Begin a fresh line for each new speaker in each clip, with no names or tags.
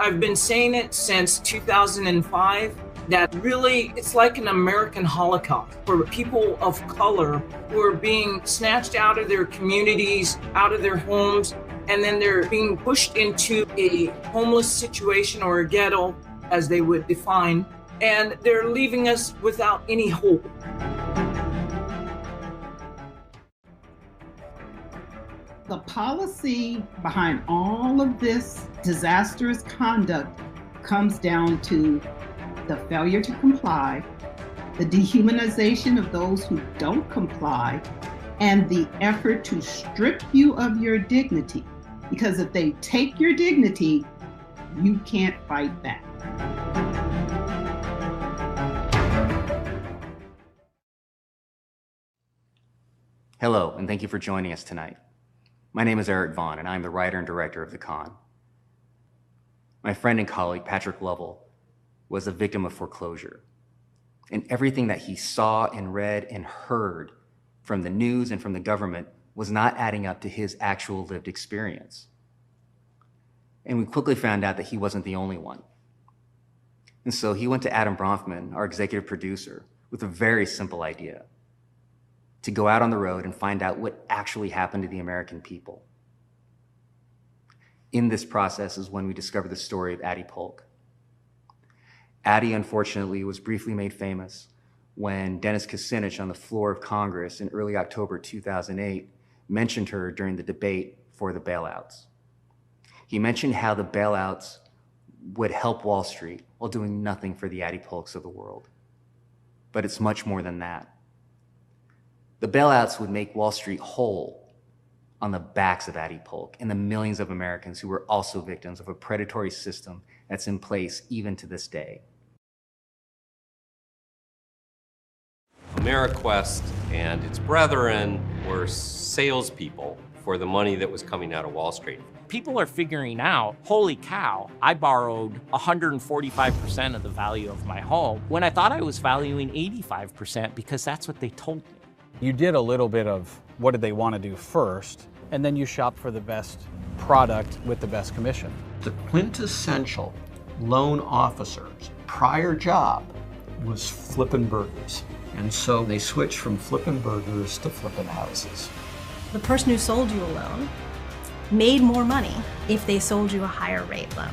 I've been saying it since 2005 that really it's like an American Holocaust for people of color who are being snatched out of their communities, out of their homes, and then they're being pushed into a homeless situation or a ghetto, as they would define, and they're leaving us without any hope.
The policy behind all of this disastrous conduct comes down to the failure to comply, the dehumanization of those who don't comply, and the effort to strip you of your dignity. Because if they take your dignity, you can't fight back.
Hello, and thank you for joining us tonight. My name is Eric Vaughan, and I'm the writer and director of The Con. My friend and colleague, Patrick Lovell, was a victim of foreclosure. And everything that he saw and read and heard from the news and from the government was not adding up to his actual lived experience. And we quickly found out that he wasn't the only one. And so he went to Adam Bronfman, our executive producer, with a very simple idea: to go out on the road and find out what actually happened to the American people. In this process is when we discovered the story of Addie Polk. Addie, unfortunately, was briefly made famous when Dennis Kucinich on the floor of Congress in early October 2008 mentioned her during the debate for the bailouts. He mentioned how the bailouts would help Wall Street while doing nothing for the Addie Polks of the world. But it's much more than that. The bailouts would make Wall Street whole on the backs of Addie Polk and the millions of Americans who were also victims of a predatory system that's in place even to this day.
AmeriQuest and its brethren were salespeople for the money that was coming out of Wall Street.
People are figuring out, holy cow, I borrowed 145% of the value of my home when I thought I was valuing 85% because that's what they told me.
You did a little bit of what did they want to do first, and then you shop for the best product with the best commission.
The quintessential loan officer's prior job was flipping burgers. And so they switched from flipping burgers to flipping houses.
The person who sold you a loan made more money if they sold you a higher rate loan.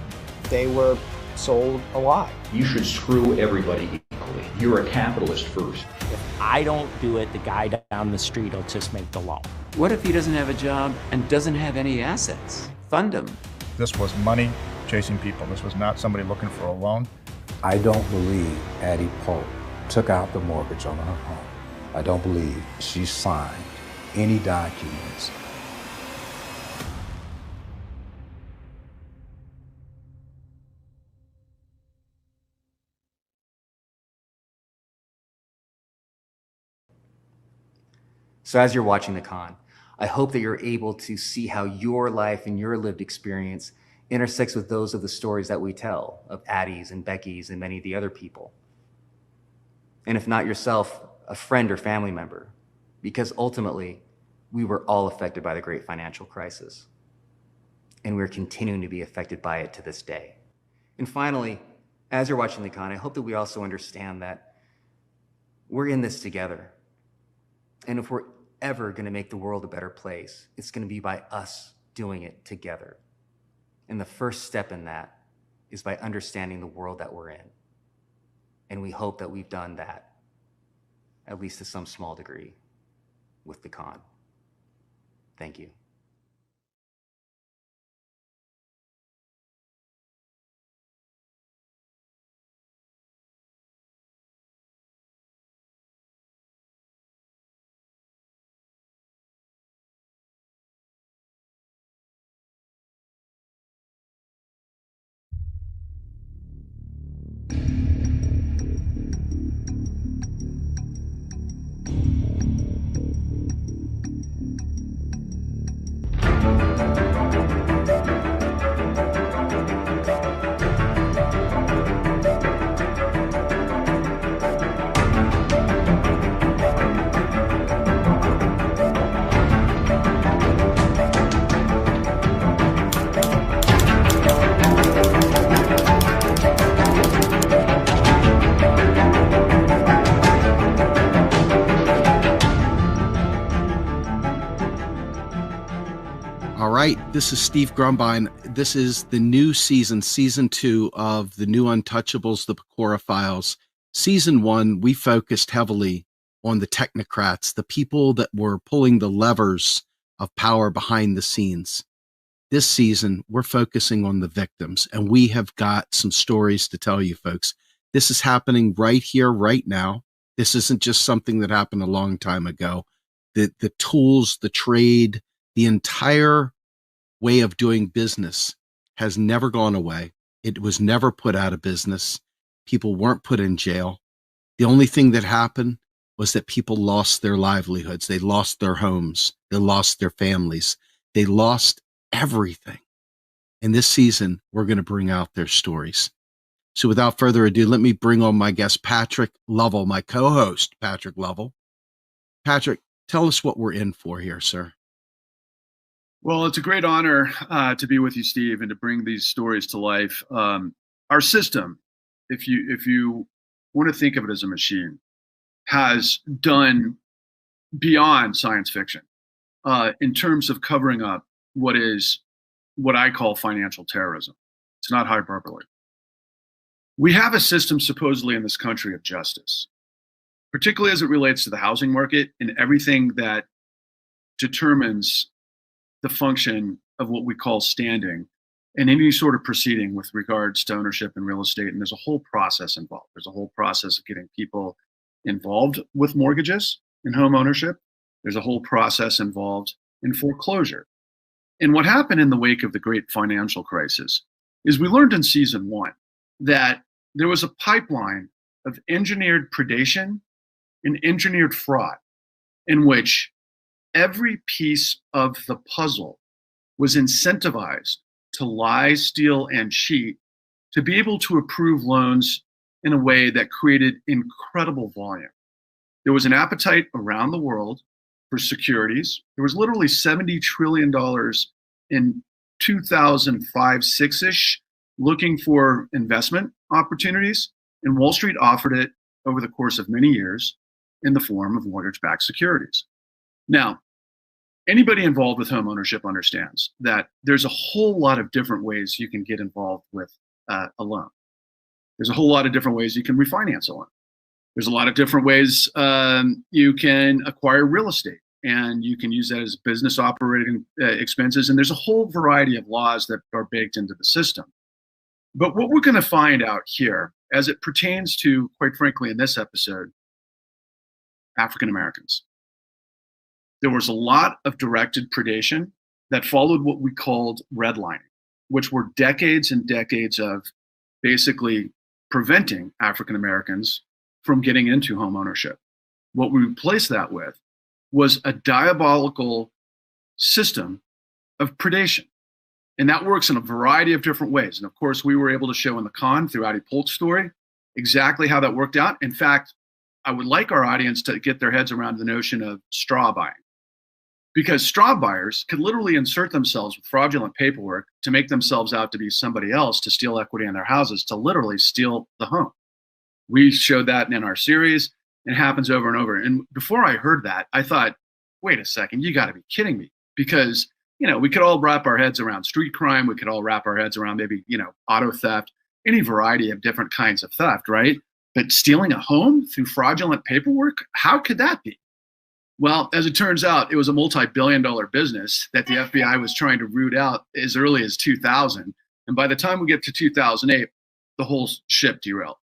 They were sold a lie.
You should screw everybody equally. You're a capitalist first.
If I don't do it, the guy down the street will just make the loan.
What if he doesn't have a job and doesn't have any assets? Fund him.
This was money chasing people. This was not somebody looking for a loan.
I don't believe Addie Polk took out the mortgage on her home. I don't believe she signed any documents.
So as you're watching The Con, I hope that you're able to see how your life and your lived experience intersects with those of the stories that we tell of Addie's and Becky's and many of the other people. And if not yourself, a friend or family member, because ultimately, we were all affected by the great financial crisis. And we're continuing to be affected by it to this day. And finally, as you're watching The Con, I hope that we also understand that we're in this together. And if we're ever going to make the world a better place, it's going to be by us doing it together. And the first step in that is by understanding the world that we're in. And we hope that we've done that, at least to some small degree, with The Con. Thank you.
This is Steve Grumbine. This is the new season 2 of the new Untouchables, the Pecora Files. Season 1, we focused heavily on the technocrats, the people that were pulling the levers of power behind the scenes. This season, we're focusing on the victims, and we have got some stories to tell you folks. This is happening right here, right now. This isn't just something that happened a long time ago. The tools, the trade, the entire way of doing business has never gone away. It was never put out of business. People weren't put in jail. The only thing that happened was that people lost their livelihoods. They lost their homes. They lost their families. They lost everything. And this season, we're going to bring out their stories. So without further ado, let me bring on my guest, Patrick Lovell, my co-host, Patrick Lovell. Patrick, tell us what we're in for here, sir.
Well, it's a great honor to be with you, Steve, and to bring these stories to life. Our system, if you want to think of it as a machine, has done beyond science fiction in terms of covering up what I call financial terrorism. It's not hyperbole. We have a system supposedly in this country of justice, particularly as it relates to the housing market and everything that determines the function of what we call standing in any sort of proceeding with regards to ownership in real estate. And there's a whole process involved. There's a whole process of getting people involved with mortgages and home ownership. There's a whole process involved in foreclosure. And what happened in the wake of the great financial crisis is we learned in season 1 that there was a pipeline of engineered predation and engineered fraud in which every piece of the puzzle was incentivized to lie, steal, and cheat to be able to approve loans in a way that created incredible volume. There was an appetite around the world for securities. There was literally $70 trillion in 2005, 6-ish, looking for investment opportunities, and Wall Street offered it over the course of many years in the form of mortgage-backed securities. Now, anybody involved with home ownership understands that there's a whole lot of different ways you can get involved with a loan. There's a whole lot of different ways you can refinance a loan. There's a lot of different ways you can acquire real estate, and you can use that as business operating expenses. And there's a whole variety of laws that are baked into the system. But what we're going to find out here, as it pertains to, quite frankly, in this episode, African Americans. There was a lot of directed predation that followed what we called redlining, which were decades and decades of basically preventing African Americans from getting into home ownership. What we replaced that with was a diabolical system of predation. And that works in a variety of different ways. And of course, we were able to show in the con through Addie Polk's story exactly how that worked out. In fact, I would like our audience to get their heads around the notion of straw buying. Because straw buyers could literally insert themselves with fraudulent paperwork to make themselves out to be somebody else to steal equity in their houses, to literally steal the home. We showed that in our series. It happens over and over. And before I heard that, I thought, wait a second, you got to be kidding me. Because, we could all wrap our heads around street crime. We could all wrap our heads around maybe, auto theft, any variety of different kinds of theft, right? But stealing a home through fraudulent paperwork, how could that be? Well, as it turns out, it was a multi-billion-dollar business that the FBI was trying to root out as early as 2000. And by the time we get to 2008, the whole ship derailed.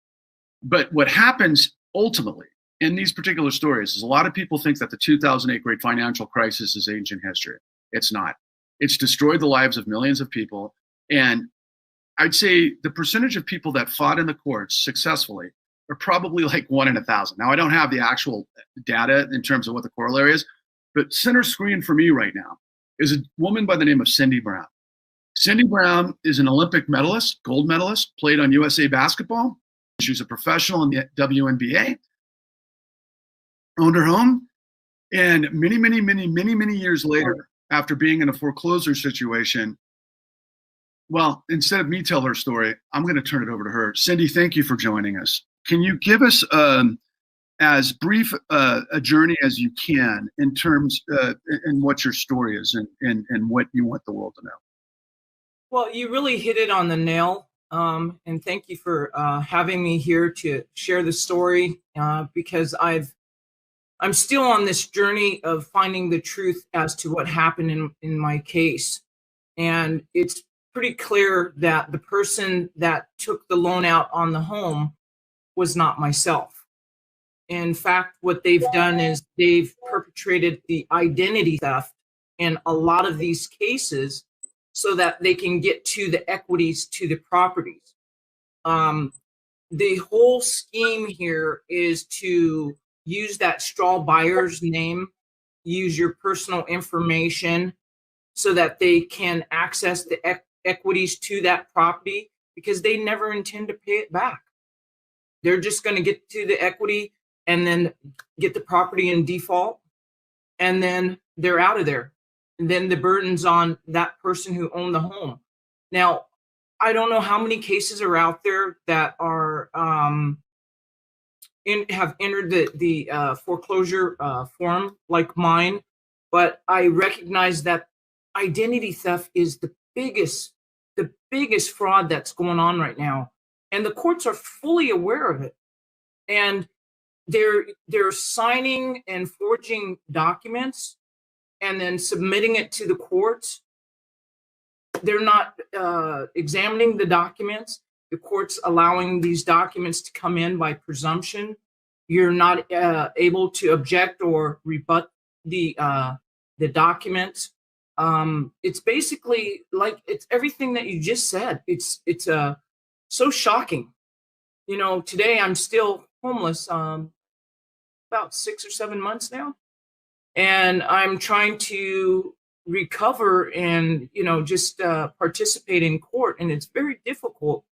But what happens ultimately in these particular stories is a lot of people think that the 2008 great financial crisis is ancient history. It's not. It's destroyed the lives of millions of people. And I'd say the percentage of people that fought in the courts successfully are probably like 1 in 1,000. Now, I don't have the actual data in terms of what the corollary is, but center screen for me right now is a woman by the name of Cindy Brown. Cindy Brown is an Olympic medalist, gold medalist, played on USA Basketball. She was a professional in the WNBA, owned her home, and many years later, after being in a foreclosure situation, well, instead of me tell her story, I'm going to turn it over to her. Cindy, thank you for joining us. Can you give us an as brief a journey as you can in terms in what your story is and what you want the world to know.
Well, you really hit it on the nail. And thank you for having me here to share the story because I'm still on this journey of finding the truth as to what happened in my case. And it's pretty clear that the person that took the loan out on the home was not myself. In fact, what they've done is they've perpetrated the identity theft in a lot of these cases so that they can get to the equities to the properties. The whole scheme here is to use that straw buyer's name, use your personal information so that they can access the equities to that property because they never intend to pay it back. They're just going to get to the equity and then get the property in default, and then they're out of there. And then the burden's on that person who owned the home. Now, I don't know how many cases are out there that are have entered the foreclosure form like mine, but I recognize that identity theft is the biggest fraud that's going on right now, and the courts are fully aware of it. And they're signing and forging documents and then submitting it to the courts. They're not examining the documents. The court's allowing these documents to come in by presumption. You're not able to object or rebut the documents. It's basically like it's everything that you just said. It's so shocking. You know, today I'm still homeless, about 6 or 7 months now, and I'm trying to recover and just participate in court, and it's very difficult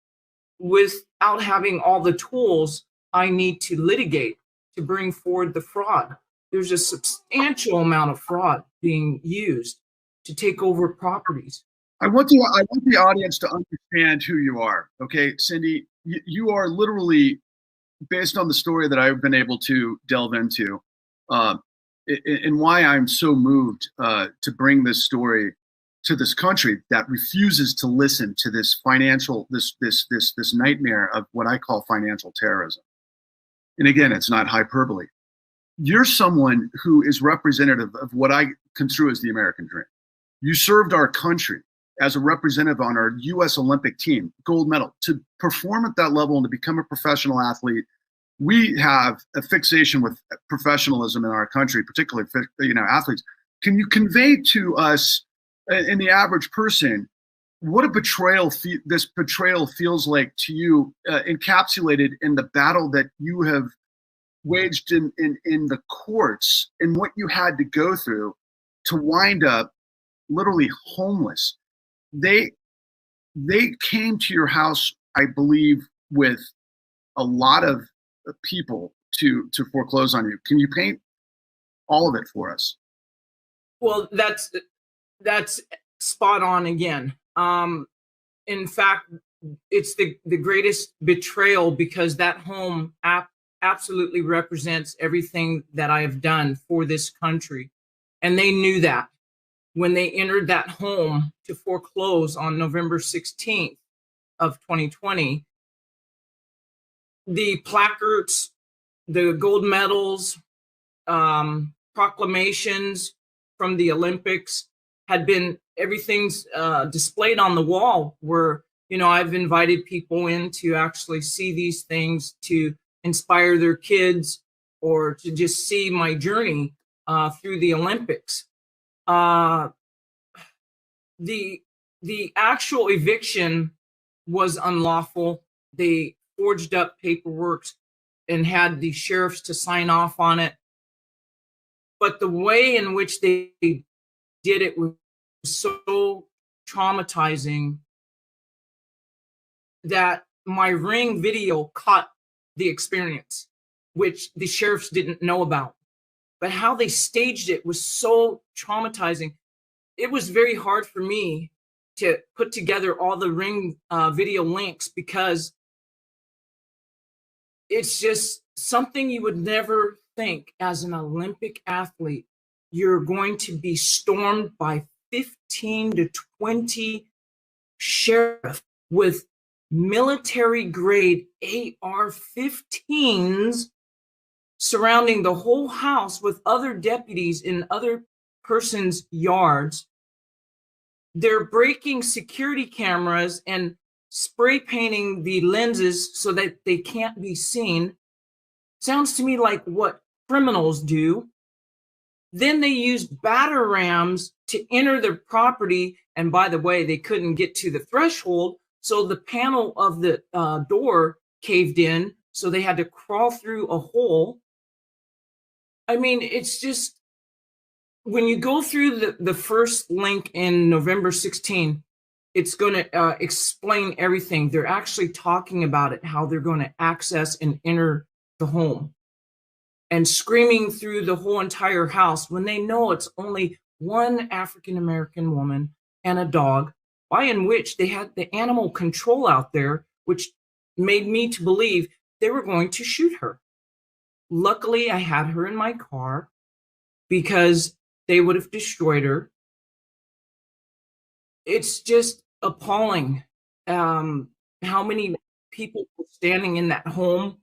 without having all the tools I need to litigate to bring forward the fraud. There's a substantial amount of fraud being used to take over properties.
I want the audience to understand who you are. Okay, Cindy, you are literally, based on the story that I've been able to delve into, and why I'm so moved to bring this story to this country that refuses to listen to this this nightmare of what I call financial terrorism. And again, it's not hyperbole. You're someone who is representative of what I construe as the American dream. You served our country as a representative on our U.S. Olympic team, gold medal. To perform at that level and to become a professional athlete, we have a fixation with professionalism in our country, particularly athletes. Can you convey to us, in the average person, what a betrayal this betrayal feels like to you, encapsulated in the battle that you have waged in the courts, and what you had to go through to wind up literally homeless? They came to your house, I believe, with a lot of people to foreclose on you. Can you paint all of it for us?
Well, that's spot on again. In fact, it's the greatest betrayal because that home absolutely represents everything that I have done for this country. And they knew that when they entered that home to foreclose on November 16th of 2020. The placards, the gold medals, proclamations from the Olympics had been, everything's displayed on the wall where, I've invited people in to actually see these things, to inspire their kids, or to just see my journey through the Olympics. The actual eviction was unlawful. They forged up paperwork and had the sheriffs to sign off on it. But the way in which they did it was so traumatizing that my Ring video caught the experience, which the sheriffs didn't know about. But how they staged it was so traumatizing. It was very hard for me to put together all the Ring video links because it's just something you would never think as an Olympic athlete. You're going to be stormed by 15 to 20 sheriff with military grade AR-15s surrounding the whole house with other deputies in other persons' yards. They're breaking security cameras and spray painting the lenses so that they can't be seen. Sounds to me like what criminals do. Then they used batter rams to enter their property. And by the way, they couldn't get to the threshold, so the panel of the door caved in, so they had to crawl through a hole. I mean, it's just, when you go through the first link in November 16, it's going to explain everything. They're actually talking about it, how they're going to access and enter the home, and screaming through the whole entire house when they know it's only one African-American woman and a dog, by in which they had the animal control out there, which made me to believe they were going to shoot her. Luckily, I had her in my car because they would have destroyed her. It's just appalling how many people were standing in that home,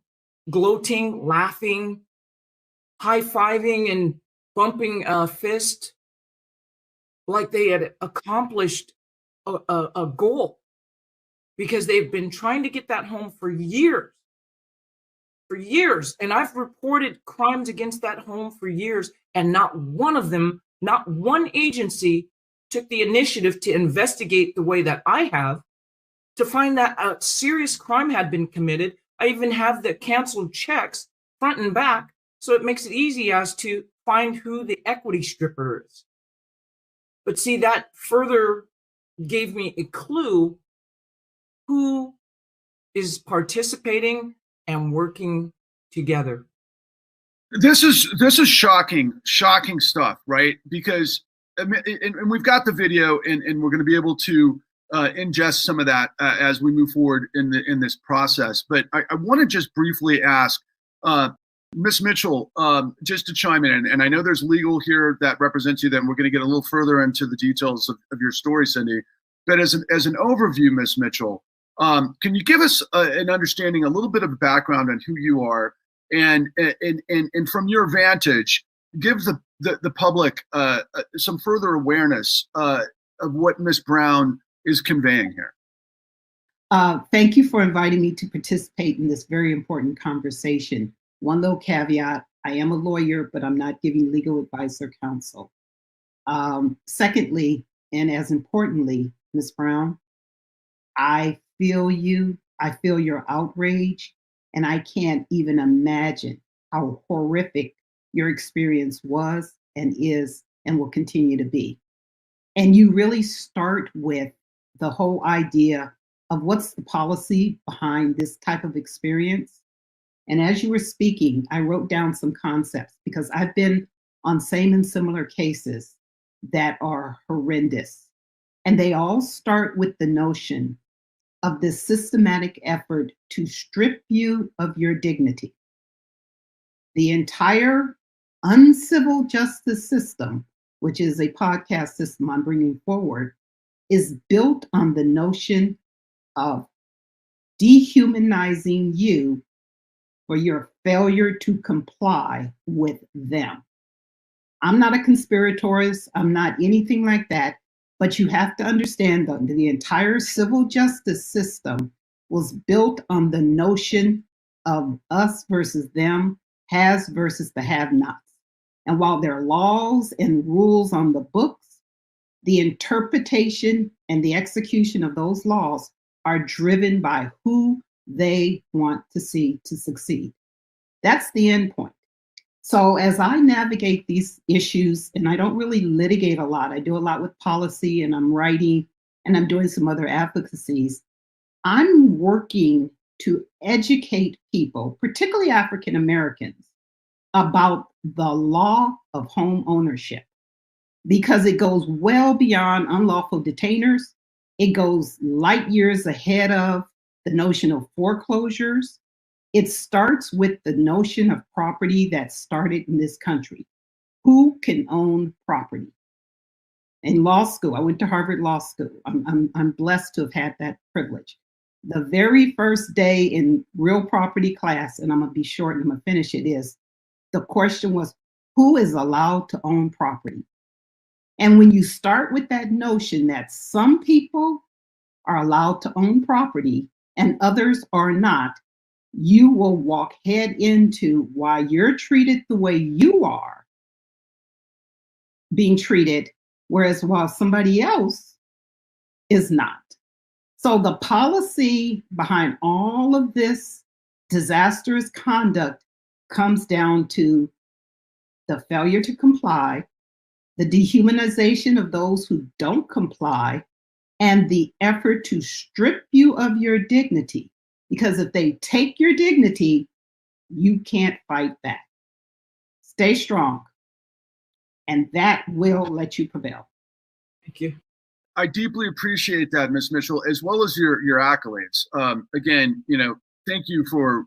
gloating, laughing, high-fiving and bumping a fist like they had accomplished a goal, because they've been trying to get that home for years. And I've reported crimes against that home for years, and not one of them, not one agency took the initiative to investigate the way that I have, to find that a serious crime had been committed. I even have the canceled checks front and back, so it makes it easy as to find who the equity stripper is. But see, that further gave me a clue who is participating and working together.
This is shocking stuff, right? Because and we've got the video, and we're going to be able to ingest some of that as we move forward in this process. But I want to just briefly ask Ms. Mitchell, just to chime in, and I know there's legal here that represents you, then we're going to get a little further into the details of your story, Cindy. But as an overview, Ms. Mitchell, can you give us an understanding, a little bit of a background on who you are, and from your vantage, give the public some further awareness of what Ms. Brown is conveying here.
Thank you for inviting me to participate in this very important conversation. One little caveat: I am a lawyer, but I'm not giving legal advice or counsel. Secondly, and as importantly, Ms. Brown, I feel you. I feel your outrage, and I can't even imagine how horrific your experience was and is and will continue to be. And you really start with the whole idea of what's the policy behind this type of experience. And as you were speaking, I wrote down some concepts, because I've been on same and similar cases that are horrendous. And they all start with the notion of this systematic effort to strip you of your dignity. The entire uncivil justice system, which is a podcast system I'm bringing forward, is built on the notion of dehumanizing you for your failure to comply with them. I'm not a conspiratorist. I'm not anything like that. But you have to understand that the entire civil justice system was built on the notion of us versus them, has versus the have-nots. And while there are laws and rules on the books, the interpretation and the execution of those laws are driven by who they want to see to succeed. That's the end point. So as I navigate these issues, and I don't really litigate a lot, I do a lot with policy, and I'm writing, and I'm doing some other advocacies, I'm working to educate people, particularly African Americans, about the law of home ownership, because it goes well beyond unlawful detainers. It goes light years ahead of the notion of foreclosures. It starts with the notion of property that started in this country. Who can own property? In law school, I went to Harvard Law School. I'm blessed to have had that privilege. The very first day in real property class, and I'm gonna be short and I'm gonna finish it, is the question was, who is allowed to own property? And when you start with that notion that some people are allowed to own property and others are not, you will walk head into why you're treated the way you are being treated, whereas while somebody else is not. So the policy behind all of this disastrous conduct comes down to the failure to comply, the dehumanization of those who don't comply, and the effort to strip you of your dignity. Because if they take your dignity, you can't fight back. Stay strong, and that will let you prevail.
Thank you.
I deeply appreciate that, Ms. Mitchell, as well as your accolades. Again, thank you for,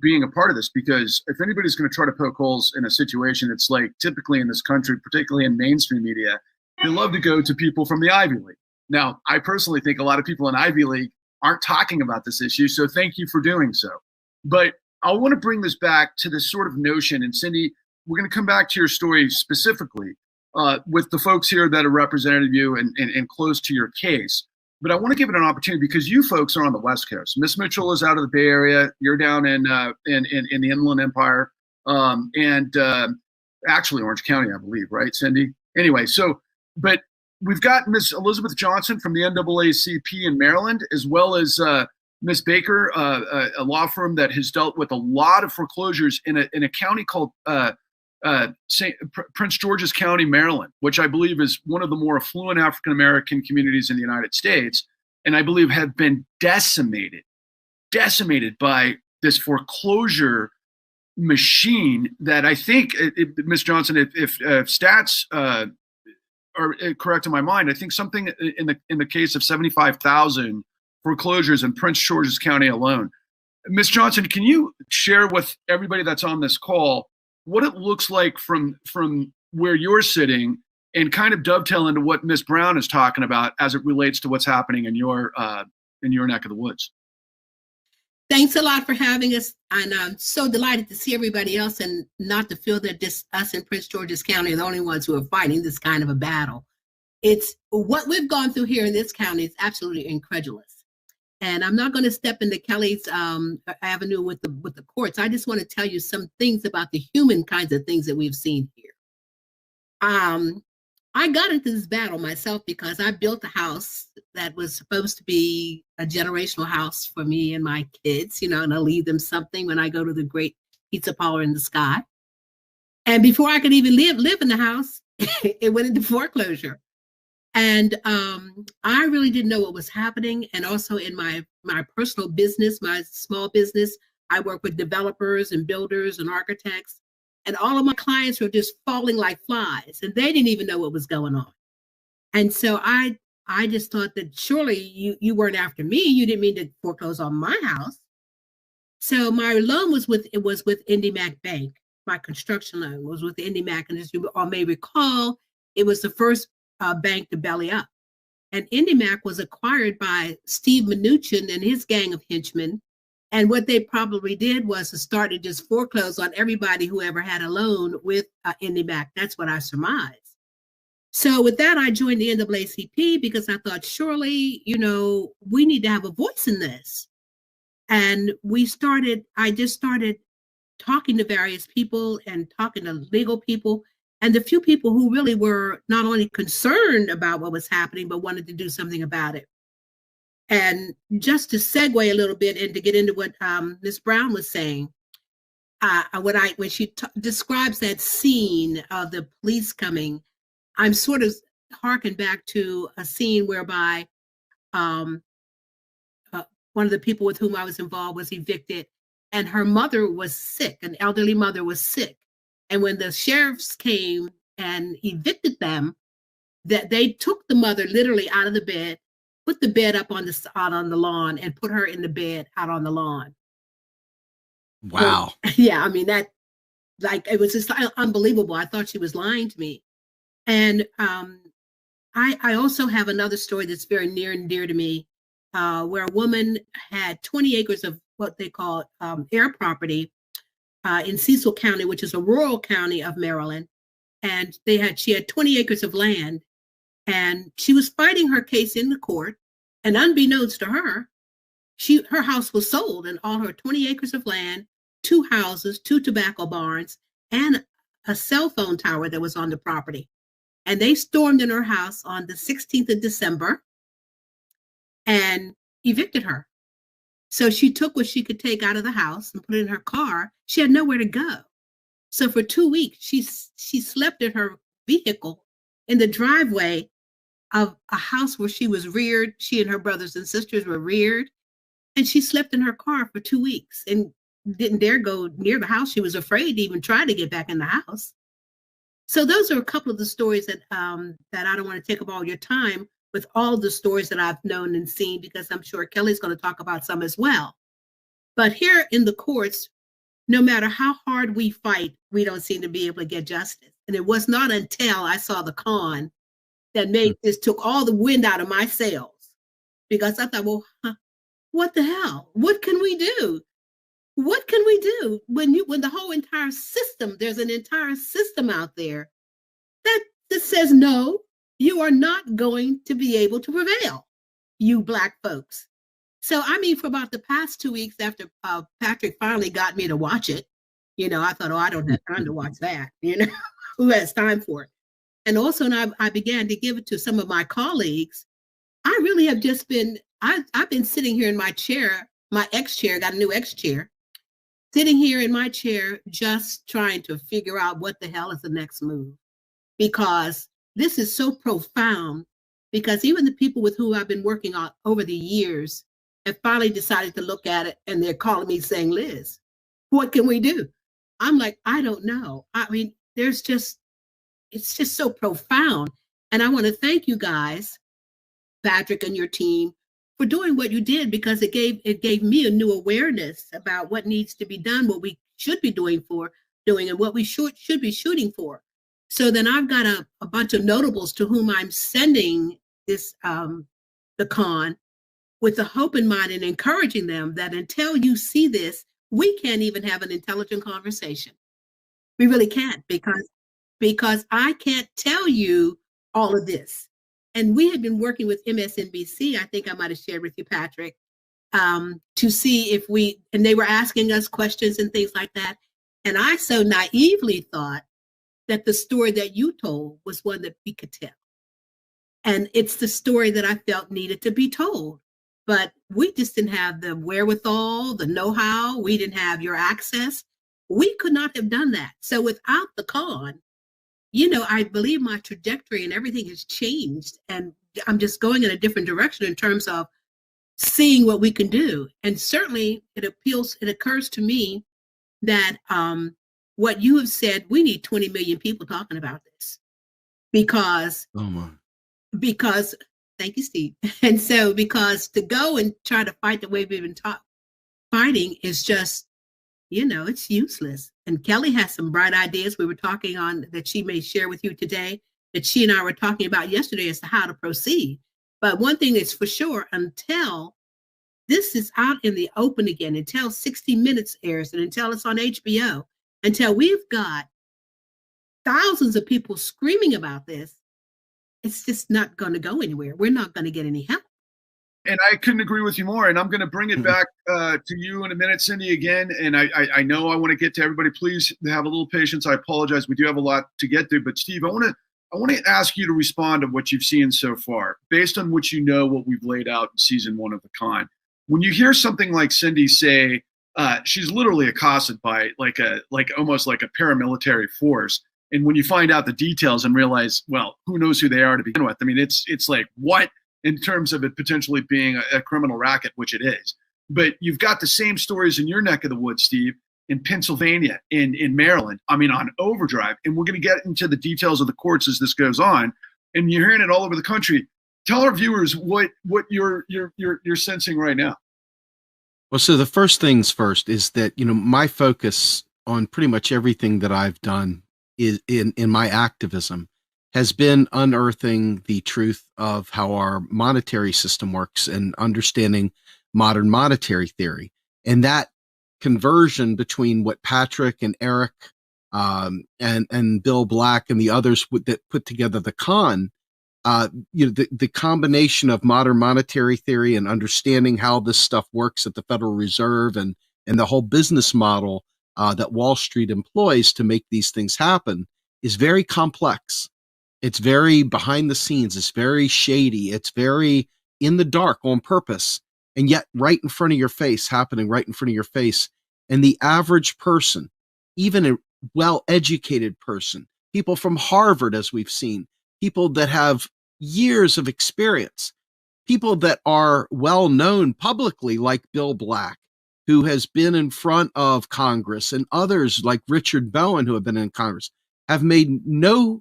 being a part of this, because if anybody's going to try to poke holes in a situation, it's like typically in this country, particularly in mainstream media, they love to go to people from the Ivy League. Now, I personally think a lot of people in Ivy League aren't talking about this issue, so thank you for doing so. But I want to bring this back to this sort of notion, and Cindy, we're going to come back to your story specifically with the folks here that are representative of you and close to your case. But I want to give it an opportunity because you folks are on the West Coast. Miss Mitchell is out of the Bay Area. You're down in the Inland Empire, and actually Orange County, I believe, right, Cindy? Anyway, but we've got Miss Elizabeth Johnson from the NAACP in Maryland, as well as Miss Baker, a law firm that has dealt with a lot of foreclosures in a county called Prince George's County, Maryland, which I believe is one of the more affluent African-American communities in the United States, and I believe have been decimated by this foreclosure machine that I think, Ms. Johnson, if stats are correct in my mind, I think something in the case of 75,000 foreclosures in Prince George's County alone. Ms. Johnson, can you share with everybody that's on this call what it looks like from where you're sitting, and kind of dovetail into what Ms. Brown is talking about as it relates to what's happening in your neck of the woods?
Thanks a lot for having us, and I'm so delighted to see everybody else, and not to feel that just us in Prince George's County are the only ones who are fighting this kind of a battle. It's what we've gone through here in this county is absolutely incredulous. And I'm not going to step into Kelly's avenue with the courts. I just want to tell you some things about the human kinds of things that we've seen here. I got into this battle myself because I built a house that was supposed to be a generational house for me and my kids, and I'll leave them something when I go to the great pizza parlor in the sky. And before I could even live in the house, it went into foreclosure. And I really didn't know what was happening. And also in my personal business, my small business, I work with developers and builders and architects. And all of my clients were just falling like flies, and they didn't even know what was going on. And so I just thought that surely you weren't after me. You didn't mean to foreclose on my house. So my loan was with IndyMac Bank. My construction loan was with IndyMac, and as you all may recall, it was the first bank to belly up. And IndyMac was acquired by Steve Mnuchin and his gang of henchmen. And what they probably did was to start to just foreclose on everybody who ever had a loan with IndyMac. That's what I surmised. So with that, I joined the NAACP because I thought, surely, we need to have a voice in this. And I just started talking to various people and talking to legal people, and the few people who really were not only concerned about what was happening, but wanted to do something about it. And just to segue a little bit and to get into what Ms. Brown was saying, when she describes that scene of the police coming, I'm sort of harking back to a scene whereby one of the people with whom I was involved was evicted, and her mother was sick, an elderly mother was sick. And when the sheriffs came and evicted them, that they took the mother literally out of the bed, put the bed up out on the lawn, and put her in the bed out on the lawn.
Wow.
Yeah, I mean, that, like, it was just unbelievable. I thought she was lying to me. And I also have another story that's very near and dear to me, where a woman had 20 acres of what they call air property in Cecil County, which is a rural county of Maryland. And she had 20 acres of land, and she was fighting her case in the court. And unbeknownst to her, her house was sold, and all her 20 acres of land, 2 houses, 2 tobacco barns, and a cell phone tower that was on the property. And they stormed in her house on the 16th of December and evicted her. So she took what she could take out of the house and put it in her car. She had nowhere to go. So for 2 weeks, she slept in her vehicle in the driveway of a house where she was reared. She and her brothers and sisters were reared. And she slept in her car for 2 weeks and didn't dare go near the house. She was afraid to even try to get back in the house. So those are a couple of the stories that that I don't want to take up all your time with all the stories that I've known and seen, because I'm sure Kelly's going to talk about some as well. But here in the courts, no matter how hard we fight, we don't seem to be able to get justice. And it was not until I saw the con that made this, took all the wind out of my sails, because I thought, well, what the hell? What can we do? What can we do when the whole entire system, there's an entire system out there that says, no, you are not going to be able to prevail, you Black folks. So, I mean, for about the past 2 weeks after Patrick finally got me to watch it, I thought, oh, I don't have time to watch that. Who has time for it? And also, I began to give it to some of my colleagues. I really have just been, I've been sitting here in my chair, my X chair, got a new X chair, sitting here in my chair, just trying to figure out what the hell is the next move. Because this is so profound, because even the people with whom I've been working on over the years have finally decided to look at it, and they're calling me saying, Liz, what can we do? I'm like, I don't know. I mean, it's just so profound. And I want to thank you guys, Patrick and your team, for doing what you did, because it gave me a new awareness about what needs to be done, what we should be doing, and what we should be shooting for. So then I've got a bunch of notables to whom I'm sending this the con, with the hope in mind and encouraging them that until you see this, we can't even have an intelligent conversation. We really can't, because I can't tell you all of this. And we had been working with MSNBC, I think I might have shared with you, Patrick, to see if and they were asking us questions and things like that. And I so naively thought that the story that you told was one that we could tell. And it's the story that I felt needed to be told. But we just didn't have the wherewithal, the know-how. We didn't have your access. We could not have done that. So without the con, I believe my trajectory and everything has changed, and I'm just going in a different direction in terms of seeing what we can do. And certainly it occurs to me that what you have said, we need 20 million people talking about this, because thank you, Steve. And so, because to go and try to fight the way we've been fighting is just, it's useless. And Kelly has some bright ideas we were talking on that she may share with you today, that she and I were talking about yesterday as to how to proceed. But one thing is for sure, until this is out in the open again, until 60 Minutes airs, and until it's on HBO, until we've got thousands of people screaming about this, it's just not going to go anywhere. We're not going to get any help.
And I couldn't agree with you more. And I'm going to bring it back to you in a minute, Cindy, again. And I know I want to get to everybody. Please have a little patience. I apologize. We do have a lot to get through. But Steve, I want to ask you to respond to what you've seen so far, based on what what we've laid out in season 1 of the con. When you hear something like Cindy say, she's literally accosted by almost like a paramilitary force. And when you find out the details and realize, well, who knows who they are to begin with? I mean, it's like, what? In terms of it potentially being a criminal racket, which it is. But you've got the same stories in your neck of the woods, Steve, in Pennsylvania, in Maryland, on overdrive. And we're going to get into the details of the courts as this goes on. And you're hearing it all over the country. Tell our viewers what you're sensing right now.
Well, so the first things first is that, my focus on pretty much everything that I've done is in my activism has been unearthing the truth of how our monetary system works and understanding modern monetary theory. And that conversion between what Patrick and Eric and Bill Black and the others that put together the con, the combination of modern monetary theory and understanding how this stuff works at the Federal Reserve and the whole business model that Wall Street employs to make these things happen is very complex. It's very behind the scenes. It's very shady. It's very in the dark on purpose, and yet right in front of your face, happening right in front of your face. And the average person, even a well-educated person, people from Harvard, as we've seen, people that have years of experience, people that are well known publicly, like Bill Black, who has been in front of Congress, and others like Richard Bowen, who have been in Congress, have made no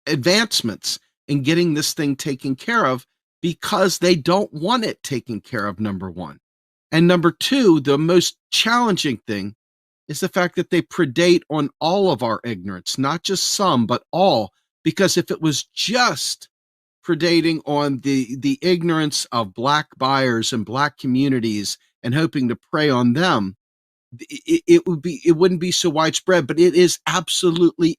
advancements in getting this thing taken care of because they don't want it taken care of, number one. And number two, the most challenging thing is the fact that they predate on all of our ignorance, not just some, but all. Because if it was just predating on the ignorance of Black buyers and Black communities and hoping to prey on them, it wouldn't be so widespread. But it is absolutely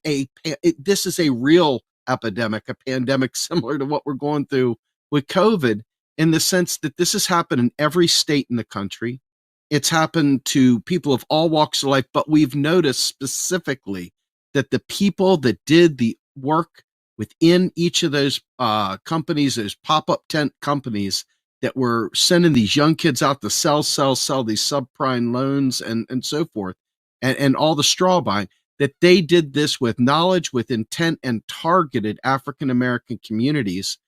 this is a real epidemic, a pandemic similar to what we're going through with COVID, in the sense that this has happened in every state in the country. It's happened to people of all walks of life, but we've noticed specifically that the people that did the work within each of those companies, those pop-up tent companies that were sending these young kids out to sell these subprime loans and so forth, and all the straw buying, that they did this with knowledge, with intent, and targeted African-American communities.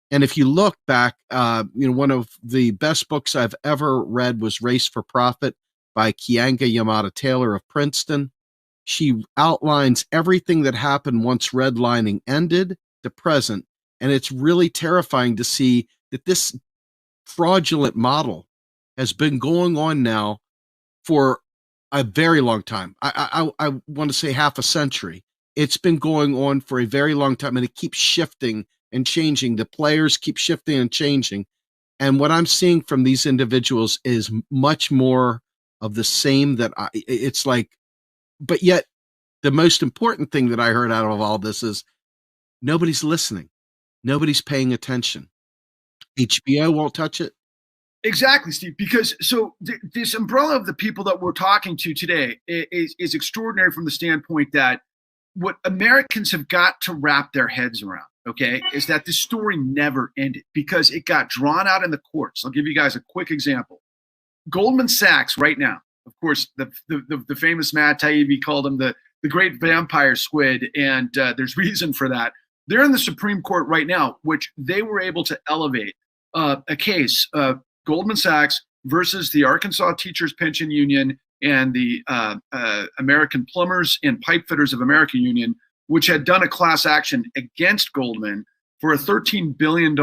And if you look back, one of the best books I've ever read was Race for Profit by Keeanga-Yamahtta Taylor of Princeton. She outlines everything that happened once redlining ended to present. And it's really terrifying to see that this fraudulent model has been going on now for a very long time. I want to say half a century. It's been going on for a very long time, and it keeps shifting and changing. The players keep shifting and changing. And what I'm seeing from these individuals is much more of the same it's like, but yet the most important thing that I heard out of all this is nobody's listening. Nobody's paying attention. HBO won't touch it.
Exactly, Steve, because this umbrella of the people that we're talking to today is extraordinary from the standpoint that what Americans have got to wrap their heads around, okay, is that this story never ended because it got drawn out in the courts. I'll give you guys a quick example. Goldman Sachs right now, of course, the famous Matt Taibbi called him the great vampire squid, and there's reason for that. They're in the Supreme Court right now, which they were able to elevate a case, Goldman Sachs versus the Arkansas Teachers Pension Union and the American Plumbers and Pipefitters of America Union, which had done a class action against Goldman for a $13 billion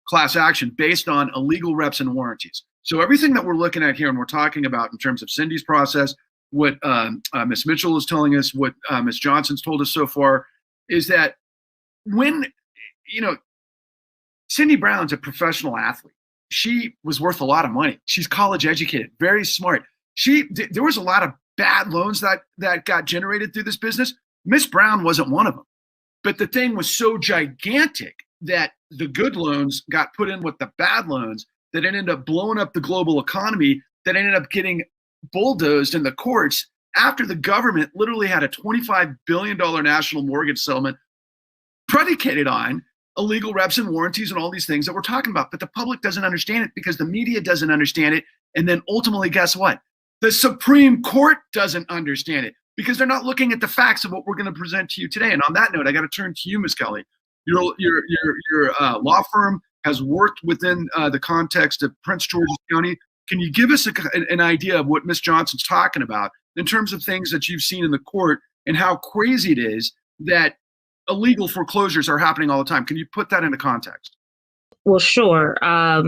class action based on illegal reps and warranties. So everything that we're looking at here and we're talking about in terms of Cindy's process, what Ms. Mitchell is telling us, what Ms. Johnson's told us so far, is that when, Cindy Brown's a professional athlete. She was worth a lot of money. She's college educated, very smart. There was a lot of bad loans that got generated through this business. Miss Brown wasn't one of them. But the thing was so gigantic that the good loans got put in with the bad loans that ended up blowing up the global economy, that ended up getting bulldozed in the courts after the government literally had a $25 billion national mortgage settlement predicated on illegal reps and warranties and all these things that we're talking about. But the public doesn't understand it because the media doesn't understand it. And then ultimately, guess what? The Supreme Court doesn't understand it because they're not looking at the facts of what we're going to present to you today. And on that note, I got to turn to you, Ms. Kelly. Your law firm has worked within the context of Prince George's County. Can you give us an idea of what Ms. Johnson's talking about in terms of things that you've seen in the court and how crazy it is that illegal foreclosures are happening all the time? Can you put that into context?
Well, sure. A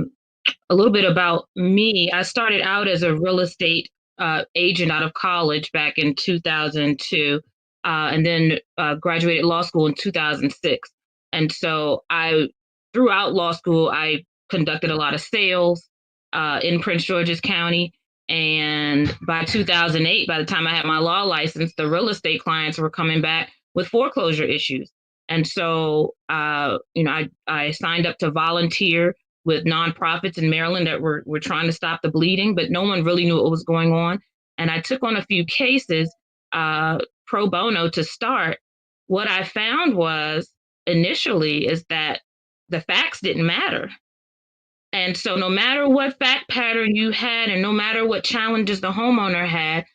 little bit about me. I started out as a real estate agent out of college back in 2002, and then graduated law school in 2006. And so throughout law school, I conducted a lot of sales in Prince George's County. And by 2008, by the time I had my law license, the real estate clients were coming back with foreclosure issues. And so, I signed up to volunteer with nonprofits in Maryland that were trying to stop the bleeding, but no one really knew what was going on. And I took on a few cases pro bono to start. What I found was initially is that the facts didn't matter. And so no matter what fact pattern you had and no matter what challenges the homeowner had,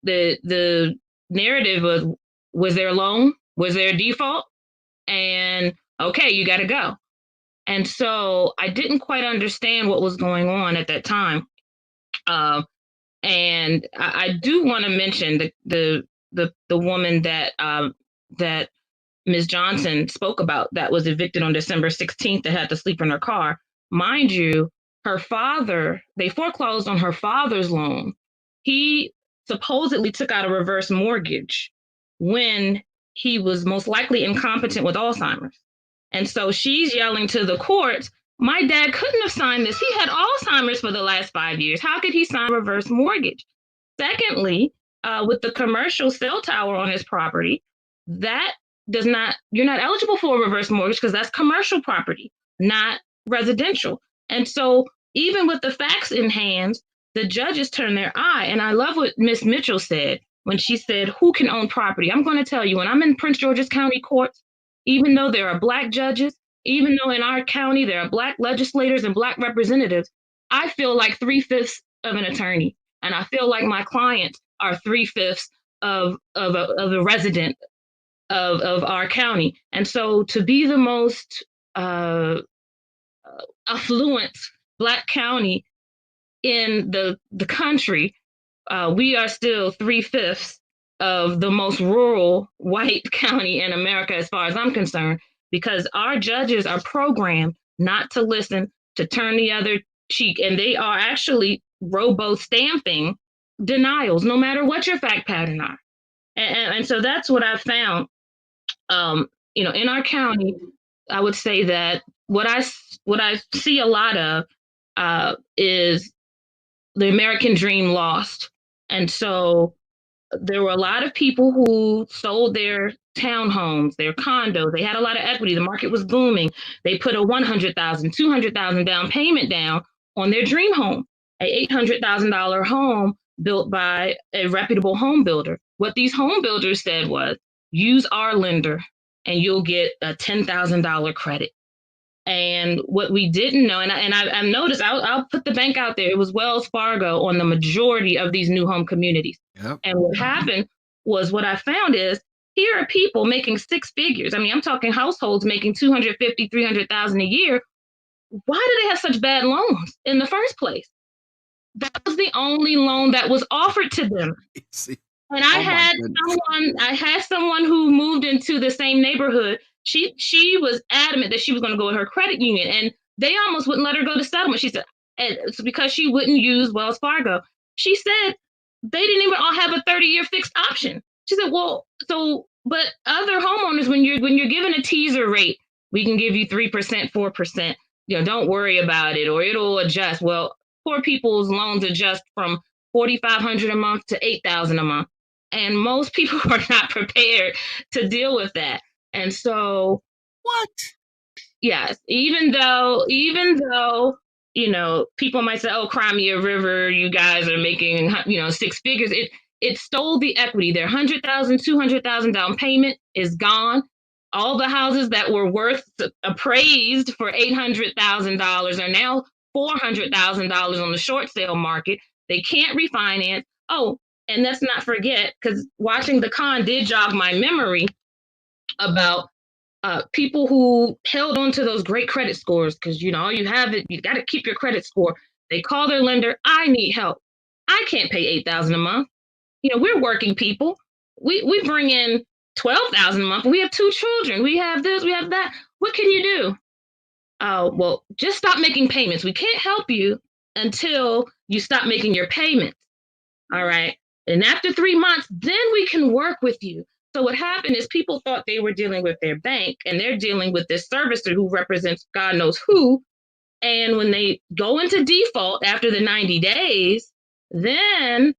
the narrative was there a loan? Was there a default? And okay, you got to go. And so I didn't quite understand what was going on at that time. And I do want to mention the woman that Ms. Johnson spoke about that was evicted on December 16th that had to sleep in her car. Mind you, her father, they foreclosed on her father's loan. He supposedly took out a reverse mortgage when he was most likely incompetent with Alzheimer's. And so she's yelling to the courts, my dad couldn't have signed this. He had Alzheimer's for the last 5 years. How could he sign a reverse mortgage? Secondly, with the commercial cell tower on his property, you're not eligible for a reverse mortgage because that's commercial property, not residential. And so even with the facts in hand, the judges turn their eye. And I love what Miss Mitchell said when she said, who can own property? I'm going to tell you, when I'm in Prince George's County courts, even though there are Black judges, even though in our county there are Black legislators and Black representatives, I feel like 3/5 of an attorney. And I feel like my clients are 3/5 of a resident of our county. And so to be the most affluent Black county in the country, we are still 3/5 of the most rural white county in America, as far as I'm concerned, because our judges are programmed not to listen, to turn the other cheek, and they are actually robo-stamping denials, no matter what your fact pattern are. And so that's what I've found. In our county, I would say that what I see a lot of is the American dream lost. And so there were a lot of people who sold their townhomes, their condos. They had a lot of equity. The market was booming. They put a $100,000, $200,000 down payment down on their dream home, a $800,000 home built by a reputable home builder. What these home builders said was, use our lender and you'll get a $10,000 credit. And what we didn't know, and I've noticed, I'll put the bank out there, it was Wells Fargo on the majority of these new home communities.
Yep.
And what happened was, what I found is, here are people making six figures. I mean, I'm talking households making $250,000, $300,000 a year. Why do they have such bad loans in the first place? That was the only loan that was offered to them. And I had someone who moved into the same neighborhood. She was adamant that she was going to go with her credit union, and they almost wouldn't let her go to settlement. She said, and it's because she wouldn't use Wells Fargo. She said they didn't even all have a 30-year fixed option. She said, well, but other homeowners, when you're given a teaser rate, we can give you 3%, 4%. Don't worry about it, or it'll adjust. Well, poor people's loans adjust from $4,500 a month to $8,000 a month. And most people are not prepared to deal with that. And so,
what?
Yes, even though, people might say, oh, cry me a river, you guys are making, six figures. It stole the equity. Their $100,000, $200,000 down payment is gone. All the houses that were appraised for $800,000 are now $400,000 on the short sale market. They can't refinance. Oh, and let's not forget, because watching the con did jog my memory about people who held on to those great credit scores, because all you have it, you got to keep your credit score. They call their lender, I need help. I can't pay $8,000 a month. We're working people. We bring in $12,000 a month. We have 2 children. We have this, we have that. What can you do? well, just stop making payments. We can't help you until you stop making your payments. All right. And after 3 months, then we can work with you. So what happened is people thought they were dealing with their bank, and they're dealing with this servicer who represents God knows who. And when they go into default after the 90 days, then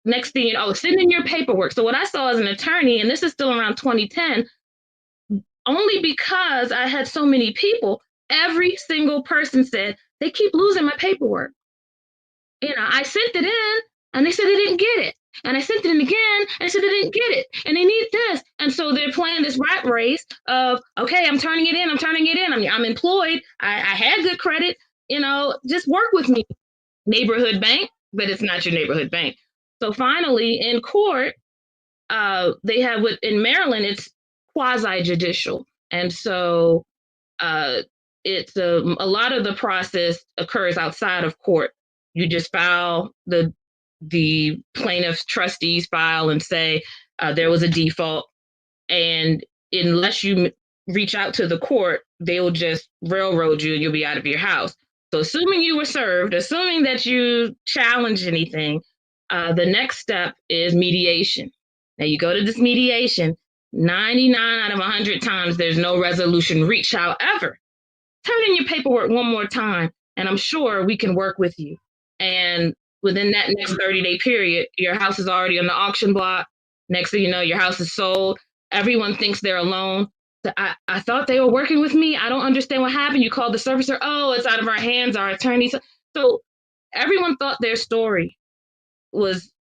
next thing you know, send in your paperwork. So what I saw as an attorney, and this is still around 2010, only because I had so many people, every single person said, they keep losing my paperwork. I sent it in and they said they didn't get it. And I sent it in again and they said they didn't get it. And they need this. And so they're playing this rat race of, okay, I'm turning it in. I'm employed. I had good credit, just work with me. Neighborhood bank, but it's not your neighborhood bank. So finally in court, they have in Maryland, it's quasi-judicial. And so it's a lot of the process occurs outside of court. You just file the plaintiff's trustees file and say there was a default. And unless you reach out to the court, they'll just railroad you and you'll be out of your house. So assuming you were served, assuming that you challenge anything, the next step is mediation. Now you go to this mediation, 99 out of 100 times there's no resolution reached. However, turn in your paperwork one more time and I'm sure we can work with you. And within that next 30-day period, your house is already on the auction block. Next thing you know, your house is sold. Everyone thinks they're alone. I thought they were working with me. I don't understand what happened. You called the servicer. Oh, it's out of our hands, our attorneys. So everyone thought their story was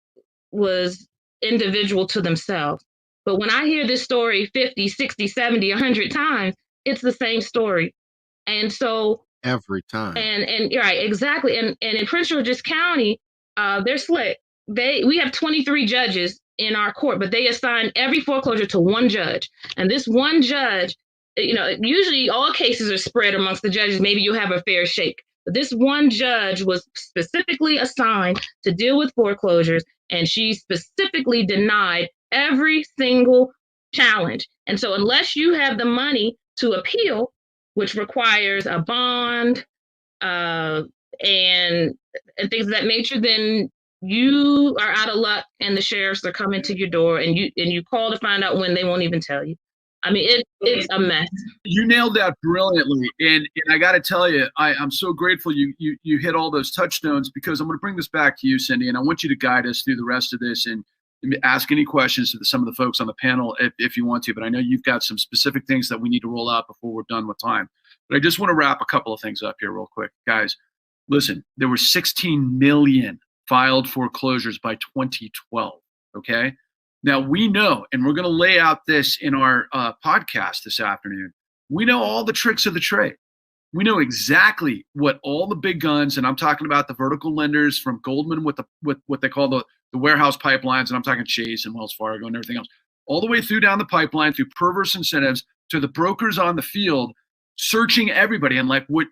individual to themselves. But when I hear this story 50, 60, 70, 100 times, it's the same story. And so
every time.
And right, exactly. And in Prince George's County, they're slick. We have 23 judges in our court, but they assign every foreclosure to one judge. And this one judge, usually all cases are spread amongst the judges. Maybe you'll have a fair shake. But this one judge was specifically assigned to deal with foreclosures, and she specifically denied every single challenge. And so unless you have the money to appeal, which requires a bond and things of that nature, then you are out of luck and the sheriffs are coming to your door and you call to find out when, they won't even tell you. I mean, it's a mess.
You nailed that brilliantly. And I got to tell you, I'm so grateful you hit all those touchstones, because I'm going to bring this back to you, Cindy, and I want you to guide us through the rest of this and ask any questions to some of the folks on the panel if you want to. But I know you've got some specific things that we need to roll out before we're done with time. But I just want to wrap a couple of things up here real quick. Guys, listen, there were 16 million filed foreclosures by 2012, okay? Now, we know, and we're going to lay out this in our podcast this afternoon, we know all the tricks of the trade. We know exactly what all the big guns, and I'm talking about the vertical lenders from Goldman with what they call the warehouse pipelines, and I'm talking Chase and Wells Fargo and everything else, all the way through down the pipeline, through perverse incentives, to the brokers on the field, searching everybody. And like what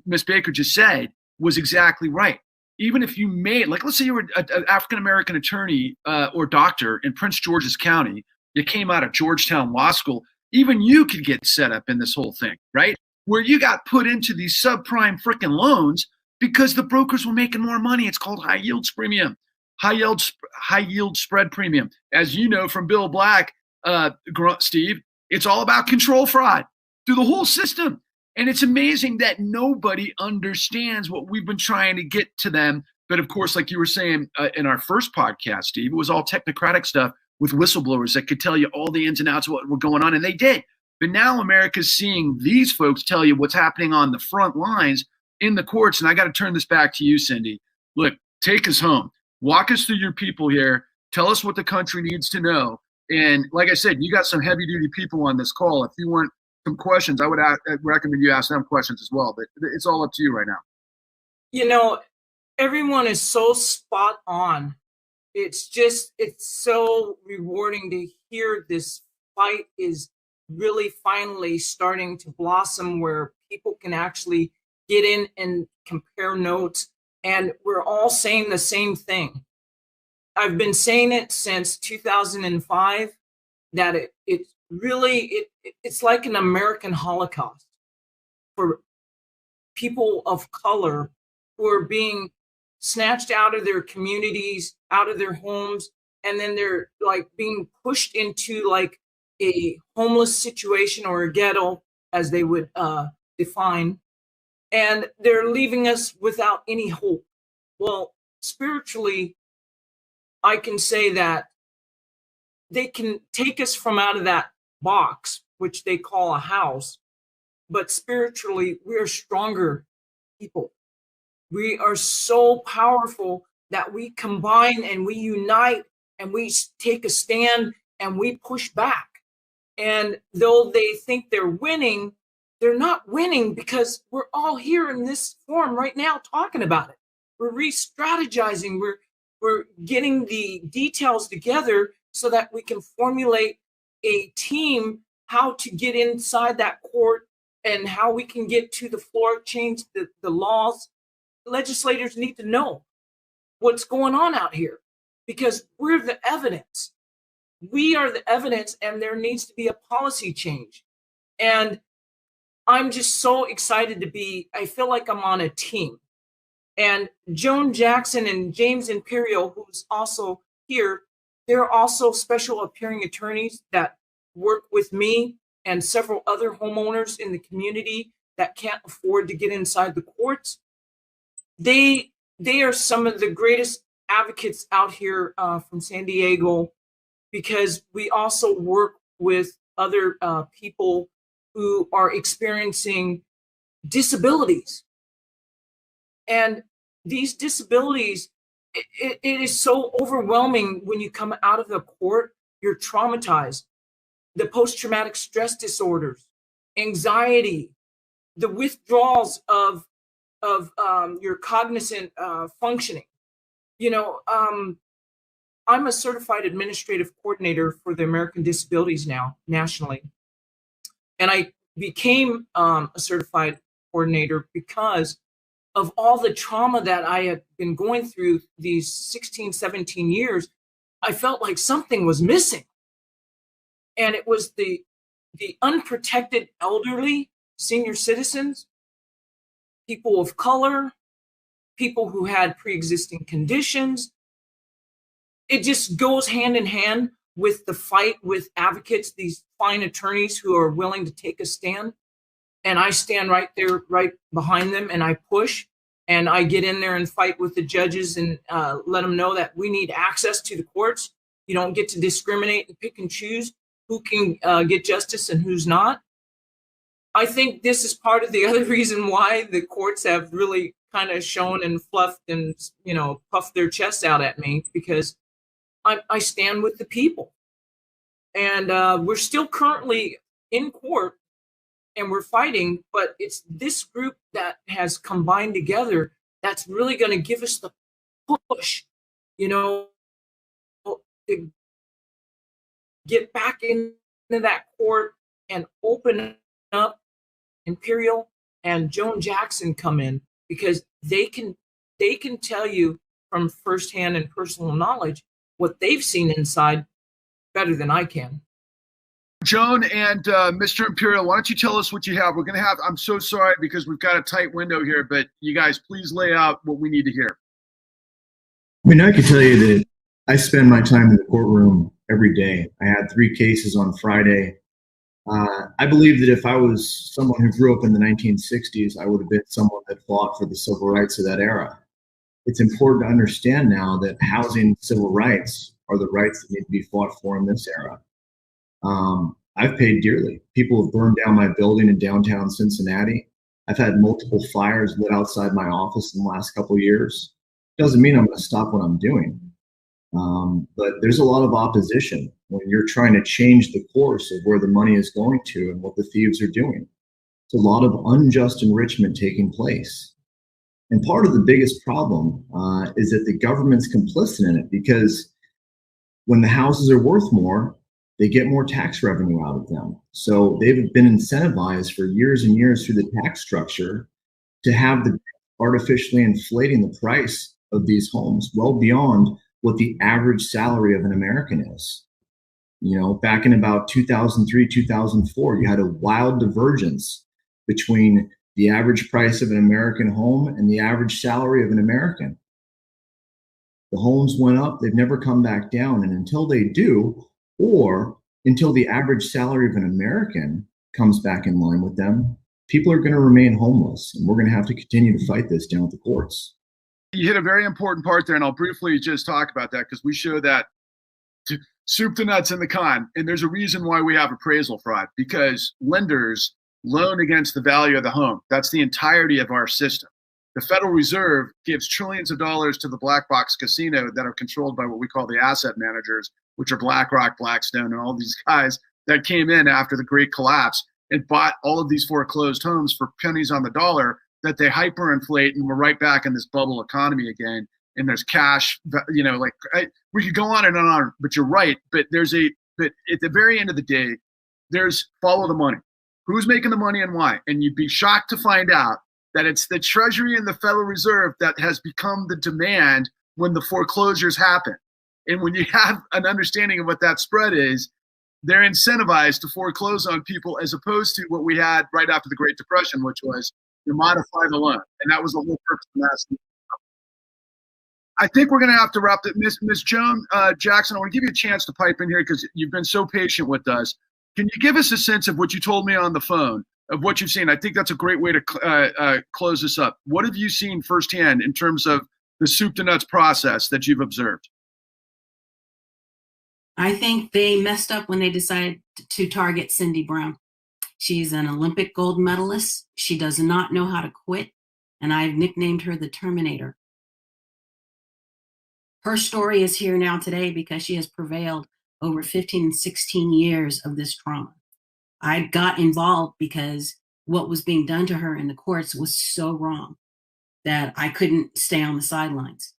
Ms. Baker just said was exactly right. Even if you made, like, let's say you were an African-American attorney or doctor in Prince George's County, you came out of Georgetown Law School, even you could get set up in this whole thing, right? Where you got put into these subprime freaking loans because the brokers were making more money. It's called high yield spread premium. As you know from Bill Black, Steve, it's all about control fraud through the whole system. And it's amazing that nobody understands what we've been trying to get to them. But of course, like you were saying in our first podcast, Steve, it was all technocratic stuff with whistleblowers that could tell you all the ins and outs of what were going on. And they did. But now America's seeing these folks tell you what's happening on the front lines in the courts. And I got to turn this back to you, Cindy. Look, take us home. Walk us through your people here. Tell us what the country needs to know. And like I said, you got some heavy duty people on this call. If you want some questions, I'd recommend you ask them questions as well. But it's all up to you right now.
Everyone is so spot on. It's so rewarding to hear this fight is really finally starting to blossom, where people can actually get in and compare notes. And we're all saying the same thing. I've been saying it since 2005, that it's like an American Holocaust for people of color who are being snatched out of their communities, out of their homes, and then they're like being pushed into like a homeless situation or a ghetto, as they would define, and they're leaving us without any hope. Well, spiritually, I can say that they can take us from out of that box, which they call a house, but spiritually, we are stronger people. We are so powerful that we combine and we unite and we take a stand and we push back. And though they think they're winning, they're not winning, because we're all here in this forum right now talking about it. We're re-strategizing. We're getting the details together so that we can formulate a team how to get inside that court and how we can get to the floor, change the laws. Legislators need to know what's going on out here, because we're the evidence. We are the evidence, and there needs to be a policy change. And I'm just so excited to be, I feel like I'm on a team. And Joan Jackson and James Imperial, who's also here, they're also special appearing attorneys that work with me and several other homeowners in the community that can't afford to get inside the courts. They are some of the greatest advocates out here from San Diego, because we also work with other people who are experiencing disabilities. And these disabilities, it is so overwhelming when you come out of the court, you're traumatized. The post-traumatic stress disorders, anxiety, the withdrawals of your cognizant functioning. You know, I'm a certified administrative coordinator for the American Disabilities now, nationally. And I became a certified coordinator because of all the trauma that I had been going through these 16, 17 years. I felt like something was missing. And it was the unprotected elderly, senior citizens, people of color, people who had pre-existing conditions. It just goes hand in hand with the fight with advocates, these fine attorneys who are willing to take a stand. And I stand right there, right behind them, and I push, and I get in there and fight with the judges and let them know that we need access to the courts. You don't get to discriminate and pick and choose who can get justice and who's not. I think this is part of the other reason why the courts have really kind of shown and fluffed and, you know, puffed their chests out at me, because I stand with the people. And we're still currently in court and we're fighting, but it's this group that has combined together that's really going to give us the push, you know, to get back into that court and open up. Imperial and Joan Jackson come in, because they can tell you from firsthand and personal knowledge what they've seen inside better than I can.
Joan and Mr. Imperial, why don't you tell us what you have? We're going to have, I'm so sorry because we've got a tight window here, but you guys please lay out what we need to hear.
I mean, I can tell you that I spend my time in the courtroom every day. I had 3 cases on Friday. I believe that if I was someone who grew up in the 1960s, I would have been someone that fought for the civil rights of that era. It's important to understand now that housing civil rights are the rights that need to be fought for in this era. I've paid dearly. People have burned down my building in downtown Cincinnati. I've had multiple fires lit outside my office in the last couple of years. Doesn't mean I'm going to stop what I'm doing. But there's a lot of opposition when you're trying to change the course of where the money is going to and what the thieves are doing. It's a lot of unjust enrichment taking place. And part of the biggest problem is that the government's complicit in it, because when the houses are worth more, they get more tax revenue out of them. So they've been incentivized for years and years through the tax structure to have the artificially inflating the price of these homes well beyond what the average salary of an American is. You know, back in about 2003, 2004, you had a wild divergence between the average price of an American home and the average salary of an American. The homes went up, they've never come back down. And until they do, or until the average salary of an American comes back in line with them, people are going to remain homeless. And we're going to have to continue to fight this down at the courts.
You hit a very important part there, and I'll briefly just talk about that because we show that soup to nuts in the con. And there's a reason why we have appraisal fraud, because lenders loan against the value of the home. That's the entirety of our system. The Federal Reserve gives trillions of dollars to the black box casino that are controlled by what we call the asset managers, which are BlackRock, Blackstone, and all these guys that came in after the great collapse and bought all of these foreclosed homes for pennies on the dollar that they hyperinflate, and we're right back in this bubble economy again. And there's cash, we could go on and on, but you're right. But at the very end of the day, there's follow the money. Who's making the money and why? And you'd be shocked to find out that it's the Treasury and the Federal Reserve that has become the demand when the foreclosures happen. And when you have an understanding of what that spread is, they're incentivized to foreclose on people as opposed to what we had right after the Great Depression, which was to modify the loan. And that was the whole purpose of that. I think we're going to have to wrap it. Miss Joan Jackson, I want to give you a chance to pipe in here because you've been so patient with us. Can you give us a sense of what you told me on the phone, of what you've seen? I think that's a great way to close this up. What have you seen firsthand in terms of the soup to nuts process that you've observed?
I think they messed up when they decided to target Cindy Brown. She's an Olympic gold medalist. She does not know how to quit, and I've nicknamed her the Terminator. Her story is here now today because she has prevailed over 15 and 16 years of this trauma. I got involved because what was being done to her in the courts was so wrong that I couldn't stay on the sidelines.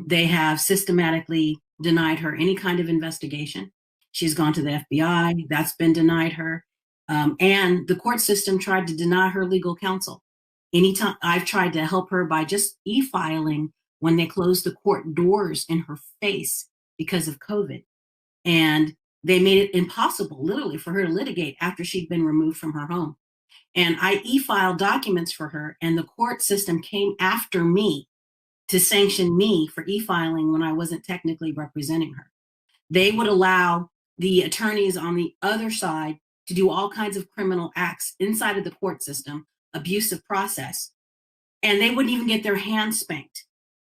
They have systematically denied her any kind of investigation. She's gone to the FBI, that's been denied her. And the court system tried to deny her legal counsel. Anytime I've tried to help her by just e-filing when they closed the court doors in her face because of COVID. And they made it impossible, literally, for her to litigate after she'd been removed from her home. And I e-filed documents for her, and the court system came after me to sanction me for e-filing when I wasn't technically representing her. They would allow the attorneys on the other side to do all kinds of criminal acts inside of the court system, abusive process, and they wouldn't even get their hands spanked.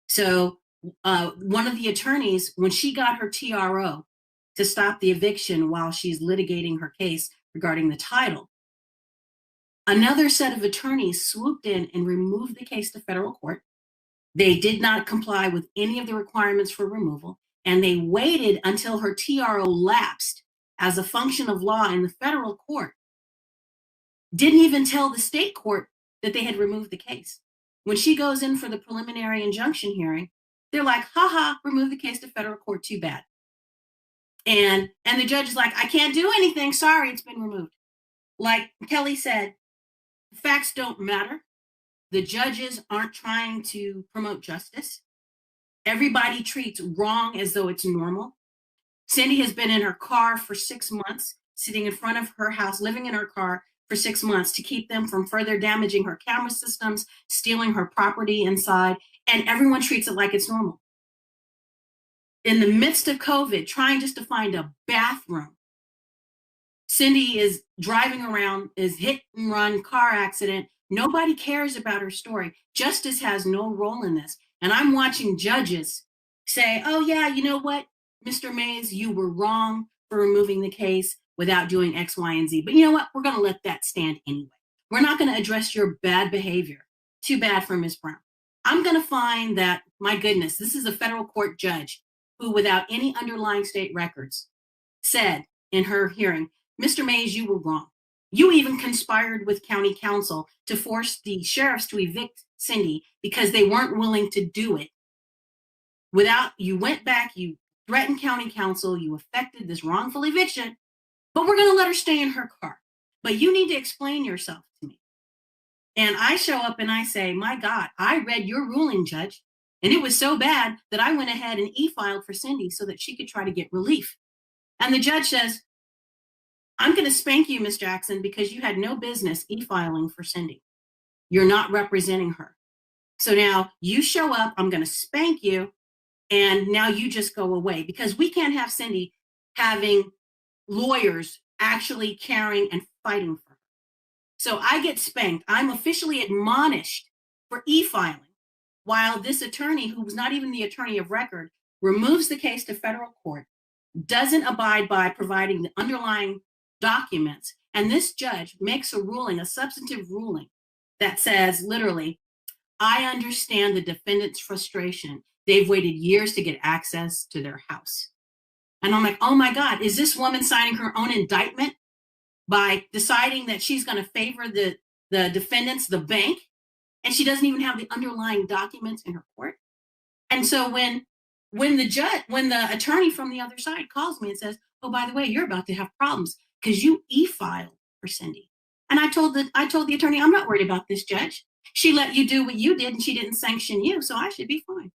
So one of the attorneys, when she got her TRO to stop the eviction while she's litigating her case regarding the title, another set of attorneys swooped in and removed the case to federal court. They did not comply with any of the requirements for removal, and they waited until her TRO lapsed as a function of law in the federal court. Didn't even tell the state court that they had removed the case. When she goes in for the preliminary injunction hearing, they're like, haha, remove the case to federal court, too bad. And the judge is like, I can't do anything, sorry, it's been removed. Like Kelly said, facts don't matter. The judges aren't trying to promote justice. Everybody treats wrong as though it's normal. Cindy has been in her car for 6 months, sitting in front of her house, living in her car for 6 months to keep them from further damaging her camera systems, stealing her property inside, and everyone treats it like it's normal. In the midst of COVID, trying just to find a bathroom, Cindy is driving around, is hit and run, car accident. Nobody cares about her story. Justice has no role in this. And I'm watching judges say, oh yeah, you know what, Mr. Mays, you were wrong for removing the case without doing X, Y, and Z. But you know what? We're going to let that stand anyway. We're not going to address your bad behavior. Too bad for Ms. Brown. I'm going to find that, my goodness, this is a federal court judge who, without any underlying state records, said in her hearing, Mr. Mays, you were wrong. You even conspired with county council to force the sheriffs to evict Cindy because they weren't willing to do it. You went back, you threatened county council, you effected this wrongful eviction, but we're going to let her stay in her car. But you need to explain yourself to me. And I show up and I say, my God, I read your ruling, Judge, and it was so bad that I went ahead and e-filed for Cindy so that she could try to get relief. And the judge says, I'm going to spank you, Ms. Jackson, because you had no business e-filing for Cindy. You're not representing her. So now you show up, I'm going to spank you, and now you just go away, because we can't have Cindy having lawyers actually caring and fighting for her. So I get spanked. I'm officially admonished for e-filing, while this attorney, who was not even the attorney of record, removes the case to federal court, doesn't abide by providing the underlying documents. And this judge makes a ruling, a substantive ruling, that says literally, I understand the defendant's frustration. They've waited years to get access to their house. And I'm like, oh my God, is this woman signing her own indictment by deciding that she's going to favor the defendants, the bank, and she doesn't even have the underlying documents in her court? And so when the attorney from the other side calls me and says, oh, by the way, you're about to have problems because you e-filed for Cindy. And I told the attorney, I'm not worried about this, judge. She let you do what you did and she didn't sanction you, so I should be fine.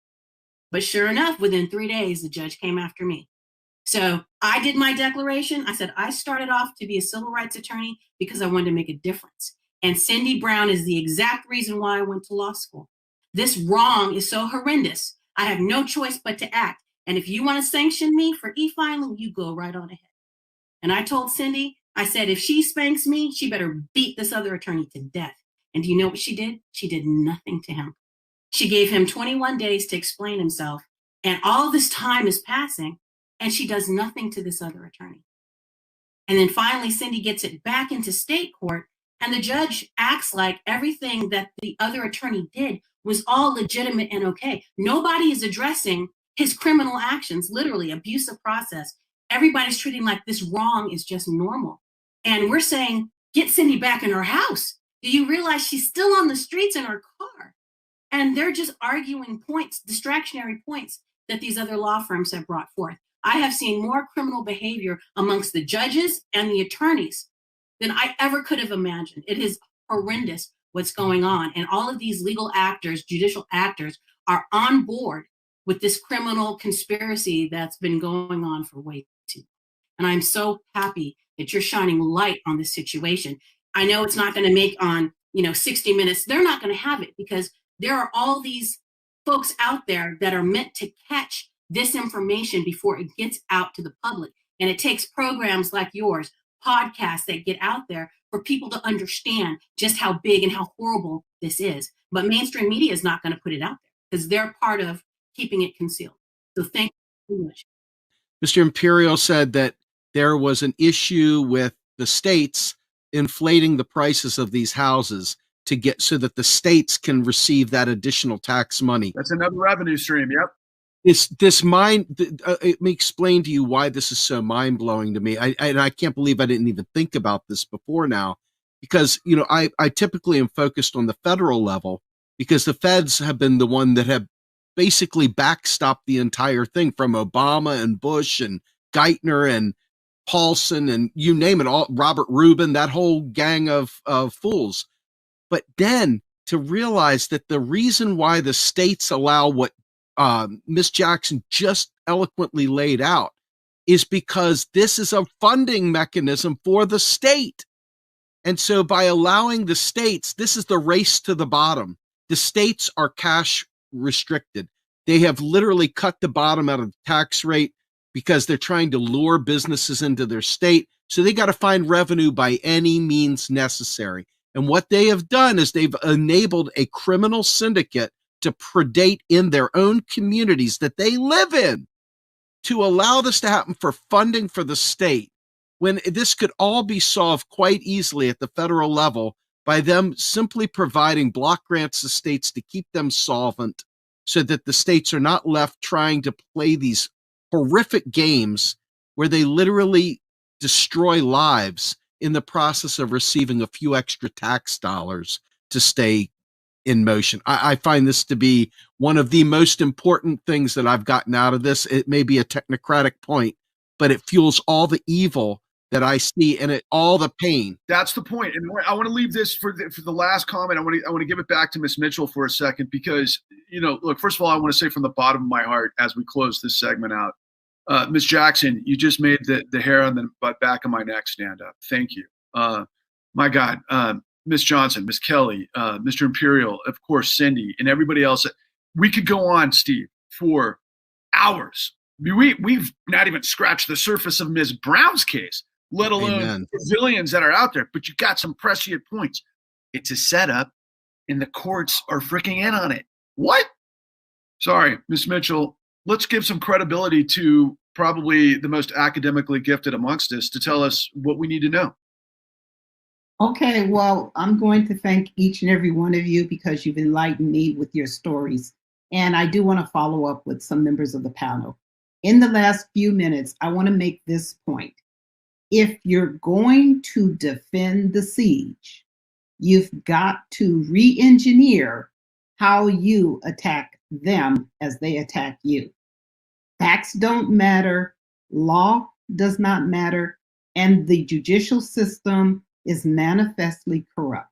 But sure enough, within 3 days, the judge came after me. So I did my declaration. I said, I started off to be a civil rights attorney because I wanted to make a difference. And Cindy Brown is the exact reason why I went to law school. This wrong is so horrendous. I have no choice but to act. And if you want to sanction me for e-filing, you go right on ahead. And I told Cindy, I said, if she spanks me, she better beat this other attorney to death. And do you know what she did? She did nothing to him. She gave him 21 days to explain himself. And all this time is passing, and she does nothing to this other attorney. And then finally, Cindy gets it back into state court, and the judge acts like everything that the other attorney did was all legitimate and okay. Nobody is addressing his criminal actions, literally abusive process. Everybody's treating like this wrong is just normal. And we're saying, get Cindy back in her house. Do you realize she's still on the streets in her car? And they're just arguing points, distractionary points that these other law firms have brought forth. I have seen more criminal behavior amongst the judges and the attorneys than I ever could have imagined. It is horrendous what's going on. And all of these legal actors, judicial actors, are on board with this criminal conspiracy that's been going on for way too long. And I'm so happy that you're shining light on this situation. I know it's not going to make on 60 Minutes. They're not going to have it because there are all these folks out there that are meant to catch this information before it gets out to the public. And it takes programs like yours, podcasts that get out there for people to understand just how big and how horrible this is. But mainstream media is not going to put it out there because they're part of keeping it concealed. So thank you so much.
Mr. Imperial said that there was an issue with the states inflating the prices of these houses to get so that the states can receive that additional tax money.
That's another revenue stream. Yep.
Let me explain to you why this is so mind blowing to me. I can't believe I didn't even think about this before now, because I typically am focused on the federal level because the feds have been the one that have basically backstopped the entire thing from Obama and Bush and Geithner and Paulson and you name it all, Robert Rubin, that whole gang of fools. But then to realize that the reason why the states allow what Ms. Jackson just eloquently laid out is because this is a funding mechanism for the state. And so by allowing the states, this is the race to the bottom. The states are cash restricted. They have literally cut the bottom out of the tax rate because they're trying to lure businesses into their state. So they got to find revenue by any means necessary. And what they have done is they've enabled a criminal syndicate to predate in their own communities that they live in to allow this to happen for funding for the state, when this could all be solved quite easily at the federal level by them simply providing block grants to states to keep them solvent so that the states are not left trying to play these horrific games where they literally destroy lives in the process of receiving a few extra tax dollars to stay in motion. I find this to be one of the most important things that I've gotten out of this. It may be a technocratic point, but it fuels all the evil that I see in it, all the pain.
That's the point. And I want to leave this for the last comment. I want to give it back to Ms. Mitchell for a second because, look, first of all, I want to say from the bottom of my heart as we close this segment out, Ms. Jackson, you just made the hair on the back of my neck stand up. Thank you. My God, Miss Johnson, Miss Kelly, Mr. Imperial, of course, Cindy, and everybody else. We could go on, Steve, for hours. I mean, we've not even scratched the surface of Ms. Brown's case, let alone the zillions that are out there. But you got some prescient points. It's a setup, and the courts are freaking in on it. What? Sorry, Ms. Mitchell. Let's give some credibility to probably the most academically gifted amongst us to tell us what we need to know.
Okay, well, I'm going to thank each and every one of you because you've enlightened me with your stories. And I do want to follow up with some members of the panel. In the last few minutes, I want to make this point. If you're going to defend the siege, you've got to re-engineer how you attack them as they attack you. Facts don't matter, law does not matter, and the judicial system is manifestly corrupt.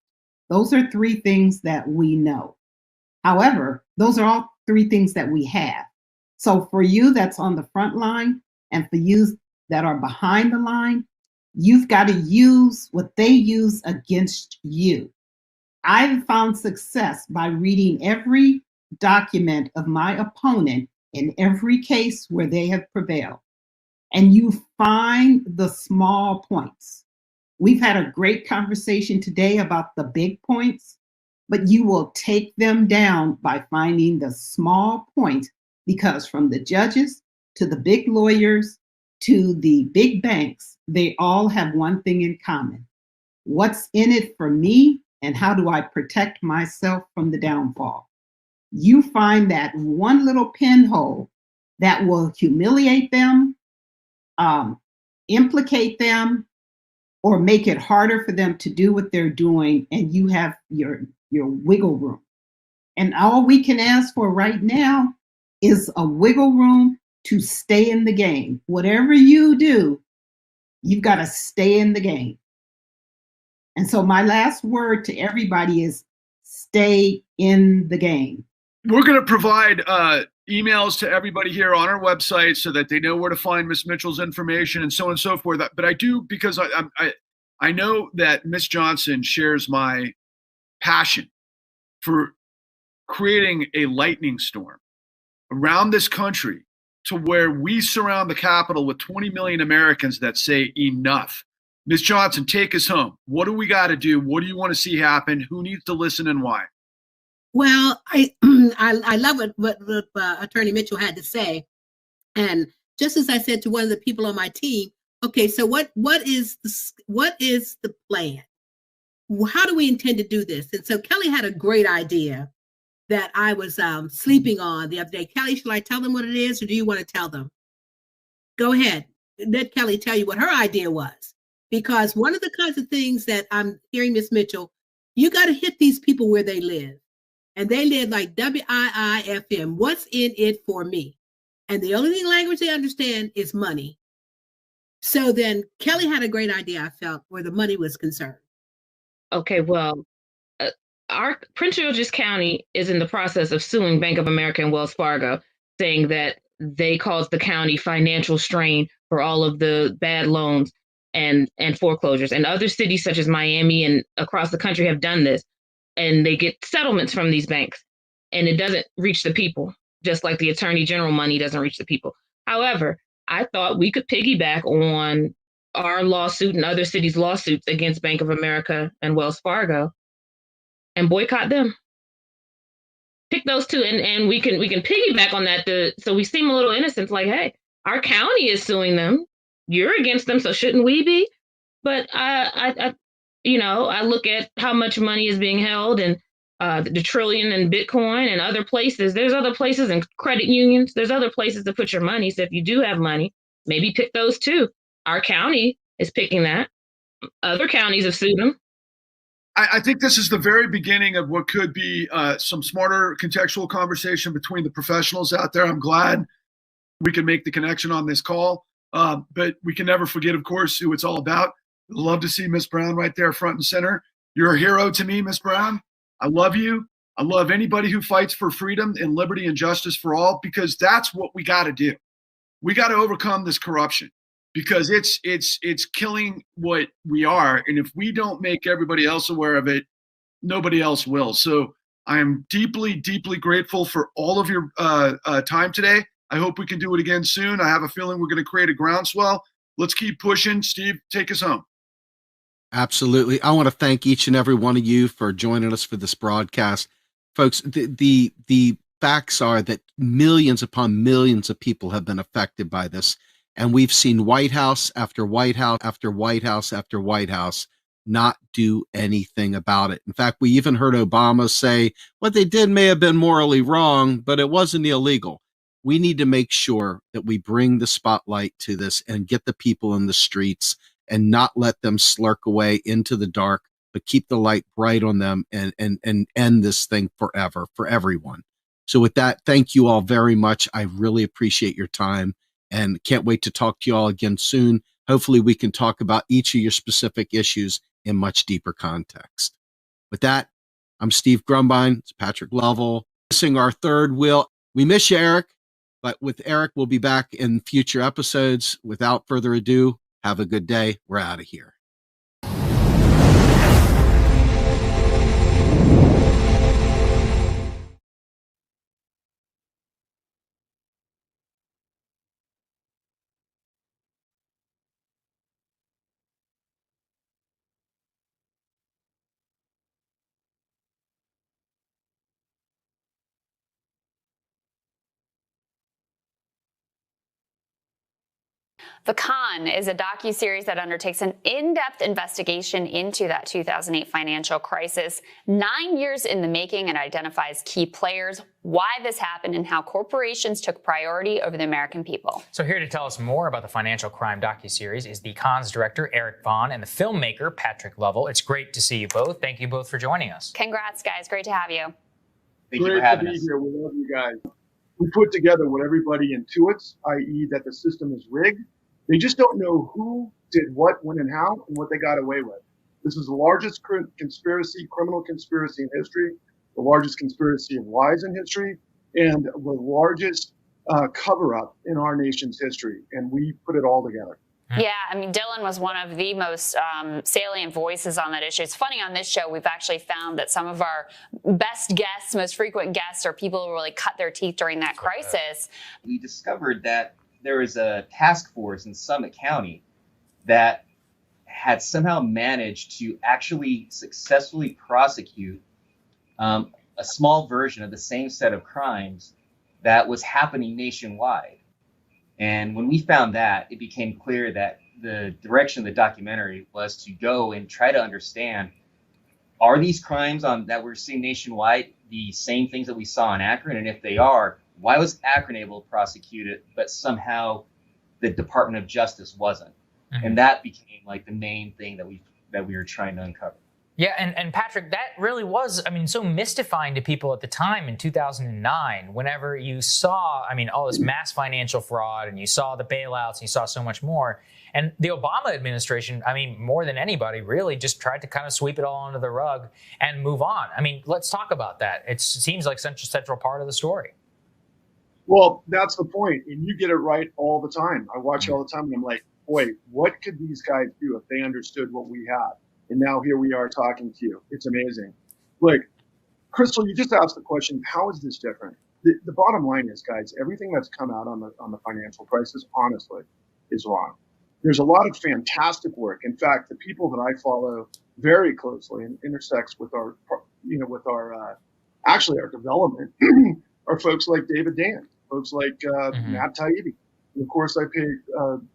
Those are three things that we know. However, those are all three things that we have. So for you that's on the front line and for you that are behind the line, you've got to use what they use against you. I've found success by reading every document of my opponent in every case where they have prevailed. And you find the small points. We've had a great conversation today about the big points, but you will take them down by finding the small points, because from the judges to the big lawyers to the big banks, they all have one thing in common. What's in it for me and how do I protect myself from the downfall? You find that one little pinhole that will humiliate them, implicate them, or make it harder for them to do what they're doing, and you have your wiggle room. And all we can ask for right now is a wiggle room to stay in the game. Whatever you do, you've got to stay in the game. And so my last word to everybody is stay in the game.
We're going to provide emails to everybody here on our website so that they know where to find Miss Mitchell's information and so on and so forth. But I do, because I know that Miss Johnson shares my passion for creating a lightning storm around this country to where we surround the Capitol with 20 million Americans that say enough. Ms. Johnson, take us home. What do we got to do? What do you want to see happen? Who needs to listen and why?
Well, I love what Attorney Mitchell had to say. And just as I said to one of the people on my team, okay, so what is the plan? How do we intend to do this? And so Kelly had a great idea that I was sleeping on the other day. Kelly, shall I tell them what it is, or do you want to tell them? Go ahead. Let Kelly tell you what her idea was. Because one of the kinds of things that I'm hearing, Ms. Mitchell, you got to hit these people where they live. And they live like WIIFM. What's in it for me? And the only language they understand is money. So then Kelly had a great idea, I felt, where the money was concerned.
Okay, well, our Prince George's County is in the process of suing Bank of America and Wells Fargo, saying that they caused the county financial strain for all of the bad loans and foreclosures. And other cities such as Miami and across the country have done this. And they get settlements from these banks, and it doesn't reach the people, just like the attorney general money doesn't reach the people. However, I thought we could piggyback on our lawsuit and other cities' lawsuits against Bank of America and Wells Fargo and boycott them. Pick those two, and we can piggyback on that so we seem a little innocent, like, hey, our county is suing them. You're against them, so shouldn't we be? But I look at how much money is being held and the trillion in Bitcoin and other places. There's other places in credit unions. There's other places to put your money. So if you do have money, maybe pick those too. Our county is picking that. Other counties have sued them.
I think this is the very beginning of what could be some smarter contextual conversation between the professionals out there. I'm glad we can make the connection on this call, but we can never forget, of course, who it's all about. Love to see Miss Brown right there front and center. You're a hero to me, Miss Brown. I love you. I love anybody who fights for freedom and liberty and justice for all, because that's what we got to do. We got to overcome this corruption. because it's killing what we are. And if we don't make everybody else aware of it, nobody else will. So I am deeply, deeply grateful for all of your time today. I hope we can do it again soon. I have a feeling we're going to create a groundswell. Let's keep pushing. Steve, take us home.
Absolutely. I want to thank each and every one of you for joining us for this broadcast. Folks, the facts are that millions upon millions of people have been affected by this. And we've seen White House after White House after White House after White House not do anything about it. In fact, we even heard Obama say what they did may have been morally wrong, but it wasn't illegal. We need to make sure that we bring the spotlight to this and get the people in the streets and not let them slurk away into the dark, but keep the light bright on them and end this thing forever for everyone. So with that, thank you all very much. I really appreciate your time and can't wait to talk to you all again soon. Hopefully we can talk about each of your specific issues in much deeper context. With that, I'm Steve Grumbine. It's Patrick Lovell. Missing our third wheel. We miss you, Eric, but with Eric, we'll be back in future episodes. Without further ado, have a good day. We're out of here.
The Con is a docuseries that undertakes an in-depth investigation into that 2008 financial crisis, 9 years in the making, and identifies key players, why this happened, and how corporations took priority over the American people.
So here to tell us more about the financial crime docuseries is the Con's director, Eric Vaughan, and the filmmaker, Patrick Lovell. It's great to see you both. Thank you both for joining us.
Congrats, guys. Great to have you.
Thank you for having us. Here. We love you guys. We put together what everybody intuits, i.e. that the system is rigged. They just don't know who did what, when, and how, and what they got away with. This is the largest criminal conspiracy in history, the largest conspiracy of lies in history, and the largest cover-up in our nation's history. And we put it all together.
Yeah, I mean, Dylan was one of the most salient voices on that issue. It's funny, on this show, we've actually found that some of our best guests, most frequent guests, are people who really cut their teeth during that crisis.
We discovered that there was a task force in Summit County that had somehow managed to actually successfully prosecute a small version of the same set of crimes that was happening nationwide. And when we found that, it became clear that the direction of the documentary was to go and try to understand, are these crimes that we're seeing nationwide the same things that we saw in Akron? And if they are, why was Akron able to prosecute it, but somehow the Department of Justice wasn't? Mm-hmm. And that became like the main thing that we were trying to uncover.
Yeah, and Patrick, that really was, I mean, so mystifying to people at the time in 2009, whenever you saw, I mean, all this mass financial fraud, and you saw the bailouts, and you saw so much more. And the Obama administration, I mean, more than anybody, really just tried to kind of sweep it all under the rug and move on. I mean, let's talk about that. It seems like such a central part of the story.
Well, that's the point. And you get it right all the time. I watch you all the time, and I'm like, boy, what could these guys do if they understood what we have? And now here we are talking to you. It's amazing. Like, Crystal, you just asked the question, how is this different? The bottom line is, guys, everything that's come out on the financial crisis, honestly, is wrong. There's a lot of fantastic work. In fact, the people that I follow very closely and intersects with our development are folks like David Dan, folks like Matt Taibbi. And of course, I pay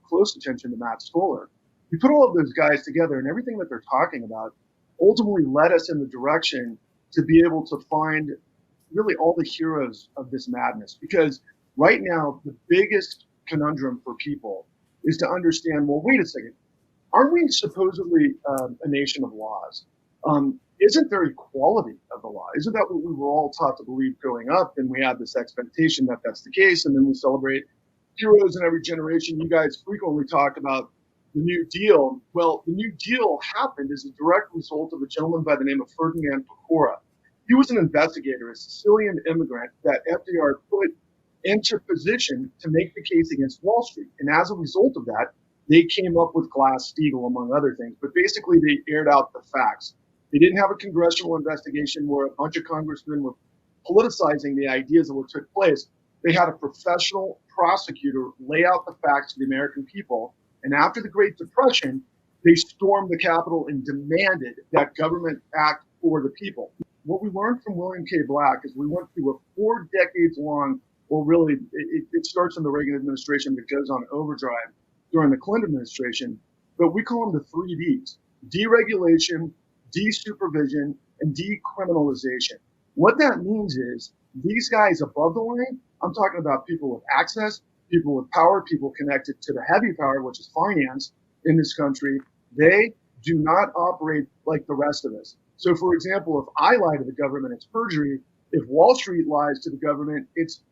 close attention to Matt Stoller. We put all of those guys together, and everything that they're talking about ultimately led us in the direction to be able to find really all the heroes of this madness. Because right now, the biggest conundrum for people is to understand, well, wait a second, aren't we supposedly a nation of laws? Isn't there equality of the law? Isn't that what we were all taught to believe growing up? And we had this expectation that that's the case, and then we celebrate heroes in every generation. You guys frequently talk about the New Deal. Well, the New Deal happened as a direct result of a gentleman by the name of Ferdinand Pecora. He was an investigator, a Sicilian immigrant that FDR put into position to make the case against Wall Street. And as a result of that,
They came up with Glass-Steagall, among other things, but basically they aired out the facts. They didn't have a congressional investigation where a bunch of congressmen were politicizing the ideas of what took place. They had a professional prosecutor lay out the facts to the American people. And after the Great Depression, they stormed the Capitol and demanded that government act for the people. What we learned from William K. Black is we went through a 4 decades long, or really it starts in the Reagan administration but goes on overdrive during the Clinton administration, but we call them the 3 Ds: deregulation, desupervision, and decriminalization. What that means is these guys above the line, I'm talking about people with access, people with power, people connected to the heavy power, which is finance in this country, they do not operate like the rest of us. So, for example, if I lie to the government, it's perjury. If Wall Street lies to the government, it's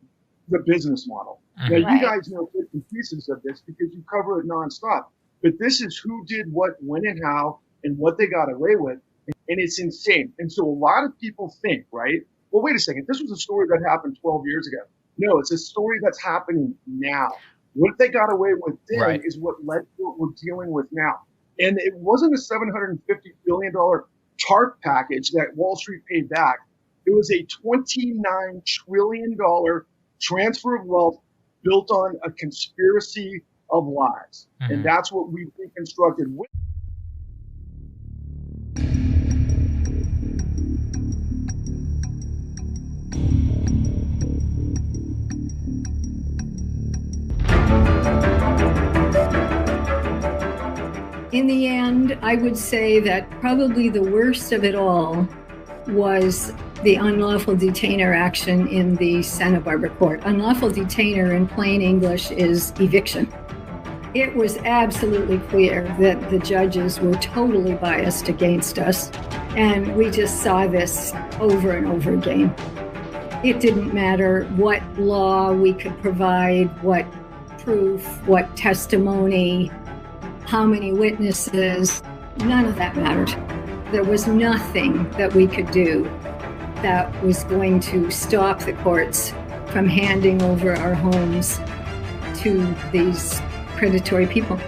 the business model. Now, you guys know bits and pieces of this because you cover it nonstop. But this is who did what, when, and how, and what they got away with. And it's insane. And so a lot of people think, right, well, wait a second, this was a story that happened 12 years ago. No, it's a story that's happening now. What they got away with then is what led to what we're dealing with now. And it wasn't a $750 billion TARP package that Wall Street paid back. It was a $29 trillion transfer of wealth built on a conspiracy of lies. And that's what we've reconstructed with.
In the end, I would say that probably the worst of it all was the unlawful detainer action in the Santa Barbara court. Unlawful detainer in plain English is eviction. It was absolutely clear that the judges were totally biased against us, and we just saw this over and over again. It didn't matter what law we could provide, what proof, what testimony, how many witnesses, none of that mattered. There was nothing that we could do that was going to stop the courts from handing over our homes to these predatory people.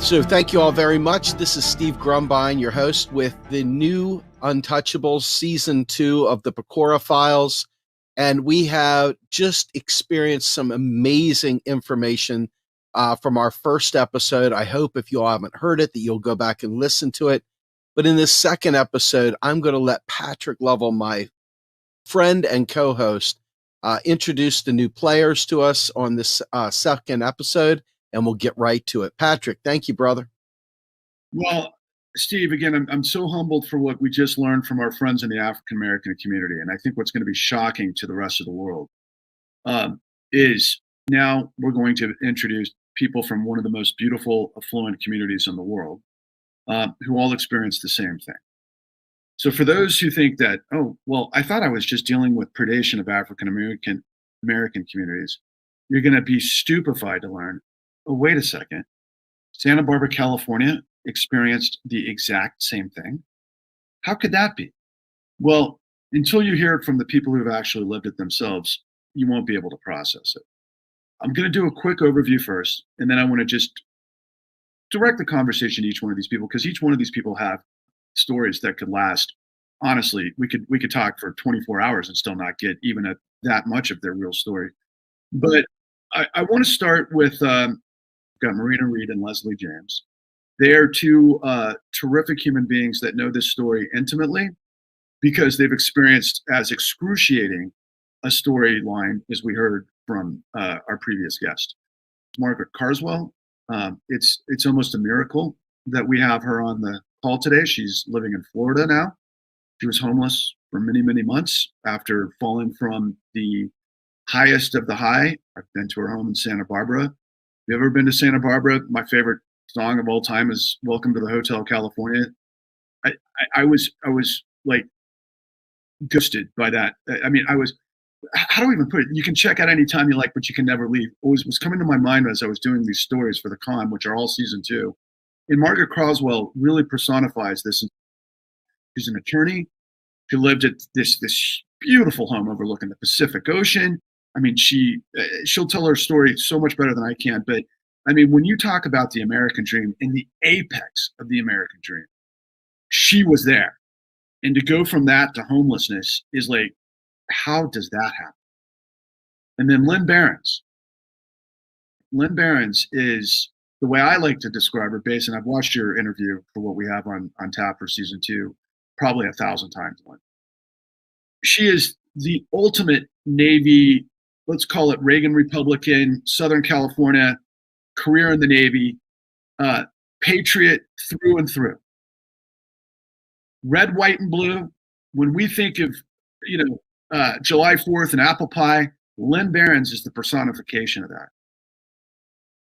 So thank you all very much. This is Steve Grumbine, your host, with the new Untouchables Season 2 of the Pecora Files. And we have just experienced some amazing information from our first episode. I hope if you all haven't heard it, that you'll go back and listen to it. But in this second episode, I'm going to let Patrick Lovell, my friend and co-host, introduce the new players to us on this second episode. And we'll get right to it. Patrick, thank you, brother.
Well, Steve, again, I'm so humbled for what we just learned from our friends in the African-American community. And I think what's going to be shocking to the rest of the world is now we're going to introduce people from one of the most beautiful, affluent communities in the world who all experience the same thing. So for those who think that, oh, well, I thought I was just dealing with predation of African-American communities, you're going to be stupefied to learn, oh, wait a second. Santa Barbara, California experienced the exact same thing. How could that be? Well, until you hear it from the people who have actually lived it themselves, you won't be able to process it. I'm going to do a quick overview first, and then I want to just direct the conversation to each one of these people, because each one of these people have stories that could last. Honestly, we could talk for 24 hours and still not get even that much of their real story. But I want to start with got Marina Reed and Leslie James. They are two terrific human beings that know this story intimately because they've experienced as excruciating a storyline as we heard from our previous guest, Margaret Carswell. It's almost a miracle that we have her on the call today. She's living in Florida now. She was homeless for many, many months after falling from the highest of the high. I've been to her home in Santa Barbara. Have you ever been to Santa Barbara? My favorite song of all time is "Welcome to the Hotel California." I was like ghosted by that. I mean, how do I even put it? You can check out any time you like, but you can never leave. Always was coming to my mind as I was doing these stories for the con, which are all season 2. And Margaret Carswell really personifies this. She's an attorney. She lived at this beautiful home overlooking the Pacific Ocean. I mean, she'll tell her story so much better than I can. But I mean, when you talk about the American dream and the apex of the American dream, she was there. And to go from that to homelessness is like, how does that happen? And then Lynn Behrens. Lynn Behrens is the way I like to describe her, based, and I've watched your interview for what we have on tap for season 2, probably 1,000 times. Lynn. She is the ultimate Navy, let's call it Reagan Republican, Southern California, career in the Navy, patriot through and through. Red, white, and blue. When we think of, July 4th and apple pie, Lynn Behrens is the personification of that.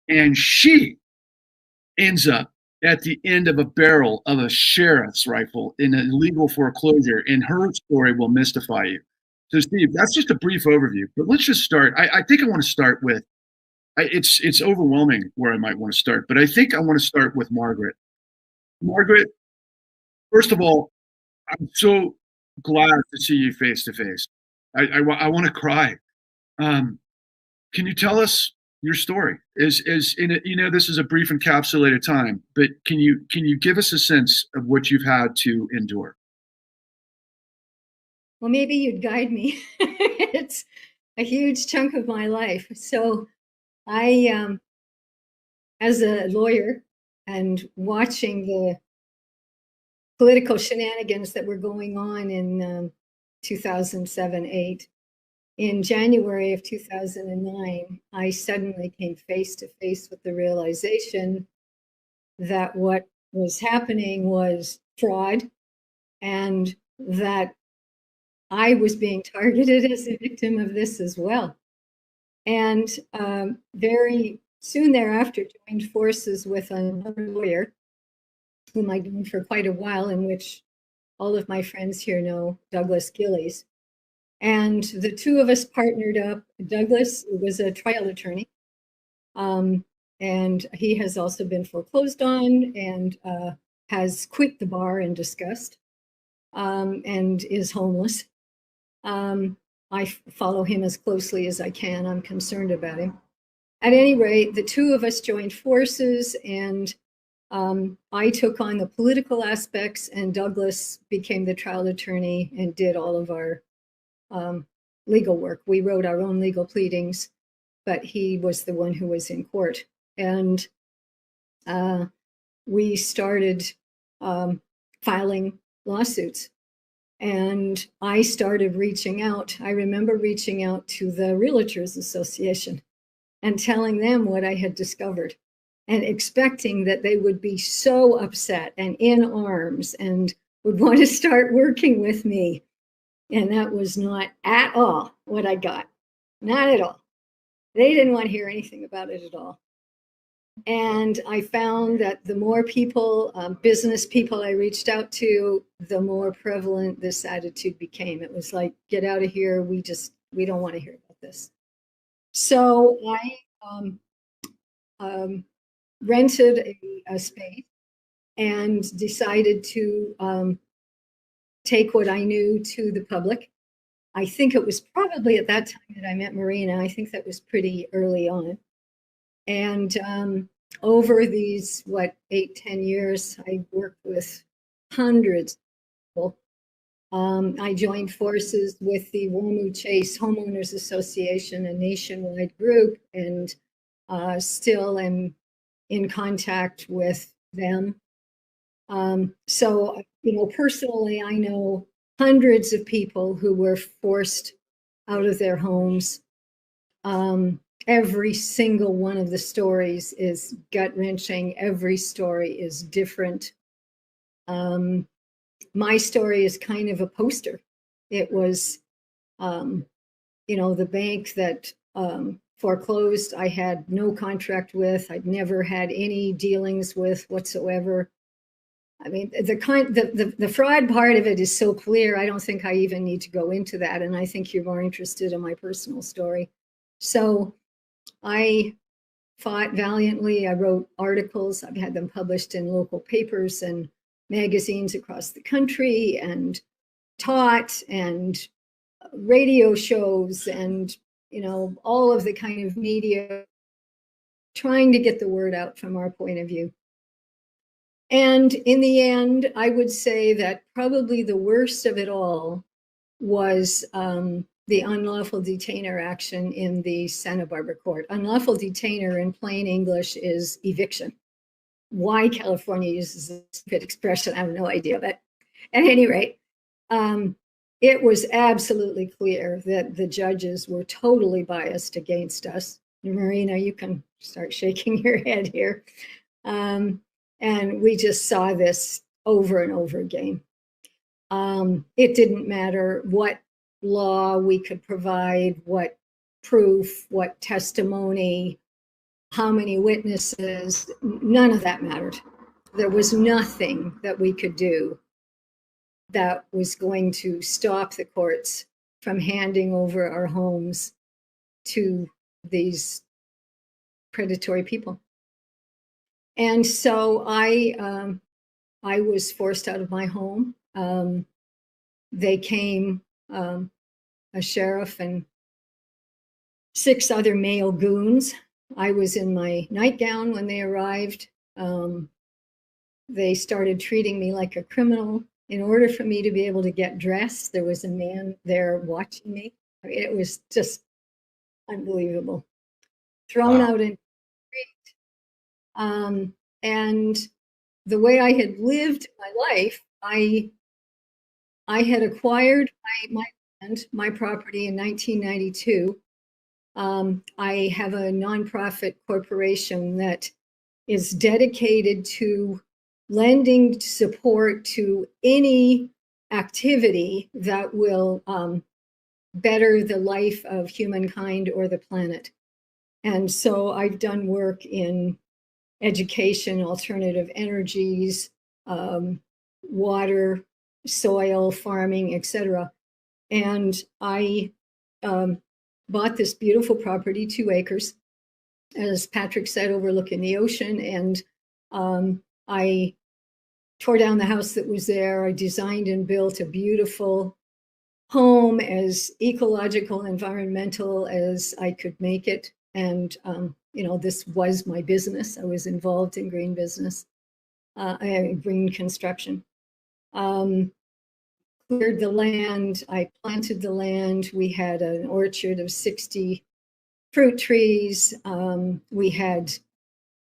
And she ends up at the end of a barrel of a sheriff's rifle in a legal foreclosure, and her story will mystify you. So, Steve, that's just a brief overview, but let's just start. I think I want to start with, it's overwhelming where I might want to start, but I think I want to start with Margaret. Margaret, first of all, I'm so glad to see you face to face. I want to cry. Can you tell us your story? Is in it, this is a brief encapsulated time, but can you give us a sense of what you've had to endure?
Well, maybe you'd guide me. It's a huge chunk of my life. So I, as a lawyer and watching the political shenanigans that were going on in 2007-8, in January of 2009, I suddenly came face to face with the realization that what was happening was fraud and that I was being targeted as a victim of this as well. And very soon thereafter, joined forces with another lawyer whom I've known for quite a while, in which all of my friends here know, Douglas Gillies. And the two of us partnered up. Douglas was a trial attorney, and he has also been foreclosed on and has quit the bar in disgust and is homeless. I follow him as closely as I can. I'm concerned about him. At any rate, the two of us joined forces, and I took on the political aspects, and Douglas became the trial attorney and did all of our legal work. We wrote our own legal pleadings, but he was the one who was in court. And we started filing lawsuits. And I started reaching out. I remember reaching out to the Realtors Association and telling them what I had discovered and expecting that they would be so upset and in arms and would want to start working with me. And that was not at all what I got. Not at all. They didn't want to hear anything about it at all. And I found that the more people, business people I reached out to, the more prevalent this attitude became. It was like, get out of here. We don't want to hear about this. So I rented a space and decided to take what I knew to the public. I think it was probably at that time that I met Marina. I think that was pretty early on. And over these, 8-10 years, I worked with hundreds of people. I joined forces with the Womu Chase Homeowners Association, a nationwide group, and still am in contact with them. So, personally, I know hundreds of people who were forced out of their homes. Every single one of the stories is gut-wrenching. Every story is different. My story is kind of a poster. It was, the bank that foreclosed, I had no contract with. I'd never had any dealings with whatsoever. I mean, the fraud part of it is so clear. I don't think I even need to go into that. And I think you're more interested in my personal story. So I fought valiantly. I wrote articles. I've had them published in local papers and magazines across the country, and taught, and radio shows, and all of the kind of media, trying to get the word out from our point of view. And in the end, I would say that probably the worst of it all was the unlawful detainer action in the Santa Barbara court. Unlawful detainer in plain English is eviction. Why California uses this stupid expression, I have no idea. But at any rate, it was absolutely clear that the judges were totally biased against us. Marina, you can start shaking your head here. And we just saw this over and over again. It didn't matter what law we could provide, what proof, what testimony, how many witnesses, none of that mattered. There was nothing that we could do that was going to stop the courts from handing over our homes to these predatory people. And so I was forced out of my home. They came, a sheriff and 6 other male goons. I was in my nightgown when they arrived. They started treating me like a criminal. In order for me to be able to get dressed, there was a man there watching me. I mean, it was just unbelievable. Thrown out in the street. And the way I had lived my life, I had acquired my land, my property in 1992. I have a nonprofit corporation that is dedicated to lending support to any activity that will better the life of humankind or the planet. And so I've done work in education, alternative energies, water, soil, farming, etc. And I bought this beautiful property, 2 acres, as Patrick said, overlooking the ocean. And I tore down the house that was there. I designed and built a beautiful home, as ecological, environmental as I could make it. And, this was my business. I was involved in green business, green construction. Cleared the land. I planted the land. We had an orchard of 60 fruit trees. We had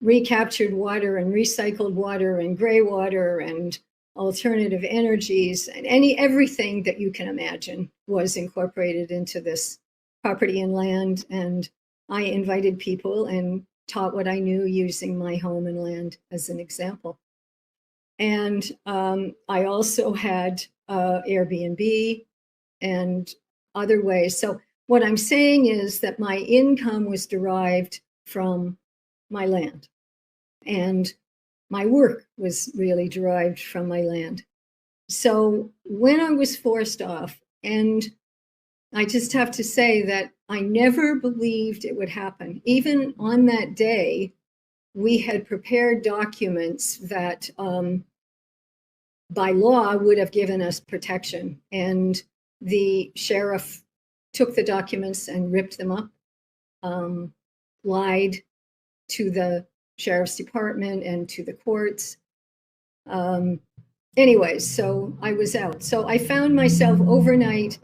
recaptured water and recycled water and gray water and alternative energies, and everything that you can imagine was incorporated into this property and land. And I invited people and taught what I knew using my home and land as an example. And I also had Airbnb and other ways. So what I'm saying is that my income was derived from my land, and my work was really derived from my land. So when I was forced off, and I just have to say that I never believed it would happen. Even on that day, we had prepared documents that by law would have given us protection. And the sheriff took the documents and ripped them up, lied to the sheriff's department and to the courts. Anyways, so I was out. So I found myself overnight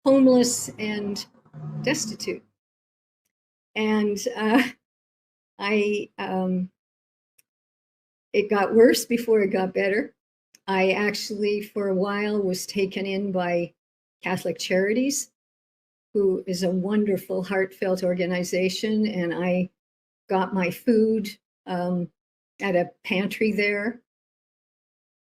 homeless and destitute. And it got worse before it got better. I actually, for a while, was taken in by Catholic Charities, who is a wonderful, heartfelt organization, and I got my food at a pantry there.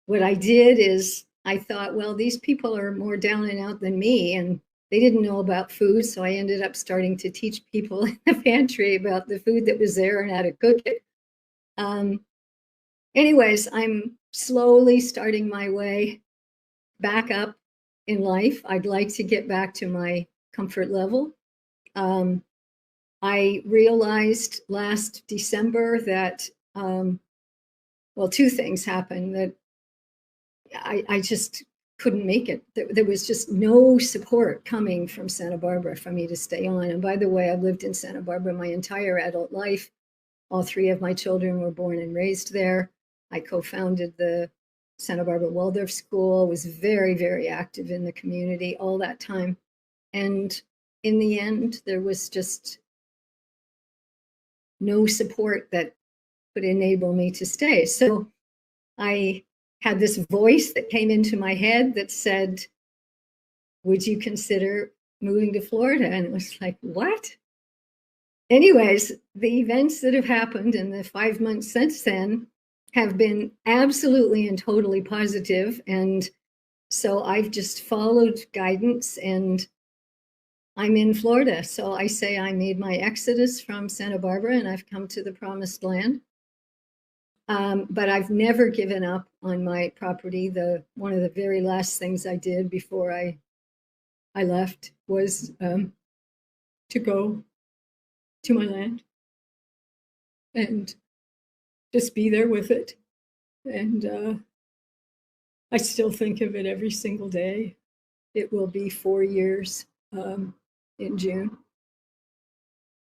What I did is I thought, well, these people are more down and out than me, and they didn't know about food, so I ended up starting to teach people in the pantry about the food that was there and how to cook it. Anyways, I'm slowly starting my way back up in life. I'd like to get back to my comfort level. I realized last December that, well, two things happened, that I just couldn't make it. There was just no support coming from Santa Barbara for me to stay on. And by the way, I've lived in Santa Barbara my entire adult life. All three of my children were born and raised there. I co-founded the Santa Barbara Waldorf School, was very, very active in the community all that time. And in the end, there was just no support that would enable me to stay. So I had this voice that came into my head that said, would you consider moving to Florida? And it was like, what? Anyways, the events that have happened in the 5 months since then have been absolutely and totally positive. And so I've just followed guidance and I'm in Florida. So I say I made my exodus from Santa Barbara and I've come to the promised land. But I've never given up on my property. One of the very last things I did before I left was to go to my land and just be there with it. And I still think of it every single day. It will be 4 years in June.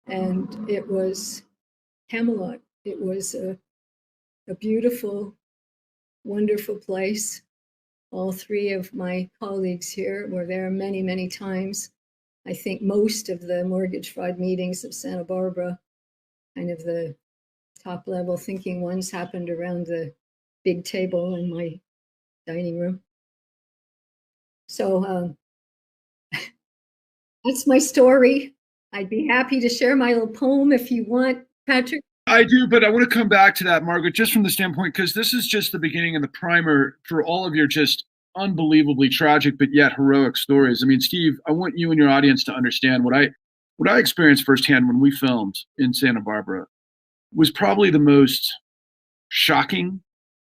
And it was Camelot. It was a beautiful, wonderful place. All three of my colleagues here were there many, many times. I think most of the mortgage fraud meetings of Santa Barbara, kind of the top level thinking ones, happened around the big table in my dining room. So that's my story. I'd be happy to share my little poem if you want, Patrick.
I do, but I want to come back to that, Margaret, just from the standpoint, because this is just the beginning and the primer for all of your just unbelievably tragic but yet heroic stories. I mean, Steve, I want you and your audience to understand what I experienced firsthand when we filmed in Santa Barbara was probably the most shocking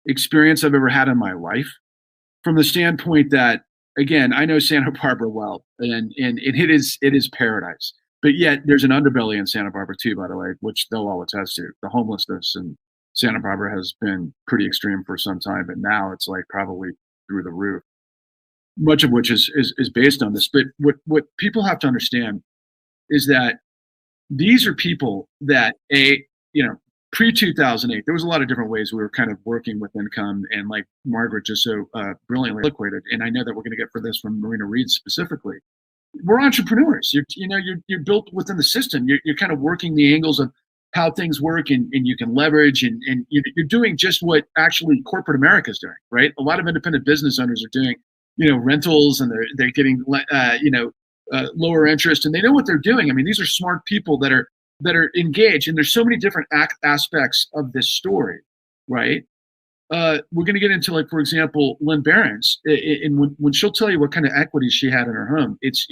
experience I've ever had in my life, from the standpoint that, again, I know Santa Barbara well, and it is paradise. But yet there's an underbelly in Santa Barbara too, by the way, which they'll all attest to. The homelessness in Santa Barbara has been pretty extreme for some time, but now it's like probably through the roof. Much of which is based on this. But what people have to understand is that these are people that pre-2008, there was a lot of different ways we were kind of working with income, and like Margaret just so brilliantly liquidated. And I know that we're going to get for this from Marina Reed specifically. We're entrepreneurs. You're built within the system. You're kind of working the angles of how things work, and you can leverage, and you're doing just what actually corporate America is doing, right? A lot of independent business owners are doing, rentals, and they're getting, lower interest, and they know what they're doing. I mean, these are smart people that are engaged, and there's so many different aspects of this story, right? We're going to get into, like, for example, Lynn Behrens, and when she'll tell you what kind of equity she had in her home, it's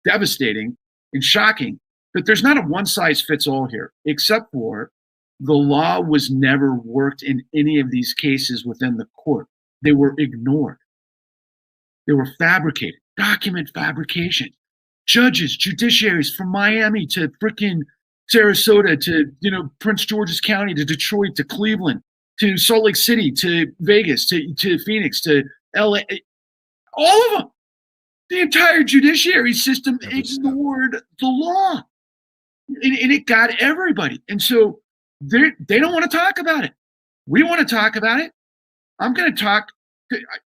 devastating and shocking. But there's not a one size fits all here, except for the law was never worked in any of these cases within the court. They were ignored. They were fabricated, document fabrication. Judges, judiciaries from Miami to frickin' Sarasota to, Prince George's County to Detroit to Cleveland to Salt Lake City, to Vegas, to Phoenix, to LA, all of them. The entire judiciary system ignored the law. And it got everybody. And so they don't want to talk about it. We want to talk about it. I'm going to talk.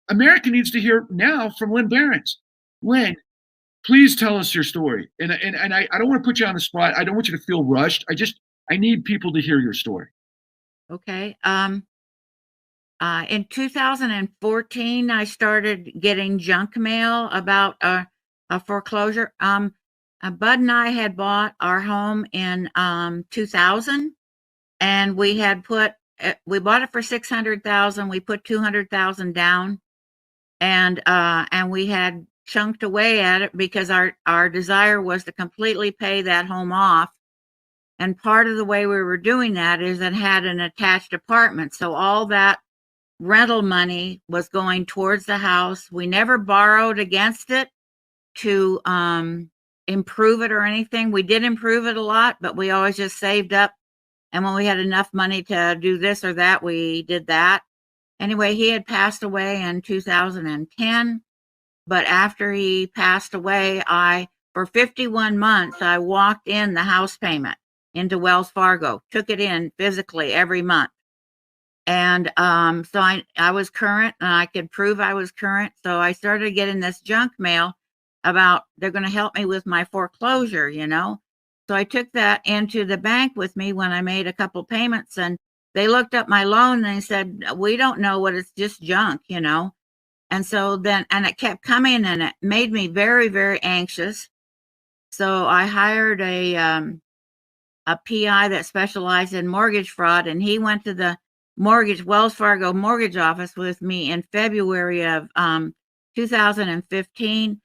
America needs to hear now from Lynn Behrens. Lynn, please tell us your story. And I don't want to put you on the spot. I don't want you to feel rushed. I need people to hear your story.
Okay. in 2014, I started getting junk mail about a foreclosure. Bud and I had bought our home in 2000, and we had we bought it for 600,000. We put 200,000 down, and we had chunked away at it because our desire was to completely pay that home off. And part of the way we were doing that is it had an attached apartment, so all that rental money was going towards the house. We never borrowed against it to improve it or anything. We did improve it a lot, but we always just saved up. And when we had enough money to do this or that, we did that. Anyway, he had passed away in 2010. But after he passed away, for 51 months, I walked in the house payment into Wells Fargo, took it in physically every month. And so I was current, and I could prove I was current. So I started getting this junk mail about they're going to help me with my foreclosure, So I took that into the bank with me when I made a couple payments, and they looked up my loan and they said, we don't know what, it's just junk, And so then, and it kept coming, and it made me very, very anxious. So I hired a PI that specialized in mortgage fraud, and he went to the Wells Fargo mortgage office with me in February of 2015.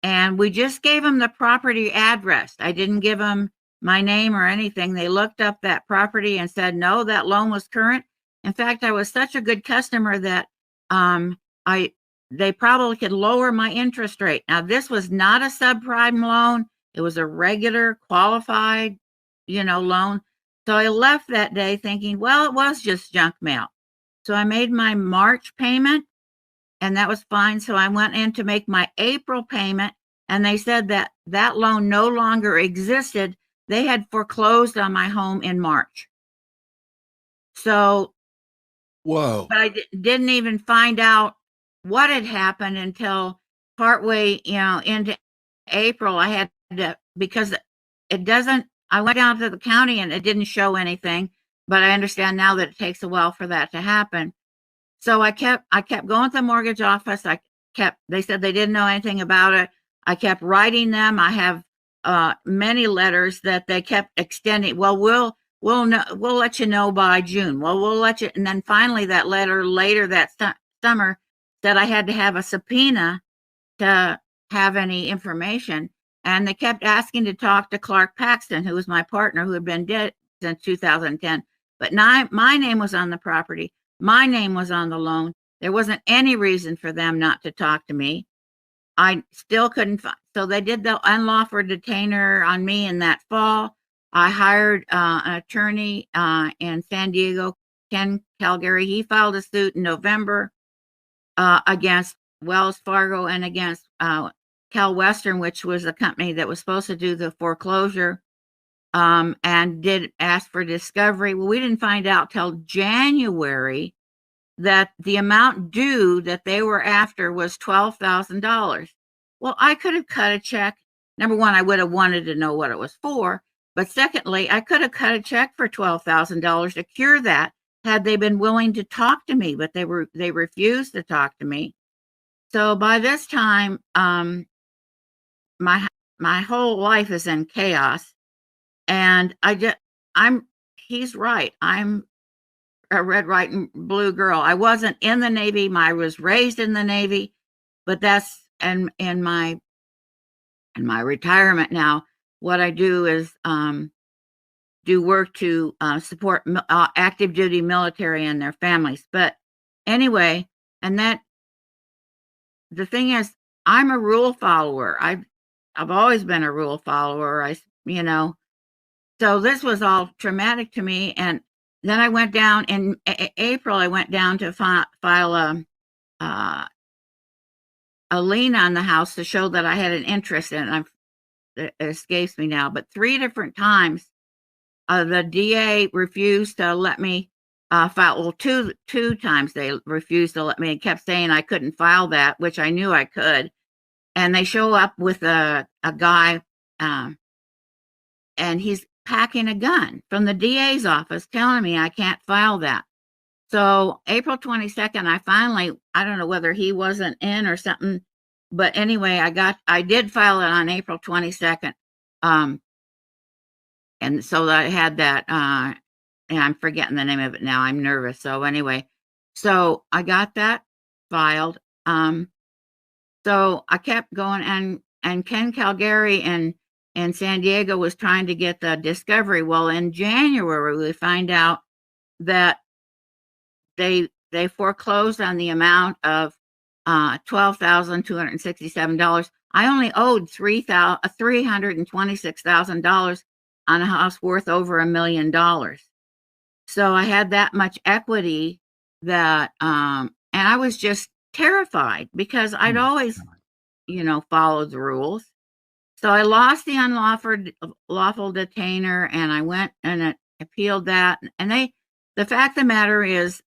And we just gave him the property address. I didn't give him my name or anything. They looked up that property and said, no, that loan was current. In fact, I was such a good customer that they probably could lower my interest rate. Now, this was not a subprime loan. It was a regular qualified, loan. So I left that day thinking, well, it was just junk mail. So I made my March payment, and that was fine. So I went in to make my April payment, and they said that that loan no longer existed. They had foreclosed on my home in March. So,
whoa!
But I didn't even find out what had happened until partway, into April. I had to, because it doesn't. I went down to the county and it didn't show anything, but I understand now that it takes a while for that to happen. So I kept going to the mortgage office. They said they didn't know anything about it. I kept writing them. I have many letters that they kept extending. Well, we'll let you know by June. Well, we'll let you. And then finally that letter later that summer said I had to have a subpoena to have any information. And they kept asking to talk to Clark Paxton, who was my partner, who had been dead since 2010. But my name was on the property. My name was on the loan. There wasn't any reason for them not to talk to me. I still couldn't find. So they did the unlawful detainer on me in that fall. I hired an attorney in San Diego, Ken Calgary. He filed a suit in November against Wells Fargo and against Cal Western, which was a company that was supposed to do the foreclosure, and did ask for discovery. Well, we didn't find out till January that the amount due that they were after was $12,000. Well, I could have cut a check. Number one, I would have wanted to know what it was for. But secondly, I could have cut a check for $12,000 to cure that had they been willing to talk to me, but they refused to talk to me. So by this time, my whole life is in chaos, and he's right. I'm a red, white, and blue girl. I wasn't in the Navy. I was raised in the Navy, but that's in my retirement now. What I do is do work to support active duty military and their families. But anyway, and that the thing is, I'm a rule follower. I've always been a rule follower. So this was all traumatic to me. And then I went down in April. I went down to file a lien on the house to show that I had an interest in it. It escapes me now, but 3 different times the DA refused to let me file. Well, two times they refused to let me and kept saying I couldn't file that, which I knew I could. And they show up with a guy, and he's packing a gun from the DA's office telling me I can't file that. So April 22nd, I don't know whether he wasn't in or something, but anyway, I did file it on April 22nd. And so I had that, and I'm forgetting the name of it now. I'm nervous. So anyway, so I got that filed. So I kept going, and Ken Calgary in San Diego was trying to get the discovery. Well, in January, we find out that they foreclosed on the amount of $12,267. I only owed $326,000 on a house worth over $1 million. So I had that much equity that, and I was just terrified because I'd always, followed the rules. So I lost the unlawful detainer, and I went and appealed that. And the fact of the matter is,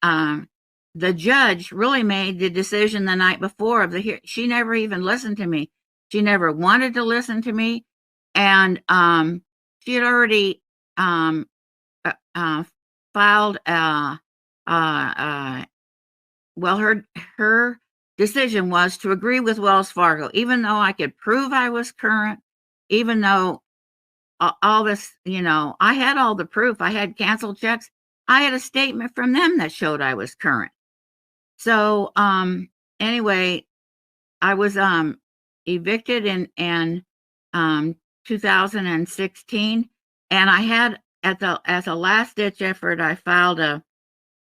the judge really made the decision the night before of the hearing. She never even listened to me. She never wanted to listen to me. And she had already filed her decision was to agree with Wells Fargo, even though I could prove I was current, even though all this, I had all the proof. I had canceled checks. I had a statement from them that showed I was current. So anyway, I was evicted in 2016, and I had as a last ditch effort, I filed a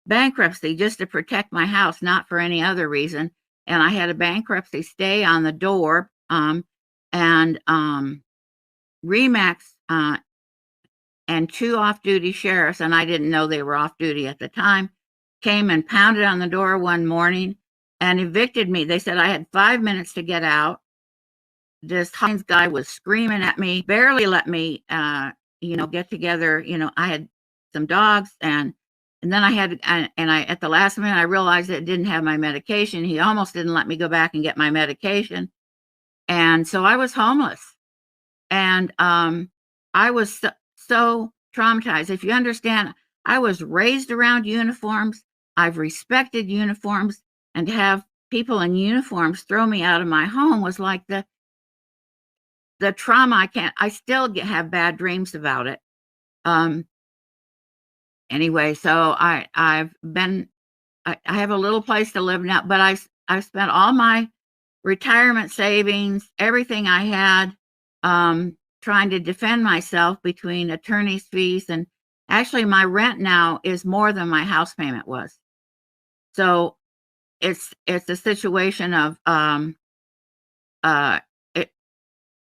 bankruptcy just to protect my house, not for any other reason. And I had a bankruptcy stay on the door, and Remax and 2 off-duty sheriffs, and I didn't know they were off-duty at the time, came and pounded on the door one morning and evicted me. They said I had 5 minutes to get out. This Hines guy was screaming at me, barely let me, get together. I had some dogs, and then I had, and I, at the last minute, I realized it didn't have my medication. He almost didn't let me go back and get my medication. And so I was homeless, and I was so traumatized. If you understand, I was raised around uniforms. I've respected uniforms, and to have people in uniforms throw me out of my home was like the trauma. I still have bad dreams about it. Anyway, so I have a little place to live now, but I've spent all my retirement savings, everything I had, trying to defend myself between attorney's fees, and actually my rent now is more than my house payment was. So it's a situation of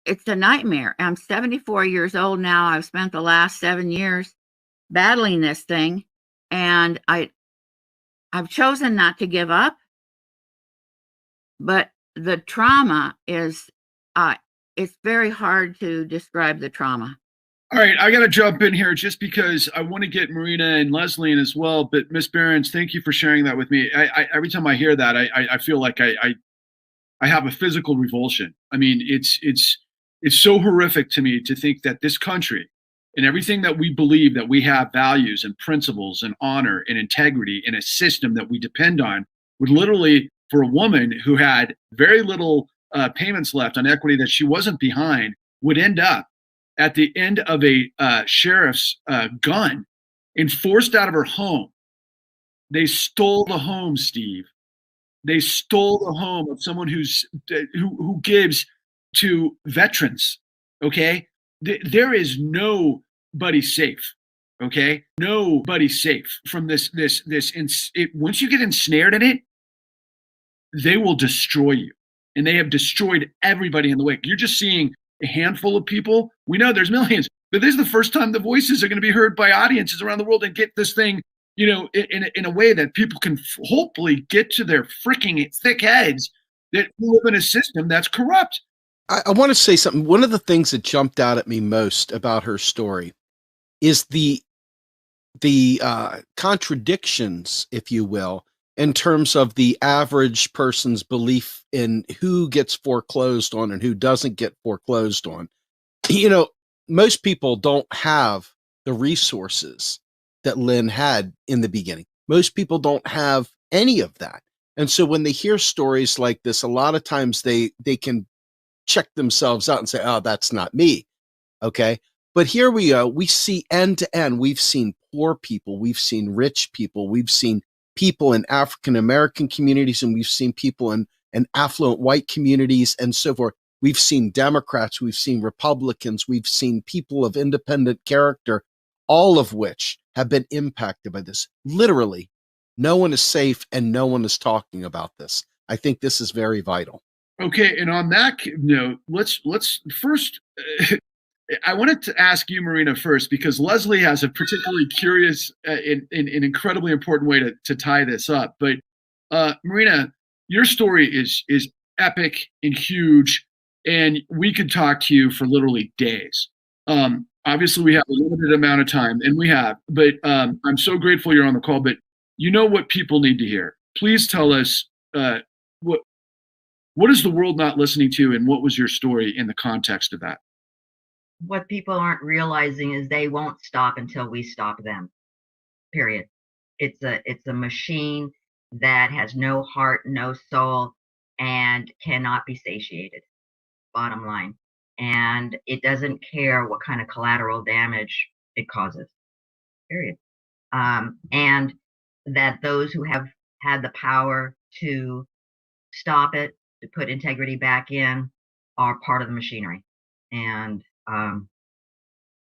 it's a nightmare. I'm 74 years old now. I've spent the last 7 years battling this thing, and I've chosen not to give up, but the trauma is it's very hard to describe the trauma.
All right, I got to jump in here just because I want to get Marina and Leslie in as well. But Miss Behrens, thank you for sharing that with me. I every time I hear that, I feel like I have a physical revulsion. I mean, it's so horrific to me to think that this country and everything that we believe, that we have values and principles and honor and integrity in a system that we depend on, would literally, for a woman who had very little payments left on equity that she wasn't behind, would end up at the end of a sheriff's gun and forced out of her home. They stole the home, Steve. They stole the home of someone who gives to veterans. Okay, there is nobody safe. Okay, nobody safe from this. Once you get ensnared in it, they will destroy you, and they have destroyed everybody in the wake. You're just seeing a handful of people. We know there's millions, but this is the first time the voices are going to be heard by audiences around the world and get this thing, in a way that people can hopefully get to their freaking thick heads that live in a system that's corrupt.
I want to say something. One of the things that jumped out at me most about her story is the contradictions, if you will, in terms of the average person's belief in who gets foreclosed on and who doesn't get foreclosed on. Most people don't have the resources that Lynn had in the beginning. Most people don't have any of that. And so when they hear stories like this, a lot of times they can check themselves out and say, oh, that's not me. Okay. But here we go. We see end to end. We've seen poor people. We've seen rich people. We've seen people in African-American communities, and we've seen people in affluent white communities and so forth. We've seen Democrats. We've seen Republicans. We've seen people of independent character, all of which have been impacted by this. Literally, no one is safe and no one is talking about this. I think this is very vital.
Okay, and on that note, let's first. I wanted to ask you, Marina, first, because Leslie has a particularly curious and incredibly important way to tie this up. But Marina, your story is epic and huge, and we could talk to you for literally days. Obviously, we have a limited amount of time, and we have. But I'm so grateful you're on the call. But you know what people need to hear. Please tell us what is the world not listening to, and what was your story in the context of that?
What people aren't realizing is they won't stop until we stop them. Period. It's a machine that has no heart, no soul, and cannot be satiated. Bottom line. And it doesn't care what kind of collateral damage it causes. Period. And that those who have had the power to stop it, to put integrity back in, are part of the machinery. And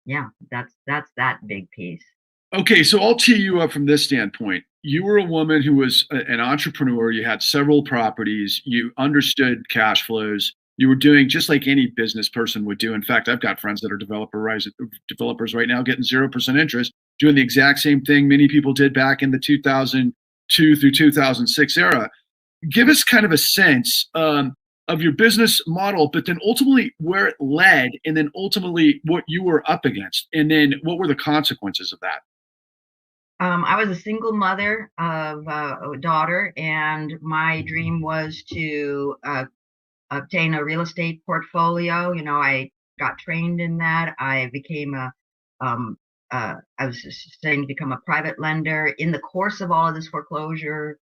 yeah, that's that big piece.
Okay, so I'll tee you up from this standpoint. You were a woman who was an entrepreneur. You had several properties. You understood cash flows. You were doing just like any business person would do. In fact, I've got friends that are developers right now getting 0% interest, doing the exact same thing many people did back in the 2002 through 2006 era. Give us kind of a sense of your business model, but then ultimately where it led, and then ultimately what you were up against, and then what were the consequences of that?
I was a single mother of a daughter, and my dream was to obtain a real estate portfolio. You know, I got trained in that. I became I was studying to become a private lender. In the course of all of this foreclosure,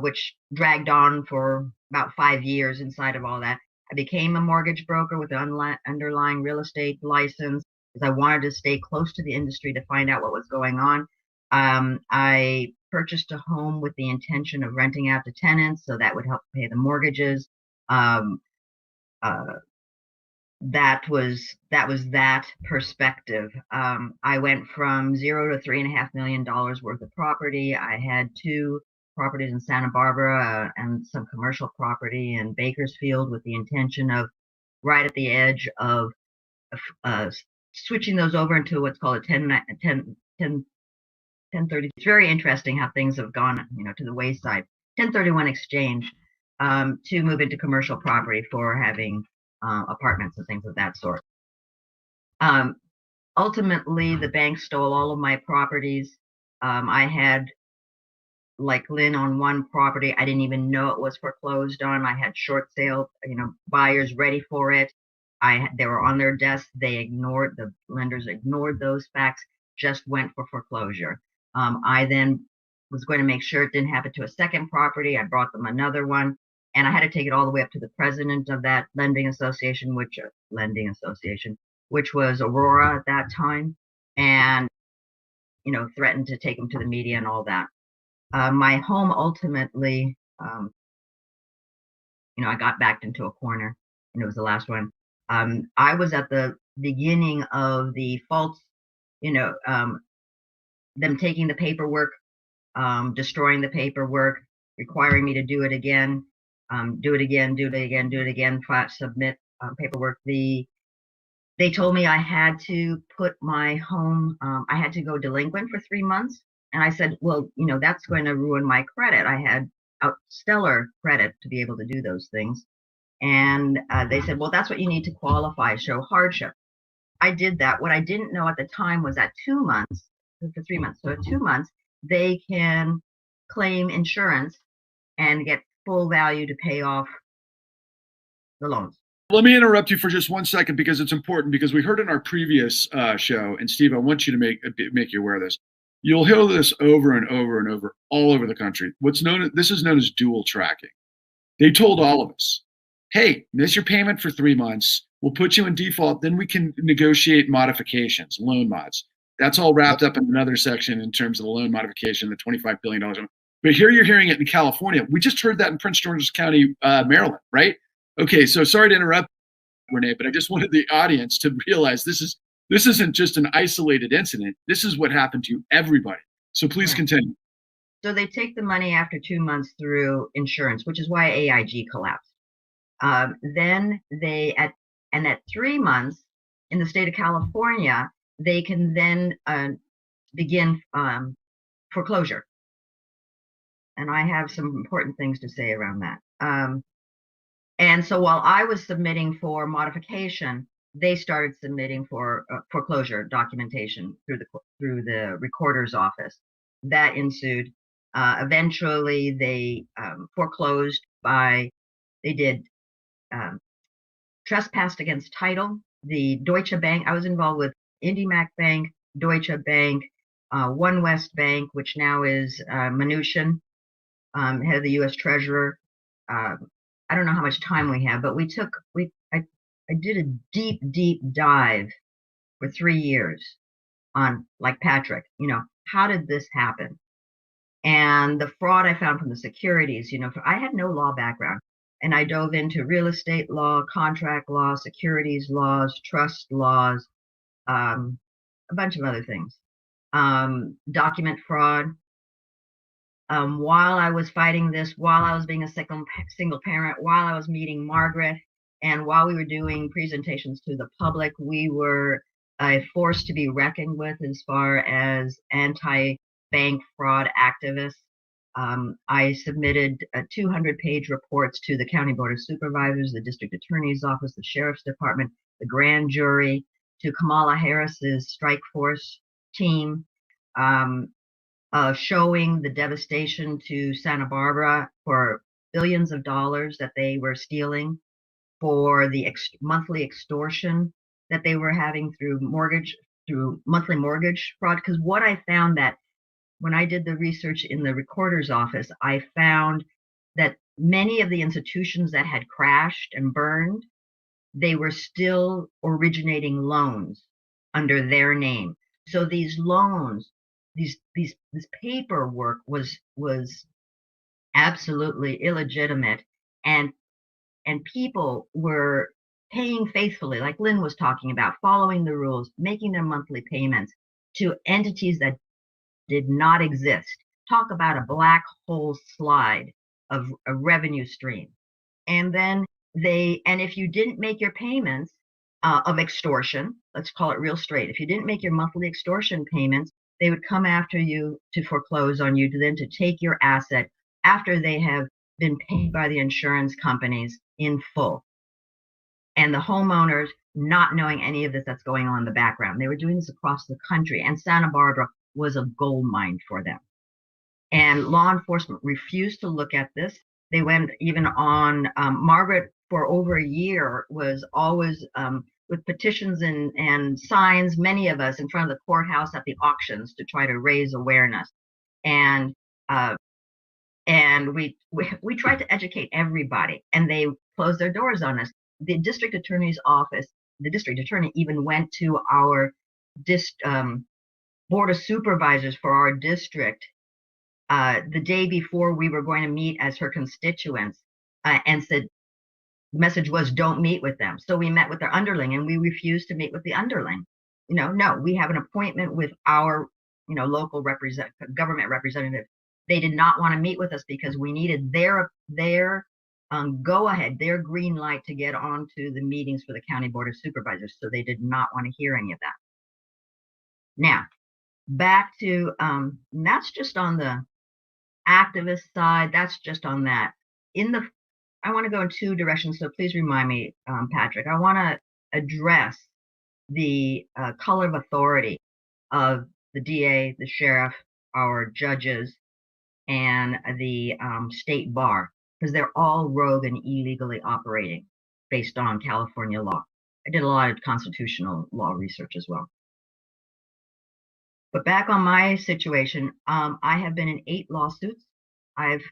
which dragged on for about 5 years inside of all that, I became a mortgage broker with an underlying real estate license because I wanted to stay close to the industry to find out what was going on. I purchased a home with the intention of renting out to tenants, so that would help pay the mortgages. That was that perspective. I went from $0 to $3.5 million worth of property. I had 2 properties in Santa Barbara and some commercial property in Bakersfield, with the intention of right at the edge of switching those over into what's called a 1030. It's very interesting how things have gone, to the wayside. 1031 exchange to move into commercial property for having apartments and things of that sort. Ultimately, the bank stole all of my properties. I had, like Lynn, on one property, I didn't even know it was foreclosed on. I had short sale, buyers ready for it. They were on their desk. The lenders ignored those facts, just went for foreclosure. I then was going to make sure it didn't happen to a second property. I brought them another one, and I had to take it all the way up to the president of that lending association, which was Aurora at that time, and threatened to take them to the media and all that. My home ultimately, I got backed into a corner, and it was the last one. I was at the beginning of the false, them taking the paperwork, destroying the paperwork, requiring me to do it again, submit paperwork. They told me I had to put my home, I had to go delinquent for 3 months. And I said, well, that's going to ruin my credit. I had stellar credit to be able to do those things. And they said, well, that's what you need to qualify, show hardship. I did that. What I didn't know at the time was that 2 months, for 3 months. So at 2 months, they can claim insurance and get full value to pay off the loans.
Let me interrupt you for just 1 second, because it's important, because we heard in our previous show, and Steve, I want you to make you aware of this. You'll hear this over and over and over all over the country. This is known as dual tracking. They told all of us, hey, miss your payment for 3 months. We'll put you in default. Then we can negotiate modifications, loan mods. That's all wrapped up in another section in terms of the loan modification, the $25 billion. But here you're hearing it in California. We just heard that in Prince George's County, Maryland, right? Okay, so sorry to interrupt, Renee, but I just wanted the audience to realize this isn't just an isolated incident. This is what happened to everybody. So please continue.
So they take the money after 2 months through insurance, which is why AIG collapsed. Then at 3 months in the state of California, they can then begin foreclosure. And I have some important things to say around that. And so while I was submitting for modification, they started submitting for foreclosure documentation through the recorder's office. That ensued. Eventually, they foreclosed they did trespassed against title. The Deutsche Bank, I was involved with IndyMac Bank, Deutsche Bank, One West Bank, which now is Mnuchin, head of the U.S. Treasurer. I don't know how much time we have, but I did a deep dive for 3 years on, like Patrick, how did this happen? And the fraud I found from the securities, I had no law background, and I dove into real estate law, contract law, securities laws, trust laws, a bunch of other things, document fraud. While I was fighting this, while I was being a single parent, while I was meeting Margaret, and while we were doing presentations to the public, we were a force to be reckoned with as far as anti-bank fraud activists. I submitted 200-page reports to the County Board of Supervisors, the District Attorney's Office, the Sheriff's Department, the Grand Jury, to Kamala Harris's strike force team, showing the devastation to Santa Barbara for billions of dollars that they were stealing, for the monthly extortion that they were having through monthly mortgage fraud. Because what I found, that when I did the research in the recorder's office, I found that many of the institutions that had crashed and burned, they were still originating loans under their name. So these loans, this paperwork was absolutely illegitimate, and people were paying faithfully, like Lynn was talking about, following the rules, making their monthly payments to entities that did not exist. Talk about a black hole slide of a revenue stream. And then and if you didn't make your payments of extortion, let's call it real straight, if you didn't make your monthly extortion payments, they would come after you to foreclose on you, to take your asset after they have been paid by the insurance companies in full. And the homeowners, not knowing any of this that's going on in the background. They were doing this across the country, and Santa Barbara was a gold mine for them. And law enforcement refused to look at this. They went even on, Margaret for over a year was always with petitions and signs, many of us in front of the courthouse at the auctions to try to raise awareness. And we tried to educate everybody, and they closed their doors on us. The district attorney's office, the district attorney even went to our board of supervisors for our district the day before we were going to meet as her constituents, and said, the message was, don't meet with them. So we met with their underling, and we refused to meet with the underling. No, we have an appointment with our, local government representative. They did not want to meet with us because we needed their go ahead, their green light to get onto the meetings for the County Board of Supervisors. So they did not want to hear any of that. Now, back to, that's just on the activist side. That's just on that. I want to go in two directions, so please remind me, Patrick. I want to address the color of authority of the DA, the sheriff, our judges, and the state bar, because they're all rogue and illegally operating based on California law. I did a lot of constitutional law research as well. But back on my situation, I have been in 8 lawsuits. I've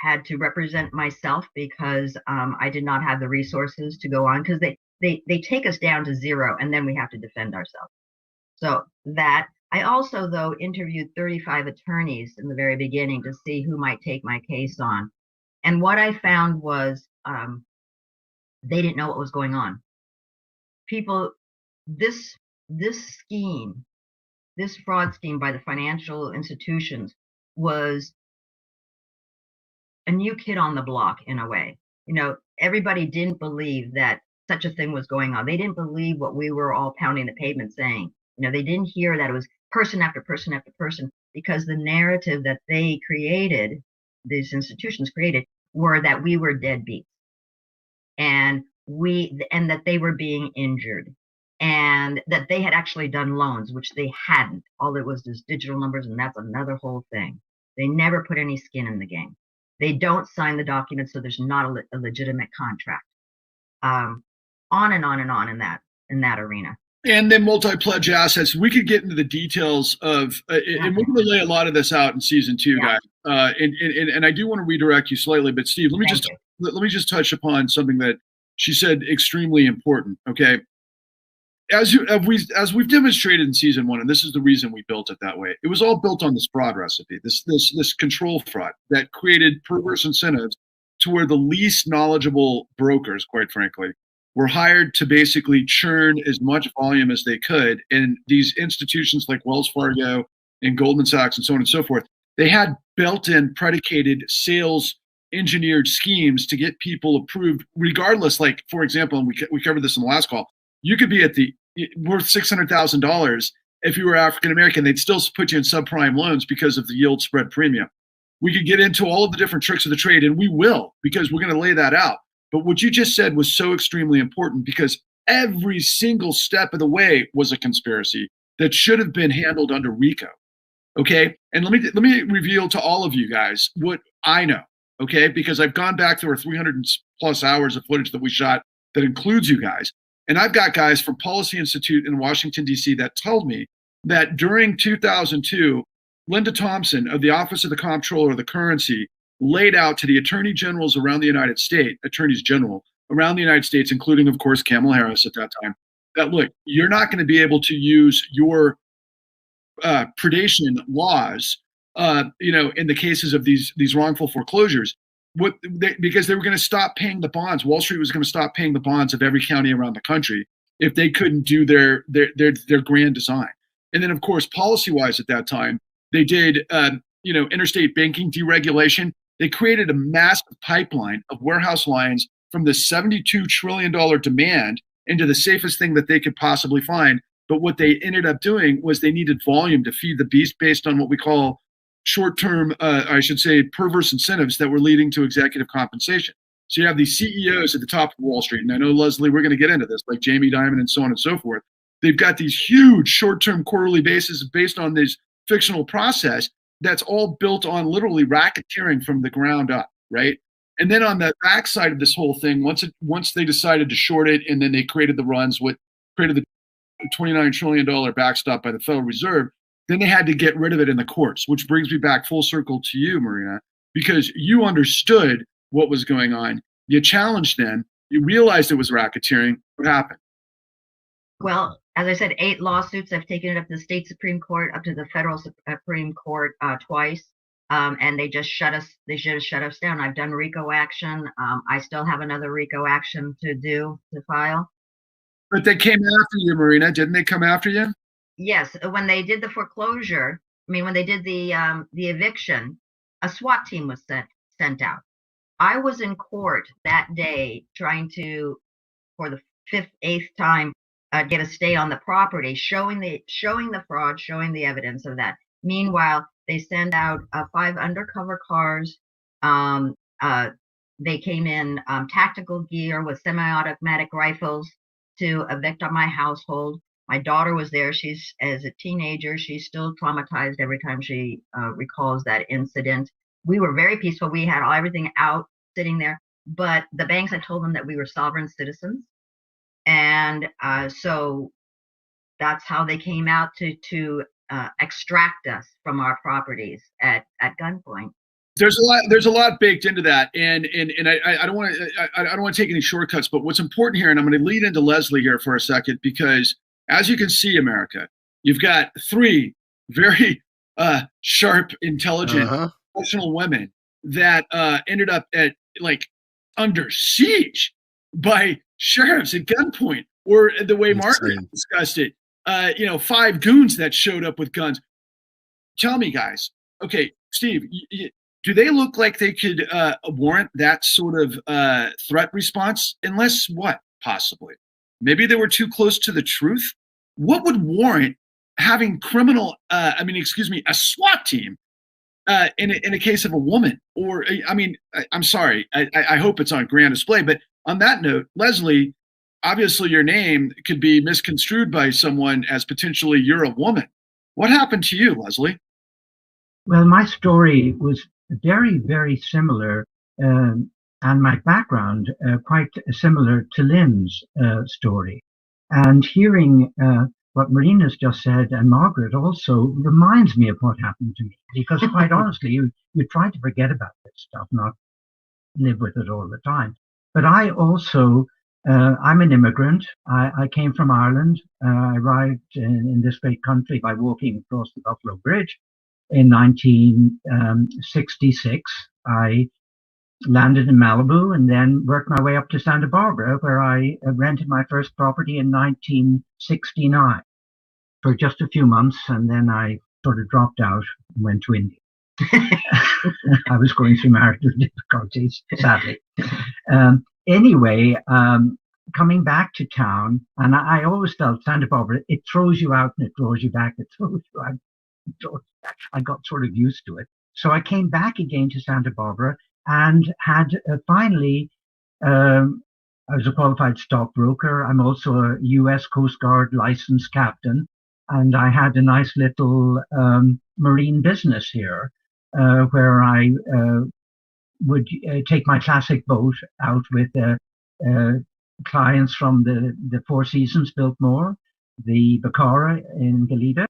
had to represent myself because I did not have the resources to go on, because they take us down to 0 and then we have to defend ourselves. So that I also, though, interviewed 35 attorneys in the very beginning to see who might take my case on. And what I found was they didn't know what was going on. People, this scheme, this fraud scheme by the financial institutions was a new kid on the block in a way. You know, everybody didn't believe that such a thing was going on. They didn't believe what we were all pounding the pavement saying. You know, they didn't hear that it was person after person after person, because the narrative that they created, these institutions created, were that we were deadbeats and that they were being injured, and that they had actually done loans, which they hadn't. All it was just digital numbers, and that's another whole thing. They never put any skin in the game. They don't sign the documents, so there's not a legitimate contract. On and on and on in that arena.
And then multi-pledge assets. We could get into the details of, and we're going to lay a lot of this out in season 2, guys. And I do want to redirect you slightly, but Steve, let me just touch upon something that she said extremely important. Okay, as we've demonstrated in season 1, and this is the reason we built it that way. It was all built on this fraud recipe, this control fraud that created perverse incentives to where the least knowledgeable brokers, quite frankly, were hired to basically churn as much volume as they could. And these institutions like Wells Fargo and Goldman Sachs and so on and so forth, they had built-in predicated sales engineered schemes to get people approved regardless. Like, for example, and we covered this in the last call, you could be worth $600,000 if you were African-American. They'd still put you in subprime loans because of the yield spread premium. We could get into all of the different tricks of the trade, and we will, because we're going to lay that out. But what you just said was so extremely important, because every single step of the way was a conspiracy that should have been handled under RICO. Okay. And let me reveal to all of you guys what I know. Okay. Because I've gone back through our 300 plus hours of footage that we shot that includes you guys. And I've got guys from Policy Institute in Washington, D.C. that told me that during 2002, Linda Thompson of the Office of the Comptroller of the Currency laid out to the attorneys general around the United States, including, of course, Kamala Harris at that time, that, look, you're not going to be able to use your predation laws, in the cases of these wrongful foreclosures, because they were going to stop paying the bonds. Wall Street was going to stop paying the bonds of every county around the country if they couldn't do their grand design. And then, of course, policy-wise at that time, they did, interstate banking deregulation. They created a massive pipeline of warehouse lines from the $72 trillion demand into the safest thing that they could possibly find. But what they ended up doing was they needed volume to feed the beast based on what we call short-term, perverse incentives that were leading to executive compensation. So you have these CEOs at the top of Wall Street, and I know, Leslie, we're going to get into this, like Jamie Dimon and so on and so forth. They've got these huge short-term quarterly bases based on this fictional process that's all built on literally racketeering from the ground up, right? And then on the backside of this whole thing, once they decided to short it, and then they created the runs, created the $29 trillion backstop by the Federal Reserve, then they had to get rid of it in the courts, which brings me back full circle to you, Marina, because you understood what was going on. You challenged them. You realized it was racketeering. What happened?
Well, as I said, 8 lawsuits. I've taken it up to the state Supreme Court, up to the federal Supreme Court twice, and they just shut us. They should have shut us down. I've done RICO action. I still have another RICO action to file.
But they came after you, Marina. Didn't they come after you?
Yes. When they did the foreclosure, when they did the eviction, a SWAT team was sent out. I was in court that day trying to, for the 5th, 8th time, get a stay on the property, showing the fraud, showing the evidence of that. Meanwhile, they send out 5 undercover cars. They came in tactical gear with semi-automatic rifles to evict on my household. My daughter was there. She's, as a teenager, she's still traumatized every time she recalls that incident. We were very peaceful. We had everything out sitting there, but the banks had told them that we were sovereign citizens. And so that's how they came out to extract us from our properties at gunpoint.
There's a lot baked into that, and I don't want to take any shortcuts, but what's important here, and I'm going to lead into Leslie here for a second, because as you can see, America, you've got three very sharp, intelligent, professional women that ended up at under siege by sheriffs at gunpoint, or the way Margaret discussed it, 5 goons that showed up with guns. Tell me, guys. Okay, Steve, do they look like they could warrant that sort of threat response? Unless what? Possibly. Maybe they were too close to the truth. What would warrant having a SWAT team in a case of a woman? Or, I'm sorry, I hope it's on grand display. But on that note, Leslie, obviously your name could be misconstrued by someone as potentially you're a woman. What happened to you, Leslie?
Well, my story was very, very similar, and my background quite similar to Lynn's story. And hearing what Marina's just said, and Margaret also, reminds me of what happened to me. Because quite honestly, you try to forget about this stuff, not live with it all the time. But I also, I'm an immigrant. I came from Ireland. I arrived in this great country by walking across the Buffalo Bridge. In 1966, I landed in Malibu and then worked my way up to Santa Barbara, where I rented my first property in 1969 for just a few months, and then I sort of dropped out and went to India. I was going through marital difficulties, sadly. Anyway, coming back to town, and I always felt Santa Barbara, it throws you out and it throws you back, it throws you out. I got sort of used to it. So I came back again to Santa Barbara and had finally, I was a qualified stockbroker. I'm also a U.S. Coast Guard licensed captain. And I had a nice little marine business here where I would take my classic boat out with clients from the Four Seasons Biltmore, the Pecora in Galita.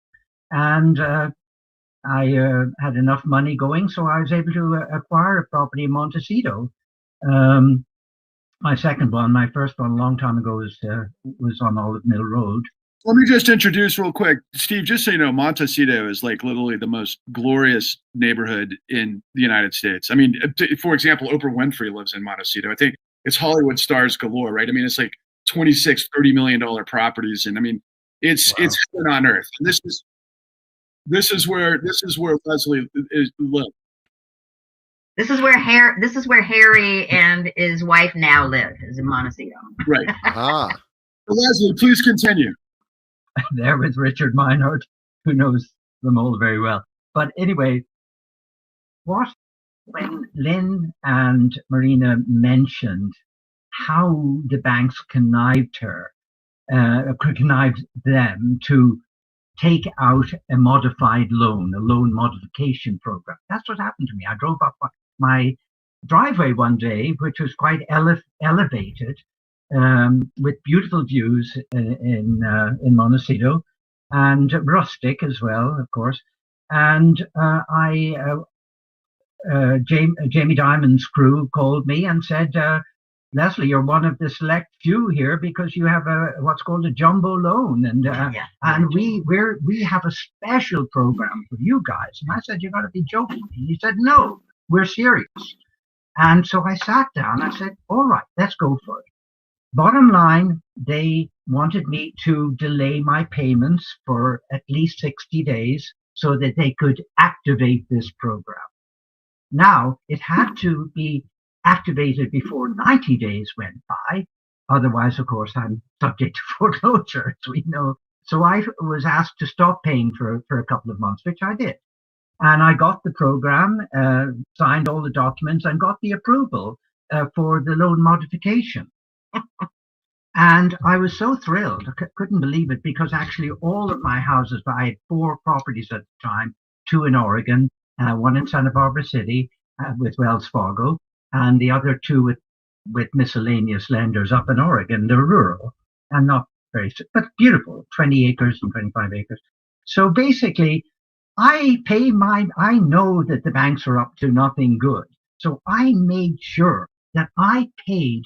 And I had enough money going, so I was able to acquire a property in Montecito. My second one, my first one a long time ago was on Olive Mill Road.
Let me just introduce real quick, Steve, just so you know, Montecito is literally the most glorious neighborhood in the United States. I mean, for example, Oprah Winfrey lives in Montecito. I think it's Hollywood stars galore, right? I mean, it's like $26, $30 million properties. And I mean, it's heaven on earth. And this is where Leslie is. Look,
this is where Harry and his wife now live, is in Montecito.
Right. Leslie, please continue.
There with Richard Meinhardt, who knows them all very well. But anyway, when Lynn and Marina mentioned how the banks connived them to take out a modified loan, a loan modification program. That's what happened to me. I drove up my driveway one day, which was quite elevated, with beautiful views in Montecito, and rustic as well, of course. And Jamie Dimon's crew called me and said, Leslie, you're one of the select few here because you have what's called a jumbo loan, and we have a special program for you guys. And I said, you got to be joking. And he said, no, we're serious. And so I sat down. I said, all right, let's go for it. Bottom line, they wanted me to delay my payments for at least 60 days so that they could activate this program. Now, it had to be activated before 90 days went by. Otherwise, of course, I'm subject to foreclosure, as we know. So I was asked to stop paying for a couple of months, which I did. And I got the program, signed all the documents, and got the approval for the loan modification. And I was so thrilled. I couldn't believe it, because actually all of my houses, I had 4 properties at the time, 2 in Oregon, one in Santa Barbara City with Wells Fargo, and the other 2 with miscellaneous lenders up in Oregon. They're rural and not very, but beautiful, 20 acres and 25 acres. So basically, I know that the banks are up to nothing good. So I made sure that I paid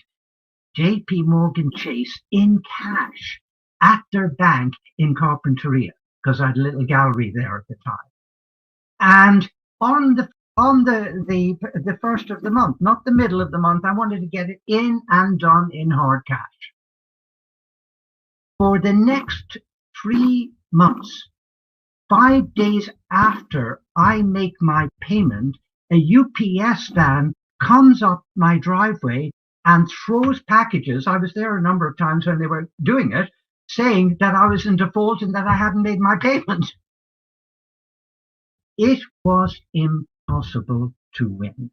JP Morgan Chase in cash at their bank in Carpinteria, because I had a little gallery there at the time. And on the first of the month, not the middle of the month, I wanted to get it in and done in hard cash. For the next 3 months, 5 days after I make my payment, a UPS van comes up my driveway and throws packages. I was there a number of times when they were doing it, saying that I was in default and that I hadn't made my payment. It was impossible to win.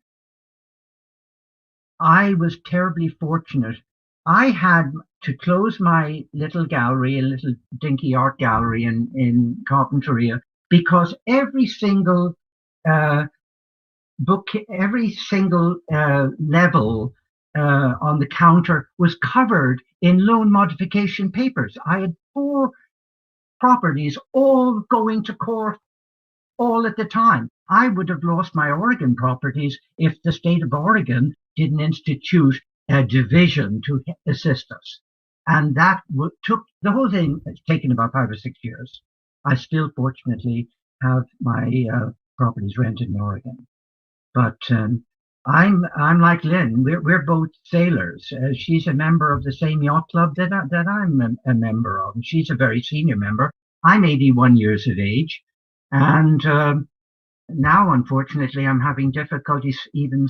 I was terribly fortunate. I had to close my little gallery, a little dinky art gallery in Carpinteria, because every single book, every single level on the counter was covered in loan modification papers. I had 4 properties all going to court all at the time. I would have lost my Oregon properties if the state of Oregon didn't institute a division to assist us. And that took the whole thing. It's taken about 5 or 6 years. I still, fortunately, have my properties rented in Oregon. But I'm like Lynn. We're both sailors. She's a member of the same yacht club that I'm a member of. She's a very senior member. I'm 81 years of age, and now, unfortunately, I'm having difficulties even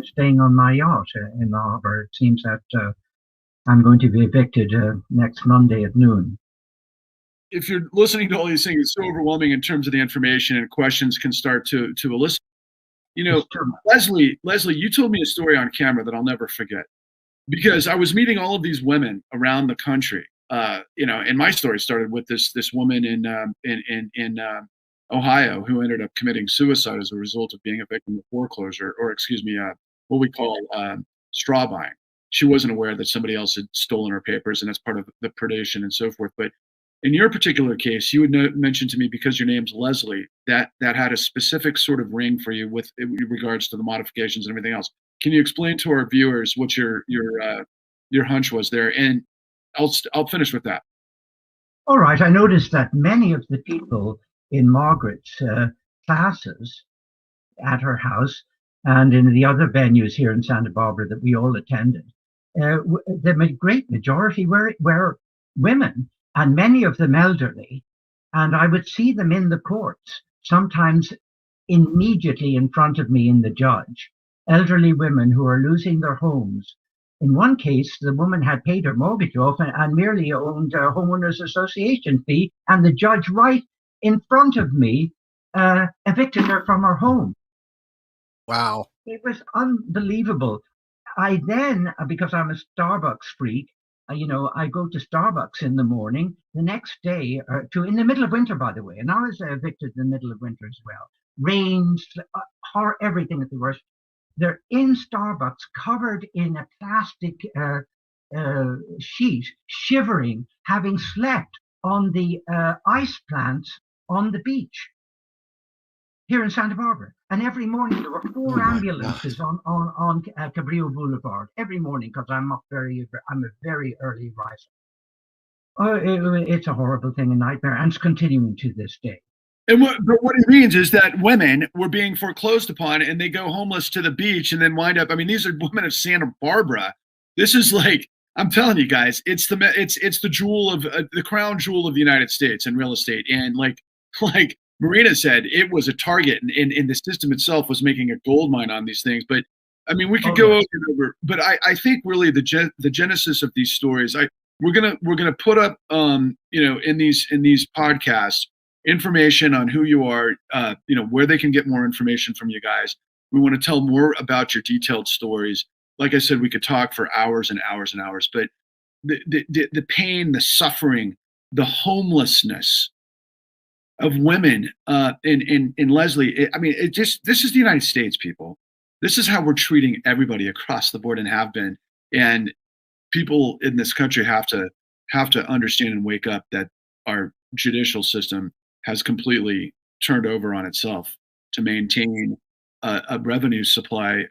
staying on my yacht in the harbor. It seems that I'm going to be evicted next Monday at noon.
If you're listening to all these things, it's so overwhelming in terms of the information, and questions can start to elicit. You know, Leslie, you told me a story on camera that I'll never forget, because I was meeting all of these women around the country. You know, and my story started with this woman in Ohio who ended up committing suicide as a result of being a victim of foreclosure, or what we call straw buying. She wasn't aware that somebody else had stolen her papers, and that's part of the predation and so forth. But in your particular case, you had mentioned to me, because your name's Leslie, that had a specific sort of ring for you with regards to the modifications and everything else. Can you explain to our viewers what your hunch was there? And I'll finish with that.
All right. I noticed that many of the people in Margaret's classes at her house and in the other venues here in Santa Barbara that we all attended, the great majority were women, and many of them elderly. And I would see them in the courts, sometimes immediately in front of me in the judge, elderly women who are losing their homes. In one case, the woman had paid her mortgage off and merely owned a homeowners association fee, and the judge right in front of me evicted her from her home.
Wow.
It was unbelievable. I then, because I'm a Starbucks freak, I go to Starbucks in the morning, the next day, in the middle of winter, by the way, and I was evicted in the middle of winter as well. Rain, everything at the worst. They're in Starbucks, covered in a plastic sheet, shivering, having slept on the ice plants on the beach here in Santa Barbara. And every morning there were 4 ambulances on Cabrillo Boulevard every morning, because I'm a very early riser. It's a horrible thing, a nightmare, and it's continuing to this day.
And what it means is that women were being foreclosed upon, and they go homeless to the beach and then wind up. I mean, these are women of Santa Barbara. This is like, I'm telling you guys, it's the jewel of the crown jewel of the United States in real estate. And like Marina said, it was a target, and the system itself was making a gold mine on these things. But I mean, we could go over. But I think really the genesis of these stories, we're gonna put up in these podcasts, information on who you are, where they can get more information from you guys. We want to tell more about your detailed stories. Like I said, we could talk for hours and hours and hours, but the pain, the suffering, the homelessness of women in Leslie, this is the United States, people. This is how we're treating everybody across the board and have been. And people in this country have to understand and wake up that our judicial system has completely turned over on itself to maintain a revenue supply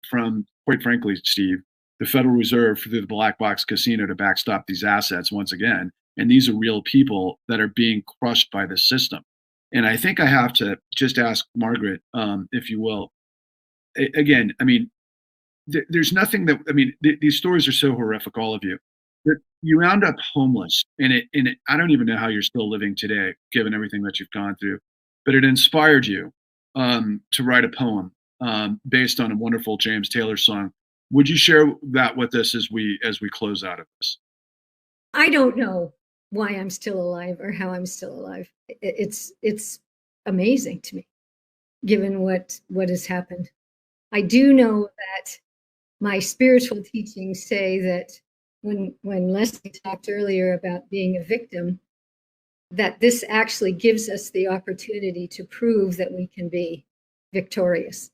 from, quite frankly, Steve, the Federal Reserve through the black box casino to backstop these assets once again. And these are real people that are being crushed by the system. And I think I have to just ask Margaret, if you will, again, I mean, there's nothing that, I mean, these stories are so horrific, all of you, that you wound up homeless. And I don't even know how you're still living today, given everything that you've gone through, but it inspired you to write a poem based on a wonderful James Taylor song. Would you share that with us as we close out of this?
I don't know why I'm still alive or how I'm still alive. It's amazing to me, given what has happened. I do know that my spiritual teachings say that when Leslie talked earlier about being a victim, that this actually gives us the opportunity to prove that we can be victorious.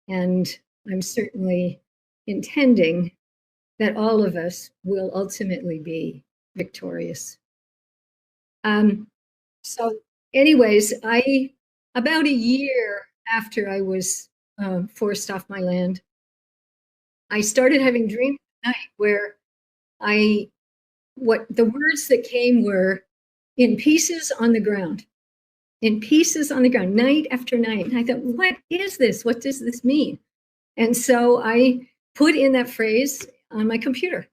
And I'm certainly intending that all of us will ultimately be victorious. So anyways, about a year after I was forced off my land, I started having dreams at night where what the words that came were in pieces on the ground, night after night. And I thought, what is this? What does this mean? And so I put in that phrase on my computer.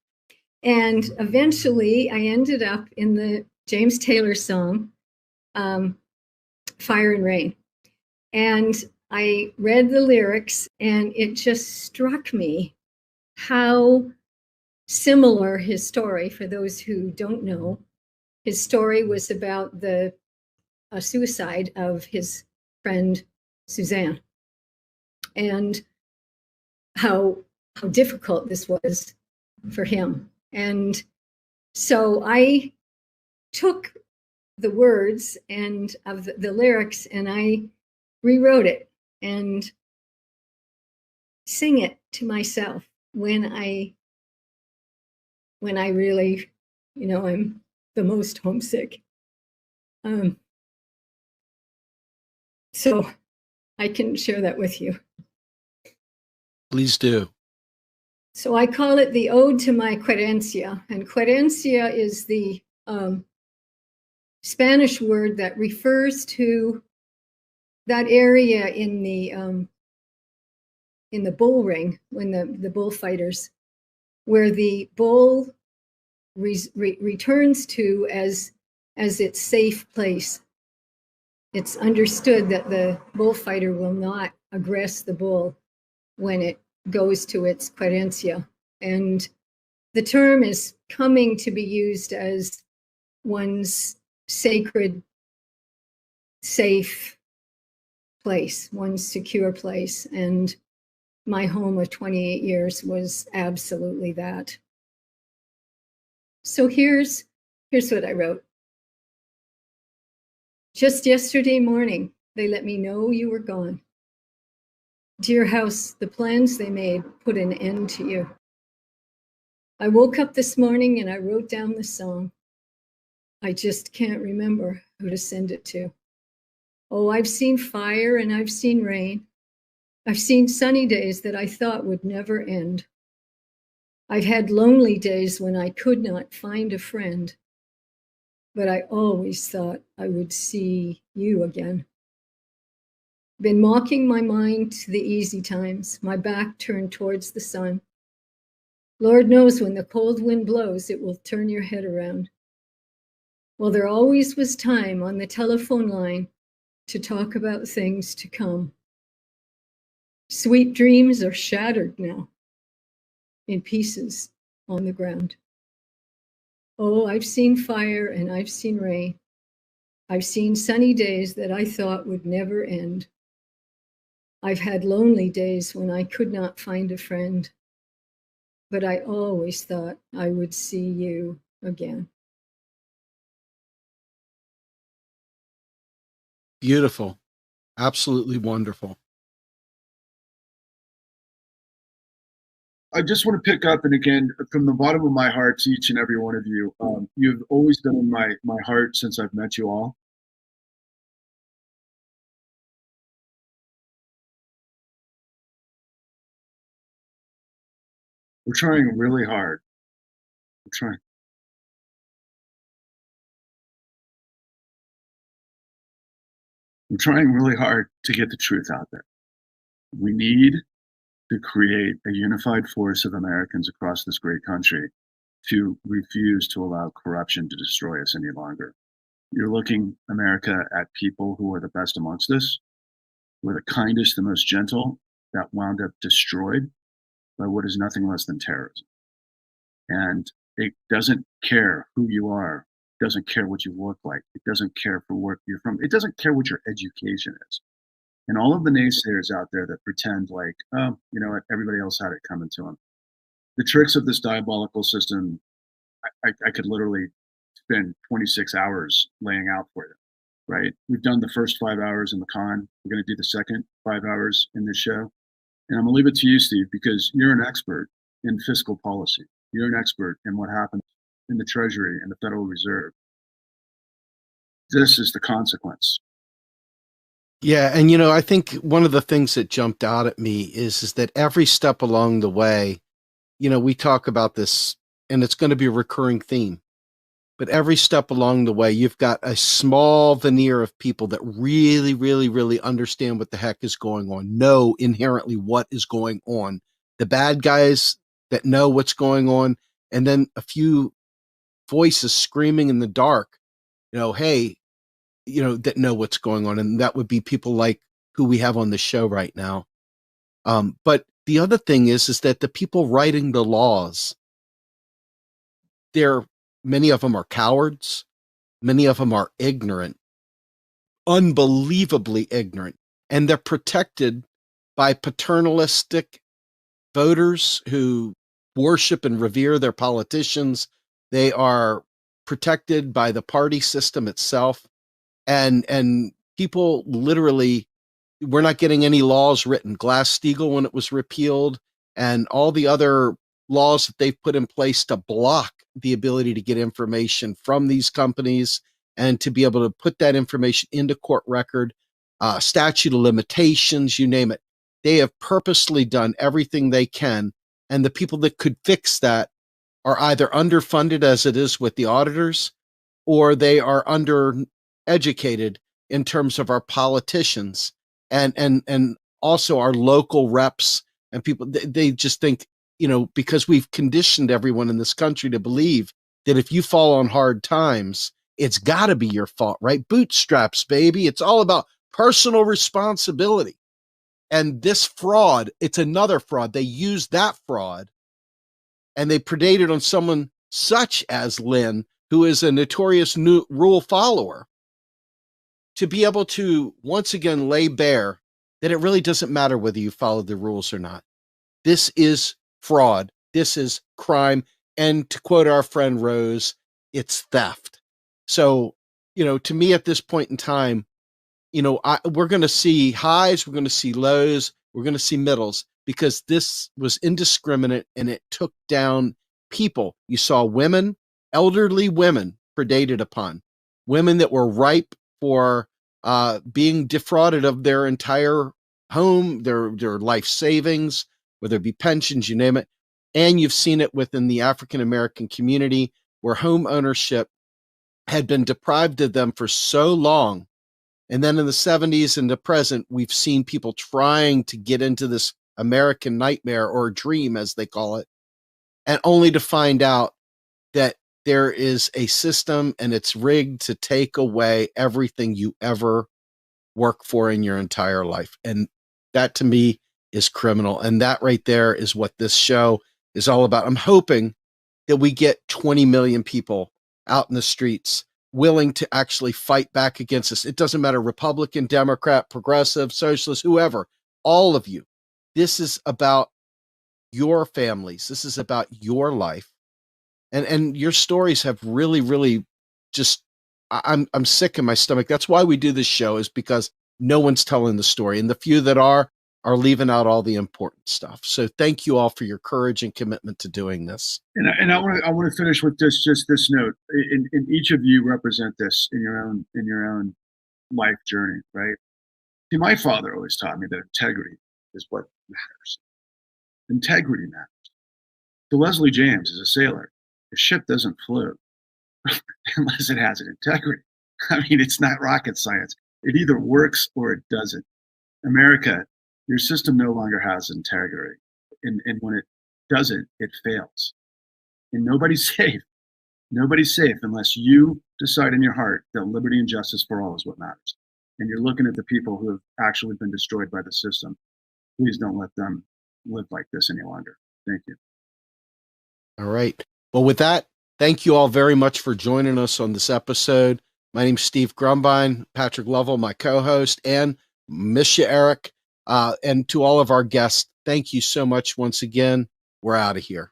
And eventually I ended up in the James Taylor song, Fire and Rain. And I read the lyrics, and it just struck me how similar his story, for those who don't know, his story was about the suicide of his friend Suzanne, and how difficult this was for him. And so I took the words and of the lyrics, and I rewrote it and sing it to myself when I really, I'm the most homesick. So I can share that with you.
Please do.
So I call it the Ode to My Querencia. And querencia is the Spanish word that refers to that area in the bull ring, when the bullfighters, where the bull returns to as its safe place. It's understood that the bullfighter will not aggress the bull when it goes to its querencia. And the term is coming to be used as one's sacred, safe place, one's secure place. And my home of 28 years was absolutely that. So here's what I wrote. Just yesterday morning, they let me know you were gone. Dear house, the plans they made put an end to you. I woke up this morning and I wrote down the song. I just can't remember who to send it to. Oh, I've seen fire and I've seen rain. I've seen sunny days that I thought would never end. I've had lonely days when I could not find a friend, but I always thought I would see you again. Been mocking my mind to the easy times, my back turned towards the sun. Lord knows when the cold wind blows, it will turn your head around. Well, there always was time on the telephone line to talk about things to come. Sweet dreams are shattered now, in pieces on the ground. Oh, I've seen fire and I've seen rain. I've seen sunny days that I thought would never end. I've had lonely days when I could not find a friend, but I always thought I would see you again.
Beautiful. Absolutely wonderful.
I just want to pick up, and again, from the bottom of my heart to each and every one of you, you've always been in my heart since I've met you all. We're trying really hard. We're trying. We're trying really hard to get the truth out there. We need to create a unified force of Americans across this great country to refuse to allow corruption to destroy us any longer. You're looking, America, at people who are the best amongst us, who are the kindest, the most gentle, that wound up destroyed by what is nothing less than terrorism. And it doesn't care who you are, it doesn't care what you look like, it doesn't care for where you're from, it doesn't care what your education is. And all of the naysayers out there that pretend like, oh, you know what, everybody else had it coming to them. The tricks of this diabolical system, I could literally spend 26 hours laying out for you, right? We've done the first 5 hours in the con. We're going to do the second 5 hours in this show. And I'm going to leave it to you, Steve, because you're an expert in fiscal policy. You're an expert in what happens in the Treasury and the Federal Reserve. This is the consequence.
Yeah, and I think one of the things that jumped out at me is that every step along the way, we talk about this, and it's going to be a recurring theme. But every step along the way, you've got a small veneer of people that really, really, really understand what the heck is going on, know inherently what is going on. The bad guys that know what's going on, and then a few voices screaming in the dark, hey, that know what's going on. And that would be people like who we have on the show right now. But the other thing is that the people writing the laws, many of them are cowards. Many of them are ignorant, unbelievably ignorant. And they're protected by paternalistic voters who worship and revere their politicians. They are protected by the party system itself. And people literally, we're not getting any laws written. Glass-Steagall, when it was repealed, and all the other laws that they've put in place to block the ability to get information from these companies and to be able to put that information into court record, statute of limitations, you name it. They have purposely done everything they can. And the people that could fix that are either underfunded, as it is with the auditors, or they are undereducated in terms of our politicians and also our local reps and people. They just think, because we've conditioned everyone in this country to believe that if you fall on hard times, it's got to be your fault, right? Bootstraps, baby. It's all about personal responsibility. And this fraud, it's another fraud. They use that fraud and they predated on someone such as Lynn, who is a notorious new rule follower, to be able to once again lay bare that it really doesn't matter whether you follow the rules or not. This is fraud. This is crime. And to quote our friend Rose, it's theft. So, to me at this point in time, we're going to see highs, we're going to see lows, we're going to see middles, because this was indiscriminate and it took down people. You saw women, elderly women predated upon, women that were ripe for being defrauded of their entire home, their life savings, whether it be pensions, you name it. And you've seen it within the African American community, where home ownership had been deprived of them for so long. And then in the 70s and the present, we've seen people trying to get into this American nightmare, or dream, as they call it, and only to find out that there is a system and it's rigged to take away everything you ever work for in your entire life. And that to me is criminal. And that right there is what this show is all about. I'm hoping that we get 20 million people out in the streets willing to actually fight back against this. It doesn't matter, Republican, Democrat, progressive, socialist, whoever, all of you. This is about your families. This is about your life. And your stories have really, really just, I'm sick in my stomach. That's why we do this show, is because no one's telling the story. And the few that are leaving out all the important stuff. So thank you all for your courage and commitment to doing this.
And I want to finish with this note. And each of you represent this in your own life journey, right? See, my father always taught me that integrity is what matters. Integrity matters. So Leslie James is a sailor. The ship doesn't float unless it has an integrity. I mean, it's not rocket science. It either works or it doesn't. America, your system no longer has integrity. And when it doesn't, it fails. And nobody's safe. Nobody's safe unless you decide in your heart that liberty and justice for all is what matters. And you're looking at the people who have actually been destroyed by the system. Please don't let them live like this any longer. Thank you.
All right. Well, with that, thank you all very much for joining us on this episode. My name's Steve Grumbine, Patrick Lovell, my co-host, and miss you, Eric. And to all of our guests, thank you so much once again. We're out of here.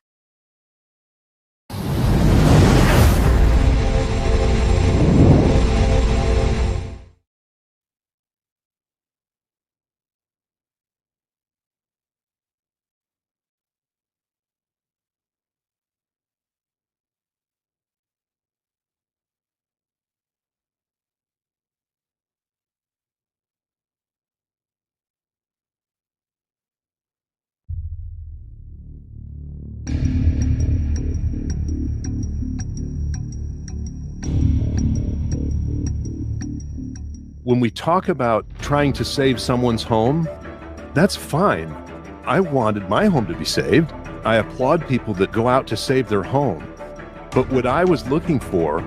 When we talk about trying to save someone's home, that's fine. I wanted my home to be saved. I applaud people that go out to save their home. But what I was looking for,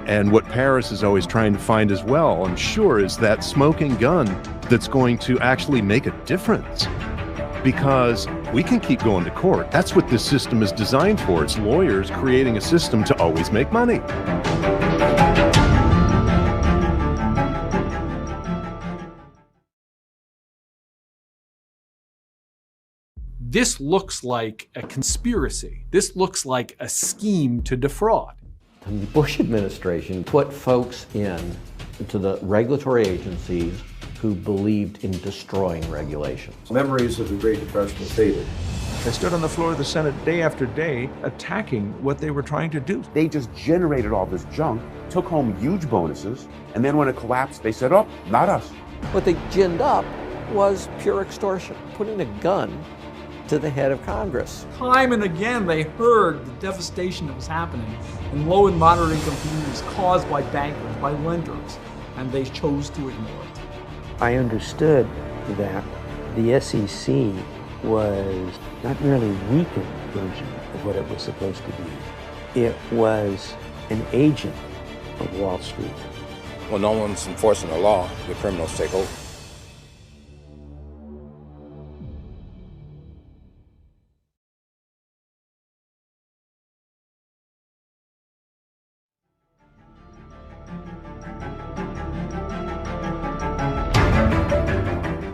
and what Paris is always trying to find as well, I'm sure, is that smoking gun that's going to actually make a difference. Because we can keep going to court. That's what this system is designed for. It's lawyers creating a system to always make money.
This looks like a conspiracy. This looks like a scheme to defraud.
The Bush administration put folks into the regulatory agencies who believed in destroying regulations.
Memories of the Great Depression faded.
They stood on the floor of the Senate day after day attacking what they were trying to do.
They just generated all this junk, took home huge bonuses, and then when it collapsed, they said, oh, not us.
What they ginned up was pure extortion, putting a gun to the head of Congress.
Time and again, they heard the devastation that was happening in low and moderate income communities caused by bankers, by lenders, and they chose to ignore it.
I understood that the SEC was not merely a weakened version of what it was supposed to be. It was an agent of Wall Street.
When no one's enforcing the law, the criminals take over.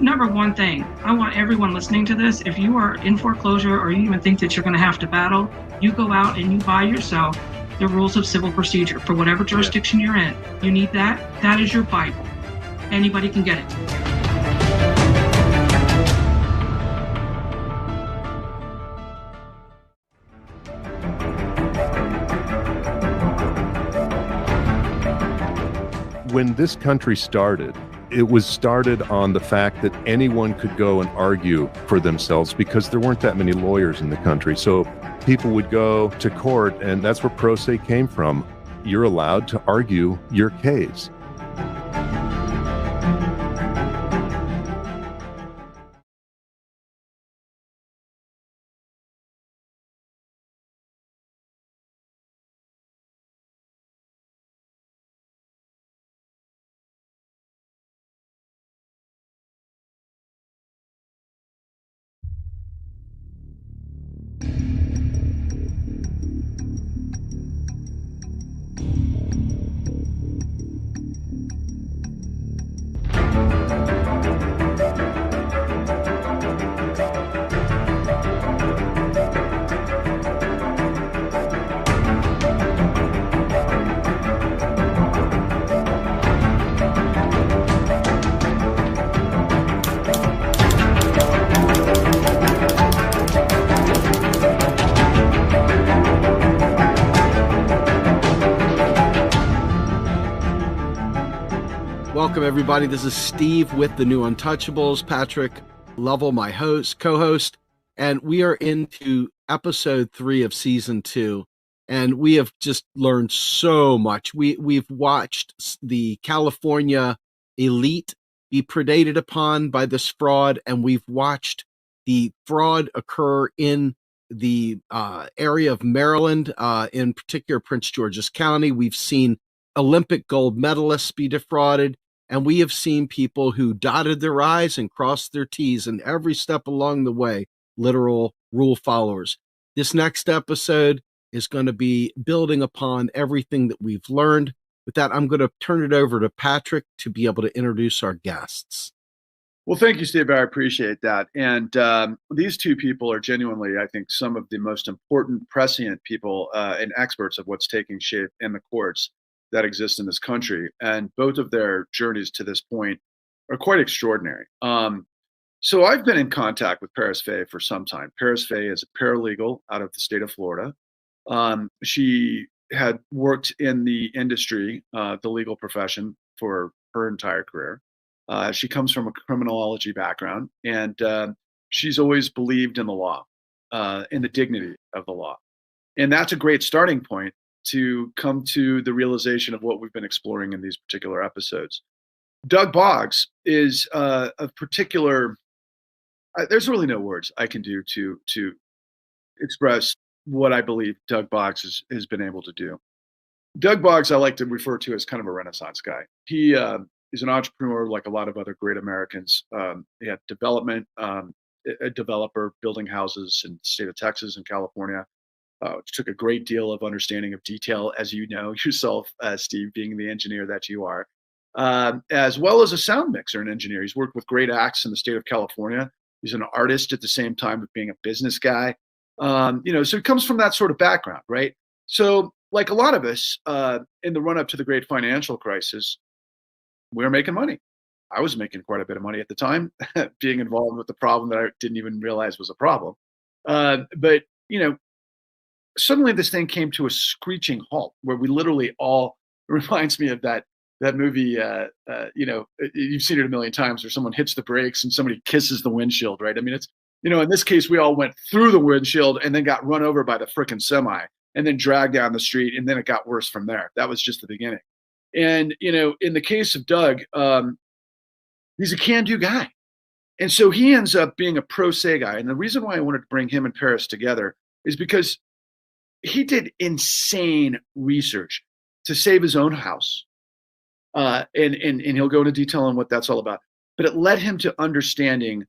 Number one thing, I want everyone listening to this, if you are in foreclosure or you even think that you're going to have to battle, you go out and you buy yourself the rules of civil procedure for whatever jurisdiction you're in. You need that. That is your Bible. Anybody can get it.
When this country started, it was started on the fact that anyone could go and argue for themselves because there weren't that many lawyers in the country. So people would go to court, and that's where pro se came from. You're allowed to argue your case.
Welcome, everybody. This is Steve with the new Untouchables. Patrick Lovell, my co-host, and we are into episode 3 of season 2, and we have just learned so much. We've watched the California elite be predated upon by this fraud, and we've watched the fraud occur in the area of Maryland, in particular Prince George's County. We've seen Olympic gold medalists be defrauded, and we have seen people who dotted their I's and crossed their T's, and every step along the way, literal rule followers. This next episode is going to be building upon everything that we've learned. With that, I'm going to turn it over to Patrick to be able to introduce our guests.
Well, thank you, Steve. I appreciate that. And these two people are genuinely, I think, some of the most important, prescient people and experts of what's taking shape in the courts that exist in this country. And both of their journeys to this point are quite extraordinary. So I've been in contact with Paris Fay for some time. Paris Fay is a paralegal out of the state of Florida. She had worked in the industry, the legal profession, for her entire career. She comes from a criminology background, and she's always believed in the law, in the dignity of the law. And that's a great starting point to come to the realization of what we've been exploring in these particular episodes. Doug Boggs is a particular, there's really no words I can do to express what I believe Doug Boggs has been able to do. Doug Boggs, I like to refer to as kind of a Renaissance guy. He is an entrepreneur like a lot of other great Americans. He had development, a developer building houses in the state of Texas and California, which took a great deal of understanding of detail, as you know yourself, Steve, being the engineer that you are, as well as a sound mixer and engineer. He's worked with great acts in the state of California. He's an artist at the same time of being a business guy. So it comes from that sort of background, right? So like a lot of us in the run-up to the great financial crisis, we were making money. I was making quite a bit of money at the time, being involved with the problem that I didn't even realize was a problem. But suddenly this thing came to a screeching halt, where we literally all, it reminds me of that movie, you've seen it a million times, where someone hits the brakes and somebody kisses the windshield, right? I mean, it's, in this case, we all went through the windshield and then got run over by the frickin' semi and then dragged down the street. And then it got worse from there. That was just the beginning. And, in the case of Doug, he's a can-do guy. And so he ends up being a pro se guy. And the reason why I wanted to bring him and Paris together is because he did insane research to save his own house. And he'll go into detail on what that's all about. But it led him to understanding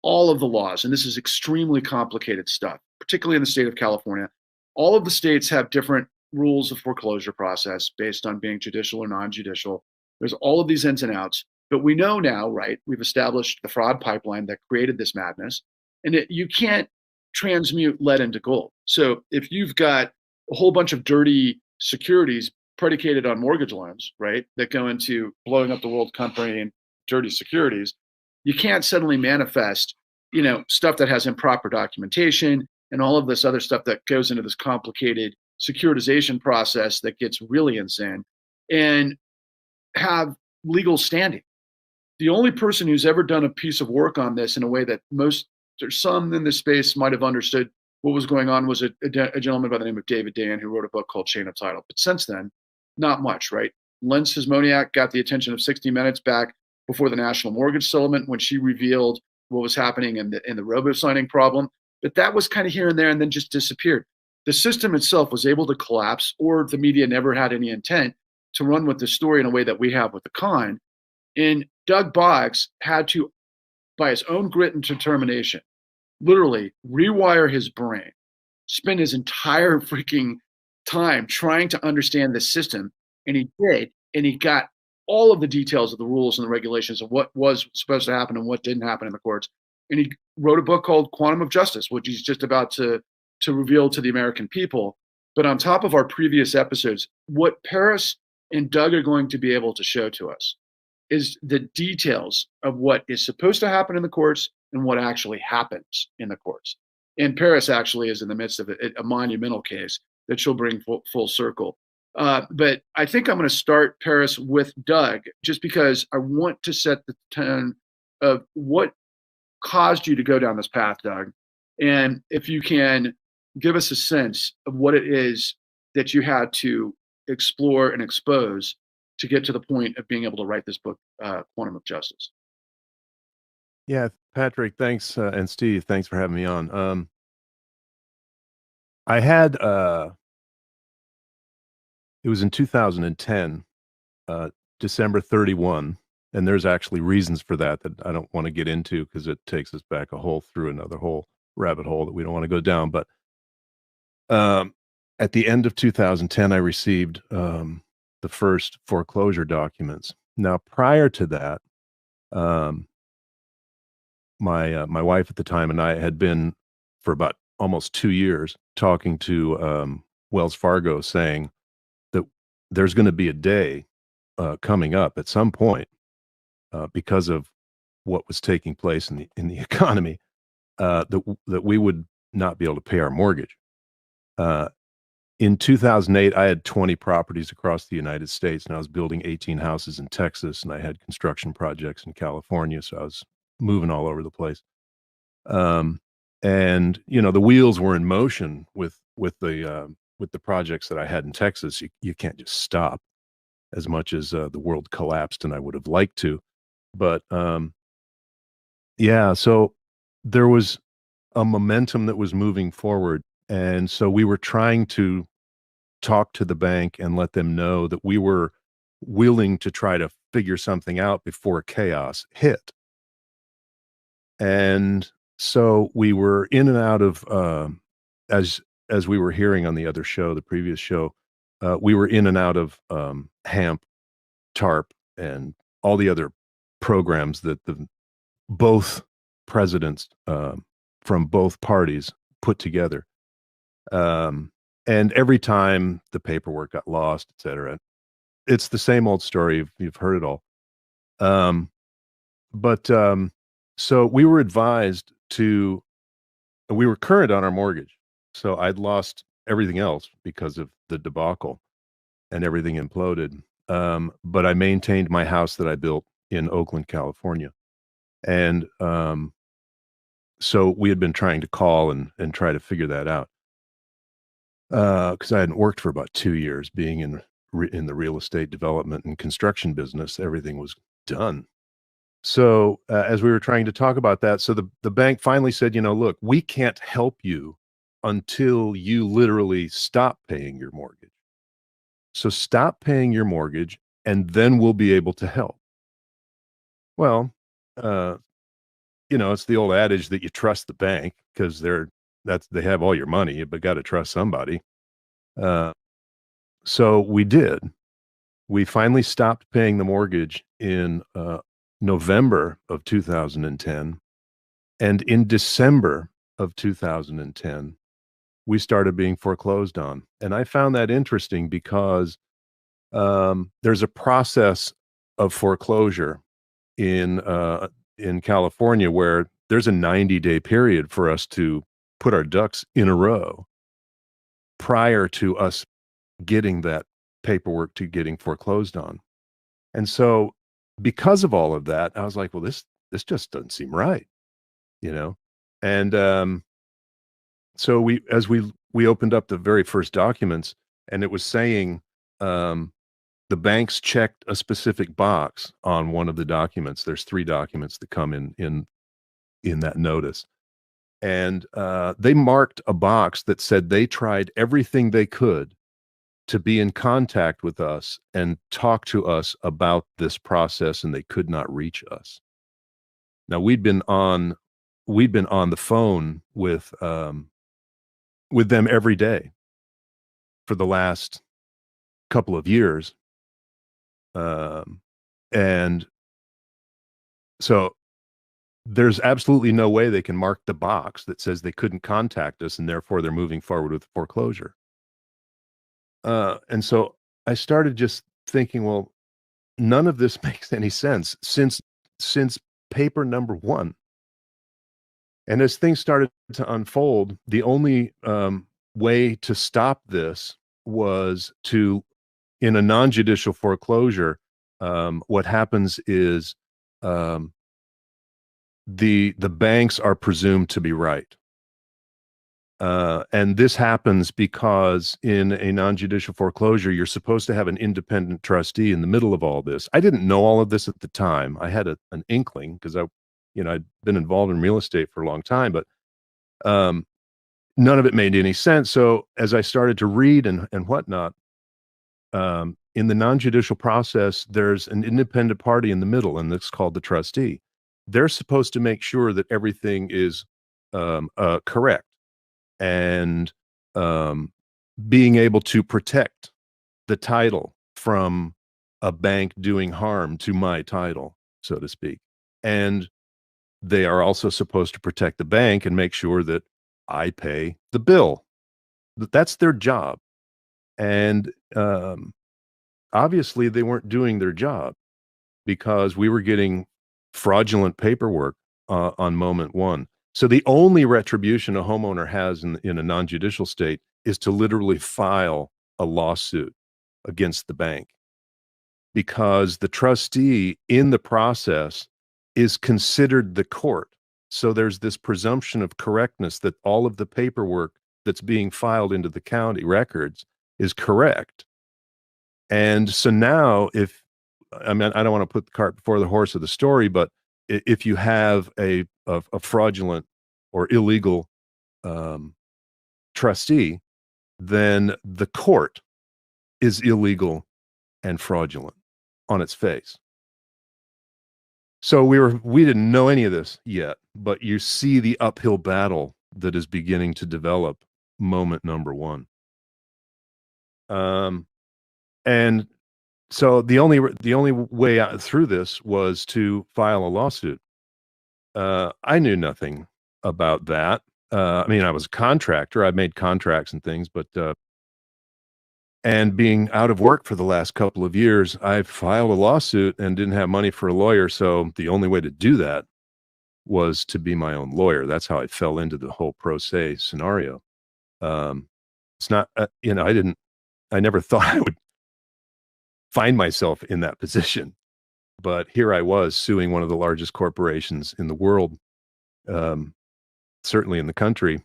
all of the laws. And this is extremely complicated stuff, particularly in the state of California. All of the states have different rules of foreclosure process based on being judicial or non-judicial. There's all of these ins and outs. But we know now, right, we've established the fraud pipeline that created this madness. And you can't transmute lead into gold. So if you've got a whole bunch of dirty securities predicated on mortgage loans, right, that go into blowing up the world company and dirty securities, you can't suddenly manifest, stuff that has improper documentation and all of this other stuff that goes into this complicated securitization process that gets really insane and have legal standing. The only person who's ever done a piece of work on this in a way that there's some in this space might have understood what was going on was a gentleman by the name of David Dan, who wrote a book called Chain of Title. But since then, not much, right? Len Sismoniak got the attention of 60 Minutes back before the national mortgage settlement when she revealed what was happening in the robo-signing problem. But that was kind of here and there and then just disappeared. The system itself was able to collapse, or the media never had any intent to run with the story in a way that we have with the con. And Doug Boggs had to, by his own grit and determination, literally rewire his brain, spend his entire freaking time trying to understand the system. And he did. And he got all of the details of the rules and the regulations of what was supposed to happen and what didn't happen in the courts. And he wrote a book called Quantum of Justice, which he's just about to reveal to the American people. But on top of our previous episodes, what Paris and Doug are going to be able to show to us is the details of what is supposed to happen in the courts and what actually happens in the courts. And Paris actually is in the midst of a monumental case that she'll bring full circle. But I think I'm going to start, Paris, with Doug, just because I want to set the tone of what caused you to go down this path, Doug. And if you can give us a sense of what it is that you had to explore and expose to get to the point of being able to write this book, Quantum of Justice.
Yeah, Patrick, thanks, and Steve, thanks for having me on. I had, it was in 2010, December 31, and there's actually reasons for that I don't want to get into because it takes us back through another whole rabbit hole that we don't want to go down. But at the end of 2010, I received the first foreclosure documents. Now, prior to that, my wife at the time and I had been for about almost 2 years talking to Wells Fargo, saying that there's going to be a day coming up at some point because of what was taking place in the economy that we would not be able to pay our mortgage. In 2008, I had 20 properties across the United States, and I was building 18 houses in Texas, and I had construction projects in California, so I was moving all over the place. And the wheels were in motion with the projects that I had in Texas. You can't just stop, as much as the world collapsed and I would have liked to. But yeah, so there was a momentum that was moving forward. And so we were trying to talk to the bank and let them know that we were willing to try to figure something out before chaos hit. And so we were in and out of, as we were hearing on the other show, the previous show, we were in and out of HAMP, TARP, and all the other programs that both presidents from both parties put together. And every time the paperwork got lost, et cetera, it's the same old story. You've heard it all. So we were advised we were current on our mortgage. So I'd lost everything else because of the debacle and everything imploded. But I maintained my house that I built in Oakland, California. And so we had been trying to call and try to figure that out. Because I hadn't worked for about 2 years, being in the real estate development and construction business. Everything was done. So as we were trying to talk about that, so the bank finally said, look, we can't help you until you literally stop paying your mortgage. So stop paying your mortgage, and then we'll be able to help. Well, it's the old adage that you trust the bank because they have all your money, but got to trust somebody. So we did. We finally stopped paying the mortgage in November of 2010. And in December of 2010, we started being foreclosed on. And I found that interesting because there's a process of foreclosure in California where there's a 90-day period for us to put our ducks in a row prior to us getting that paperwork to getting foreclosed on. And so because of all of that, I was like, well, this just doesn't seem right, And so we opened up the very first documents, and it was saying the banks checked a specific box on one of the documents. There's 3 documents that come in that notice. And they marked a box that said they tried everything they could to be in contact with us and talk to us about this process, and they could not reach us. Now we'd been on the phone with them every day for the last couple of years. And so there's absolutely no way they can mark the box that says they couldn't contact us, and therefore they're moving forward with foreclosure. And so I started just thinking, well, none of this makes any sense since paper number 1. And as things started to unfold, the only way to stop this was in a non-judicial foreclosure, what happens is the banks are presumed to be right. And this happens because in a non-judicial foreclosure, you're supposed to have an independent trustee in the middle of all this. I didn't know all of this at the time. I had an inkling because I'd been involved in real estate for a long time, but none of it made any sense. So as I started to read and whatnot, in the non-judicial process, there's an independent party in the middle, and it's called the trustee. They're supposed to make sure that everything is correct and being able to protect the title from a bank doing harm to my title, so to speak. And they are also supposed to protect the bank and make sure that I pay the bill. That's their job. And obviously they weren't doing their job because we were getting fraudulent paperwork on moment one. So the only retribution a homeowner has in a non-judicial state is to literally file a lawsuit against the bank, because the trustee in the process is considered the court. So there's this presumption of correctness that all of the paperwork that's being filed into the county records is correct. And so now I don't want to put the cart before the horse of the story, but if you have a fraudulent or illegal trustee, then the court is illegal and fraudulent on its face. So we didn't know any of this yet, but you see the uphill battle that is beginning to develop moment number one. And so the only way out through this was to file a lawsuit. I knew nothing about that. I mean, I was a contractor. I made contracts and things, but and being out of work for the last couple of years, I filed a lawsuit and didn't have money for a lawyer. So the only way to do that was to be my own lawyer. That's how I fell into the whole pro se scenario. It's not, I never thought I would find myself in that position, but here I was suing one of the largest corporations in the world, certainly in the country,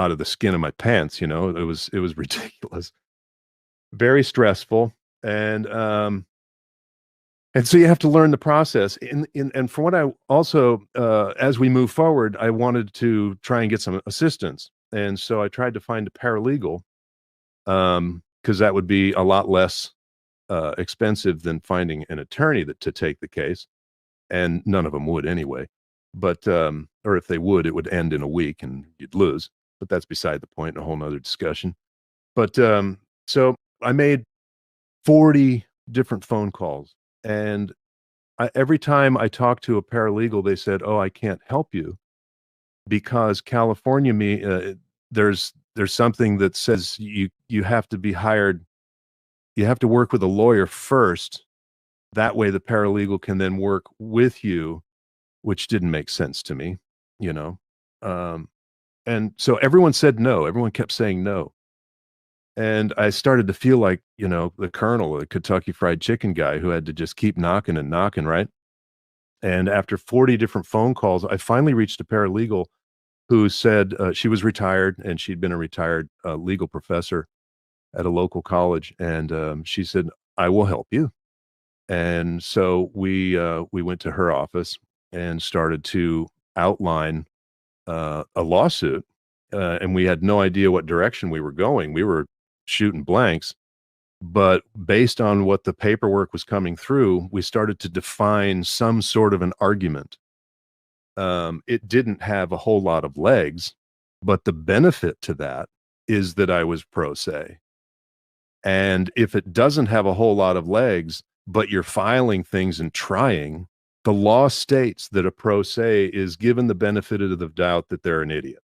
out of the skin of my pants. It was ridiculous, very stressful. And so you have to learn the process. And from what I also, as we move forward, I wanted to try and get some assistance. And so I tried to find a paralegal, because that would be a lot less expensive than finding an attorney to take the case. And none of them would anyway. But, or if they would, it would end in a week and you'd lose. But that's beside the point, a whole nother discussion. But so I made 40 different phone calls. And every time I talked to a paralegal, they said, "Oh, I can't help you because California, there's something that says you have to be hired. You have to work with a lawyer first. That way the paralegal can then work with you," which didn't make sense to me, and so everyone said no. Everyone kept saying no. And I started to feel like, the Colonel, the Kentucky Fried Chicken guy who had to just keep knocking and knocking, right? And after 40 different phone calls, I finally reached a paralegal who said she was retired and she'd been a retired legal professor at a local college. And she said, "I will help you." And so we went to her office and started to outline a lawsuit. And we had no idea what direction we were going. We were shooting blanks. But based on what the paperwork was coming through, we started to define some sort of an argument. It didn't have a whole lot of legs, but the benefit to that is that I was pro se. And if it doesn't have a whole lot of legs, but you're filing things and trying, the law states that a pro se is given the benefit of the doubt that they're an idiot,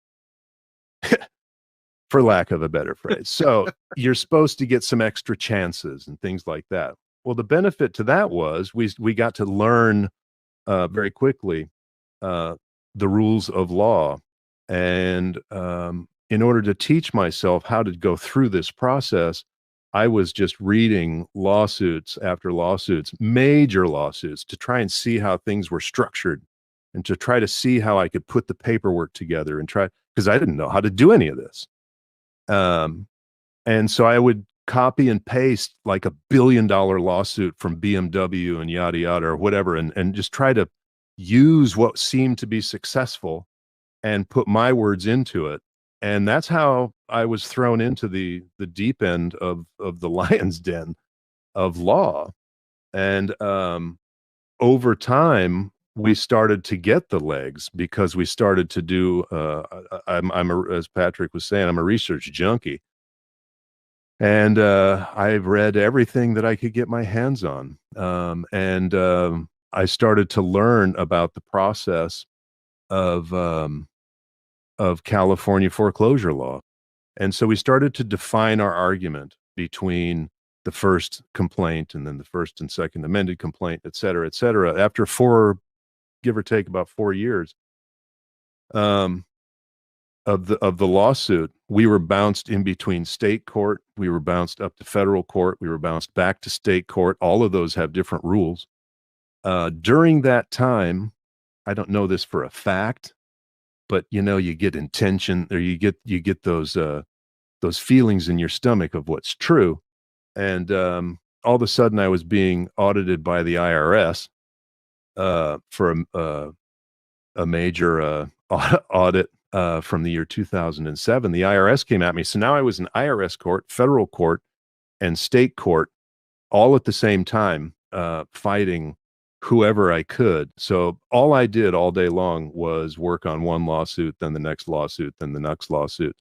for lack of a better phrase. So you're supposed to get some extra chances and things like that. Well, the benefit to that was we got to learn very quickly the rules of law. And in order to teach myself how to go through this process, I was just reading lawsuits after lawsuits, major lawsuits, to try and see how things were structured and to try to see how I could put the paperwork together and try, because I didn't know how to do any of this. And so I would copy and paste like $1 billion lawsuit from BMW and yada yada or whatever, and just try to use what seemed to be successful and put my words into it. And that's how I was thrown into the deep end of the lion's den of law. And over time, we started to get the legs because we started to do, as Patrick was saying, I'm a research junkie. And I've read everything that I could get my hands on. I started to learn about the process of California foreclosure law. And so we started to define our argument between the first complaint and then the first and second amended complaint, et cetera, et cetera. After give or take about 4 years of the lawsuit, we were bounced in between state court, we were bounced up to federal court, we were bounced back to state court. All of those have different rules. During that time, I don't know this for a fact, but you get intention, or you get those feelings in your stomach of what's true. And all of a sudden I was being audited by the IRS for a major audit from the year 2007. The IRS came at me. So now I was in IRS court, federal court, and state court all at the same time, fighting whoever I could. So all I did all day long was work on one lawsuit, then the next lawsuit, then the next lawsuit.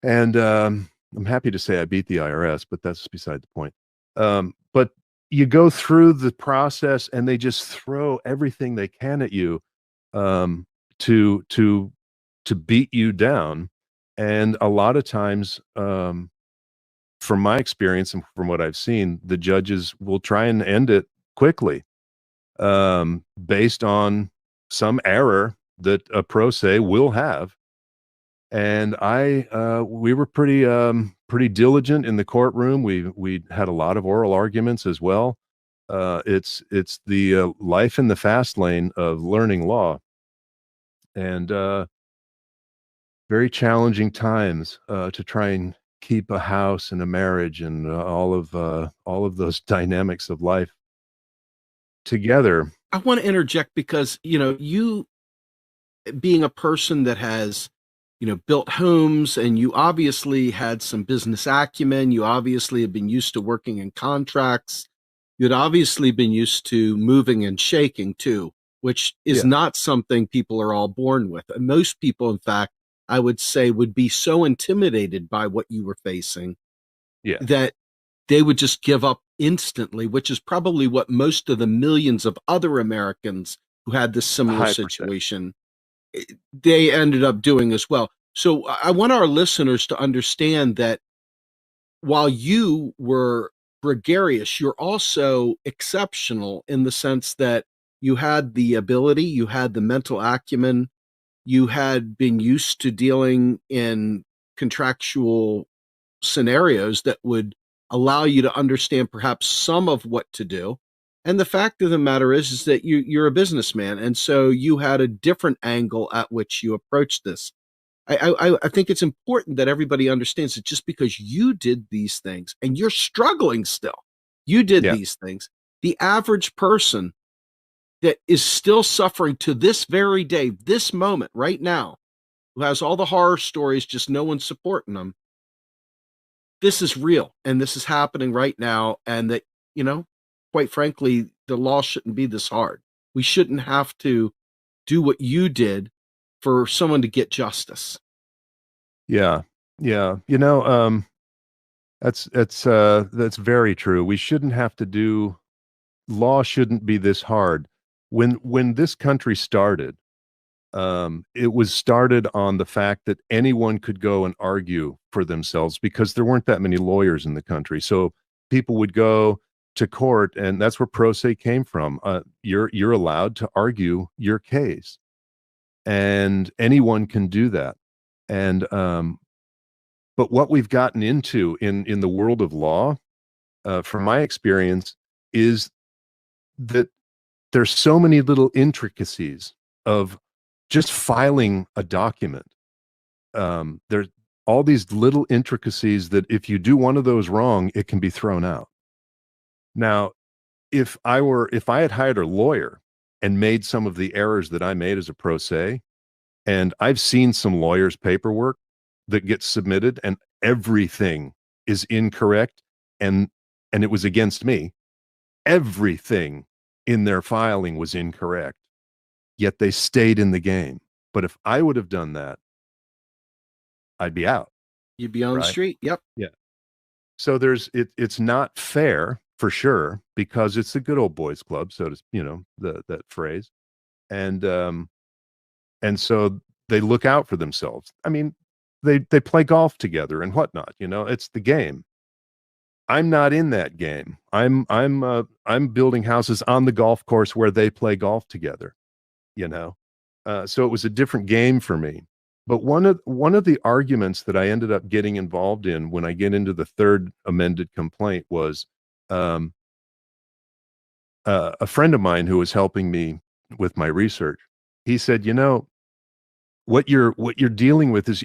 And I'm happy to say I beat the IRS, but that's beside the point. But you go through the process and they just throw everything they can at you to beat you down. And a lot of times, from my experience and from what I've seen, the judges will try and end it quickly, based on some error that a pro se will have. And we were pretty diligent in the courtroom. We had a lot of oral arguments as well. It's the life in the fast lane of learning law, and very challenging times to try and keep a house and a marriage and all of those dynamics of life together.
I want to interject because you being a person that has built homes, and you obviously had some business acumen. You obviously have been used to working in contracts. You'd obviously been used to moving and shaking too, which is not something people are all born with. And most people, in fact, I would say, would be so intimidated by what you were facing that they would just give up instantly, which is probably what most of the millions of other Americans who had this similar situation, they ended up doing as well. So I want our listeners to understand that while you were gregarious, you're also exceptional in the sense that you had the ability, you had the mental acumen, you had been used to dealing in contractual scenarios that would allow you to understand perhaps some of what to do. And the fact of the matter is that you're a businessman. And so you had a different angle at which you approached this. I think it's important that everybody understands that just because you did these things and you're struggling still, you did these things, the average person that is still suffering to this very day, this moment right now, who has all the horror stories, just no one's supporting them. This is real, and this is happening right now. And that, quite frankly, the law shouldn't be this hard. We shouldn't have to do what you did for someone to get justice.
Yeah. That's very true. We shouldn't have to do, law shouldn't be this hard. When this country started, it was started on the fact that anyone could go and argue for themselves because there weren't that many lawyers in the country. So people would go to court, and that's where pro se came from. You're allowed to argue your case, and anyone can do that. And but what we've gotten into in the world of law, from my experience, is that there's so many little intricacies of just filing a document there's all these little intricacies that if you do one of those wrong, it can be thrown out. Now, if I had hired a lawyer and made some of the errors that I made as a pro se, and I've seen some lawyers' paperwork that gets submitted and everything is incorrect and it was against me. Everything in their filing was incorrect, yet they stayed in the game. But if I would have done that, I'd be out.
You'd be on the street. Yep.
Yeah. So it's not fair for sure, because it's a good old boys club, so to that phrase. And so they look out for themselves. I mean, they play golf together and whatnot, it's the game. I'm not in that game. I'm building houses on the golf course where they play golf together, so it was a different game for me. But one of the arguments that I ended up getting involved in when I get into the third amended complaint was a friend of mine who was helping me with my research. He said, what you're dealing with is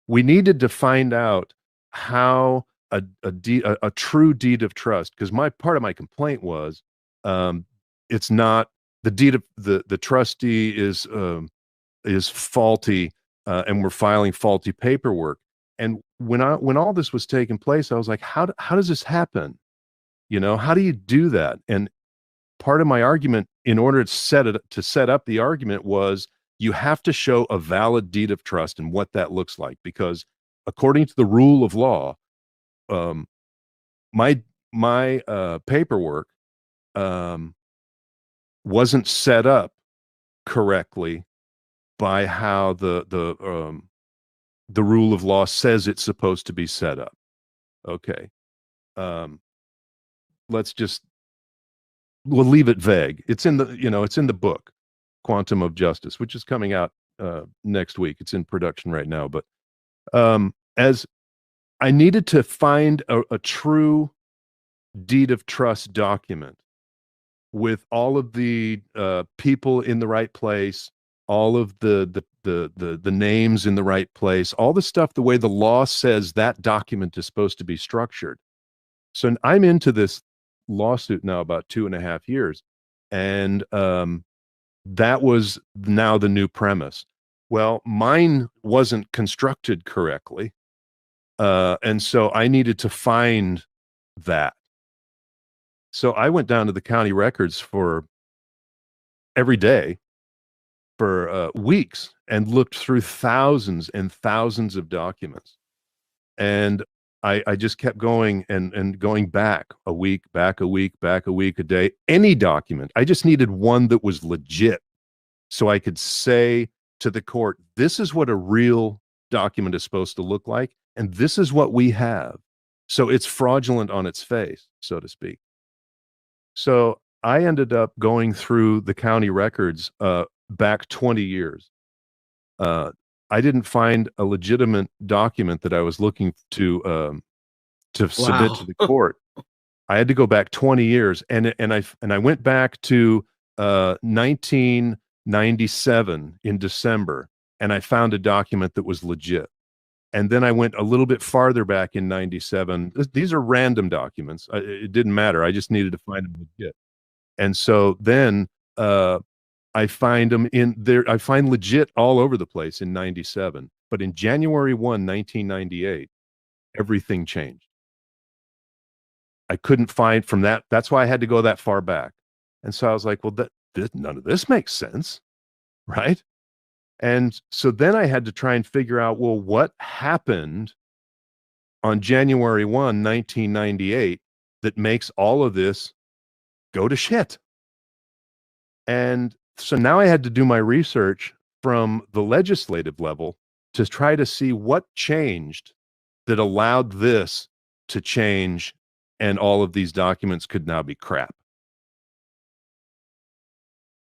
we needed to find out how a true deed of trust, because part of my complaint was it's not the deed of the trustee is faulty, and we're filing faulty paperwork. And when all this was taking place, I was like, how does this happen? How do you do that? And part of my argument, in order to set up the argument, was you have to show a valid deed of trust and what that looks like, because according to the rule of law, my paperwork wasn't set up correctly by how the rule of law says it's supposed to be set up. Okay. We'll leave it vague. It's in the book, Quantum of Justice, which is coming out next week. It's in production right now. But as I needed to find a true deed of trust document with all of the people in the right place, all of the names in the right place, all the stuff the way the law says that document is supposed to be structured. So I'm into this lawsuit now about 2.5 years, and that was now the new premise. Well, mine wasn't constructed correctly, and so I needed to find that. So I went down to the county records for every day for weeks and looked through thousands and thousands of documents. And I just kept going and going back a week, back a day, any document. I just needed one that was legit so I could say to the court, this is what a real document is supposed to look like, and this is what we have. So it's fraudulent on its face, so to speak. So I ended up going through the county records back 20 years. I didn't find a legitimate document that I was looking to submit to the court. I had to go back 20 years, and I went back to 1997 in December, and I found a document that was legit. And then I went a little bit farther back in 97. These are random documents. It didn't matter. I just needed to find them legit. And so then I find them in there. I find legit all over the place in 97. But in January 1, 1998, everything changed. I couldn't find from that. That's why I had to go that far back. And so I was like, well, none of this makes sense, right? And so then I had to try and figure out, well, what happened on January 1, 1998 that makes all of this go to shit? And so now I had to do my research from the legislative level to try to see what changed that allowed this to change, and all of these documents could now be crap.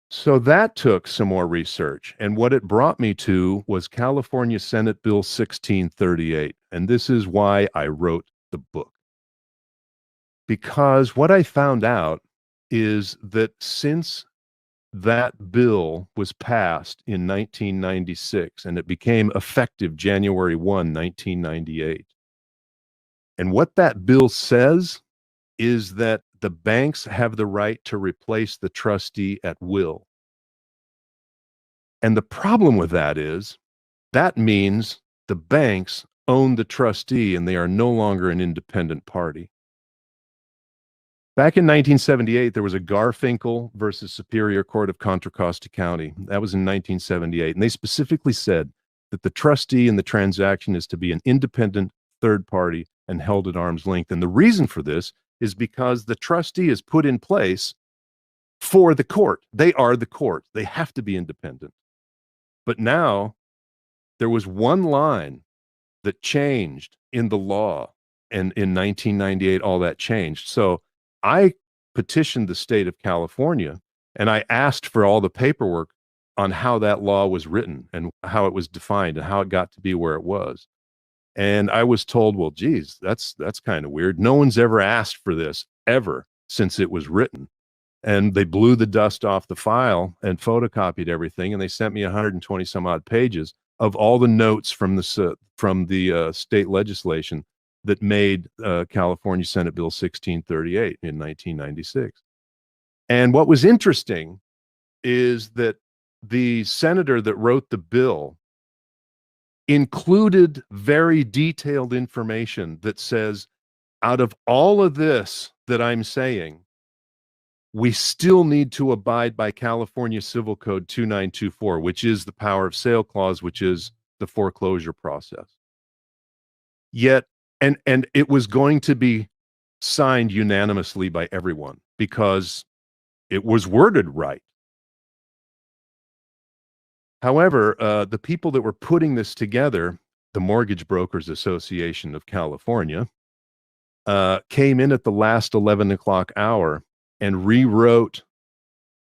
So that took some more research, and what it brought me to was California Senate Bill 1638, and this is why I wrote the book. Because what I found out is that since that bill was passed in 1996, and it became effective January 1, 1998. And what that bill says is that the banks have the right to replace the trustee at will. And the problem with that is that means the banks own the trustee and they are no longer an independent party. Back in 1978, there was a Garfinkel versus Superior Court of Contra Costa County. That was in 1978. And they specifically said that the trustee in the transaction is to be an independent third party and held at arm's length. And the reason for this is because the trustee is put in place for the court. They are the court. They have to be independent. But now there was one line that changed in the law. And in 1998, all that changed. So I petitioned the state of California and I asked for all the paperwork on how that law was written and how it was defined and how it got to be where it was. And I was told, well, geez, that's kind of weird. No one's ever asked for this ever since it was written. And they blew the dust off the file and photocopied everything. And they sent me 120 some odd pages of all the notes from the state legislation that made California Senate Bill 1638 in 1996. And what was interesting is that the senator that wrote the bill included very detailed information that says, out of all of this that I'm saying, we still need to abide by California Civil Code 2924, which is the power of sale clause, which is the foreclosure process. Yet, and it was going to be signed unanimously by everyone because it was worded right. However, the people that were putting this together, the Mortgage Brokers Association of California, came in at the last 11 o'clock hour and rewrote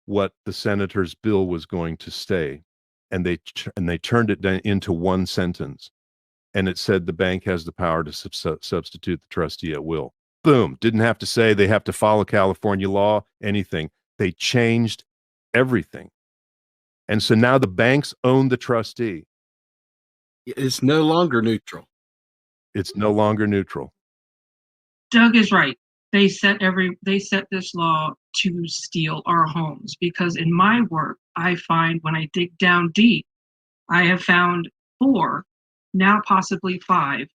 what the senator's bill was going to say. And they turned it into one sentence. And it said the bank has the power to substitute the trustee at will. Boom. Didn't have to say they have to follow California law, anything. They changed everything. And so now the banks own the trustee.
It's no longer neutral.
It's no longer neutral.
Doug is right. They set this law to steal our homes, because in my work, I find when I dig down deep, I have found 4, now possibly 5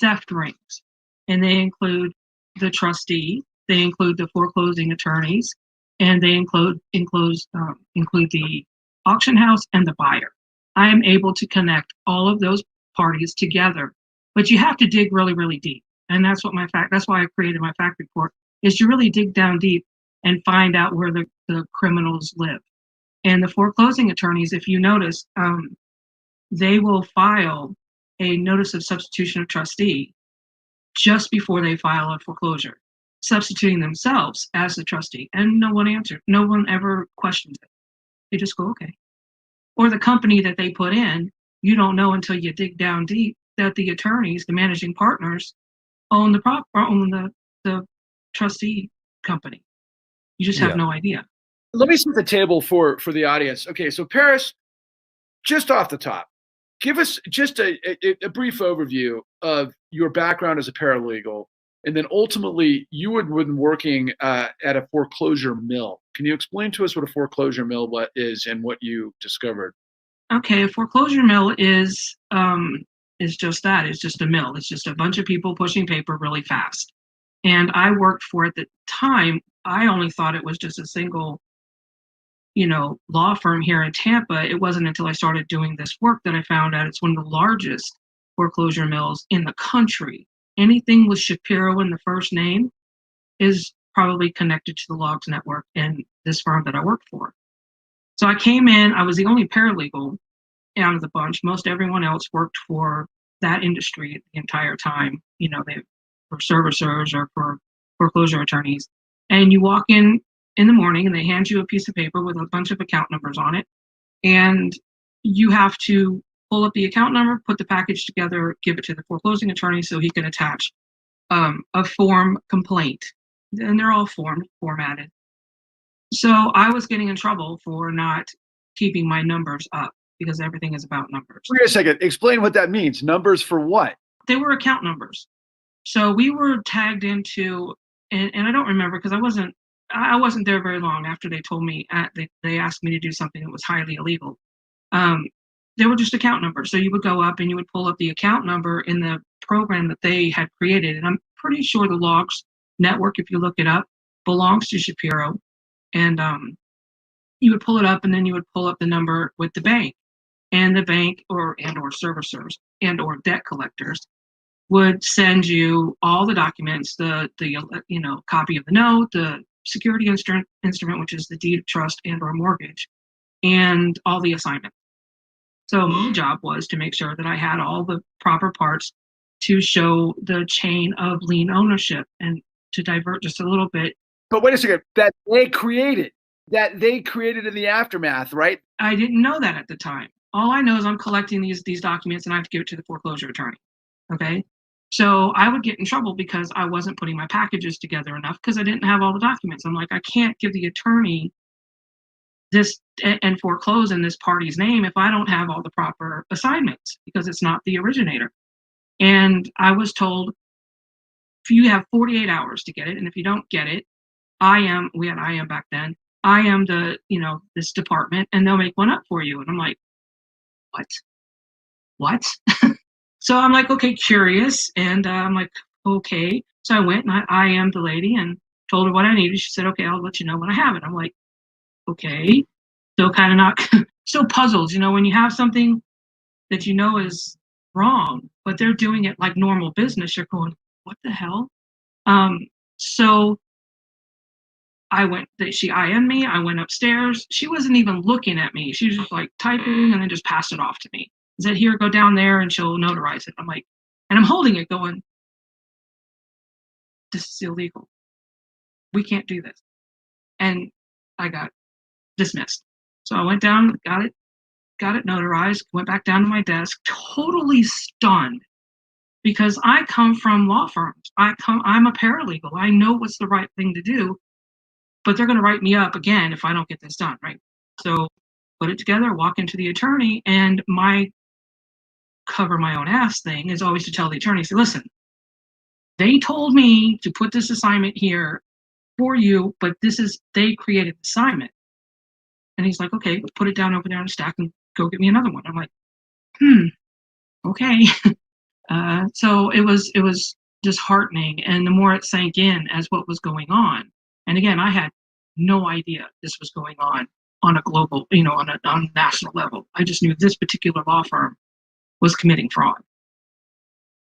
theft rings. And they include the trustee, they include the foreclosing attorneys, and they include the auction house and the buyer. I am able to connect all of those parties together, but you have to dig really, really deep. And that's what that's why I created my fact report, is to really dig down deep and find out where the criminals live. And the foreclosing attorneys, if you notice, they will file a notice of substitution of trustee just before they file a foreclosure, substituting themselves as the trustee. And no one answered. No one ever questions it. They just go, okay. Or the company that they put in, you don't know until you dig down deep that the attorneys, the managing partners, own the trustee company. You just have no idea.
Let me set the table for the audience. Okay, so Paris, just off the top, give us just a brief overview of your background as a paralegal, and then ultimately you had been working at a foreclosure mill. Can you explain to us what a foreclosure mill is and what you discovered?
Okay, a foreclosure mill is just that. It's just a mill. It's just a bunch of people pushing paper really fast. And I worked for, at the time, I only thought it was just a single, law firm here in Tampa. It wasn't until I started doing this work that I found out it's one of the largest foreclosure mills in the country. Anything with Shapiro in the first name is probably connected to the Logs Network and this firm that I worked for. So I came in, I was the only paralegal out of the bunch. Most everyone else worked for that industry the entire time. They were servicers or for foreclosure attorneys. And you walk in the morning and they hand you a piece of paper with a bunch of account numbers on it. And you have to pull up the account number, put the package together, give it to the foreclosing attorney so he can attach a form complaint. And they're all formatted. So I was getting in trouble for not keeping my numbers up because everything is about numbers.
Wait a second. Explain what that means. Numbers for what?
They were account numbers. So we were tagged into, and I don't remember because I wasn't there very long after they told me, they asked me to do something that was highly illegal. They were just account numbers. So you would go up and you would pull up the account number in the program that they had created. And I'm pretty sure the logs network, if you look it up, belongs to Shapiro. And you would pull it up and then you would pull up the number with the bank. And the bank or servicers and or debt collectors would send you all the documents, the copy of the note, the security instrument, which is the deed of trust and or mortgage, and all the assignments. So my job was to make sure that I had all the proper parts to show the chain of lien ownership, and to divert just a little bit.
But wait a second, that they created in the aftermath, right?
I didn't know that at the time. All I know is I'm collecting these documents and I have to give it to the foreclosure attorney. Okay. So I would get in trouble because I wasn't putting my packages together enough because I didn't have all the documents. I'm like, I can't give the attorney this and foreclose in this party's name if I don't have all the proper assignments because it's not the originator. And I was told, you have 48 hours to get it. And if you don't get it, we had IM back then. I am this department and they'll make one up for you. And I'm like, what? So I'm like, okay, curious. And I'm like, okay. So I went and I am the lady and told her what I needed. She said, okay, I'll let you know when I have it. I'm like, okay. So kind of not, still puzzled, when you have something that you know is wrong, but they're doing it like normal business. You're going, what the hell? So I went, she IM'd me. I went upstairs. She wasn't even looking at me. She was just like typing and then just passed it off to me. Said, here, go down there and she'll notarize it. I'm like, and I'm holding it going, this is illegal. We can't do this. And I got dismissed. So I went down, got it notarized, went back down to my desk, totally stunned because I come from law firms. I'm a paralegal. I know what's the right thing to do, but they're going to write me up again if I don't get this done, right? So put it together, walk into the attorney, and my cover my own ass thing is always to tell the attorney, say, listen, they told me to put this assignment here for you, but they created the assignment. And he's like, okay, put it down over there on a stack and go get me another one. I'm like, okay. So it was disheartening. And the more it sank in as what was going on. And again, I had no idea this was going on a global, on a national level. I just knew this particular law firm was committing fraud.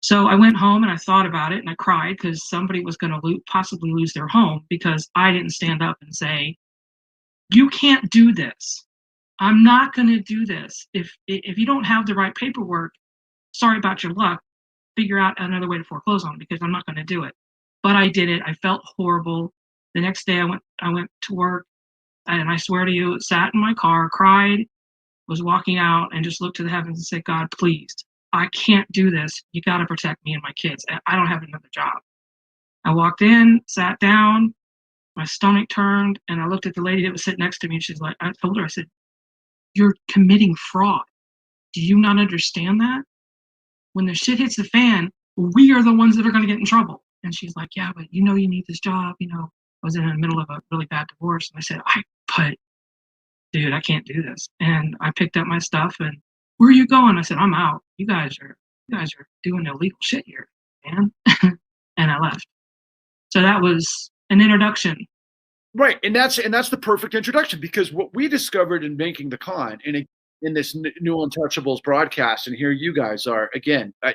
So I went home and I thought about it and I cried because somebody was going to possibly lose their home because I didn't stand up and say, you can't do this. I'm not going to do this. If you don't have the right paperwork, sorry about your luck, figure out another way to foreclose on it because I'm not going to do it. But I did it. I felt horrible. The next day I went to work and I swear to you, sat in my car, cried, was walking out and just looked to the heavens and said, God, please, I can't do this. You got to protect me and my kids. I don't have another job. I walked in, sat down, my stomach turned, and I looked at the lady that was sitting next to me and she's like, I told her, I said, you're committing fraud. Do you not understand that? When the shit hits the fan, we are the ones that are going to get in trouble. And she's like, yeah, but you need this job. I was in the middle of a really bad divorce. And I said, dude, I can't do this. And I picked up my stuff and where are you going? I said, I'm out. You guys are doing illegal shit here, man. And I left. So that was an introduction.
Right. And that's the perfect introduction because what we discovered in Making the Con in this new Untouchables broadcast, and here you guys are again, I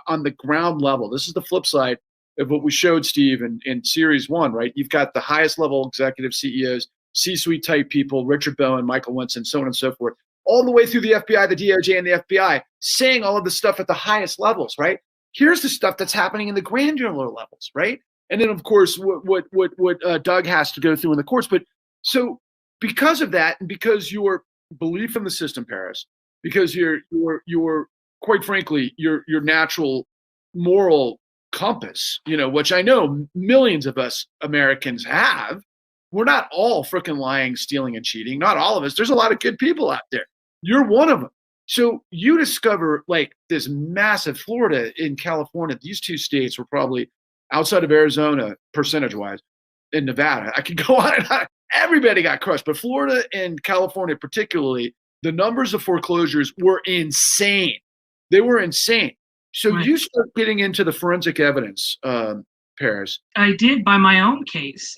on the ground level, this is the flip side of what we showed, Steve, in series 1, right? You've got the highest level executive CEOs, C-suite type people, Richard Bowen, Michael Winston, so on and so forth, all the way through the FBI, the DOJ, and the FBI, saying all of this stuff at the highest levels, right? Here's the stuff that's happening in the granular levels, right? And then, of course, what Doug has to go through in the courts. But so because of that, and because your belief in the system, Paris, because your quite frankly, your natural moral compass, which I know millions of us Americans have, we're not all freaking lying, stealing, and cheating. Not all of us. There's a lot of good people out there. You're one of them. So you discover like this massive Florida and California. These two states were probably outside of Arizona percentage-wise. In Nevada, I could go on and on. Everybody got crushed, but Florida and California particularly, the numbers of foreclosures were insane. They were insane. So
Right.
you start getting into the forensic evidence, Paris.
I did by my own case.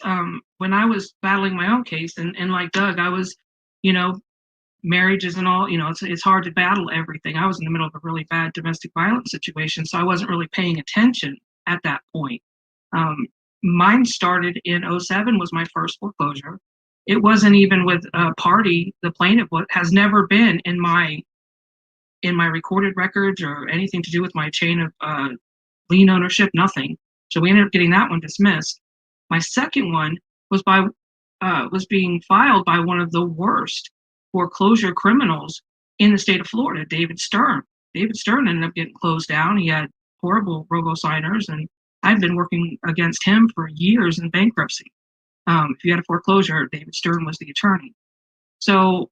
When I was battling my own case, and like Doug, I was, you know, marriage isn't all, you know, it's hard to battle everything. I was in the middle of a really bad domestic violence situation, so I wasn't really paying attention at that point. Mine started in 2007 was my first foreclosure. It wasn't even with a party. The plaintiff has never been in my recorded records or anything to do with my chain of lien ownership, nothing. So we ended up getting that one dismissed. My second one was being filed by one of the worst foreclosure criminals in the state of Florida, David Stern. David Stern ended up getting closed down. He had horrible robo-signers, and I've been working against him for years in bankruptcy. If you had a foreclosure, David Stern was the attorney. So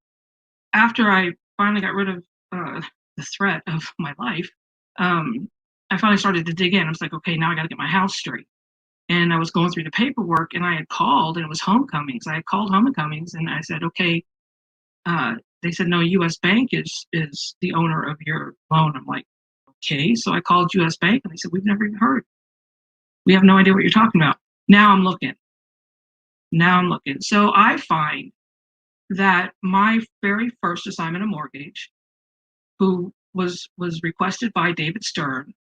after I finally got rid of the threat of my life, I finally started to dig in. I was like, okay, now I got to get my house straight. And I was going through the paperwork, and I had called, and it was Homecomings. I had called Homecomings, and I said, okay. They said, no, U.S. Bank is the owner of your loan. I'm like, okay. So I called U.S. Bank, and they said, we've never even heard. We have no idea what you're talking about. Now I'm looking. So I find that my very first assignment of mortgage, who was requested by David Stern,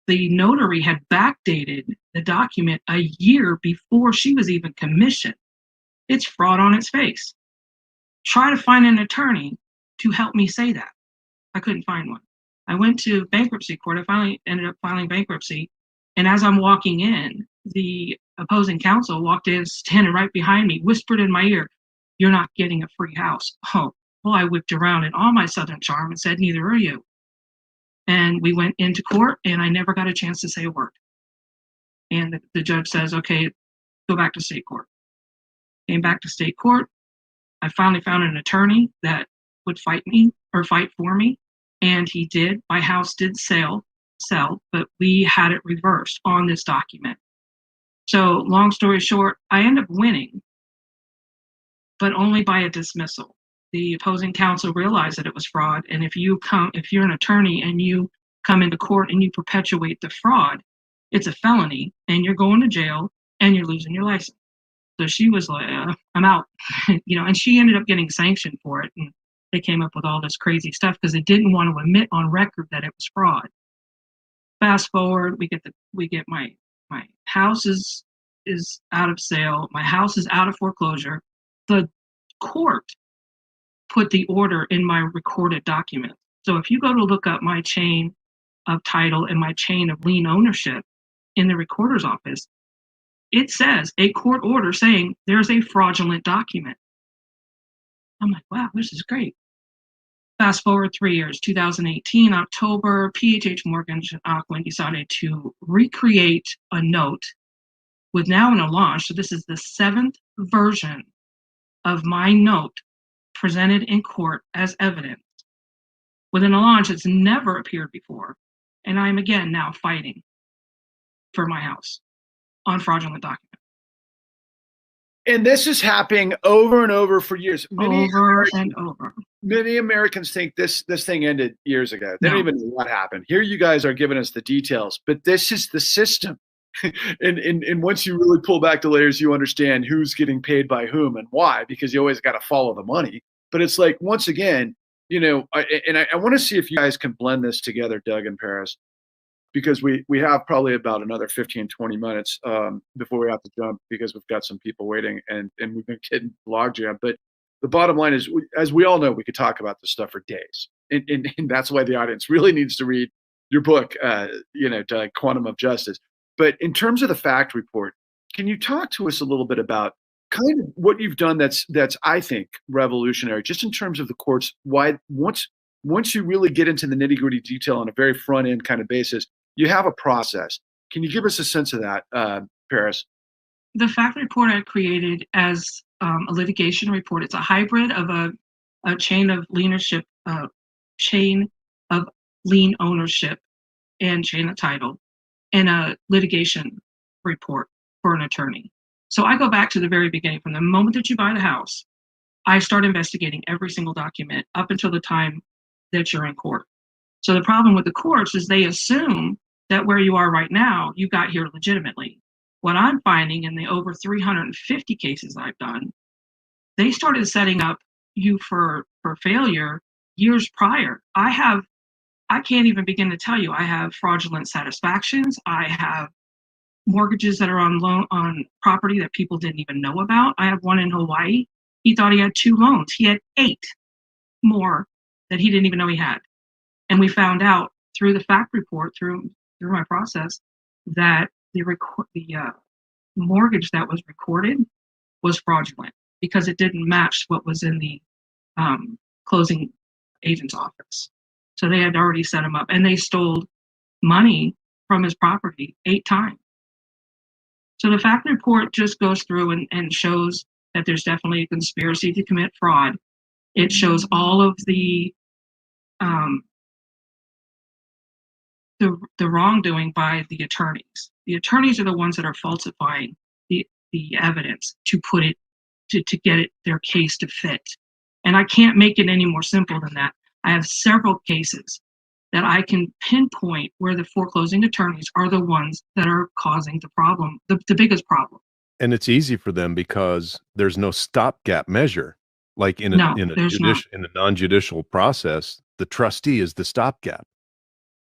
the notary had backdated the document a year before she was even commissioned. It's fraud on its face. Try to find an attorney to help me say that. I couldn't find one. I went to bankruptcy court. I finally ended up filing bankruptcy. And as I'm walking in, the opposing counsel walked in, standing right behind me, whispered in my ear, "You're not getting a free house." Oh, well, I whipped around in all my Southern charm and said, "Neither are you." And we went into court, and I never got a chance to say a word. And the judge says, okay, go back to state court. Came back to state court. I finally found an attorney that would fight for me. And he did. My house did sell, but we had it reversed on this document. So long story short, I end up winning, but only by a dismissal. The opposing counsel realized that it was fraud. And if you're an attorney and you come into court and you perpetuate the fraud, it's a felony and you're going to jail and you're losing your license. So she was like, I'm out, and she ended up getting sanctioned for it. And they came up with all this crazy stuff because they didn't want to admit on record that it was fraud. Fast forward, we get my house is out of sale. My house is out of foreclosure. The court put the order in my recorded document. So if you go to look up my chain of title and my chain of lien ownership in the recorder's office, it says a court order saying there's a fraudulent document. I'm like, wow, this is great. Fast forward 3 years, 2018, October, PHH Mortgage and Aquin decided to recreate a note with now an allonge. So this is the 7th version of my note presented in court as evidence with an allonge that's never appeared before. And I'm again now fighting for my house on fraudulent document.
And this is happening over and over for years. Many Americans think this thing ended years ago. They don't even know what happened. Here you guys are giving us the details, but this is the system. and once you really pull back the layers, you understand who's getting paid by whom and why, because you always got to follow the money. But it's like, once again, I want to see if you guys can blend this together, Doug and Paris, because we have probably about another 15, 20 minutes before we have to jump, because we've got some people waiting and we've been getting logjam. But the bottom line is, as we all know, we could talk about this stuff for days. And that's why the audience really needs to read your book, Doug, Quantum of Justice. But in terms of the fact report, can you talk to us a little bit about kind of what you've done that's I think revolutionary, just in terms of the courts? Why once you really get into the nitty-gritty detail on a very front end kind of basis, you have a process. Can you give us a sense of that, Paris?
The fact report I created as a litigation report. It's a hybrid of a chain of leadership, chain of lien ownership and chain of title, and a litigation report for an attorney. So I go back to the very beginning. From the moment that you buy the house, I start investigating every single document up until the time that you're in court. So the problem with the courts is they assume that where you are right now, you got here legitimately. What I'm finding in the over 350 cases I've done, they started setting up you for failure years prior. I can't even begin to tell you. I have fraudulent satisfactions. I have mortgages that are on property that people didn't even know about. I have one in Hawaii. He thought he had 2 loans. He had 8 more that he didn't even know he had. And we found out through the fact report, through my process, that the mortgage that was recorded was fraudulent because it didn't match what was in the closing agent's office. So they had already set him up, and they stole money from his property 8 times. So the fact report just goes through and shows that there's definitely a conspiracy to commit fraud. It shows all of the wrongdoing by the attorneys. The attorneys are the ones that are falsifying the evidence to put it to get it their case to fit. And I can't make it any more simple than that. I have several cases that I can pinpoint where the foreclosing attorneys are the ones that are causing the problem, the biggest problem.
And it's easy for them because there's no stopgap measure. Like in a non-judicial process, the trustee is the stopgap.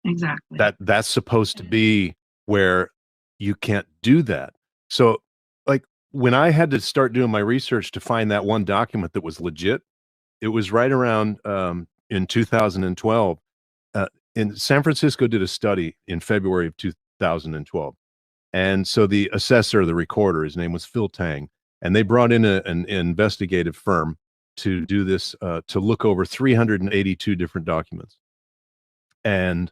Exactly.
That's supposed to be where you can't do that. So like when I had to start doing my research to find that one document that was legit, it was right around in 2012. In San Francisco did a study in February of 2012. And so the assessor, the recorder, his name was Phil Tang, and they brought in an investigative firm to do this, to look over 382 different documents and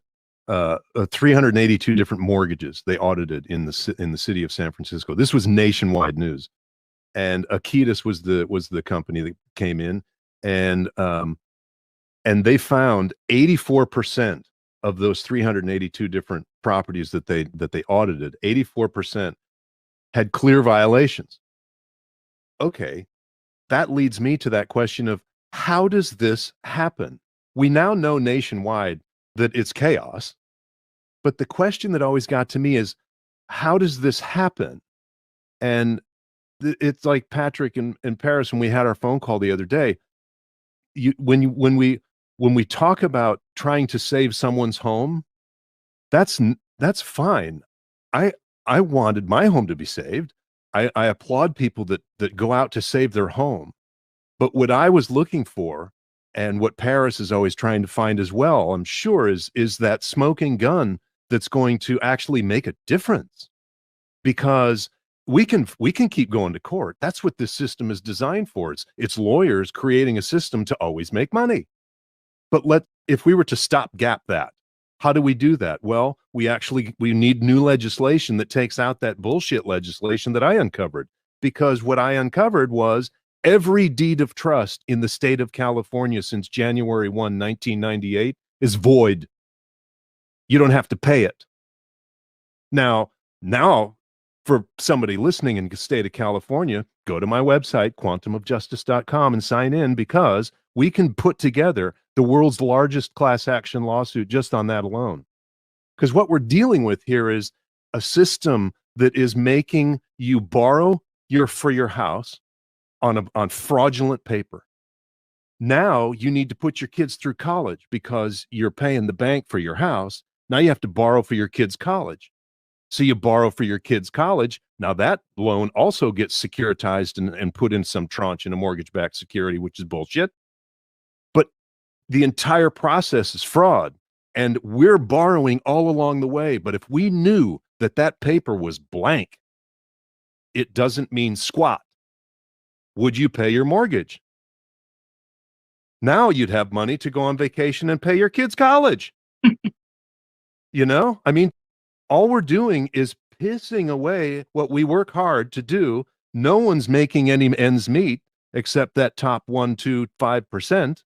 382 different mortgages they audited in the city of San Francisco. This was nationwide news, and Akitas was the company that came in, and they found 84% of those 382 different properties that they audited, 84% had clear violations. Okay, that leads me to that question of how does this happen? We now know nationwide that it's chaos, but the question that always got to me is, how does this happen? And it's like Patrick and Paris, when we had our phone call the other day, when we talk about trying to save someone's home, that's fine. I wanted my home to be saved. I applaud people that go out to save their home. But what I was looking for, and what Paris is always trying to find as well, I'm sure, is that smoking gun that's going to actually make a difference. Because we can keep going to court. That's what this system is designed for. It's lawyers creating a system to always make money. But if we were to stopgap that, how do we do that? Well, we need new legislation that takes out that bullshit legislation that I uncovered. Because what I uncovered was every deed of trust in the state of California since January 1, 1998 is void. You don't have to pay it. Now, for somebody listening in the state of California, go to my website, quantumofjustice.com, and sign in, because we can put together the world's largest class action lawsuit just on that alone. Because what we're dealing with here is a system that is making you borrow for your house on fraudulent paper. Now you need to put your kids through college because you're paying the bank for your house. Now you have to borrow for your kids' college. So you borrow for your kids' college. Now that loan also gets securitized and put in some tranche in a mortgage-backed security, which is bullshit. But the entire process is fraud, and we're borrowing all along the way. But if we knew that paper was blank, it doesn't mean squat. Would you pay your mortgage? Now you'd have money to go on vacation and pay your kids' college. I mean, all we're doing is pissing away what we work hard to do. No one's making any ends meet except that top 1, 2, 5%.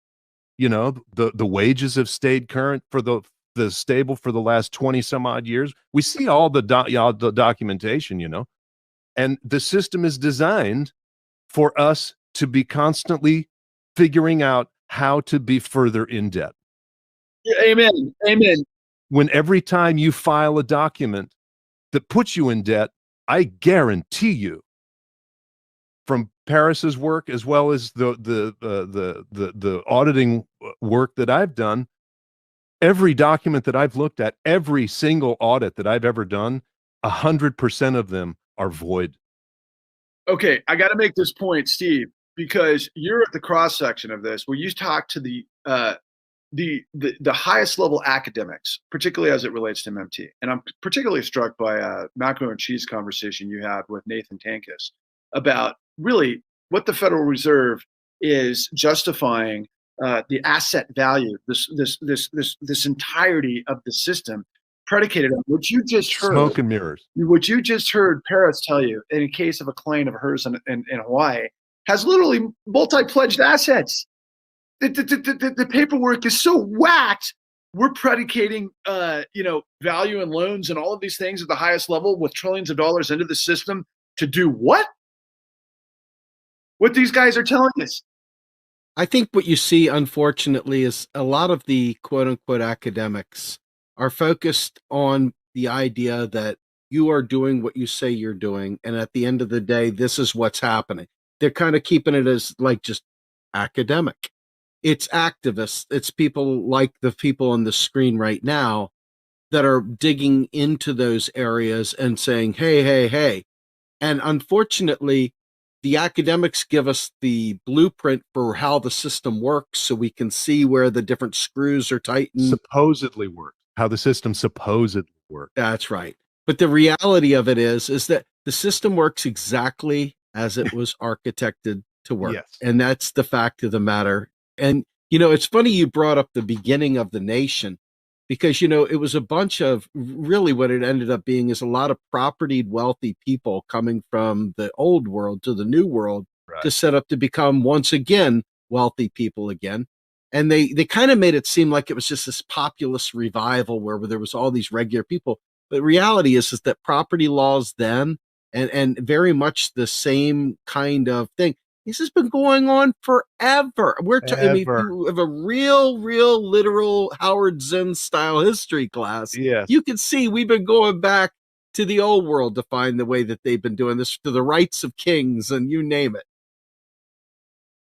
You know, the wages have stayed current for the stable for the last 20 some odd years. We see all the documentation, you know, and the system is designed for us to be constantly figuring out how to be further in debt.
Yeah, amen. Amen.
When every time you file a document that puts you in debt, I guarantee you, from Paris's work as well as the auditing work that I've done, every document that I've looked at, every single audit that I've ever done, 100% of them are void.
Okay, I got to make this point, Steve, because you're at the cross section of this, where you talk to the highest level academics, particularly as it relates to MMT. And I'm particularly struck by a macaroni and cheese conversation you had with Nathan Tankus about really what the Federal Reserve is justifying the asset value, this entirety of the system, predicated on what you just heard.
Smoke and mirrors.
What you just heard Paris tell you, in a case of a claim of hers in Hawaii, has literally multi-pledged assets. The paperwork is so whacked. We're predicating, value and loans and all of these things at the highest level with trillions of dollars into the system to do what? What these guys are telling us.
I think what you see, unfortunately, is a lot of the quote unquote academics are focused on the idea that you are doing what you say you're doing. And at the end of the day, this is what's happening. They're kind of keeping it as like just academic. It's activists. It's people like the people on the screen right now that are digging into those areas and saying, hey. And unfortunately, the academics give us the blueprint for how the system works so we can see where the different screws are tightened.
Supposedly works. How the system supposedly works.
That's right. But the reality of it is that the system works exactly as it was architected to work.
Yes.
And that's the fact of the matter. And, it's funny you brought up the beginning of the nation, because, it was a bunch of really what it ended up being is a lot of propertied, wealthy people coming from the old world to the new world to set up to become once again wealthy people again. And they kind of made it seem like it was just this populist revival where there was all these regular people. But reality is that property laws then and very much the same kind of thing. This has been going on forever. You have a real literal Howard Zinn style history class.
Yes.
You can see we've been going back to the old world to find the way that they've been doing this, to the rights of kings and you name it.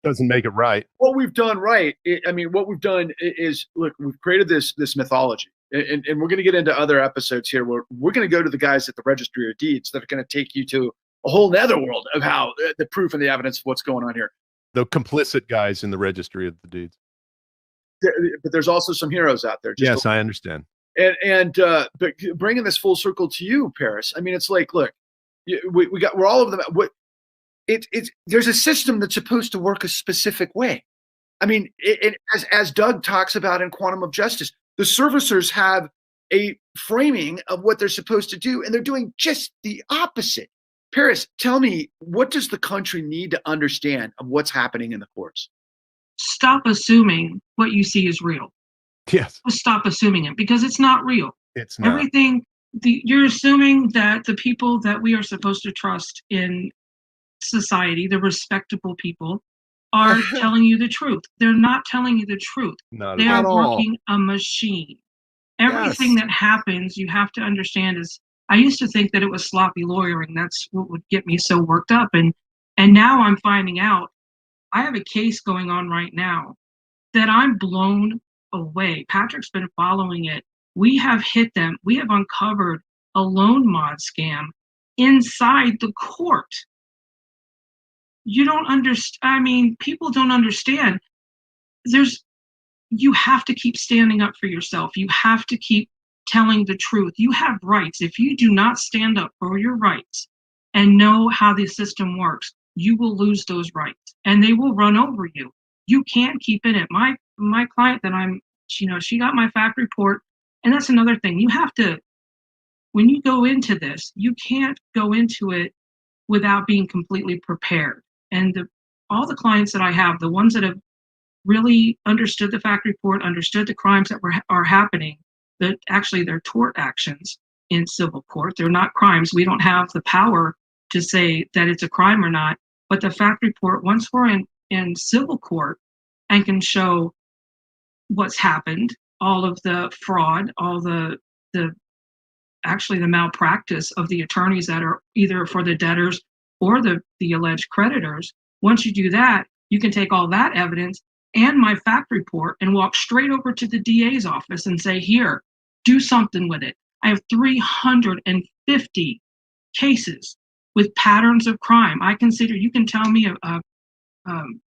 Doesn't make it right.
What we've done right, what we've done is, look, we've created this mythology. And we're going to get into other episodes here where we're going to go to the guys at the Registry of Deeds that are going to take you to a whole netherworld of how the proof and the evidence of what's going on here.
The complicit guys in the Registry of the Deeds.
But there's also some heroes out there.
Yes, I understand.
But bringing this full circle to you, Paris, it's like, look, we're all of them. There's a system that's supposed to work a specific way. As Doug talks about in Quantum of Justice, the servicers have a framing of what they're supposed to do, and they're doing just the opposite. Paris, tell me, what does the country need to understand of what's happening in the courts?
Stop assuming what you see is real.
Yes.
Stop assuming it, because it's not real.
It's not.
Everything, you're assuming that the people that we are supposed to trust in society, the respectable people, are telling you the truth. They're not telling you the truth. They are working a machine. Everything that happens, you have to understand is, I used to think that it was sloppy lawyering. That's what would get me so worked up. And now I'm finding out I have a case going on right now that I'm blown away. Patrick's been following it. We have hit them. We have uncovered a loan mod scam inside the court. You don't understand. People don't understand. You have to keep standing up for yourself. You have to keep telling the truth. You have rights. If you do not stand up for your rights and know how the system works, you will lose those rights and they will run over you. You can't keep in it. My client that she got my fact report. And that's another thing. You have to when you go into this, you can't go into it without being completely prepared. And all the clients that I have, the ones that have really understood the fact report, understood the crimes that are happening, that actually they're tort actions in civil court. They're not crimes. We don't have the power to say that it's a crime or not. But the fact report, once we're in civil court and can show what's happened, all of the fraud, all the actually the malpractice of the attorneys that are either for the debtors or the alleged creditors. Once you do that, you can take all that evidence and my fact report and walk straight over to the DA's office and say, here, do something with it. I have 350 cases with patterns of crime. I consider, you can tell me a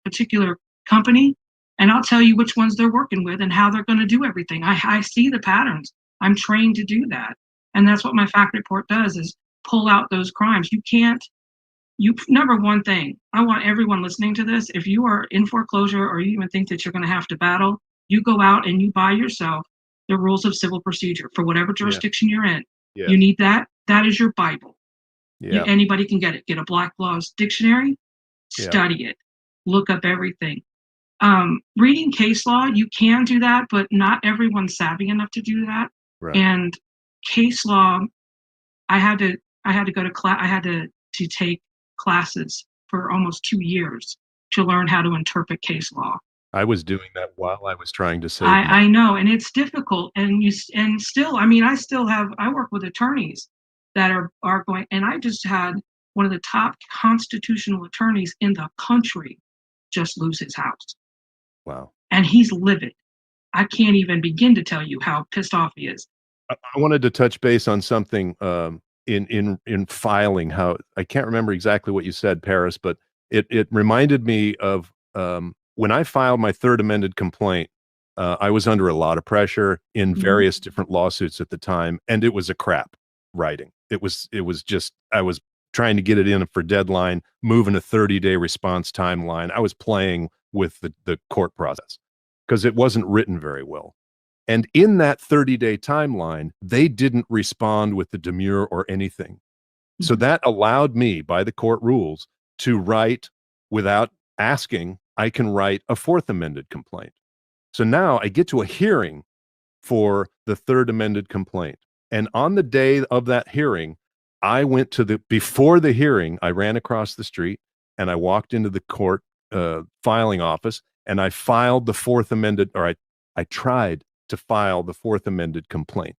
particular company and I'll tell you which ones they're working with and how they're going to do everything. I see the patterns. I'm trained to do that. And that's what my fact report does, is pull out those crimes. Number one thing, I want everyone listening to this, if you are in foreclosure or you even think that you're going to have to battle, you go out and you buy yourself the rules of civil procedure for whatever jurisdiction you're in.
Yeah.
You need that. That is your Bible.
Yeah.
Anybody can get it. Get a Black Laws dictionary,
Yeah.
study it, look up everything. Reading case law, you can do that, but not everyone's savvy enough to do that.
Right.
And case law, I had to go to class. I had to take classes for almost 2 years to learn how to interpret case law.
I was doing that while I was trying to save
I know, and it's difficult. And still, I work with attorneys that are going, and I just had one of the top constitutional attorneys in the country just lose his house.
Wow.
And he's livid. I can't even begin to tell you how pissed off he is.
I wanted to touch base on something in filing. How I can't remember exactly what you said, Paris, but it reminded me of when I filed my third amended complaint. I was under a lot of pressure in various different lawsuits at the time, and it was a crap writing. It was just, I was trying to get it in for deadline, moving a 30-day response timeline. I was playing with the court process because it wasn't written very well. And in that 30-day timeline, they didn't respond with the demur or anything. So that allowed me, by the court rules, to write without asking. I can write a fourth amended complaint. So now I get to a hearing for the third amended complaint. And on the day of that hearing, I went before the hearing, I ran across the street and I walked into the court filing office and I filed the fourth amended, or I tried to file the fourth amended complaint.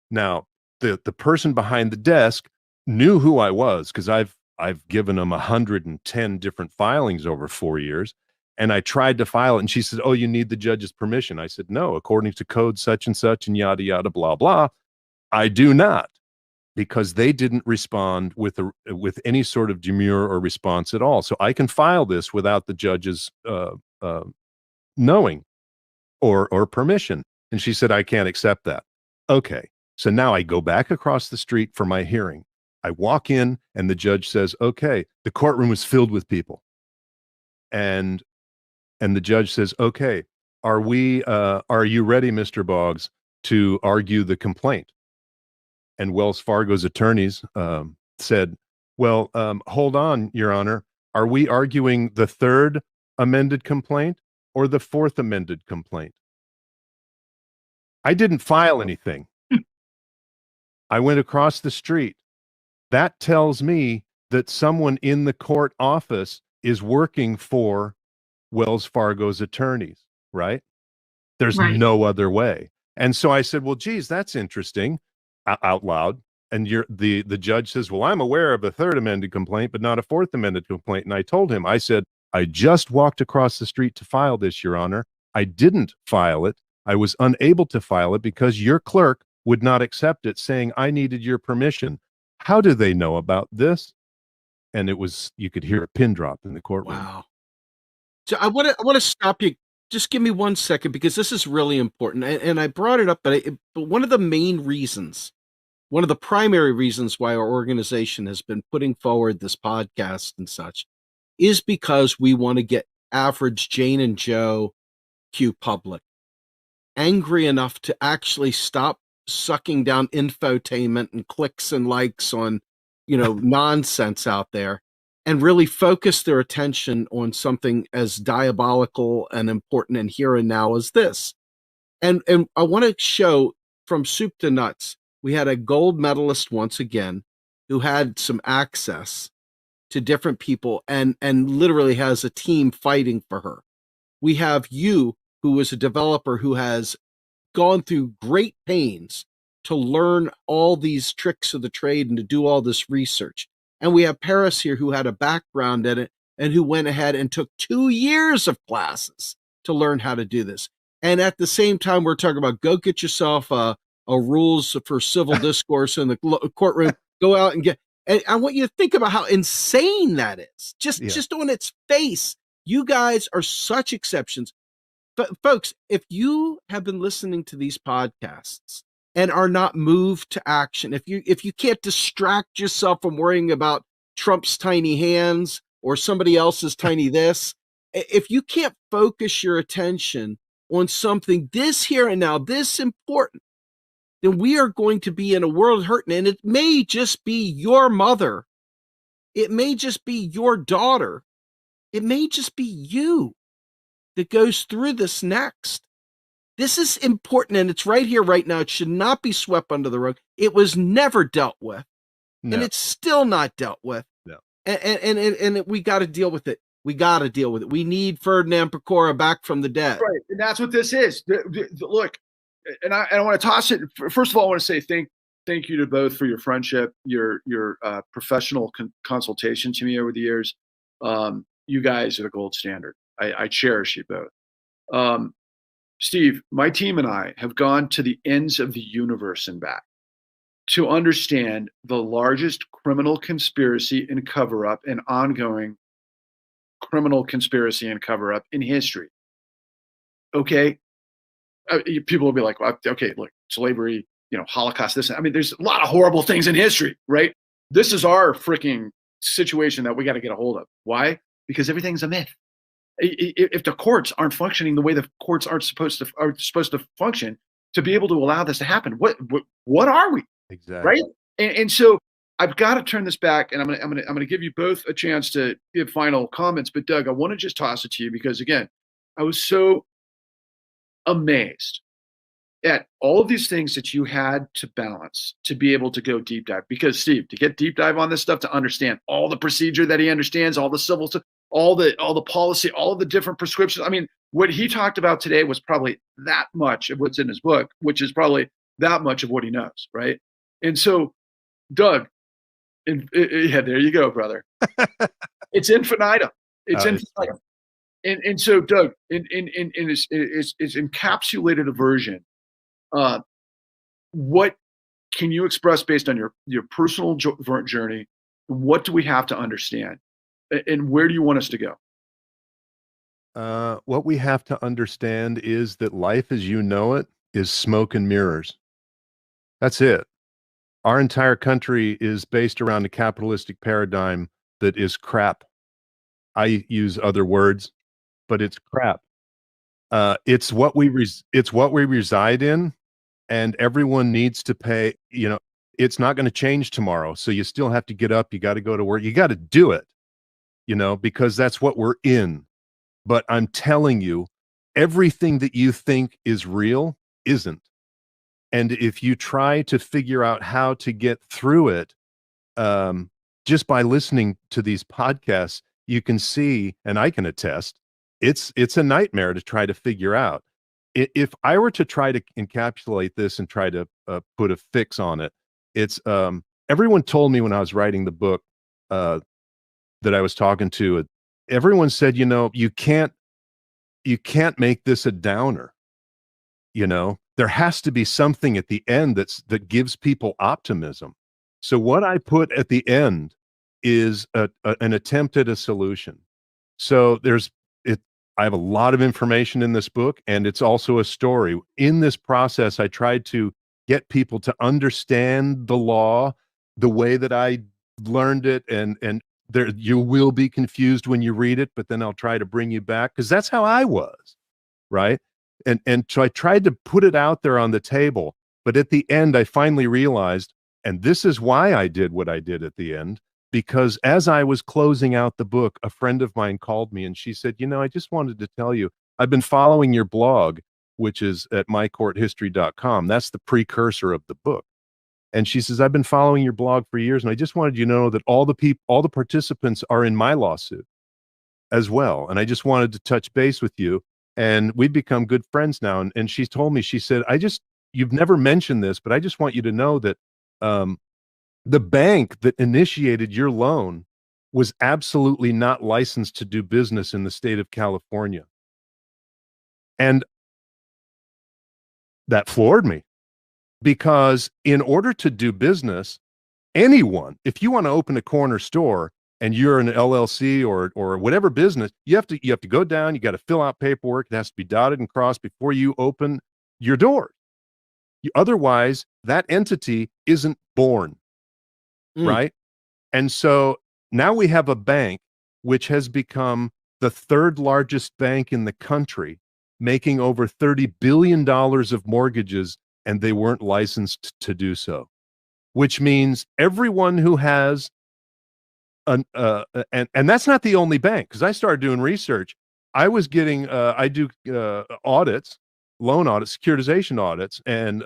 Now, the person behind the desk knew who I was because I've given them 110 different filings over 4 years. And I tried to file it. And she said, oh, you need the judge's permission. I said, no, according to code such and such and yada, yada, blah, blah, I do not, because they didn't respond with any sort of demur or response at all. So I can file this without the judge's knowing or permission. And she said, I can't accept that. Okay. So now I go back across the street for my hearing. I walk in and the judge says, okay, the courtroom is filled with people. And the judge says, okay, are you ready, Mr. Boggs, to argue the complaint? And Wells Fargo's attorneys said, well, hold on, Your Honor. Are we arguing the third amended complaint or the fourth amended complaint? I didn't file anything. I went across the street. That tells me that someone in the court office is working for Wells Fargo's attorneys, right? There's no other way. And so I said, well, geez, that's interesting, out loud. And the judge says, well, I'm aware of a third amended complaint, but not a fourth amended complaint. And I told him, I said, I just walked across the street to file this, Your Honor. I didn't file it. I was unable to file it because your clerk would not accept it, saying I needed your permission. How do they know about this? And you could hear a pin drop in the courtroom.
Wow. So I want to stop you. Just give me 1 second, because this is really important. And I brought it up, but one of the main reasons, one of the primary reasons why our organization has been putting forward this podcast and such is because we want to get average Jane and Joe Q public angry enough to actually stop sucking down infotainment and clicks and likes on, you know, nonsense out there, and really focus their attention on something as diabolical and important and here and now as this. And I want to show from soup to nuts, we had a gold medalist once again who had some access to different people and literally has a team fighting for her. We have you, who is a developer who has gone through great pains to learn all these tricks of the trade and to do all this research. And we have Paris here, who had a background in it and who went ahead and took 2 years of classes to learn how to do this. And at the same time, we're talking about go get yourself a rules for civil discourse in the courtroom. Go out and get. And I want you to think about how insane that is. Just on its face, you guys are such exceptions. But folks, if you have been listening to these podcasts and are not moved to action, if you can't distract yourself from worrying about Trump's tiny hands or somebody else's tiny this, if you can't focus your attention on something this here and now, this important, then we are going to be in a world hurting. And it may just be your mother. It may just be your daughter. It may just be you that goes through this next. This is important, and it's right here, right now. It should not be swept under the rug. It was never dealt with, and it's still not dealt with.
No.
And we got to deal with it. We got to deal with it. We need Ferdinand Pecora back from the dead.
Right, and that's what this is. Look, and I want to toss it. First of all, I want to say thank you to both for your friendship, your professional consultation to me over the years. You guys are the gold standard. I cherish you both. Steve, my team and I have gone to the ends of the universe and back to understand the largest criminal conspiracy and cover-up and ongoing criminal conspiracy and cover-up in history. Okay? People will be like, well, okay, look, slavery, Holocaust, this. I mean, there's a lot of horrible things in history, right? This is our freaking situation that we got to get a hold of. Why? Because everything's a myth. If the courts aren't functioning the way the courts are supposed to function to be able to allow this to happen, what are we?
Exactly.
Right. And so I've got to turn this back, and I'm gonna give you both a chance to give final comments. But Doug, I want to just toss it to you because again, I was so amazed at all of these things that you had to balance to be able to go deep dive. Because Steve, to get deep dive on this stuff, to understand all the procedure that he understands, all the civil stuff, all the policy, all of the different prescriptions. I mean, what he talked about today was probably that much of what's in his book, which is probably that much of what he knows, right? And so, Doug, yeah, there you go, brother. It's infinitum. It's infinitum. And so, Doug, in his encapsulated a version, what can you express based on your personal journey? What do we have to understand? And where do you want us to go?
What we have to understand is that life as you know it is smoke and mirrors. That's it. Our entire country is based around a capitalistic paradigm that is crap. I use other words, but it's crap. It's what we reside in, and everyone needs to pay. It's not going to change tomorrow, so you still have to get up. You got to go to work. You got to do it. Because that's what we're in. But I'm telling you, everything that you think is real isn't. And if you try to figure out how to get through it, just by listening to these podcasts, you can see, and I can attest, it's a nightmare to try to figure out. If I were to try to encapsulate this and try to put a fix on it, it's everyone told me when I was writing the book that I was talking to, everyone said, you can't make this a downer. There has to be something at the end that gives people optimism. So what I put at the end is an attempt at a solution. So I have a lot of information in this book, and it's also a story. In this process, I tried to get people to understand the law the way that I learned it, and there, you will be confused when you read it, but then I'll try to bring you back, because that's how I was, right? And so I tried to put it out there on the table. But at the end, I finally realized, and this is why I did what I did at the end, because as I was closing out the book, a friend of mine called me and she said, I just wanted to tell you, I've been following your blog, which is at mycourthistory.com. That's the precursor of the book. And she says, I've been following your blog for years, and I just wanted you to know that all the participants are in my lawsuit as well. And I just wanted to touch base with you. And we've become good friends now. And she told me, she said, you've never mentioned this, but I just want you to know that the bank that initiated your loan was absolutely not licensed to do business in the state of California. And that floored me, because in order to do business, anyone, if you want to open a corner store and you're an LLC or whatever business, you have to go down, you got to fill out paperwork, it has to be dotted and crossed before you open your door. Otherwise, that entity isn't born, right? And so now we have a bank which has become the third largest bank in the country, making over $30 billion of mortgages, and they weren't licensed to do so, which means everyone who has and that's not the only bank, because I started doing research. I was getting I do audits, loan audits, securitization audits, and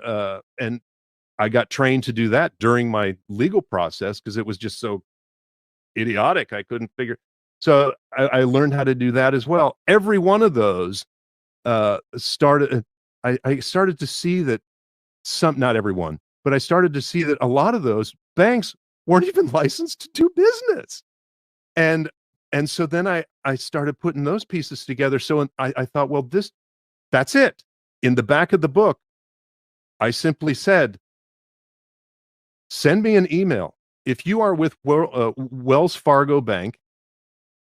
I got trained to do that during my legal process because it was just so idiotic. I couldn't figure. So I learned how to do that as well. Every one of those started. I started to see that not everyone, but I started to see that a lot of those banks weren't even licensed to do business. And so then I started putting those pieces together. So I thought, well, that's it. In the back of the book, I simply said, send me an email. If you are with Wells Fargo Bank,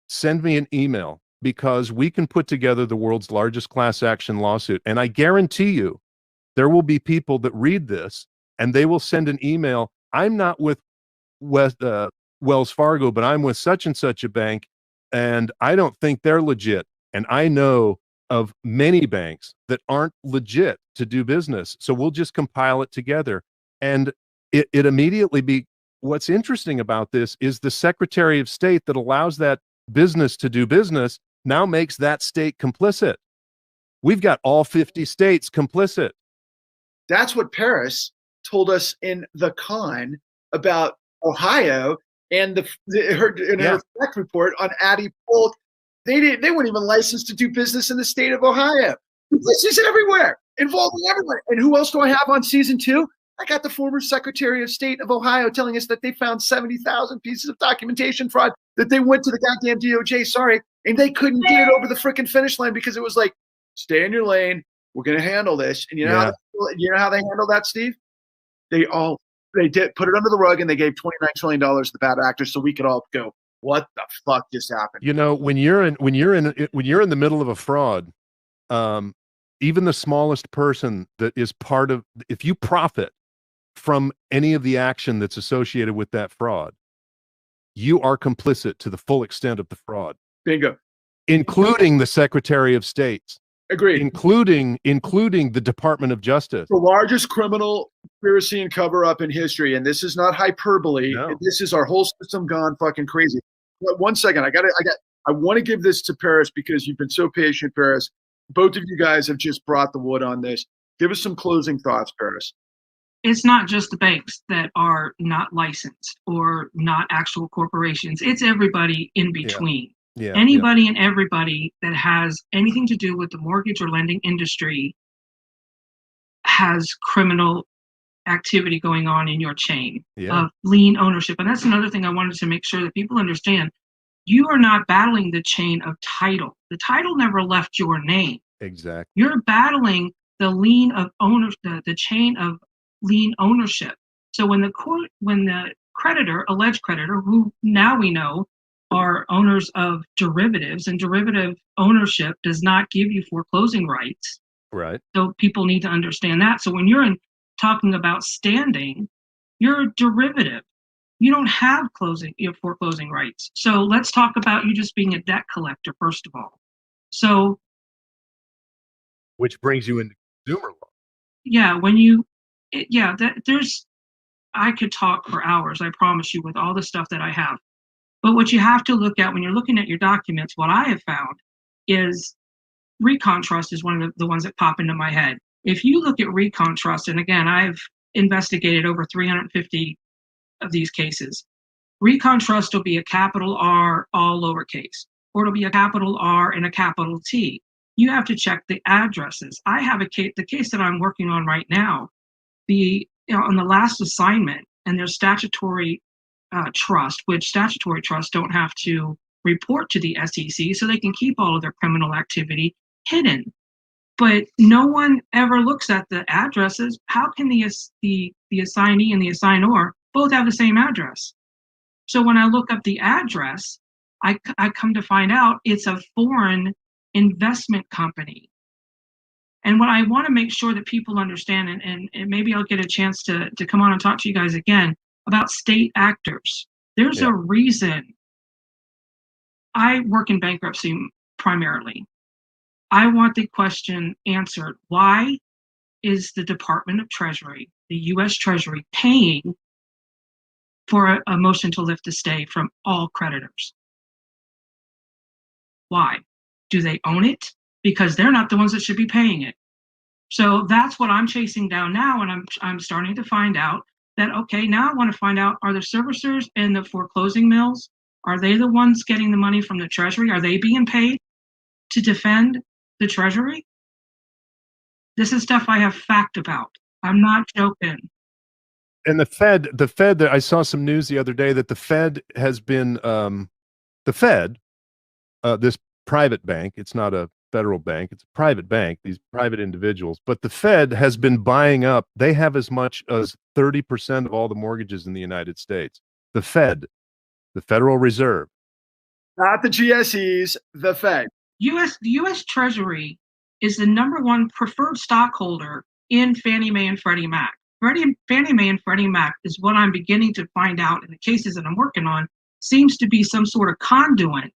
send me an email, because we can put together the world's largest class action lawsuit. And I guarantee you, there will be people that read this and they will send an email. I'm not with Wells Fargo, but I'm with such and such a bank, and I don't think they're legit. And I know of many banks that aren't legit to do business. So we'll just compile it together. And it immediately what's interesting about this is the Secretary of State that allows that business to do business now makes that state complicit. We've got all 50 states complicit.
That's what Paris told us in the con about Ohio and her fact report on Addie Polk. They weren't even licensed to do business in the state of Ohio. This is everywhere, involving everyone. And who else do I have on season 2? I got the former Secretary of State of Ohio telling us that they found 70,000 pieces of documentation fraud, that they went to the goddamn DOJ, and they couldn't get it over the freaking finish line because it was like, stay in your lane. We're going to handle this. And you know how they handle that, Steve? They did put it under the rug, and they gave $29 trillion to the bad actors so we could all go, what the fuck just happened?
When you're in the middle of a fraud, even the smallest person that is part of, if you profit from any of the action that's associated with that fraud, you are complicit to the full extent of the fraud.
Bingo.
Including the Secretary of State.
Agreed.
Including the Department of Justice.
The largest criminal conspiracy and cover-up in history, and this is not hyperbole. No. This is our whole system gone fucking crazy. But 1 second, I want to give this to Paris because you've been so patient, Paris. Both of you guys have just brought the wood on this. Give us some closing thoughts, Paris.
It's not just the banks that are not licensed or not actual corporations. It's everybody in between. Anybody and everybody that has anything to do with the mortgage or lending industry has criminal activity going on in your chain of lien ownership. And that's another thing I wanted to make sure that people understand. You are not battling the chain of title. The title never left your name.
Exactly.
You're battling the lien of owners, the chain of lien ownership. So when the creditor, alleged creditor, who now we know are owners of derivatives, and derivative ownership does not give you foreclosing rights.
Right.
So people need to understand that. So when you're talking about standing, you're a derivative. You don't have foreclosing rights. So let's talk about you just being a debt collector, first of all. So,
which brings you into consumer law.
Yeah, I could talk for hours, I promise you, with all the stuff that I have. But what you have to look at when you're looking at your documents, what I have found is Recon Trust is one of the ones that pop into my head. If you look at Recon Trust, and again, I've investigated over 350 of these cases, Recon Trust will be a capital R, all lowercase, or it'll be a capital R and a capital T. You have to check the addresses. I have the case that I'm working on right now, on the last assignment, and there's statutory trust, which statutory trusts don't have to report to the SEC, so they can keep all of their criminal activity hidden. But no one ever looks at the addresses. How can the assignee and the assignor both have the same address? So when I look up the address, I come to find out it's a foreign investment company. And what I want to make sure that people understand, and maybe I'll get a chance to come on and talk to you guys again about state actors. There's a reason. I work in bankruptcy primarily. I want the question answered. Why is the Department of Treasury, the U.S. Treasury, paying for a motion to lift a stay from all creditors? Why? Do they own it? Because they're not the ones that should be paying it. So that's what I'm chasing down now, and I'm starting to find out that, okay, now I want to find out, are the servicers and the foreclosing mills, are they the ones getting the money from the Treasury? Are they being paid to defend the Treasury? This is stuff I have fact about. I'm not joking.
And the Fed, I saw some news the other day that the Fed has been, this private bank, it's not a federal bank, it's a private bank, these private individuals, but the Fed has been buying up, they have as much as 30% of all the mortgages in the United States. The Fed, the Federal Reserve.
Not the GSEs, the Fed.
The U.S. Treasury is the #1 preferred stockholder in Fannie Mae and Freddie Mac. Fannie Mae and Freddie Mac is what I'm beginning to find out in the cases that I'm working on, seems to be some sort of conduit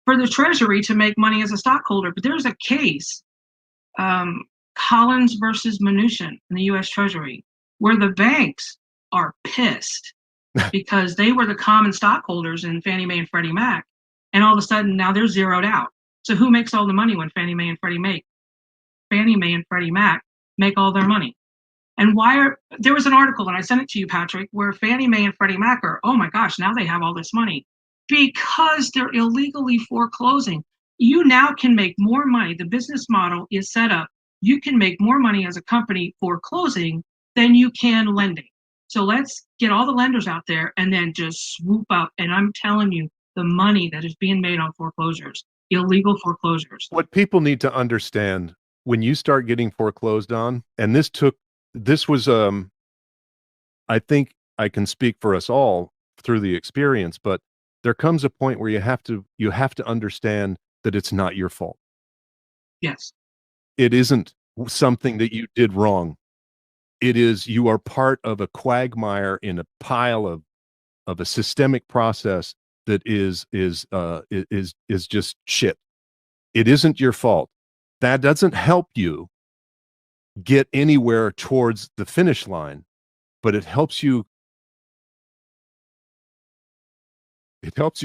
for the Treasury to make money as a stockholder. But there's a case, Collins versus Mnuchin in the U.S. Treasury, where the banks are pissed because they were the common stockholders in Fannie Mae and Freddie Mac, and all of a sudden now they're zeroed out. So who makes all the money when Fannie Mae and Freddie Mac make all their money? And there was an article, and I sent it to you, Patrick, where Fannie Mae and Freddie Mac are, oh my gosh, now they have all this money. Because they're illegally foreclosing. You now can make more money. The business model is set up. You can make more money as a company foreclosing than you can lending. So let's get all the lenders out there and then just swoop up. And I'm telling you, the money that is being made on foreclosures, illegal foreclosures.
What people need to understand, when you start getting foreclosed on, and this was, I think I can speak for us all through the experience, but there comes a point where you have to understand that it's not your fault.
Yes.
It isn't something that you did wrong. It is, you are part of a quagmire in a pile of a systemic process that is just shit. It isn't your fault. That doesn't help you get anywhere towards the finish line, but it helps you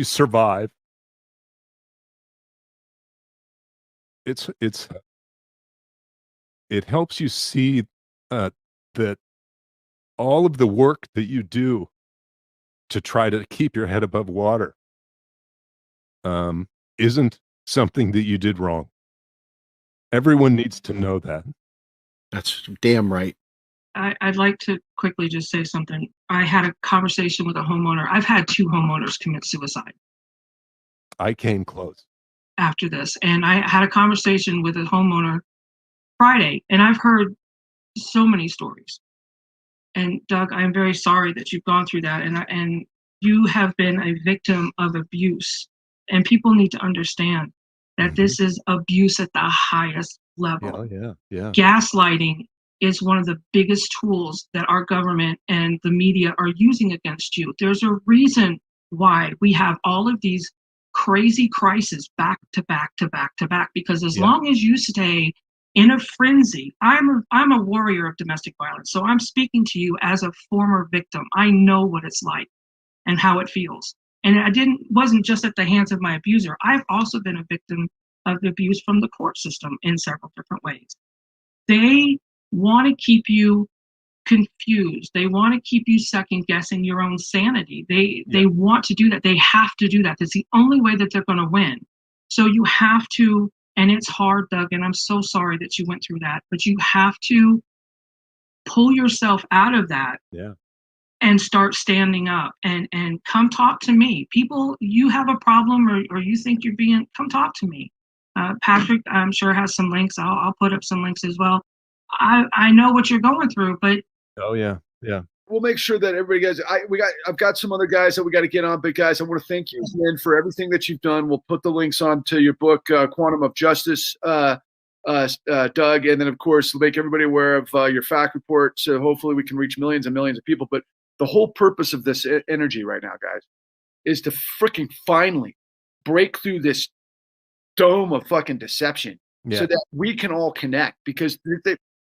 survive. It helps you see that all of the work that you do to try to keep your head above water isn't something that you did wrong. Everyone needs to know that.
That's damn right.
I'd like to quickly just say something. I had a conversation with a homeowner. I've had 2 homeowners commit suicide.
I came close.
After this. And I had a conversation with a homeowner Friday, and I've heard so many stories. And Doug, I'm very sorry that you've gone through that. And you have been a victim of abuse. And people need to understand that this is abuse at the highest level.
Yeah.
Gaslighting is one of the biggest tools that our government and the media are using against you. There's a reason why we have all of these crazy crises back to back to back to back, because as long as you stay in a frenzy. I'm a warrior of domestic violence, so I'm speaking to you as a former victim. I know what it's like and how it feels. And wasn't just at the hands of my abuser. I've also been a victim of abuse from the court system in several different ways. They want to keep you confused. They want to keep you second guessing your own sanity. They want to do that. They have to do that. That's the only way that they're going to win. So you have to, and it's hard, Doug, and I'm so sorry that you went through that, but you have to pull yourself out of that.
Yeah.
And start standing up and come talk to me. People, you have a problem or you think you're come talk to me. Patrick, I'm sure has some links. I'll put up some links as well. I know what you're going through, but
oh yeah.
We'll make sure that everybody gets. I've got some other guys that we got to get on, but guys, I want to thank you again for everything that you've done. We'll put the links on to your book, Quantum of Justice, Doug, and then of course we'll make everybody aware of your fact report. So hopefully we can reach millions and millions of people. But the whole purpose of this energy right now, guys, is to freaking finally break through this dome of fucking deception so that we can all connect. Because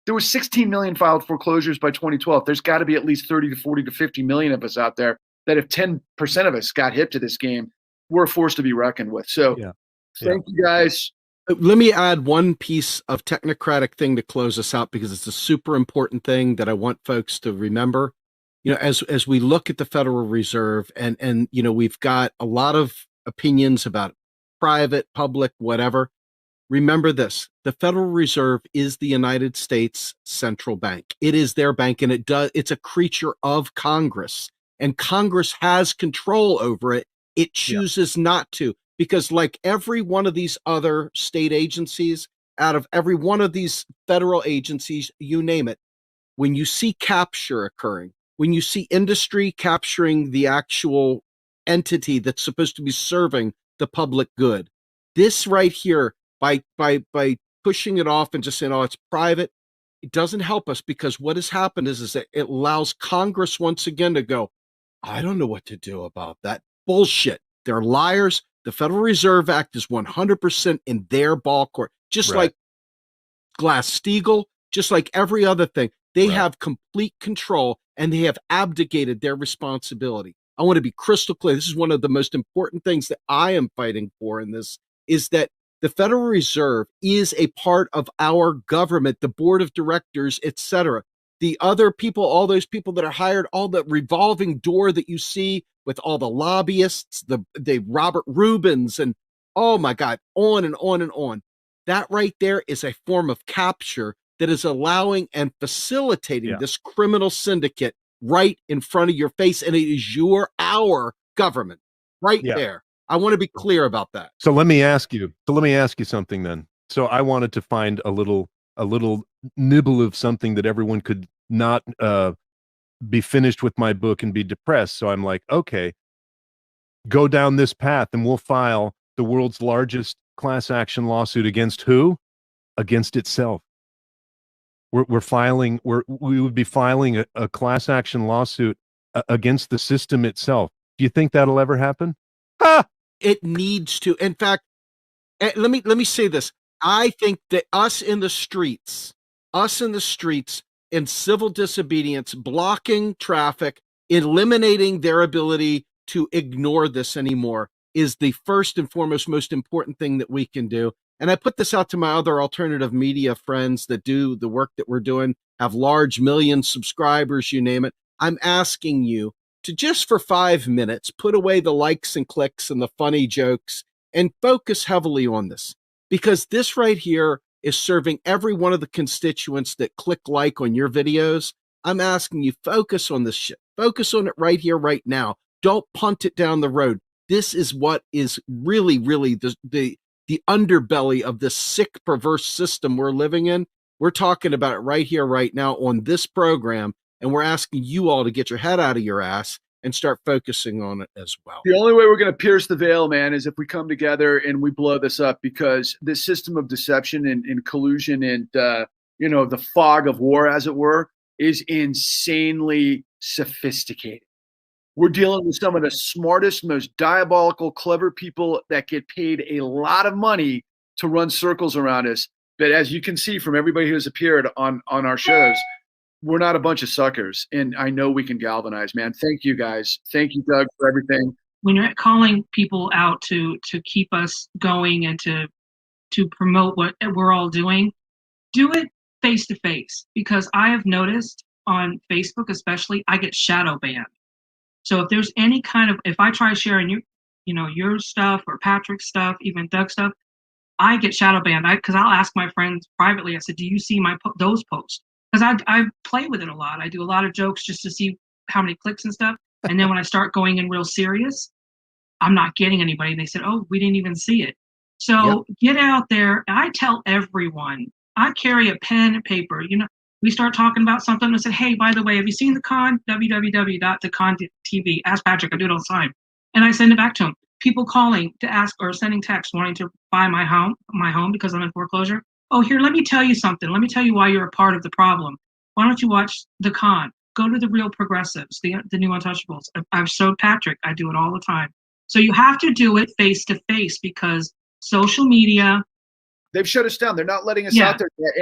there was 16 million filed foreclosures by 2012. There's got to be at least 30 to 40 to 50 million of us out there that if 10% of us got hip to this game, we're a force to be reckoned with. So thank you guys.
Let me add one piece of technocratic thing to close us out, because it's a super important thing that I want folks to remember. You know, as we look at the Federal Reserve and you know, we've got a lot of opinions about private, public, whatever. Remember this, the Federal Reserve is the United States central bank. It is their bank, and it's a creature of Congress, and Congress has control over it. It chooses not to, because like every one of these other state agencies, out of every one of these federal agencies, you name it, when you see capture occurring, when you see industry capturing the actual entity that's supposed to be serving the public good, this right here, by pushing it off and just saying, oh, it's private, it doesn't help us, because what has happened is that it allows Congress once again to go, I don't know what to do about that. Bullshit. They're liars. The Federal Reserve Act is 100% in their ball court, just like Glass-Steagall, just like every other thing. They have complete control, and they have abdicated their responsibility. I want to be crystal clear. This is one of the most important things that I am fighting for in this, is that the Federal Reserve is a part of our government, the board of directors, etc. The other people, all those people that are hired, all the revolving door that you see with all the lobbyists, the Robert Rubins, and oh my God, on and on and on. That right there is a form of capture that is allowing and facilitating this criminal syndicate right in front of your face. And it is our government right there. I want to be clear about that.
So let me ask you something then. So I wanted to find a little nibble of something that everyone could not be finished with my book and be depressed. So I'm like, okay, go down this path and we'll file the world's largest class action lawsuit against who? Against itself. We would be filing a class action lawsuit against the system itself. Do you think that'll ever happen?
It needs to. In fact, let me say this. I think that us in the streets in civil disobedience, blocking traffic, eliminating their ability to ignore this anymore is the first and foremost most important thing that we can do. And I put this out to my other alternative media friends that do the work that we're doing, have large million subscribers, you name it. I'm asking you to just for 5 minutes, put away the likes and clicks and the funny jokes and focus heavily on this, because this right here is serving every one of the constituents that click like on your videos. I'm asking you, focus on this shit. Focus on it right here, right now. Don't punt it down the road. This is what is really, really the underbelly of this sick, perverse system we're living in. We're talking about it right here, right now on this program. And we're asking you all to get your head out of your ass and start focusing on it as well.
The only way we're going to pierce the veil, man, is if we come together and we blow this up, because this system of deception and collusion and, the fog of war, as it were, is insanely sophisticated. We're dealing with some of the smartest, most diabolical, clever people that get paid a lot of money to run circles around us. But as you can see from everybody who's appeared on our shows, we're not a bunch of suckers. And I know we can galvanize, man. Thank you guys. Thank you, Doug, for everything.
When you're calling people out to keep us going and to promote what we're all doing, do it face to face, because I have noticed on Facebook especially, I get shadow banned. So if there's any kind of, if I try sharing your stuff or Patrick's stuff, even Doug's stuff, I get shadow banned. Because I'll ask my friends privately. I said, "Do you see those posts?" Because I play with it a lot. I do a lot of jokes just to see how many clicks and stuff. And then when I start going in real serious, I'm not getting anybody. And they said, "Oh, we didn't even see it." So Get out there. I tell everyone. I carry a pen and paper. We start talking about something and I said, "Hey, by the way, have you seen the con? www.thecon.tv. Ask Patrick. I do it all the time." And I send it back to him. People calling to ask or sending texts wanting to buy my home because I'm in foreclosure. "Oh, here, let me tell you something. Let me tell you why you're a part of the problem. Why don't you watch The Con? Go to the Real Progressives, the new Untouchables." I've showed Patrick. I do it all the time. So you have to do it face to face, because social media.
They've shut us down. They're not letting us out there yet.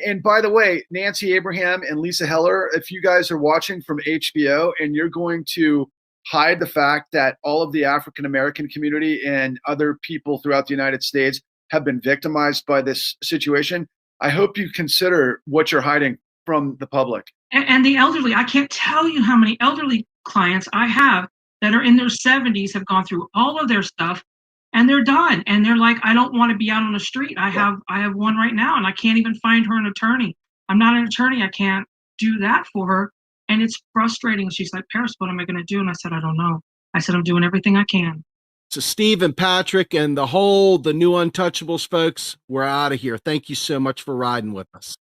And by the way, Nancy Abraham and Lisa Heller, if you guys are watching from HBO and you're going to hide the fact that all of the African-American community and other people throughout the United States have been victimized by this situation, I hope you consider what you're hiding from the public.
And the elderly, I can't tell you how many elderly clients I have that are in their 70s, have gone through all of their stuff, and they're done. And they're like, "I don't want to be out on the street. I have one right now, and I can't even find her an attorney. I'm not an attorney. I can't do that for her." And it's frustrating. She's like, "Paris, what am I going to do?" And I said, "I don't know." I said, "I'm doing everything I can."
So Steve and Patrick and the new Untouchables folks, we're out of here. Thank you so much for riding with us.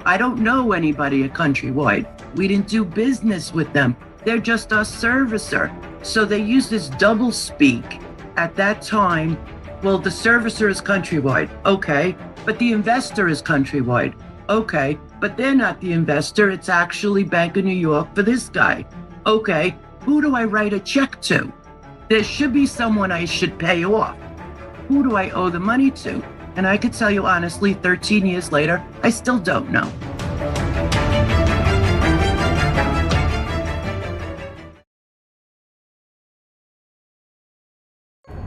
I don't know anybody at Countrywide. We didn't do business with them. They're just our servicer. So they use this double speak. At that time, well, the servicer is Countrywide. Okay. But the investor is Countrywide. Okay. But they're not the investor. It's actually Bank of New York for this guy. Okay. Who do I write a check to? There should be someone I should pay off. Who do I owe the money to? And I could tell you honestly, 13 years later, I still don't know.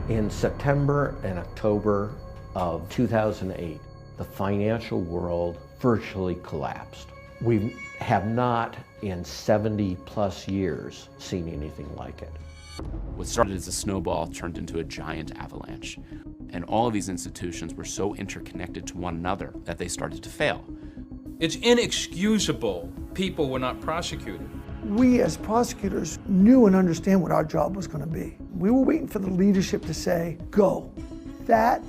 In September and October of 2008, the financial world virtually collapsed. We have not in 70 plus years seen anything like it.
What started as a snowball turned into a giant avalanche. And all of these institutions were so interconnected to one another that they started to fail.
It's inexcusable people were not prosecuted.
We as prosecutors knew and understand what our job was going to be. We were waiting for the leadership to say, go. That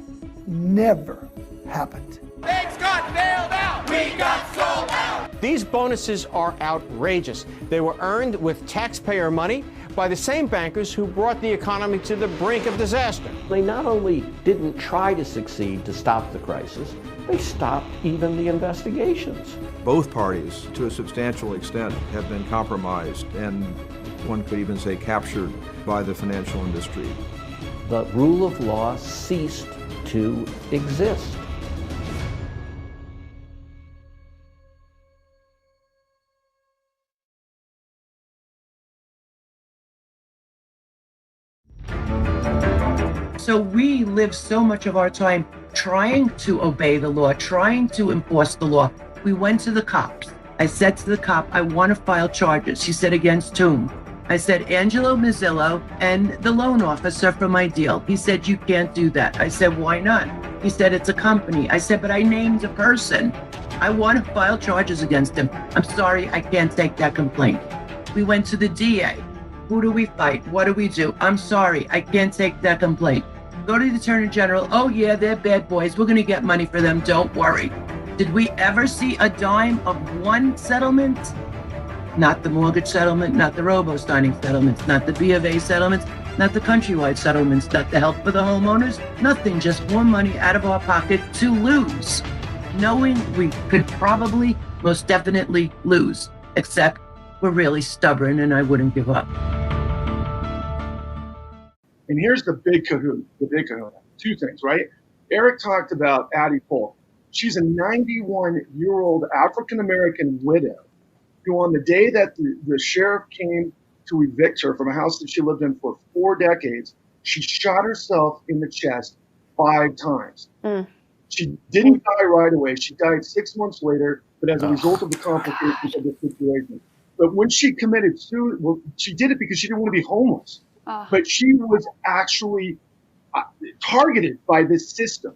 never happened.
Banks got bailed out. We got sold out.
These bonuses are outrageous. They were earned with taxpayer money by the same bankers who brought the economy to the brink of disaster.
They not only didn't try to succeed to stop the crisis, they stopped even the investigations.
Both parties, to a substantial extent, have been compromised and one could even say captured by the financial industry.
The rule of law ceased to exist.
So we live so much of our time trying to obey the law, trying to enforce the law. We went to the cops. I said to the cop, I want to file charges. She said, against whom? I said, Angelo Mazzillo and the loan officer for my deal. He said, you can't do that. I said, why not? He said, it's a company. I said, but I named a person. I want to file charges against him. I'm sorry, I can't take that complaint. We went to the DA. Who do we fight? What do we do? I'm sorry, I can't take that complaint. Go to the Attorney General. Oh, yeah, they're bad boys. We're going to get money for them. Don't worry. Did we ever see a dime of one settlement? Not the mortgage settlement, not the robo-signing settlements, not the B of A settlements, not the countrywide settlements, not the help for the homeowners. Nothing, just more money out of our pocket to lose, knowing we could probably, most definitely lose, except we're really stubborn and I wouldn't give up.
And here's the big kahuna, Two things, right? Eric talked about Addie Polk. She's a 91-year-old African-American widow who, on the day that the sheriff came to evict her from a house that she lived in for 4 decades, she shot herself in the chest 5 times. She didn't die right away. She died 6 months later, but as a result of the complications of the situation. But when she committed suicide, well, she did it because she didn't want to be homeless. But she was actually targeted by this system.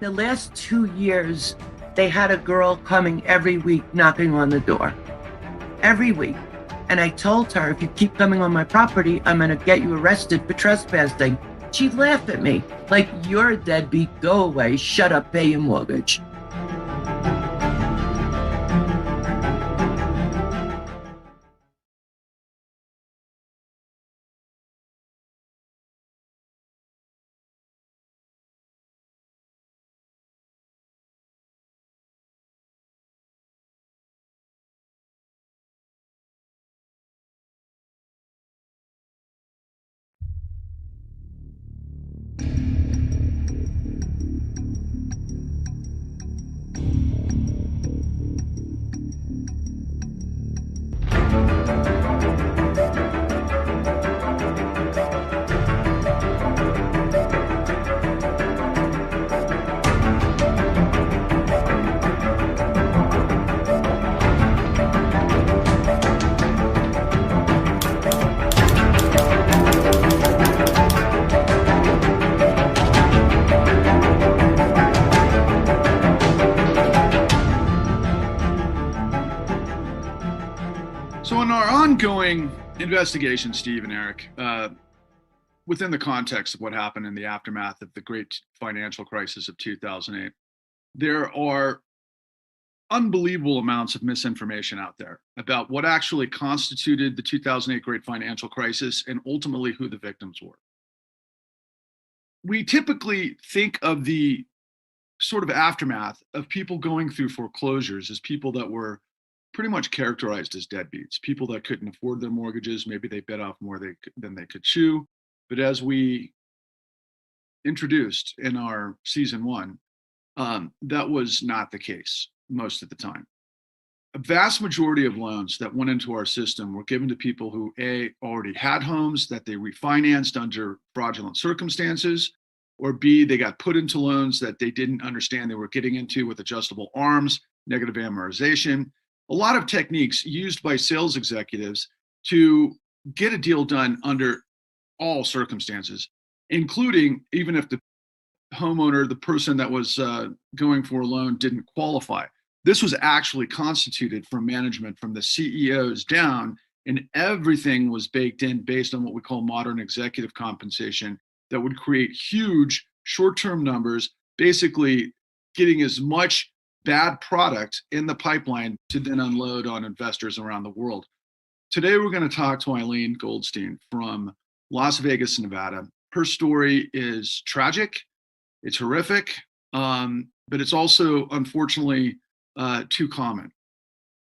The last 2 years, they had a girl coming every week knocking on the door. Every week. And I told her, if you keep coming on my property, I'm going to get you arrested for trespassing. She'd laugh at me like, you're a deadbeat, go away, shut up, pay your mortgage.
So in our ongoing investigation, Steve and Eric, within the context of what happened in the aftermath of the great financial crisis of 2008, there are unbelievable amounts of misinformation out there about what actually constituted the 2008 great financial crisis and ultimately who the victims were. We typically think of the sort of aftermath of people going through foreclosures as people that were pretty much characterized as deadbeats, people that couldn't afford their mortgages. Maybe they bit off more than they could chew. But as we introduced in our season 1, that was not the case most of the time. A vast majority of loans that went into our system were given to people who already had homes that they refinanced under fraudulent circumstances, or B, they got put into loans that they didn't understand they were getting into with adjustable arms, negative amortization. A lot of techniques used by sales executives to get a deal done under all circumstances, including even if the homeowner, the person that was going for a loan, didn't qualify. This was actually constituted from management, from the CEOs down, and everything was baked in based on what we call modern executive compensation that would create huge short-term numbers, basically getting as much bad product in the pipeline to then unload on investors around the world. Today, we're going to talk to Eileen Goldstein from Las Vegas, Nevada. Her story is tragic, it's horrific, but it's also, unfortunately, too common.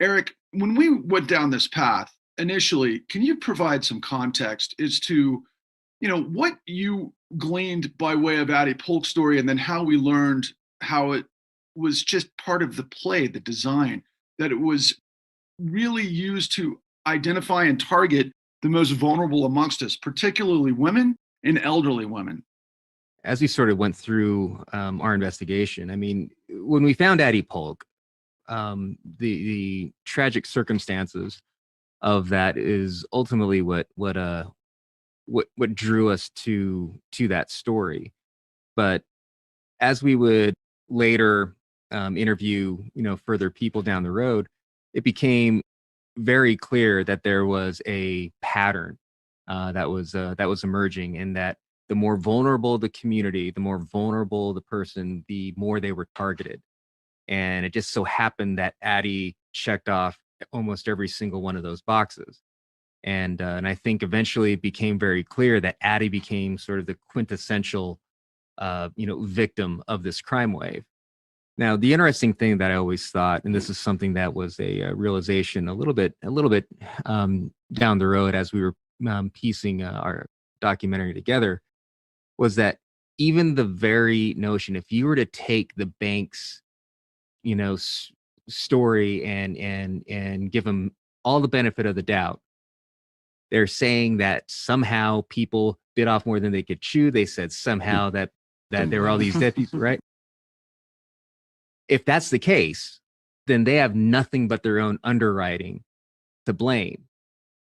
Eric, when we went down this path initially, can you provide some context as to, what you gleaned by way of Addie Polk's story, and then how we learned how it was just part of the play, the design, that it was really used to identify and target the most vulnerable amongst us, particularly women and elderly women?
As we sort of went through our investigation, I mean, when we found Addie Polk, the tragic circumstances of that is ultimately what drew us to that story. But as we would later interview, further people down the road, it became very clear that there was a pattern that was emerging, and that the more vulnerable the community, the more vulnerable the person, the more they were targeted. And it just so happened that Addie checked off almost every single one of those boxes. And I think eventually it became very clear that Addie became sort of the quintessential, victim of this crime wave. Now, the interesting thing that I always thought, and this is something that was a realization a little bit down the road as we were piecing our documentary together, was that even the very notion, if you were to take the bank's, story and give them all the benefit of the doubt, they're saying that somehow people bit off more than they could chew. They said somehow that there were all these dead people, right? If that's the case, then they have nothing but their own underwriting to blame.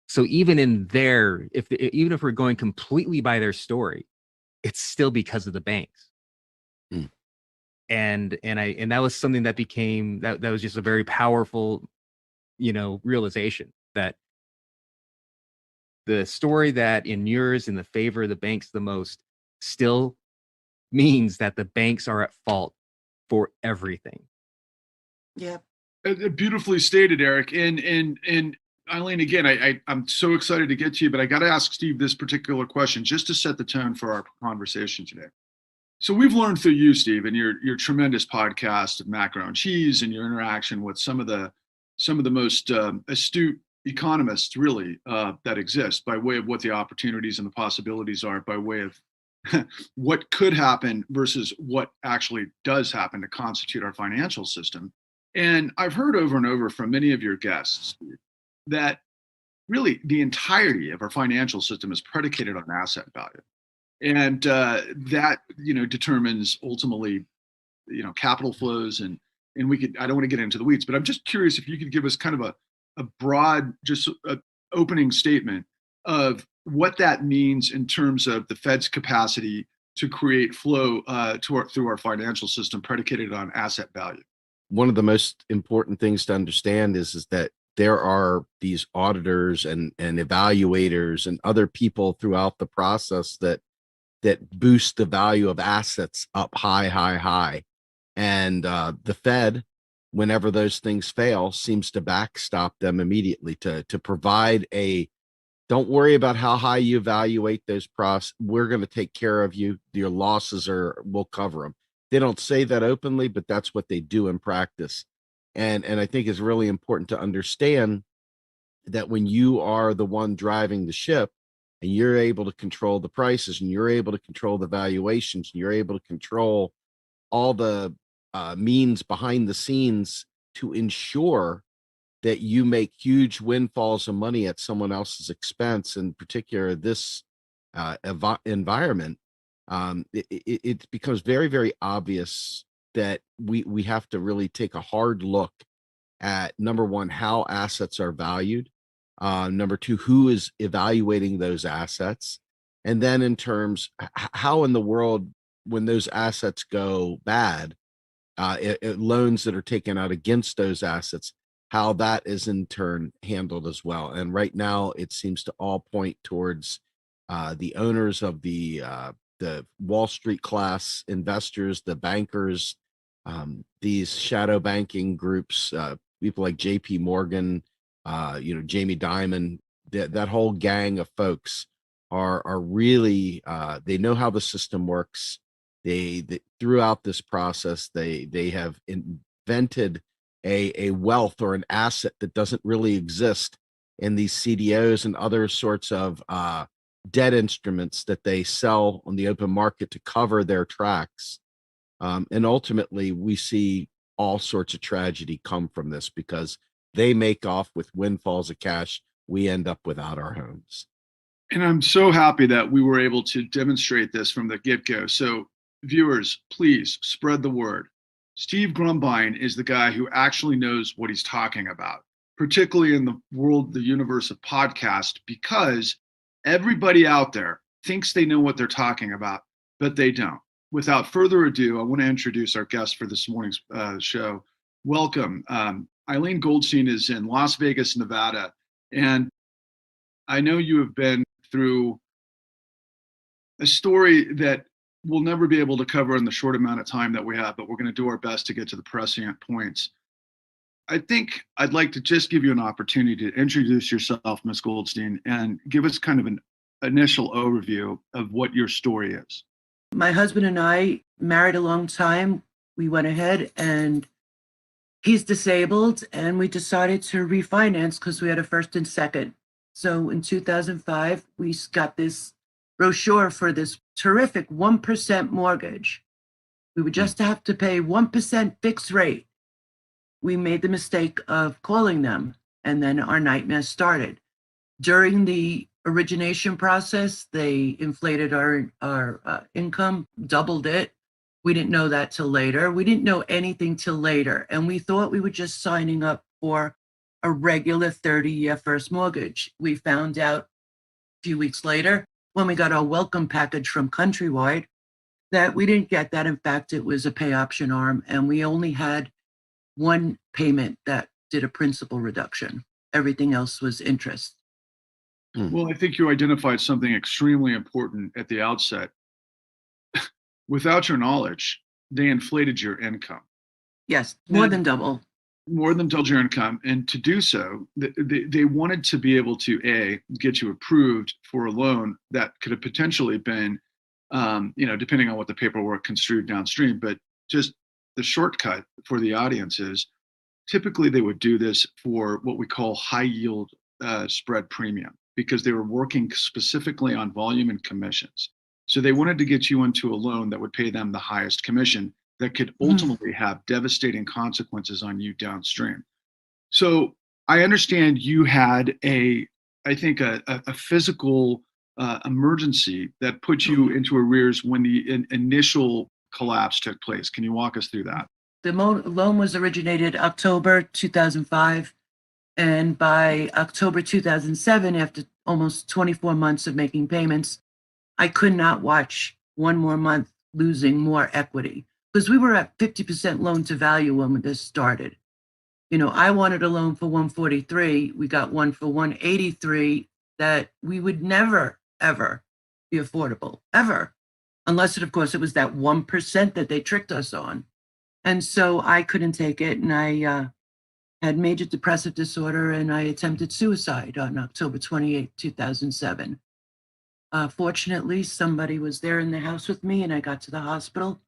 So even in even if we're going completely by their story, it's still because of the banks.
Mm.
And that was something that became that was just a very powerful, realization that the story that inures in the favor of the banks the most still means that the banks are at fault for everything.
Yeah.
Beautifully stated, Eric. And Eileen, again, I'm so excited to get to you, but I got to ask Steve this particular question just to set the tone for our conversation today. So we've learned through you, Steve, and your tremendous podcast of Macro and Cheese, and your interaction with some of the most astute economists, really, that exist, by way of what the opportunities and the possibilities are, by way of what could happen versus what actually does happen to constitute our financial system. And I've heard over and over from many of your guests that really the entirety of our financial system is predicated on asset value. And that, determines ultimately, capital flows. And I don't want to get into the weeds, but I'm just curious if you could give us kind of a broad, just opening statement of what that means in terms of the Fed's capacity to create flow through our financial system predicated on asset value.
One of the most important things to understand is that there are these auditors and evaluators and other people throughout the process that boost the value of assets up high. And the Fed, whenever those things fail, seems to backstop them immediately to provide don't worry about how high you evaluate those we're going to take care of you. Your losses we'll cover them. They don't say that openly, but that's what they do in practice. And I think it's really important to understand that when you are the one driving the ship and you're able to control the prices and you're able to control the valuations and you're able to control all the means behind the scenes to ensure that you make huge windfalls of money at someone else's expense, in particular this environment, it becomes very, very obvious that we have to really take a hard look at, number one, how assets are valued, number two, who is evaluating those assets, and then in terms how in the world, when those assets go bad, loans that are taken out against those assets, how that is in turn handled as well. And right now it seems to all point towards the owners of the Wall Street class investors, the bankers, these shadow banking groups, people like JP Morgan, Jamie Dimon, that whole gang of folks are really, they know how the system works. They throughout this process, they have invented a wealth or an asset that doesn't really exist in these CDOs and other sorts of debt instruments that they sell on the open market to cover their tracks. And ultimately, we see all sorts of tragedy come from this because they make off with windfalls of cash. We end up without our homes.
And I'm so happy that we were able to demonstrate this from the get-go. So viewers, please spread the word. Steve Grumbine is the guy who actually knows what he's talking about, particularly in the universe of podcast, because everybody out there thinks they know what they're talking about, but they don't. Without further ado, I want to introduce our guest for this morning's show. Welcome. Eileen Goldstein is in Las Vegas, Nevada, and I know you have been through a story that we'll never be able to cover in the short amount of time that we have, but we're going to do our best to get to the prescient points. I think I'd like to just give you an opportunity to introduce yourself, Ms. Goldstein, and give us kind of an initial overview of what your story is.
My husband and I married a long time. We went ahead and he's disabled, and we decided to refinance because we had a first and second. So in 2005, we got this brochure for this terrific 1% mortgage. We would just have to pay 1% fixed rate. We made the mistake of calling them, and then our nightmare started. During the origination process, they inflated our income, doubled it. We didn't know that till later. We didn't know anything till later. And we thought we were just signing up for a regular 30-year first mortgage. We found out a few weeks later, when we got our welcome package from Countrywide, that we didn't get that. In fact, it was a pay option arm, and we only had one payment that did a principal reduction. Everything else was interest.
Well, I think you identified something extremely important at the outset. Without your knowledge, they inflated your income.
Yes, more than double.
More than double your income. And to do so, they wanted to be able to, get you approved for a loan that could have potentially been, depending on what the paperwork construed downstream. But just the shortcut for the audience is typically they would do this for what we call high yield spread premium, because they were working specifically on volume and commissions. So they wanted to get you into a loan that would pay them the highest commission that could ultimately have devastating consequences on you downstream. So I understand you had a physical emergency that put you into arrears when the initial collapse took place. Can you walk us through that?
The loan was originated October 2005. And by October 2007, after almost 24 months of making payments, I could not watch one more month losing more equity, because we were at 50% loan to value when this started. I wanted a loan for 143. We got one for 183 that we would never, ever be affordable, ever. Unless, of course, it was that 1% that they tricked us on. And so I couldn't take it, and I had major depressive disorder, and I attempted suicide on October 28, 2007. Fortunately, somebody was there in the house with me, and I got to the hospital.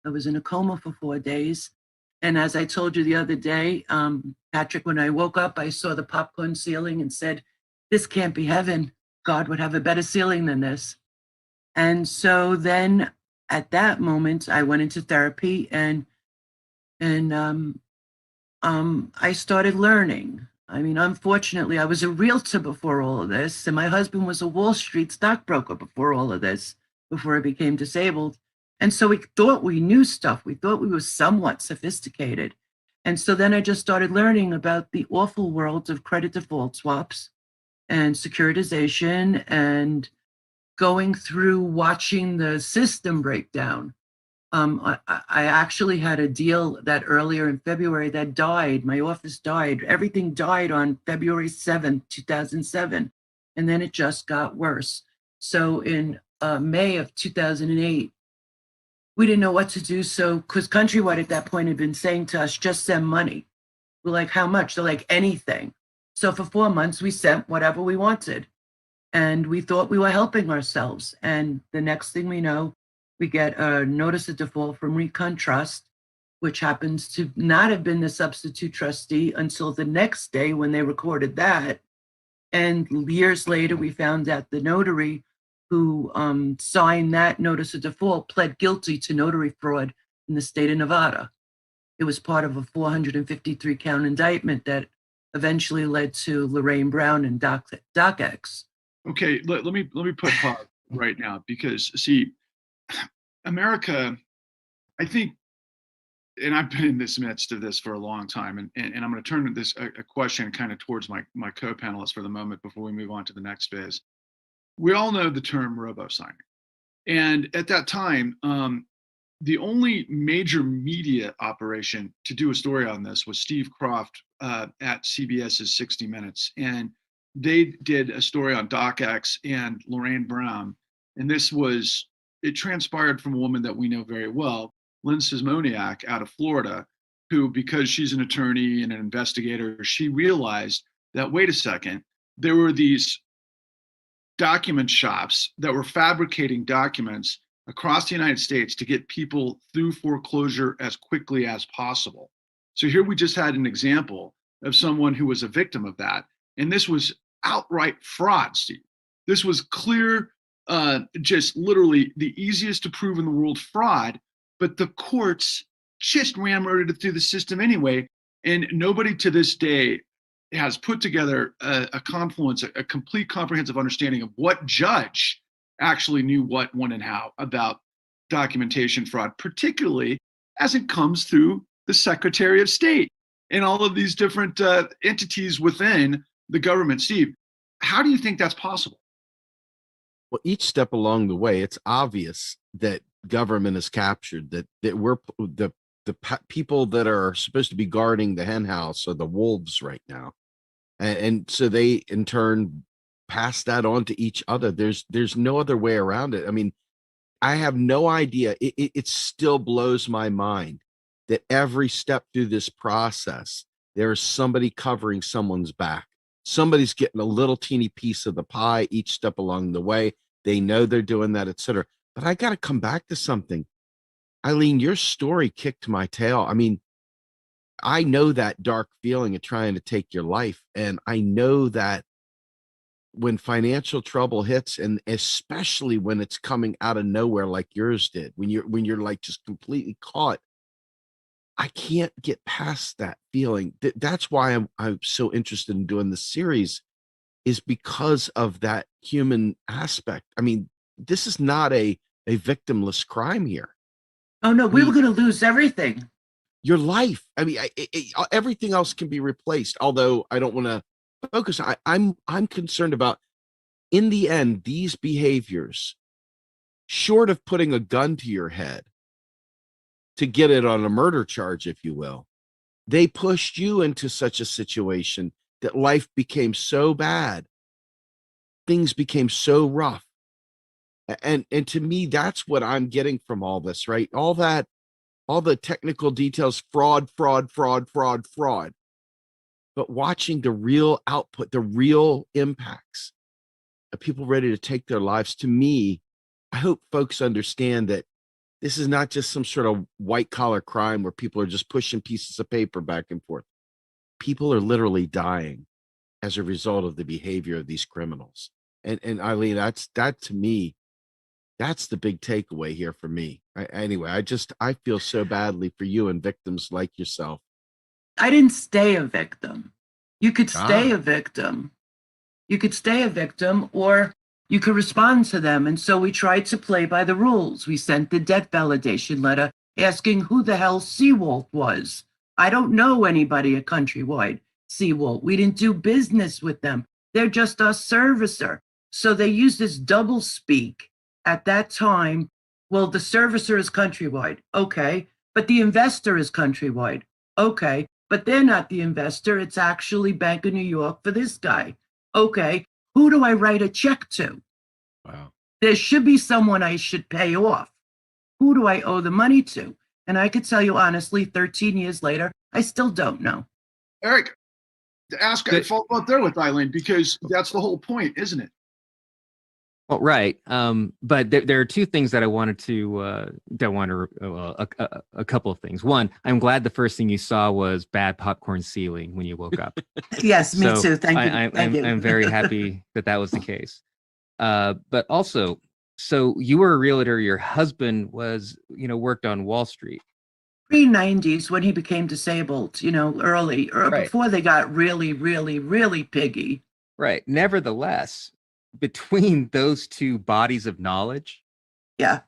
I was in a coma for 4 days. And as I told you the other day, Patrick, when I woke up, I saw the popcorn ceiling and said, this can't be heaven. God would have a better ceiling than this. And so then at that moment, I went into therapy, and I started learning. I mean, unfortunately, I was a realtor before all of this, and my husband was a Wall Street stockbroker before all of this, before I became disabled. And so we thought we knew stuff. We thought we were somewhat sophisticated. And so then I just started learning about the awful world of credit default swaps and securitization, and going through watching the system break down. I actually had a deal that earlier in February that died. My office died. Everything died on February 7th, 2007. And then it just got worse. So in May of 2008, we didn't know what to do. So, because Countrywide at that point had been saying to us, just send money. We're like, how much? They're like, anything. So for 4 months, we sent whatever we wanted. And we thought we were helping ourselves. And the next thing we know, we get a notice of default from Recon Trust, which happens to not have been the substitute trustee until the next day when they recorded that. And years later, we found out the notary who signed that notice of default pled guilty to notary fraud in the state of Nevada. It was part of a 453 count indictment that eventually led to Lorraine Brown and DocX.
Okay, let me put pause right now, because see, America, I think, and I've been in this midst of this for a long time, and I'm going to turn this a question kind of towards my co-panelists for the moment before we move on to the next phase. We all know the term robo-signing. And at that time, the only major media operation to do a story on this was Steve Croft at CBS's 60 Minutes. And they did a story on DocX and Lorraine Brown, and it transpired from a woman that we know very well, Lynn Sismoniak out of Florida, who, because she's an attorney and an investigator, she realized that, wait a second, there were these document shops that were fabricating documents across the United States to get people through foreclosure as quickly as possible. So here we just had an example of someone who was a victim of that. And this was outright fraud, Steve. This was clear, just literally the easiest to prove in the world fraud, but the courts just ramroded it through the system anyway. And nobody to this day has put together a confluence, a complete comprehensive understanding of what judge actually knew what, when, and how about documentation fraud, particularly as it comes through the Secretary of State and all of these different entities within the government. Steve, how do you think that's possible?
Well, each step along the way, it's obvious that government is captured, that we're the people that are supposed to be guarding the hen house are the wolves right now. And so they in turn pass that on to each other. There's no other way around it. I mean, I have no idea. It still blows my mind that every step through this process, there is somebody covering someone's back. Somebody's getting a little teeny piece of the pie each step along the way. They know they're doing that, etc. But I got to come back to something. Eileen, your story kicked my tail. I mean, I know that dark feeling of trying to take your life. And I know that when financial trouble hits, and especially when it's coming out of nowhere like yours did, when you're like just completely caught, I can't get past that feeling. That's why I'm so interested in doing this series, is because of that human aspect. I mean, this is not a victimless crime here.
Oh no, we were going to lose everything.
Your life. I mean, everything else can be replaced. Although I don't want to focus. I'm concerned about, in the end, these behaviors, short of putting a gun to your head to get it on a murder charge, if you will, they pushed you into such a situation that life became so bad, things became so rough. And to me, that's what I'm getting from all this, right? All the technical details, fraud. But watching the real output, the real impacts of people ready to take their lives, to me, I hope folks understand that this is not just some sort of white collar crime where people are just pushing pieces of paper back and forth. People are literally dying as a result of the behavior of these criminals. And Eileen, that to me, that's the big takeaway here for me. I feel so badly for you and victims like yourself.
I didn't stay a victim. You could stay a victim. You could stay a victim, or you could respond to them. And so we tried to play by the rules. We sent the debt validation letter asking who the hell Seawolf was. I don't know anybody at Countrywide Seawolf. We didn't do business with them. They're just our servicer. So they used this double speak at that time. Well, the servicer is Countrywide. Okay. But the investor is Countrywide. Okay. But they're not the investor. It's actually Bank of New York for this guy. Okay. Who do I write a check to?
Wow.
There should be someone I should pay off. Who do I owe the money to? And I could tell you honestly, 13 years later, I still don't know.
Eric, ask a follow up there with Eileen, because that's the whole point, isn't it?
Well, right. But there are two things that I wanted to, a couple of things. One, I'm glad the first thing you saw was bad popcorn ceiling when you woke up.
Yes, me too. Thank you.
I'm very happy that was the case. But also, so you were a realtor, your husband was, worked on Wall Street.
Pre-90s when he became disabled, early, or
Right.
Before they got really, really, really piggy.
Right. Nevertheless, between those two bodies of knowledge,
yeah,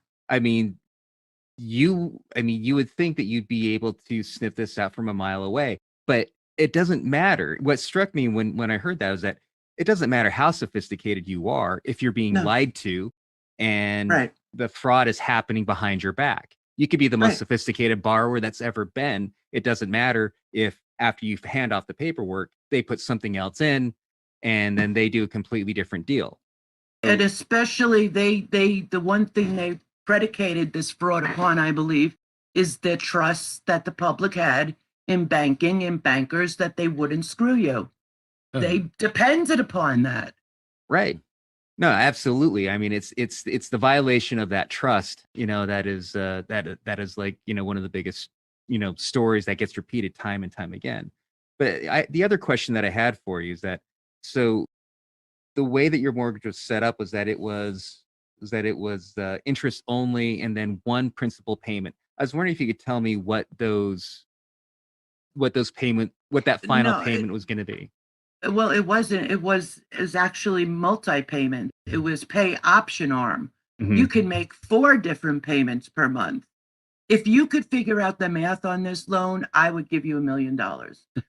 you would think that you'd be able to sniff this out from a mile away, but it doesn't matter. What struck me when I heard that was that it doesn't matter how sophisticated you are if you're being lied to and the fraud is happening behind your back. You could be the most sophisticated borrower that's ever been. It doesn't matter if after you hand off the paperwork, they put something else in and then they do a completely different deal.
And especially the one thing they predicated this fraud upon, I believe, is the trust that the public had in banking and bankers that they wouldn't screw you. They depended upon that.
Right. No, absolutely. I mean, it's the violation of that trust, that is like, one of the biggest, stories that gets repeated time and time again. But the other question that I had for you is that, so the way that your mortgage was set up was that it was interest only and then one principal payment. I was wondering if you could tell me what that final payment was going to be.
Well, it wasn't. It was actually multi-payment. It was pay option arm.
Mhm.
You can make 4 different payments per month. If you could figure out the math on this loan, I would give you $1 million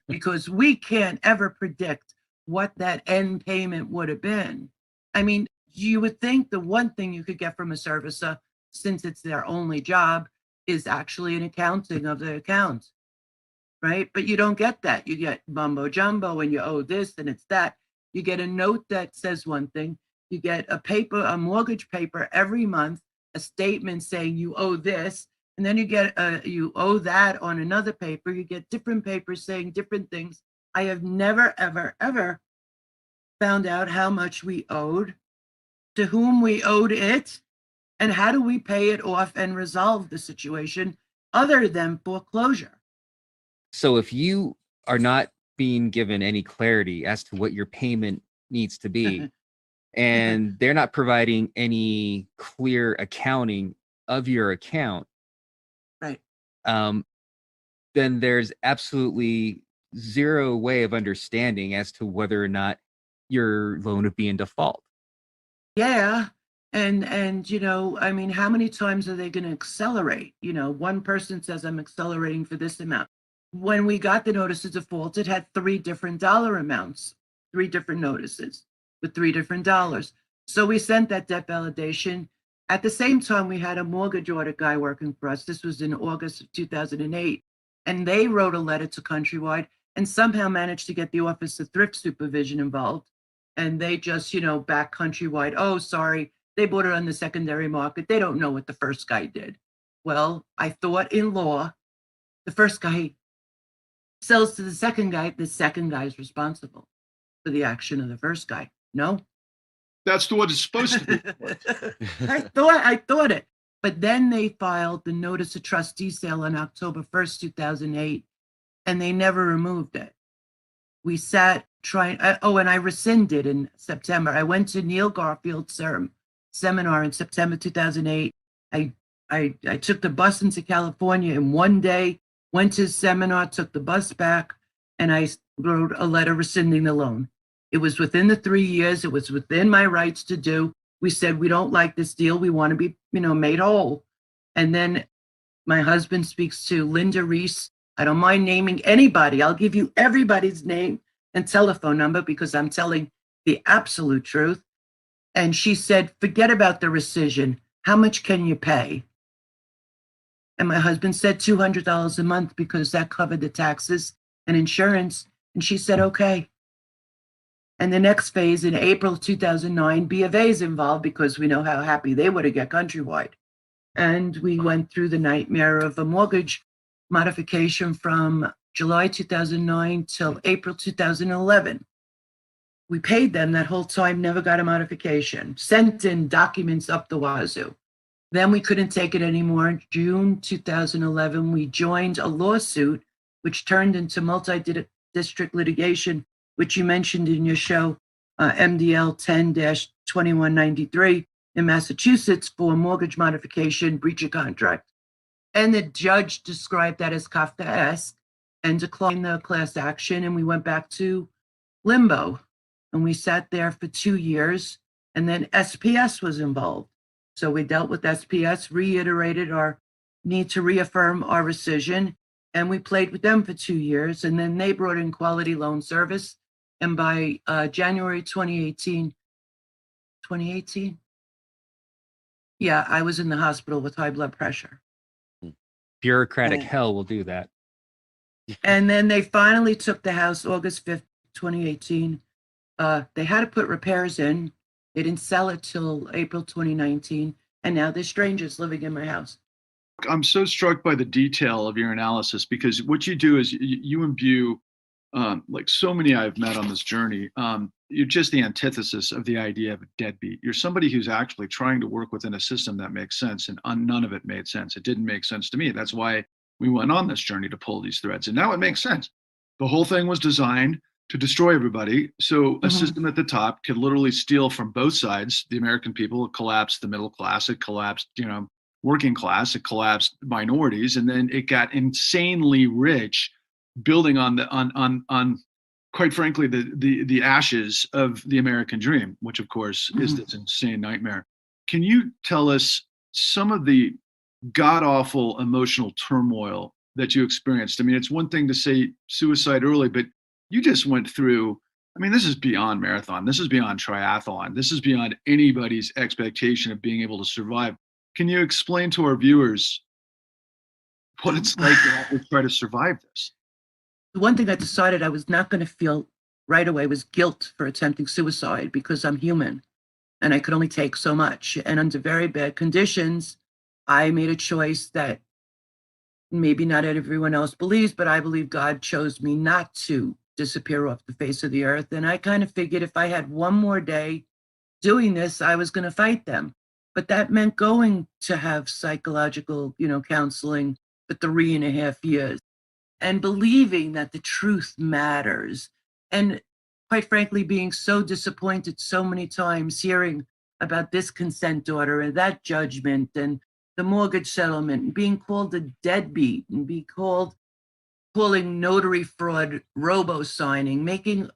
because we can't ever predict what that end payment would have been. I mean, you would think the one thing you could get from a servicer, since it's their only job, is actually an accounting of the accounts, right? But you don't get that. You get mumbo jumbo and you owe this and it's that. You get a note that says one thing. You get a mortgage paper every month, a statement saying you owe this. And then you get you owe that on another paper. You get different papers saying different things. I have never, ever, ever found out how much we owed, to whom we owed it, and how do we pay it off and resolve the situation other than foreclosure.
So if you are not being given any clarity as to what your payment needs to be, and they're not providing any clear accounting of your account,
right?
Then there's absolutely zero way of understanding as to whether or not your loan would be in default.
Yeah. And I mean, how many times are they going to accelerate? One person says I'm accelerating for this amount. When we got the notice of default, it had 3 different dollar amounts, 3 different notices with 3 different dollars. So we sent that debt validation. At the same time, we had a mortgage audit guy working for us. This was in August of 2008. And they wrote a letter to Countrywide and somehow managed to get the Office of Thrift Supervision involved. And they just, back Countrywide. Oh, sorry, they bought it on the secondary market. They don't know what the first guy did. Well, I thought in law, the first guy sells to the second guy is responsible for the action of the first guy. No?
That's the what it's supposed to be.
I thought it. But then they filed the notice of trustee sale on October 1st, 2008, and they never removed it. We sat trying, and I rescinded in September. I went to Neil Garfield's seminar in September 2008. I took the bus into California in one day, went to his seminar, took the bus back, and I wrote a letter rescinding the loan. It was within the 3 years. It was within my rights to do. We said, we don't like this deal. We want to be, made whole. And then my husband speaks to Linda Reese. I don't mind naming anybody. I'll give you everybody's name and telephone number because I'm telling the absolute truth. And she said, forget about the rescission. How much can you pay? And my husband said $200 a month because that covered the taxes and insurance. And she said, okay. And the next phase in April 2009, B of A is involved because we know how happy they were to get Countrywide. And we went through the nightmare of a mortgage modification from July 2009 till April 2011. We paid them that whole time, never got a modification, sent in documents up the wazoo. Then we couldn't take it anymore. In June 2011, we joined a lawsuit, which turned into multi-district litigation, which you mentioned in your show, MDL 10-2193 in Massachusetts for mortgage modification, breach of contract. And the judge described that as Kafkaesque and declined the class action. And we went back to limbo. And we sat there for 2 years. And then SPS was involved. So we dealt with SPS, reiterated our need to reaffirm our rescission. And we played with them for 2 years. And then they brought in Quality Loan Service. And by January 2018, yeah, I was in the hospital with high blood pressure.
Bureaucratic hell will do that.
And then they finally took the house August 5th, 2018. They had to put repairs in. They didn't sell it till April 2019, and now there's strangers living in my house.
I'm so struck by the detail of your analysis, because what you do is you imbue, like so many I've met on this journey, you're just the antithesis of the idea of a deadbeat. You're somebody who's actually trying to work within a system that makes sense, and none of it made sense. It didn't make sense to me. That's why we went on this journey to pull these threads, and now it makes sense. The whole thing was designed to destroy everybody. So a system at the top could literally steal from both sides. The American people, it collapsed the middle class, it collapsed, working class, it collapsed minorities, and then it got insanely rich, building on quite frankly the ashes of the American dream, which of course is this insane nightmare. Can you tell us some of the god awful emotional turmoil that you experienced? I mean, it's one thing to say suicide early, but you just went through, I mean, this is beyond marathon, this is beyond triathlon, this is beyond anybody's expectation of being able to survive. Can you explain to our viewers what it's like to have to try to survive this?
The one thing I decided I was not going to feel right away was guilt for attempting suicide, because I'm human and I could only take so much. And under very bad conditions, I made a choice that maybe not everyone else believes, but I believe God chose me not to disappear off the face of the earth. And I kind of figured if I had one more day doing this, I was going to fight them. But that meant going to have psychological, counseling for 3.5 years and believing that the truth matters. And quite frankly, being so disappointed so many times hearing about this consent order and that judgment and the mortgage settlement, and being called a deadbeat and calling notary fraud robo-signing, making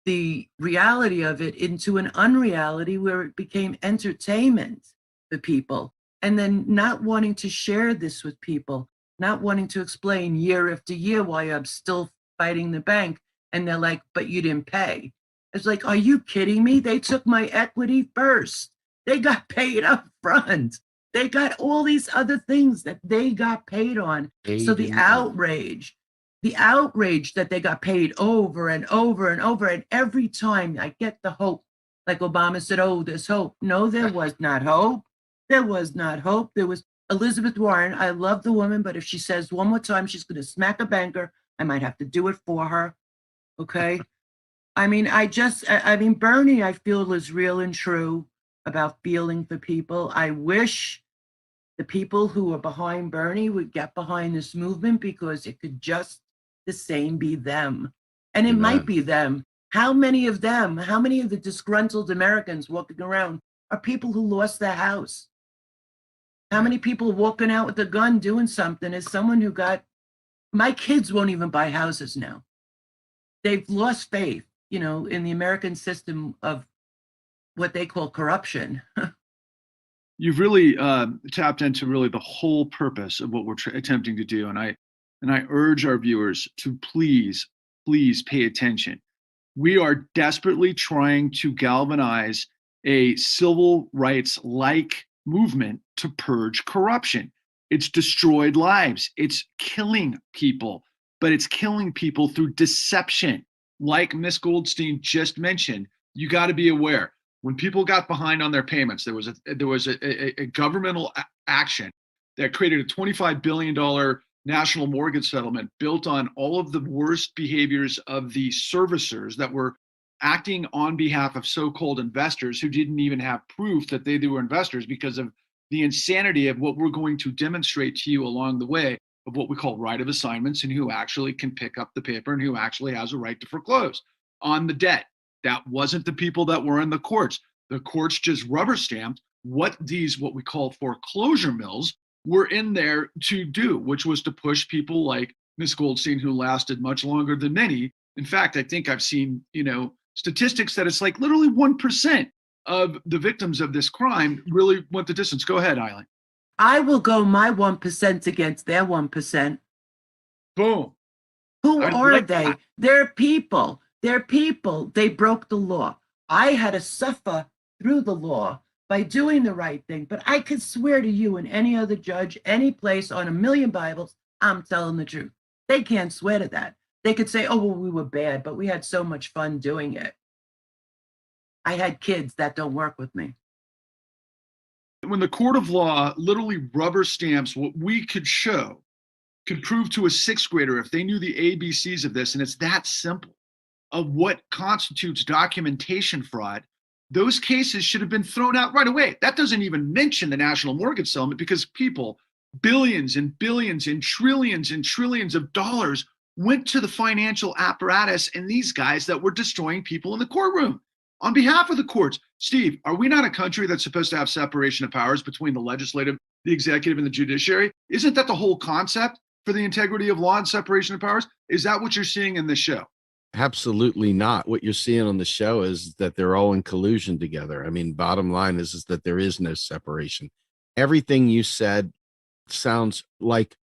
the reality of it into an unreality where it became entertainment for people, and then not wanting to share this with people, not wanting to explain year after year why I'm still fighting the bank. And they're like, but you didn't pay. It's like, are you kidding me? They took my equity first. They got paid up front. They got all these other things that they got paid on. So the outrage that they got paid over and over and over, and every time I get the hope, like Obama said, oh, there's hope. No, there was not hope. There was not hope. There was Elizabeth Warren. I love the woman, but if she says one more time she's going to smack a banker, I might have to do it for her. Okay? I mean, Bernie, I feel, is real and true about feeling for people. I wish the people who are behind Bernie would get behind this movement, because it could just the same be them. And it might be them. How many of the disgruntled Americans walking around are people who lost their house? How many people walking out with a gun doing something is someone who my kids won't even buy houses now. They've lost faith, in the American system of what they call corruption.
You've really tapped into really the whole purpose of what we're attempting to do. And I urge our viewers to please pay attention. We are desperately trying to galvanize a civil rights-like movement to purge corruption. It's destroyed lives. It's killing people, but it's killing people through deception. Like Miss Goldstein just mentioned, you got to be aware. When people got behind on their payments, there was a governmental action that created a $25 billion national mortgage settlement built on all of the worst behaviors of the servicers that were acting on behalf of so-called investors who didn't even have proof that they were investors, because of the insanity of what we're going to demonstrate to you along the way of what we call right of assignments, and who actually can pick up the paper and who actually has a right to foreclose on the debt. That wasn't the people that were in the courts. The courts just rubber stamped what we call foreclosure mills were in there to do, which was to push people like Miss Goldstein, who lasted much longer than many. In fact, I think I've seen, statistics that it's like literally 1% of the victims of this crime really went the distance. Go ahead, Eileen.
I will go my 1% against their 1%.
Boom.
Who are they? They're people. They're people. They broke the law. I had to suffer through the law by doing the right thing. But I could swear to you and any other judge, any place on 1,000,000 Bibles, I'm telling the truth. They can't swear to that. They could say, oh, well, we were bad, but we had so much fun doing it. I had kids that don't work with me.
When the court of law literally rubber stamps what we could show, could prove to a sixth grader if they knew the ABCs of this, and it's that simple, of what constitutes documentation fraud, those cases should have been thrown out right away. That doesn't even mention the national mortgage settlement, because people, billions and billions and trillions of dollars went to the financial apparatus and these guys that were destroying people in the courtroom on behalf of the courts. Steve, are we not a country that's supposed to have separation of powers between the legislative, the executive, and the judiciary? Isn't that the whole concept for the integrity of law and separation of powers? Is that what you're seeing in this show?
Absolutely not. What you're seeing on the show is that they're all in collusion together. I mean, bottom line is that there is no separation. Everything you said sounds like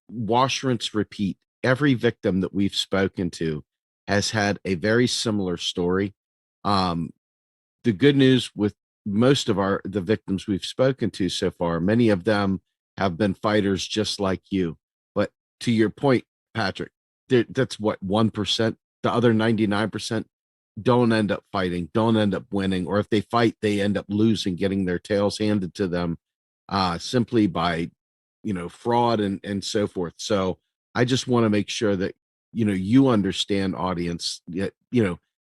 wash, rinse, repeat. Every victim that we've spoken to has had a very similar story. The good news with most of the victims we've spoken to so far, many of them have been fighters just like you. But to your point, Patrick, that's what, 1%. The other 99% don't end up fighting, don't end up winning, or if they fight, they end up losing, getting their tails handed to them simply by, fraud and so forth. So I just want to make sure that, you understand, audience, that,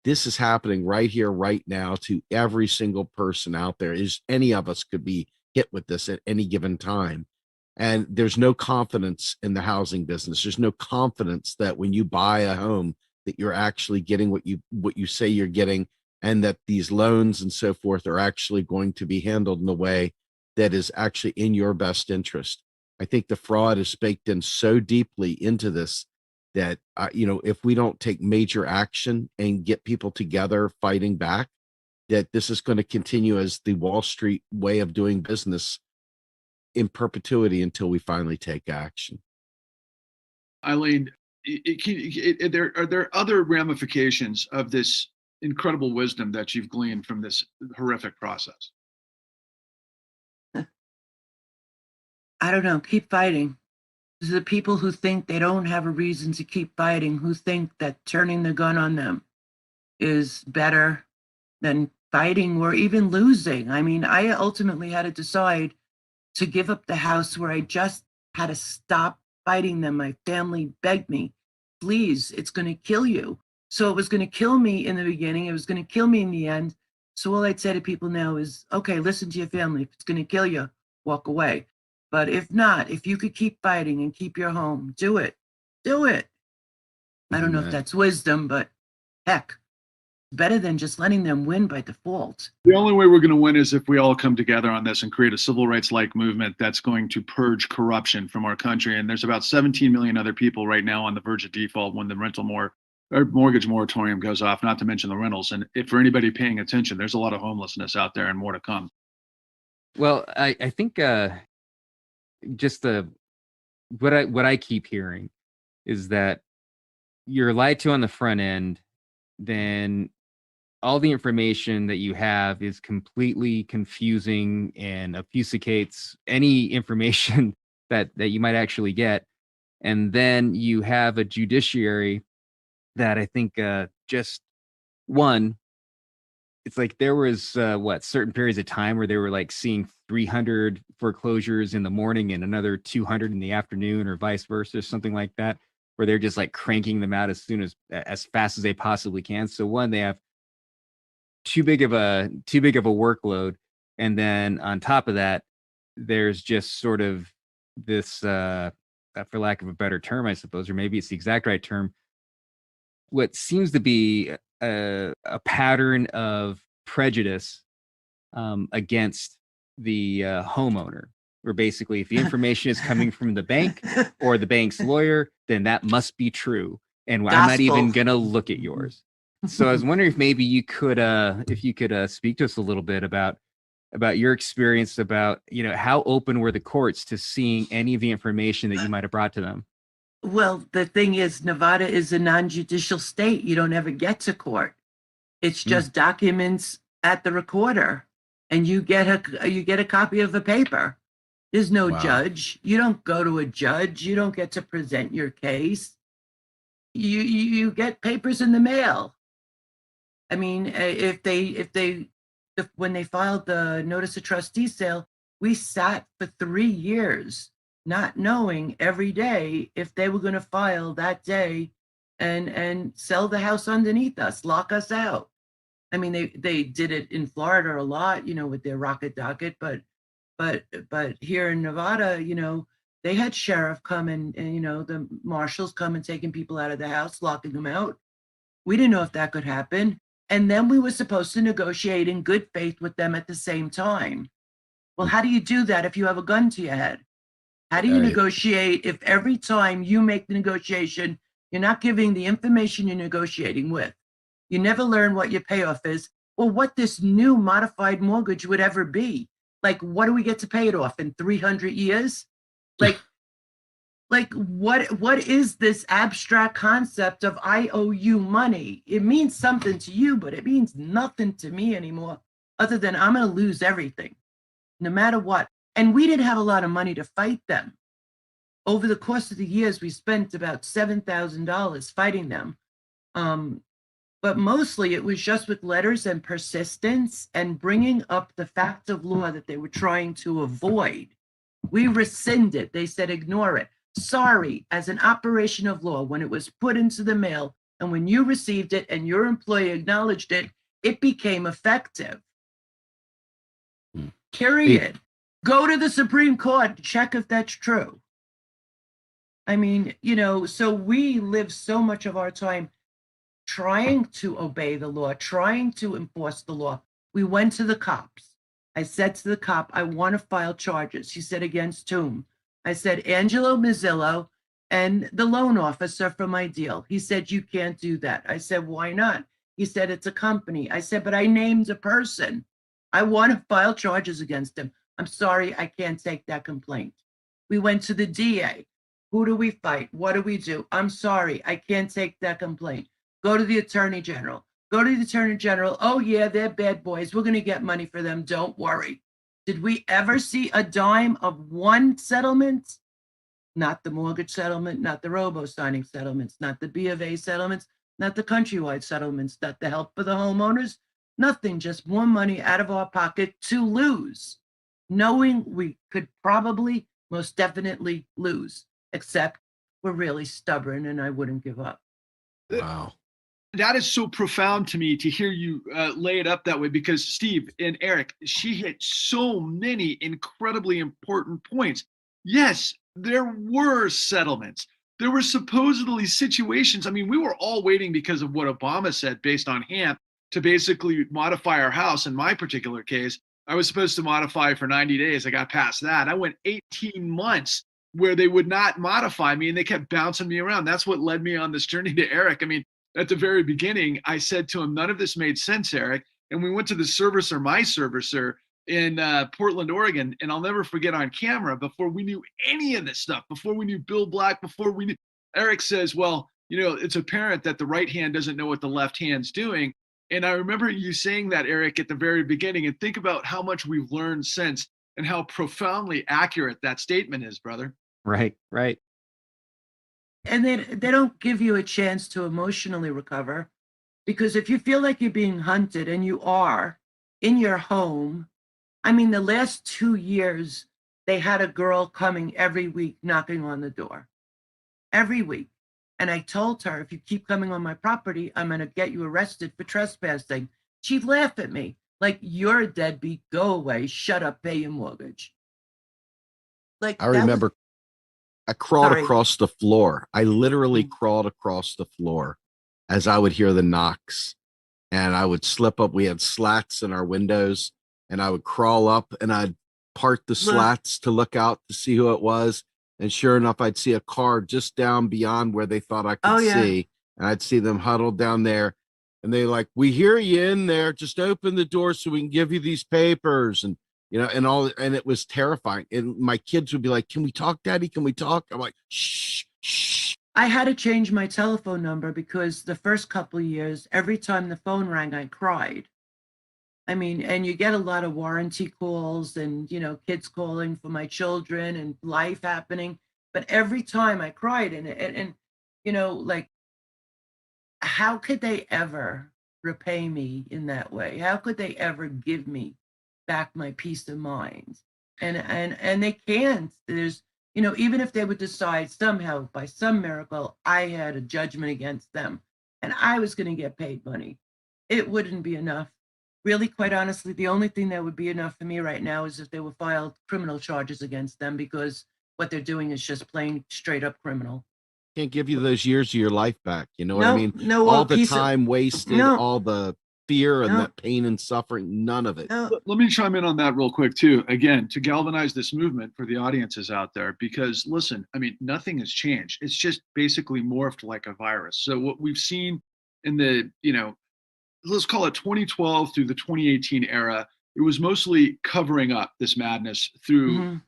this is happening right here, right now, to every single person out there. Any of us could be hit with this at any given time. And there's no confidence in the housing business. There's no confidence that when you buy a home, that you're actually getting what you say you're getting, and that these loans and so forth are actually going to be handled in a way that is actually in your best interest. I think the fraud is baked in so deeply into this that, if we don't take major action and get people together fighting back, that this is going to continue as the Wall Street way of doing business in perpetuity until we finally take action.
Eileen, are there other ramifications of this incredible wisdom that you've gleaned from this horrific process?
I don't know. Keep fighting. This is the people who think they don't have a reason to keep fighting, who think that turning the gun on them is better than fighting or even losing. I mean, I ultimately had to decide to give up the house where I just had to stop fighting them. My family begged me, please, it's going to kill you. So it was going to kill me in the beginning. It was going to kill me in the end. So all I'd say to people now is, okay, listen to your family. If it's going to kill you, walk away. But if not, if you could keep fighting and keep your home, do it. Do it. I don't know if that's wisdom, but heck, better than just letting them win by default.
The only way we're going to win is if we all come together on this and create a civil rights-like movement that's going to purge corruption from our country. And there's about 17 million other people right now on the verge of default when the mortgage moratorium goes off, not to mention the rentals. And if for anybody paying attention, there's a lot of homelessness out there and more to come.
Well, I think just what I keep hearing is that you're lied to on the front end, then all the information that you have is completely confusing and obfuscates any information that you might actually get. And then you have a judiciary that I think just one, it's like there was certain periods of time where they were like seeing 300 foreclosures in the morning and another 200 in the afternoon, or vice versa, something like that, where they're just like cranking them out as fast as they possibly can. So one, they have too big of a workload, and then on top of that, there's just sort of this, for lack of a better term, I suppose, or maybe it's the exact right term, what seems to be a pattern of prejudice against the homeowner, where basically if the information is coming from the bank or the bank's lawyer, then that must be true, and Gospel. I'm not even gonna look at yours. So I was wondering if maybe you could speak to us a little bit about your experience, about how open were the courts to seeing any of the information that you might have brought to them.
Well, the thing is, Nevada is a non-judicial state. You don't ever get to court. It's just documents at the recorder, and you get a copy of the paper. There's no judge. You don't go to a judge. You don't get to present your case. You get papers in the mail. I mean, when they filed the notice of trustee sale, we sat for 3 years not knowing every day if they were going to file that day and sell the house underneath us, lock us out. I mean, they did it in Florida a lot, with their rocket docket, but here in Nevada, they had sheriff come and the marshals come and taking people out of the house, locking them out. We didn't know if that could happen. And then we were supposed to negotiate in good faith with them at the same time. Well, how do you do that if you have a gun to your head? How do you negotiate if every time you make the negotiation, you're not giving the information you're negotiating with? You never learn what your payoff is or what this new modified mortgage would ever be. Like, what do we get to pay it off in 300 years? Like what is this abstract concept of I owe you money? It means something to you, but it means nothing to me anymore, other than I'm going to lose everything, no matter what. And we didn't have a lot of money to fight them. Over the course of the years, we spent about $7,000 fighting them. But mostly it was just with letters and persistence and bringing up the fact of law that they were trying to avoid. We rescinded. They said, ignore it. Sorry, as an operation of law, when it was put into the mail and when you received it and your employee acknowledged it, it became effective. Period. Go to the Supreme Court, check if that's true. I mean, so we live so much of our time trying to obey the law, trying to enforce the law. We went to the cops. I said to the cop, I want to file charges. He said, against whom? I said, Angelo Mazzillo and the loan officer for my deal. He said, you can't do that. I said, why not? He said, it's a company. I said, but I named a person. I want to file charges against him. I'm sorry, I can't take that complaint. We went to the DA. Who do we fight? What do we do? I'm sorry, I can't take that complaint. Go to the Attorney General. Go to the Attorney General. Oh, yeah, they're bad boys. We're going to get money for them. Don't worry. Did we ever see a dime of one settlement? Not the mortgage settlement, not the robo-signing settlements, not the B of A settlements, not the countrywide settlements, not the help for the homeowners. Nothing, just more money out of our pocket to lose, knowing we could probably most definitely lose, except we're really stubborn and I wouldn't give up.
Wow.
That is so profound to me to hear you lay it up that way, because Steve and Eric, she hit so many incredibly important points. Yes, there were settlements. There were supposedly situations. I mean, we were all waiting because of what Obama said based on HAMP to basically modify our house. In my particular case, I was supposed to modify for 90 days. I got past that. I went 18 months where they would not modify me and they kept bouncing me around. That's what led me on this journey to Eric. I mean, at the very beginning, I said to him, none of this made sense, Eric. And we went to the servicer, my servicer in Portland, Oregon. And I'll never forget, on camera, before we knew any of this stuff, before we knew Bill Black, before we knew, Eric says, well, it's apparent that the right hand doesn't know what the left hand's doing. And I remember you saying that, Eric, at the very beginning, and think about how much we've learned since and how profoundly accurate that statement is, brother.
Right.
And they don't give you a chance to emotionally recover, because if you feel like you're being hunted, and you are in your home, I mean, the last 2 years, they had a girl coming every week knocking on the door. Every week. And I told her, if you keep coming on my property, I'm going to get you arrested for trespassing. She'd laugh at me like, you're a deadbeat. Go away. Shut up. Pay your mortgage. Like,
I remember I crawled across the floor. I literally crawled across the floor as I would hear the knocks, and I would slip up. We had slats in our windows, and I would crawl up and I'd part the slats to look out to see who it was. And sure enough, I'd see a car just down beyond where they thought I could see. And I'd see them huddled down there. And they like, we hear you in there. Just open the door so we can give you these papers. And, and it was terrifying. And my kids would be like, can we talk, Daddy? Can we talk? I'm like, shh.
I had to change my telephone number because the first couple of years, every time the phone rang, I cried. I mean, and you get a lot of warranty calls and, kids calling for my children and life happening. But every time I cried, and like, how could they ever repay me in that way? How could they ever give me back my peace of mind? And they can't. There's, even if they would decide somehow by some miracle I had a judgment against them and I was going to get paid money, it wouldn't be enough. Really, quite honestly, the only thing that would be enough for me right now is if they were filed criminal charges against them, because what they're doing is just plain straight up criminal.
Can't give you those years of your life back. You know what I mean?
No,
all the time wasted, all the fear and that pain and suffering, none of it.
Let me chime in on that real quick too. Again, to galvanize this movement for the audiences out there, because listen, I mean, nothing has changed. It's just basically morphed like a virus. So what we've seen in the, let's call it 2012 through the 2018 era, it was mostly covering up this madness through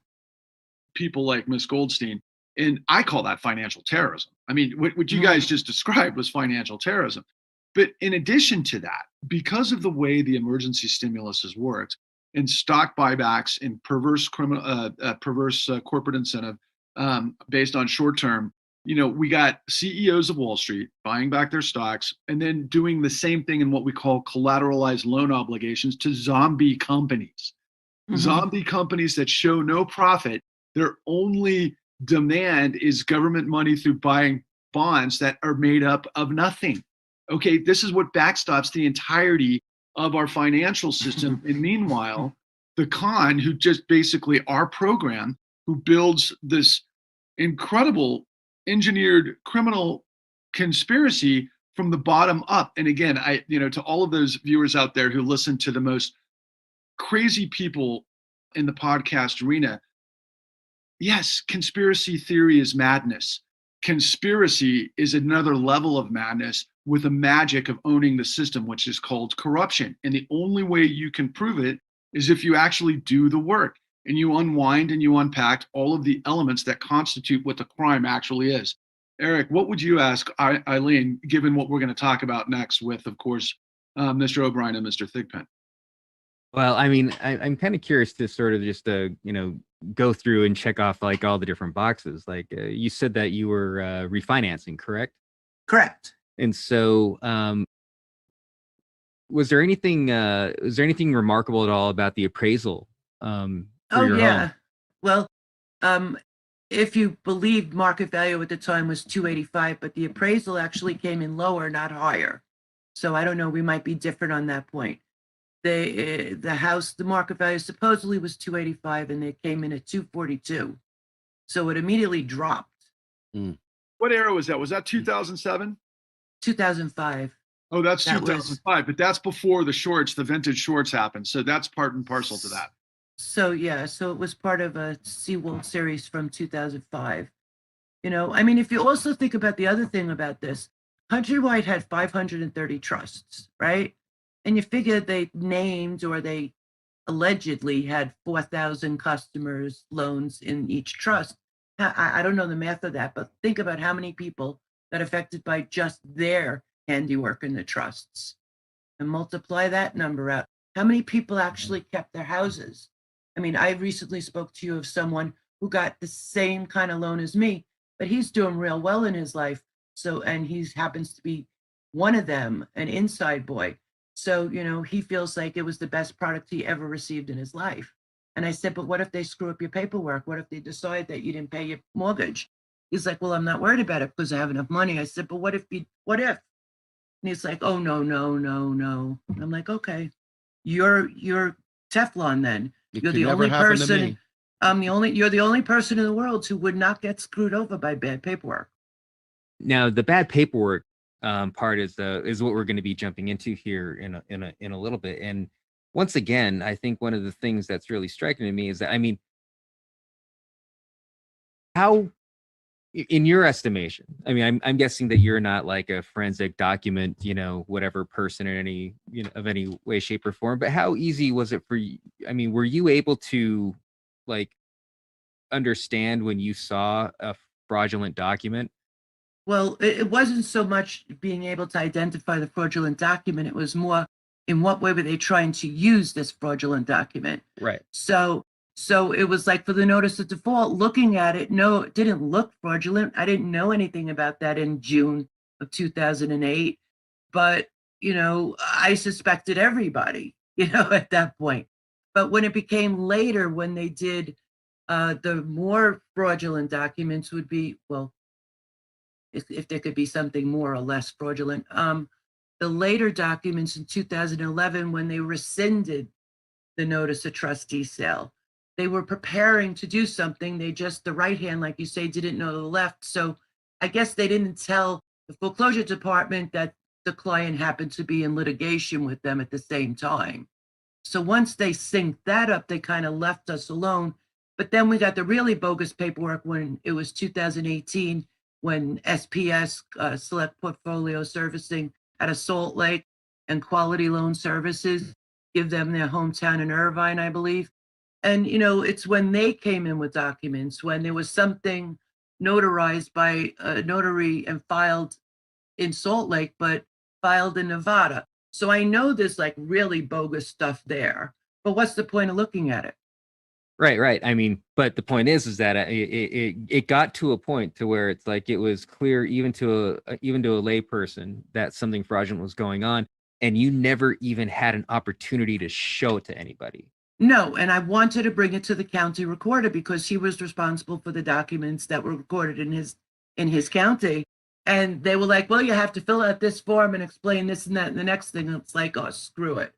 people like Miss Goldstein. And I call that financial terrorism. I mean, what you guys just described was financial terrorism. But in addition to that, because of the way the emergency stimulus has worked and stock buybacks and perverse corporate incentive based on short term, we got CEOs of Wall Street buying back their stocks and then doing the same thing in what we call collateralized loan obligations to zombie companies. Zombie companies that show no profit. Their only demand is government money through buying bonds that are made up of nothing. Okay, this is what backstops the entirety of our financial system. And meanwhile, the con, who just basically our program, who builds this incredible engineered criminal conspiracy from the bottom up. And again, to all of those viewers out there who listen to the most crazy people in the podcast arena, yes, conspiracy theory is madness. Conspiracy is another level of madness with the magic of owning the system, which is called corruption. And the only way you can prove it is if you actually do the work and you unwind and you unpack all of the elements that constitute what the crime actually is. Eric, what would you ask Eileen, given what we're going to talk about next with, of course, Mr. O'Brien and Mr. Thigpen?
Well, I mean, I'm kind of curious to sort of just, go through and check off like all the different boxes. Like you said that you were refinancing, correct?
Correct.
And so, was there anything remarkable at all about the appraisal? For your home?
Well, if you believe market value at the time was 285, but the appraisal actually came in lower, not higher. So I don't know. We might be different on that point. The house, the market value supposedly was 285, and they came in at 242. So it immediately dropped.
What era was that? Was that 2007?
2005.
Oh, that's 2005, but that's before the vintage shorts happened. So that's part and parcel to that.
So yeah, so it was part of a SeaWorld series from 2005. I mean, if you also think about the other thing about this, Countrywide had 530 trusts, right? And you figure they named or they allegedly had 4,000 customers' loans in each trust. I don't know the math of that, but think about how many people got affected by just their handiwork in the trusts and multiply that number out. How many people actually kept their houses? I mean, I recently spoke to you of someone who got the same kind of loan as me, but he's doing real well in his life. So, and he happens to be one of them, an inside boy. So, he feels like it was the best product he ever received in his life. And I said, but what if they screw up your paperwork? What if they decide that you didn't pay your mortgage? He's like, well, I'm not worried about it because I have enough money. I said, but what if? And he's like, oh, no. And I'm like, okay, you're Teflon then. You're the only person. You're the only person in the world who would not get screwed over by bad paperwork.
Now, the bad paperwork part is what we're going to be jumping into here in a little bit. And once again, I think one of the things that's really striking to me is that, I mean, how, in your estimation, I mean, I'm guessing that you're not like a forensic document, whatever person in any, of any way, shape, or form, but how easy was it for you? I mean, were you able to like understand when you saw a fraudulent document?
Well, it wasn't so much being able to identify the fraudulent document. It was more in what way were they trying to use this fraudulent document?
Right.
So it was like for the notice of default, looking at it, no, it didn't look fraudulent. I didn't know anything about that in June of 2008. But I suspected everybody, at that point. But when it became later, when they did the more fraudulent documents would be, well, if there could be something more or less fraudulent, the later documents in 2011, when they rescinded the notice of trustee sale, they were preparing to do something. They just, the right hand, like you say, didn't know the left. So I guess they didn't tell the foreclosure department that the client happened to be in litigation with them at the same time. So once they synced that up, they kind of left us alone. But then we got the really bogus paperwork when it was 2018, when SPS, Select Portfolio Servicing, out of Salt Lake, and Quality Loan Services, give them their hometown in Irvine, I believe. And, it's when they came in with documents, when there was something notarized by a notary and filed in Salt Lake, but filed in Nevada. So I know there's like really bogus stuff there, but what's the point of looking at it?
Right. I mean, but the point is that it got to a point to where it's like it was clear even to a layperson that something fraudulent was going on, and you never even had an opportunity to show it to anybody.
No, and I wanted to bring it to the county recorder because he was responsible for the documents that were recorded in his county. And they were like, well, you have to fill out this form and explain this and that and the next thing. And it's like, oh, screw it.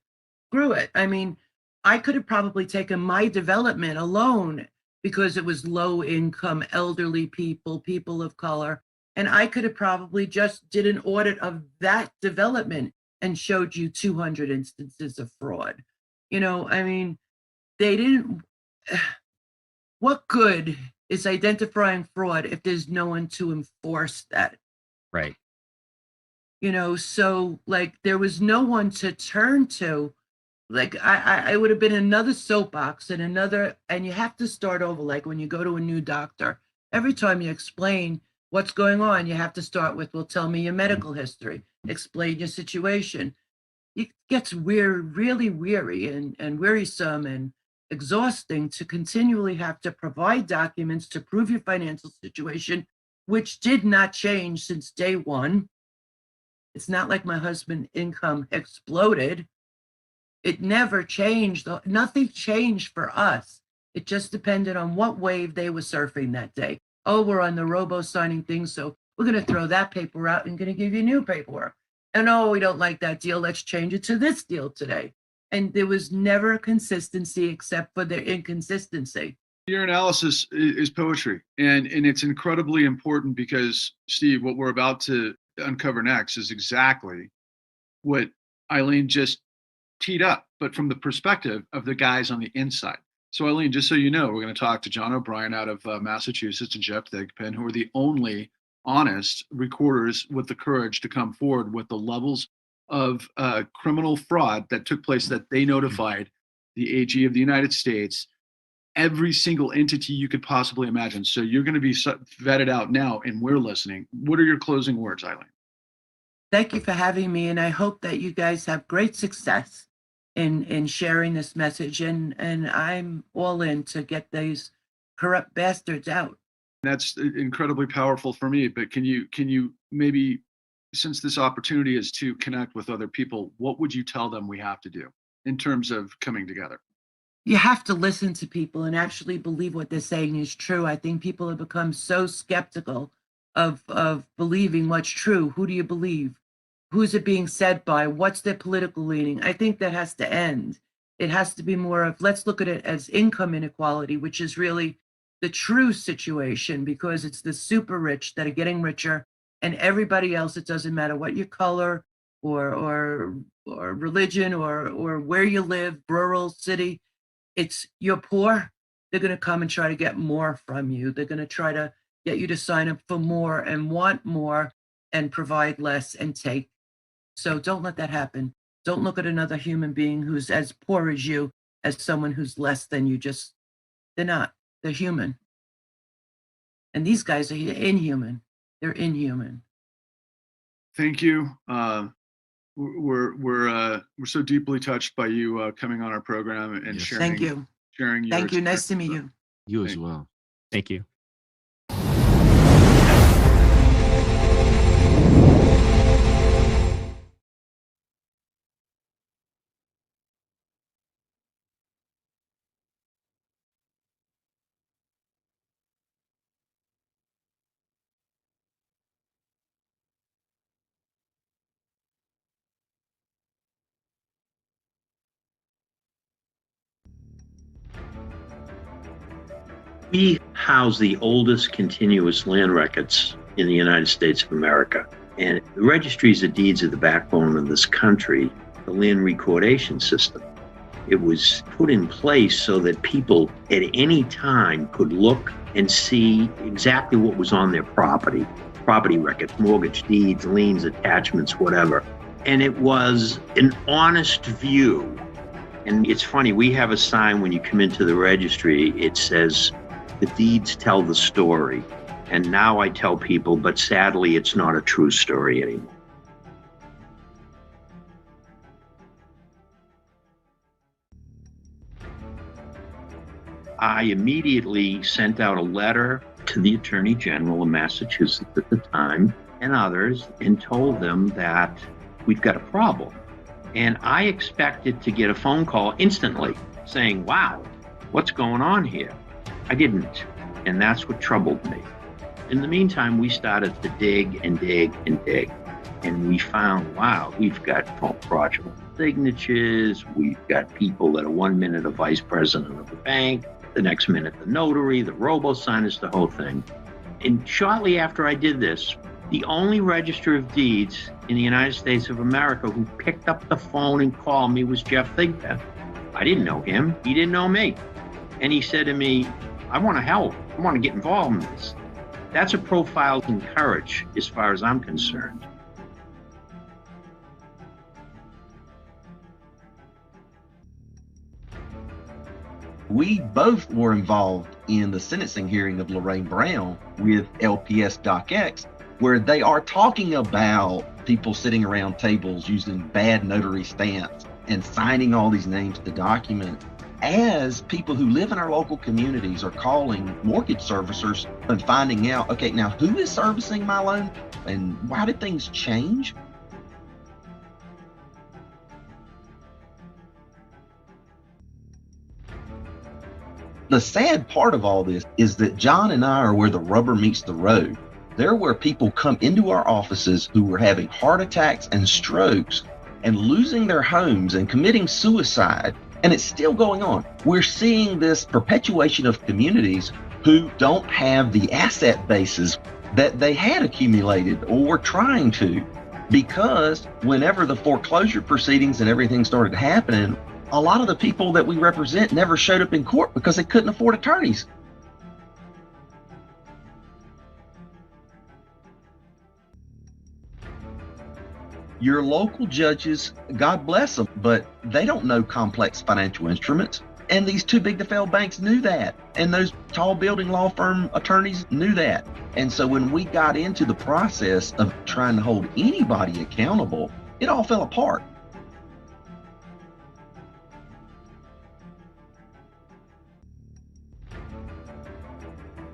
I mean, I could have probably taken my development alone because it was low income, elderly people of color. And I could have probably just did an audit of that development and showed you 200 instances of fraud. I mean, they didn't. What good is identifying fraud if there's no one to enforce that?
Right.
So like there was no one to turn to. Like I would have been another soapbox and you have to start over. Like when you go to a new doctor, every time you explain what's going on, you have to start with, well, tell me your medical history, explain your situation. It gets really weary and wearisome and exhausting to continually have to provide documents to prove your financial situation, which did not change since day one. It's not like my husband's income exploded. It never changed. Nothing changed for us. It just depended on what wave they were surfing that day. Oh, we're on the robo signing thing, so we're going to throw that paper out and going to give you new paperwork. And oh, we don't like that deal. Let's change it to this deal today. And there was never a consistency except for their inconsistency.
Your analysis is poetry, and it's incredibly important because, Steve, what we're about to uncover next is exactly what Eileen just teed up, but from the perspective of the guys on the inside. So, Eileen, just so you know, we're going to talk to John O'Brien out of Massachusetts and Jeff Thigpen, who are the only honest recorders with the courage to come forward with the levels of criminal fraud that took place, that they notified the AG of the United States, every single entity you could possibly imagine. So you're going to be vetted out now, and we're listening. What are your closing words, Eileen?
Thank you for having me, and I hope that you guys have great success in sharing this message, and I'm all in to get these corrupt bastards out.
That's incredibly powerful for me, but can you maybe, since this opportunity is to connect with other people, what would you tell them we have to do in terms of coming together?
You have to listen to people and actually believe what they're saying is true. I think people have become so skeptical of believing what's true. Who do you believe? Who's it being said by? What's their political leaning? I think that has to end. It has to be more of, let's look at it as income inequality, which is really the true situation, because it's the super rich that are getting richer, and everybody else, it doesn't matter what your color or religion or where you live, rural, city, it's you're poor, they're going to come and try to get more from you. They're going to try to get you to sign up for more and want more and provide less and take. So don't let that happen. Don't look at another human being who's as poor as you as someone who's less than you. Just, they're not. They're human. And these guys are inhuman. They're inhuman.
Thank you. We're so deeply touched by you coming on our program and sharing.
Thank you.
Sharing your
Thank you. Nice to meet you.
You as well.
Thank you.
We house the oldest continuous land records in the United States of America. And the registries of deeds are the backbone of this country, the land recordation system. It was put in place so that people at any time could look and see exactly what was on their property records, mortgage deeds, liens, attachments, whatever. And it was an honest view. And it's funny, we have a sign when you come into the registry, it says, "The deeds tell the story." And now I tell people, but sadly, it's not a true story anymore. I immediately sent out a letter to the Attorney General of Massachusetts at the time and others and told them that we've got a problem. And I expected to get a phone call instantly saying, wow, what's going on here? I didn't. And that's what troubled me. In the meantime, we started to dig and dig and dig. And we found, wow, we've got fraudulent signatures. We've got people that are 1 minute a vice president of a bank, the next minute the notary, the robo-signers, the whole thing. And shortly after I did this, the only register of deeds in the United States of America who picked up the phone and called me was Jeff Thigpen. I didn't know him. He didn't know me. And he said to me, I want to help. I want to get involved in this. That's a profile in courage as far as I'm concerned.
We both were involved in the sentencing hearing of Lorraine Brown with LPS Doc X, where they are talking about people sitting around tables using bad notary stamps and signing all these names to documents, as people who live in our local communities are calling mortgage servicers and finding out, okay, now who is servicing my loan and why did things change? The sad part of all this is that John and I are where the rubber meets the road. They're where people come into our offices who were having heart attacks and strokes and losing their homes and committing suicide, and it's still going on. We're seeing this perpetuation of communities who don't have the asset bases that they had accumulated or were trying to, because whenever the foreclosure proceedings and everything started happening, a lot of the people that we represent never showed up in court because they couldn't afford attorneys. Your local judges, God bless them, but they don't know complex financial instruments. And these too big to fail banks knew that. And those tall building law firm attorneys knew that. And so when we got into the process of trying to hold anybody accountable, it all fell apart.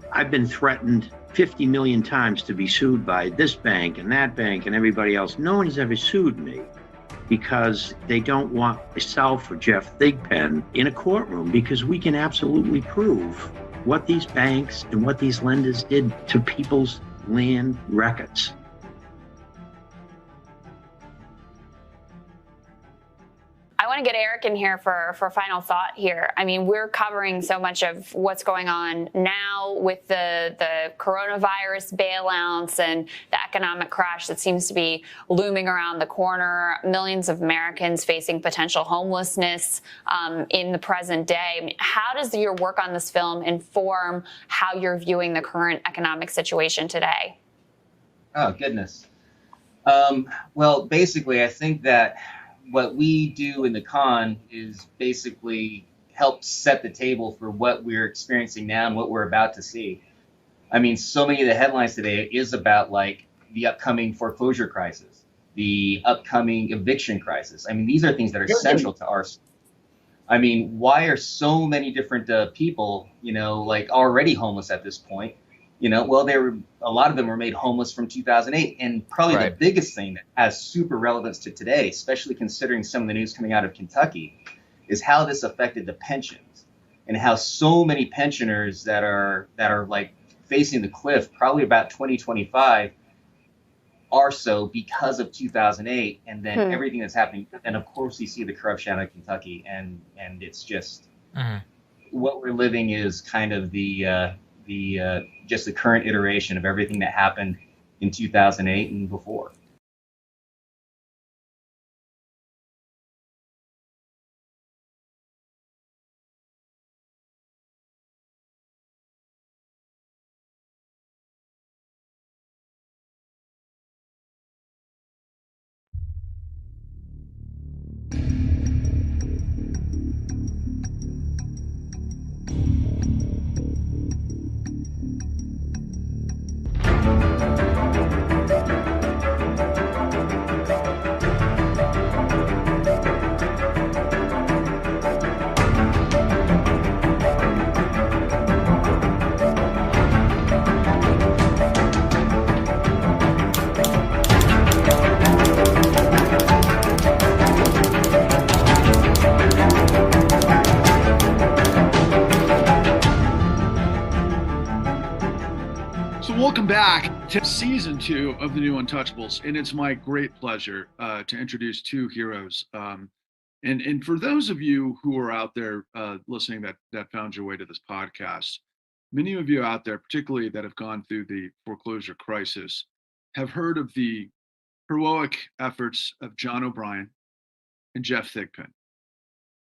I've been threatened 50 million times to be sued by this bank and that bank and everybody else. No one's ever sued me because they don't want myself or Jeff Thigpen in a courtroom, because we can absolutely prove what these banks and what these lenders did to people's land records.
I want to get Eric in here for final thought here. I mean, we're covering so much of what's going on now with the coronavirus bailouts and the economic crash that seems to be looming around the corner. Millions of Americans facing potential homelessness in the present day. I mean, how does your work on this film inform how you're viewing the current economic situation today?
Oh, goodness. Well, basically, I think that what we do in the con is basically help set the table for what we're experiencing now and what we're about to see. I mean, so many of the headlines today is about like the upcoming foreclosure crisis, the upcoming eviction crisis. I mean, these are things that are central to our. I mean, why are so many different people, like already homeless at this point? Well, a lot of them were made homeless from 2008. And probably the biggest thing that has super relevance to today, especially considering some of the news coming out of Kentucky, is how this affected the pensions and how so many pensioners that are like facing the cliff, probably about 2025, are so because of 2008 and then everything that's happening. And of course, you see the corruption out of Kentucky, and it's just. what we're living is kind of the just the current iteration of everything that happened in 2008 and before.
Welcome back to season 2 of the new Untouchables, and it's my great pleasure to introduce two heroes. And for those of you who are out there listening that found your way to this podcast, many of you out there, particularly that have gone through the foreclosure crisis, have heard of the heroic efforts of John O'Brien and Jeff Thigpen.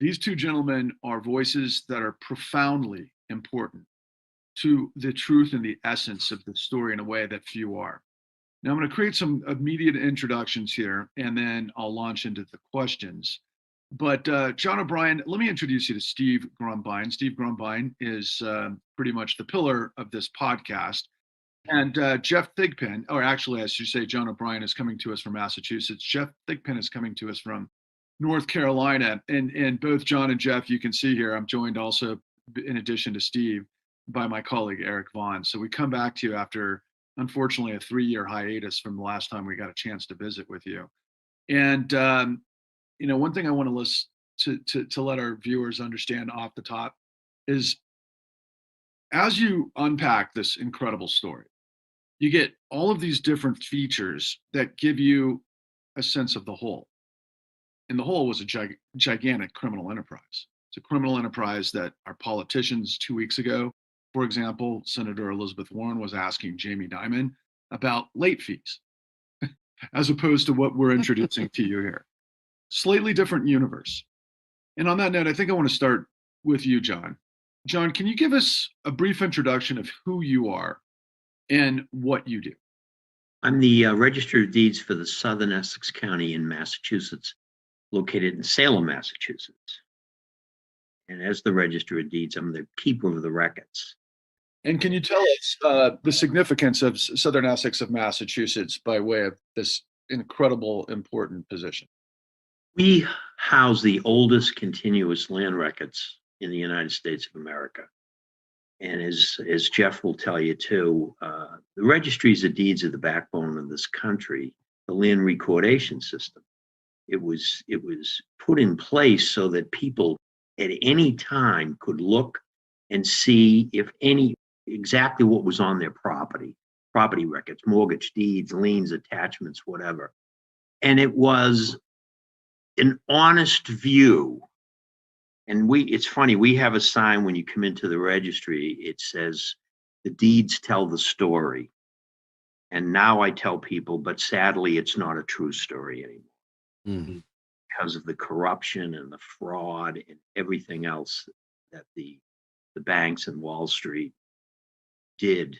These two gentlemen are voices that are profoundly important to the truth and the essence of the story in a way that few are. Now, I'm going to create some immediate introductions here, and then I'll launch into the questions. But John O'Brien, let me introduce you to Steve Grumbine. Steve Grumbine is pretty much the pillar of this podcast. And Jeff Thigpen, or actually, I should say, John O'Brien is coming to us from Massachusetts. Jeff Thigpen is coming to us from North Carolina. And both John and Jeff, you can see here, I'm joined also, in addition to Steve, by my colleague, Eric Vaughan. So we come back to you after, unfortunately, a 3-year hiatus from the last time we got a chance to visit with you. And, one thing I want to list to let our viewers understand off the top is, as you unpack this incredible story, you get all of these different features that give you a sense of the whole. And the whole was a gigantic criminal enterprise. It's a criminal enterprise that our politicians 2 weeks ago, for example, Senator Elizabeth Warren was asking Jamie Dimon about late fees, as opposed to what we're introducing to you here. Slightly different universe. And on that note, I think I want to start with you, John. John, can you give us a brief introduction of who you are and what you do?
I'm the Register of Deeds for the Southern Essex County in Massachusetts, located in Salem, Massachusetts. And as the Register of Deeds, I'm the keeper of the records.
And can you tell us the significance of Southern Essex of Massachusetts by way of this incredible, important position?
We house the oldest continuous land records in the United States of America. And as Jeff will tell you too, the registries of deeds are the backbone of this country, the land recordation system. It was put in place so that people at any time could look and see exactly what was on their property records, mortgage deeds, liens, attachments, whatever. And it was an honest view. And it's funny, we have a sign when you come into the registry, it says, the deeds tell the story. And now I tell people, but sadly, it's not a true story anymore. Mm-hmm. Because of the corruption and the fraud and everything else that the banks and Wall Street did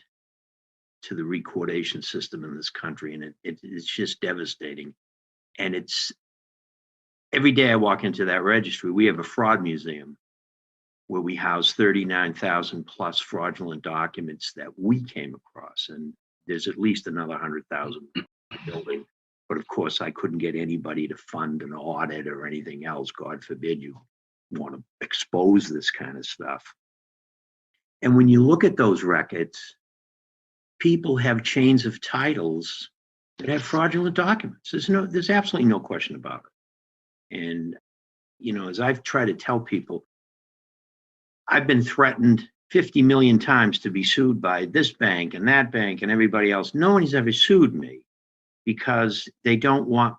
to the recordation system in this country. And it's just devastating. And every day I walk into that registry, we have a fraud museum where we house 39,000 plus fraudulent documents that we came across. And there's at least another 100,000 in the building. But of course, I couldn't get anybody to fund an audit or anything else. God forbid you want to expose this kind of stuff. And when you look at those records, people have chains of titles that have fraudulent documents. There's absolutely no question about it. And, as I've tried to tell people, I've been threatened 50 million times to be sued by this bank and that bank and everybody else. No one has ever sued me because they don't want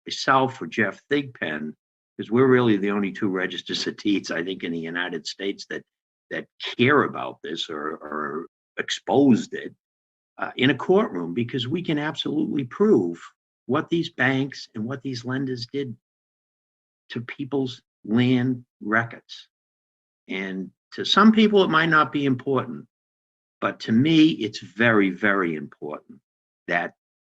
myself or Jeff Thigpen because we're really the only two registers of deeds, I think, in the United States that care about this or exposed it in a courtroom, because we can absolutely prove what these banks and what these lenders did to people's land records. And to some people, it might not be important, but to me, it's very, very important that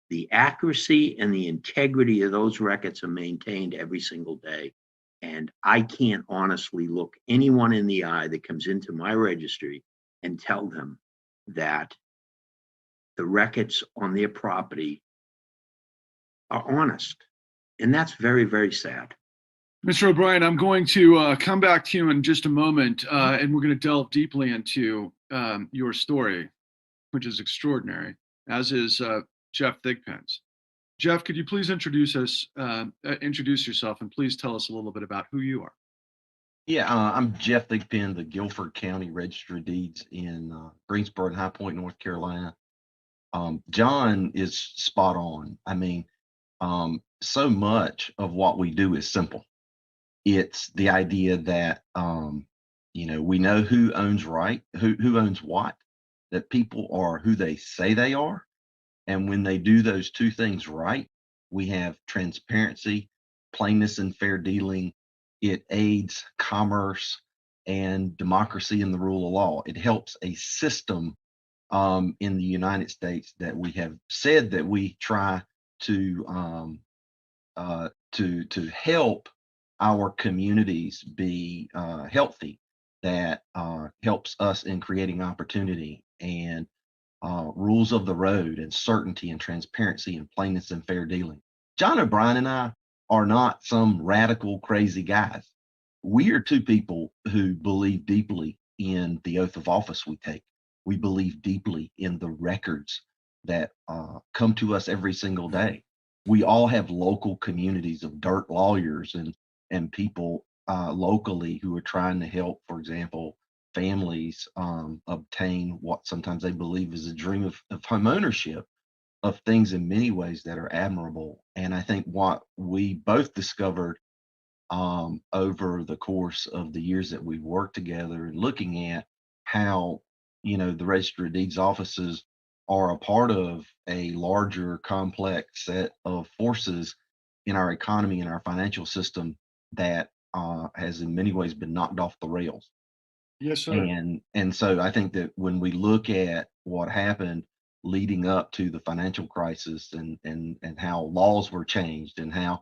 the accuracy and the integrity of those records are maintained every single day. And I can't honestly look anyone in the eye that comes into my registry and tell them that the records on their property are honest. And that's very, very sad.
Mr. O'Brien, I'm going to come back to you in just a moment, and we're going to delve deeply into your story, which is extraordinary, as is Jeff Thigpen's. Jeff, could you please introduce yourself, and please tell us a little bit about who you are?
Yeah, I'm Jeff Thigpen, the Guilford County Register of Deeds in Greensboro and High Point, North Carolina. John is spot on. I mean, so much of what we do is simple. It's the idea that, we know who owns right, who owns what, that people are who they say they are. And when they do those two things right, we have transparency, plainness, and fair dealing. It aids commerce and democracy and the rule of law. It helps a system in the United States that we have said that we try to help our communities be healthy. That helps us in creating opportunity and rules of the road and certainty and transparency and plainness and fair dealing. John O'Brien and I are not some radical, crazy guys. We are two people who believe deeply in the oath of office we take. We believe deeply in the records that come to us every single day. We all have local communities of dirt lawyers and people locally who are trying to help, for example, families obtain what sometimes they believe is a dream of home ownership, of things in many ways that are admirable. And I think what we both discovered over the course of the years that we've worked together and looking at how, the Registry of Deeds offices are a part of a larger, complex set of forces in our economy and our financial system that has in many ways been knocked off the rails.
Yes, sir.
And so I think that when we look at what happened leading up to the financial crisis and how laws were changed and how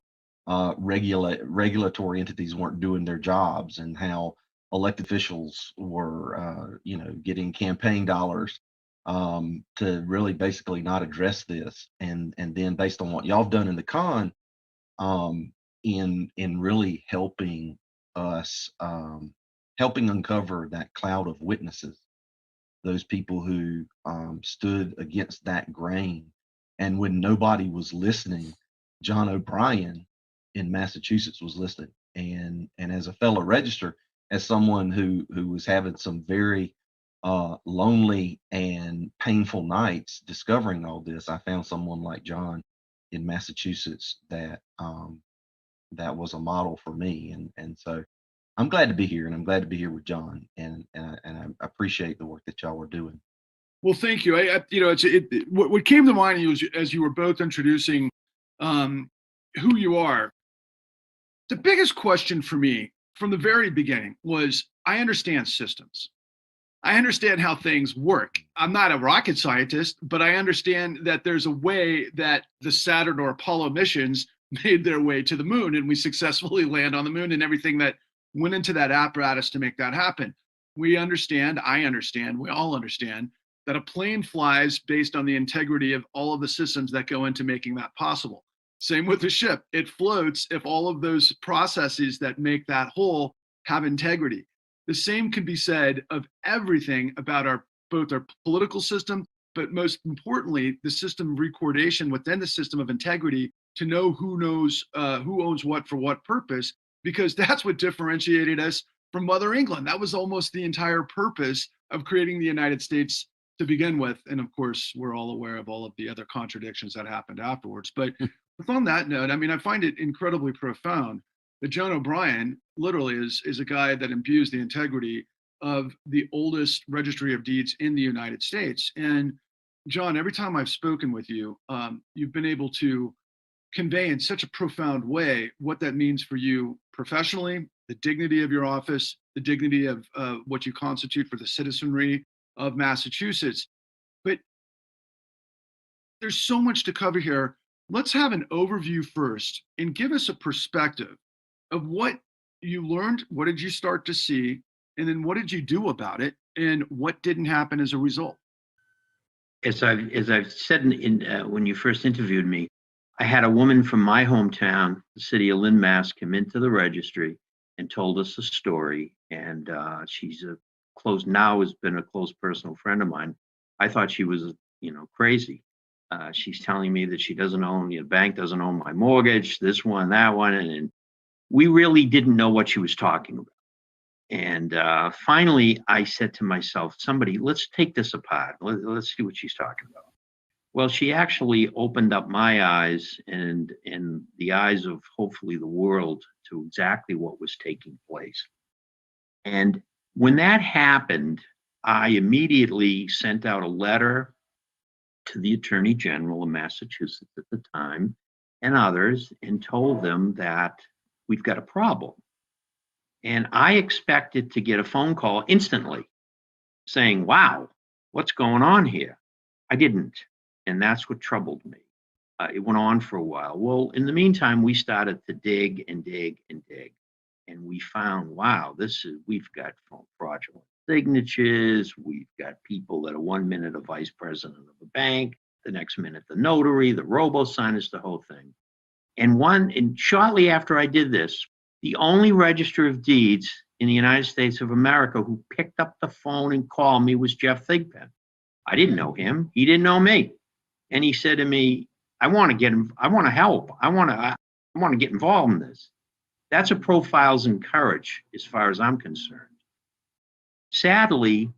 regulatory entities weren't doing their jobs and how elected officials were, getting campaign dollars to really basically not address this, and then based on what y'all have done in the con, in really helping us, helping uncover that cloud of witnesses, those people who stood against that grain, and when nobody was listening, John O'Brien in Massachusetts was listening, and as a fellow register, as someone who was having some very lonely and painful nights discovering all this, I found someone like John in Massachusetts that that was a model for me, and so I'm glad to be here, and I'm glad to be here with John, and I appreciate the work that y'all are doing.
Well, thank you. What came to mind as you were both introducing who you are. The biggest question for me from the very beginning was, I understand systems. I understand how things work. I'm not a rocket scientist, but I understand that there's a way that the Saturn or Apollo missions made their way to the moon, and we successfully land on the moon and everything that went into that apparatus to make that happen. We understand, I understand, we all understand that a plane flies based on the integrity of all of the systems that go into making that possible. Same with the ship. It floats if all of those processes that make that whole have integrity. The same can be said of everything about both our political system, but most importantly, the system of recordation within the system of integrity to know who owns what for what purpose, because that's what differentiated us from Mother England. That was almost the entire purpose of creating the United States to begin with. And of course, we're all aware of all of the other contradictions that happened afterwards. But on that note, I mean, I find it incredibly profound that John O'Brien literally is a guy that imbues the integrity of the oldest registry of deeds in the United States. And John, every time I've spoken with you, you've been able to convey in such a profound way what that means for you professionally, the dignity of your office, the dignity of what you constitute for the citizenry of Massachusetts. But there's so much to cover here. Let's have an overview first and give us a perspective of what you learned, what did you start to see, and then what did you do about it, and what didn't happen as a result?
As I've said when you first interviewed me, I had a woman from my hometown, the city of Lynn, Mass, come into the registry and told us a story. And she's now has been a close personal friend of mine. I thought she was, crazy. She's telling me that she doesn't own, the bank doesn't own my mortgage, this one, that one. And we really didn't know what she was talking about. And finally, I said to myself, let's take this apart. Let's see what she's talking about. Well, she actually opened up my eyes and the eyes of hopefully the world to exactly what was taking place. And when that happened, I immediately sent out a letter to the Attorney General of Massachusetts at the time and others and told them that we've got a problem. And I expected to get a phone call instantly saying, wow, what's going on here? I didn't. And that's what troubled me. It went on for a while. Well, in the meantime, we started to dig and dig and dig. And we found, wow, we've got fraudulent signatures. We've got people that are 1 minute a vice president of a bank, the next minute the notary, the robo-signers, the whole thing. And shortly after I did this, the only register of deeds in the United States of America who picked up the phone and called me was Jeff Thigpen. I didn't know him. He didn't know me. And he said to me, I want to get him. I want to help. I want to get involved in this. That's a profiles in courage, as far as I'm concerned. Sadly,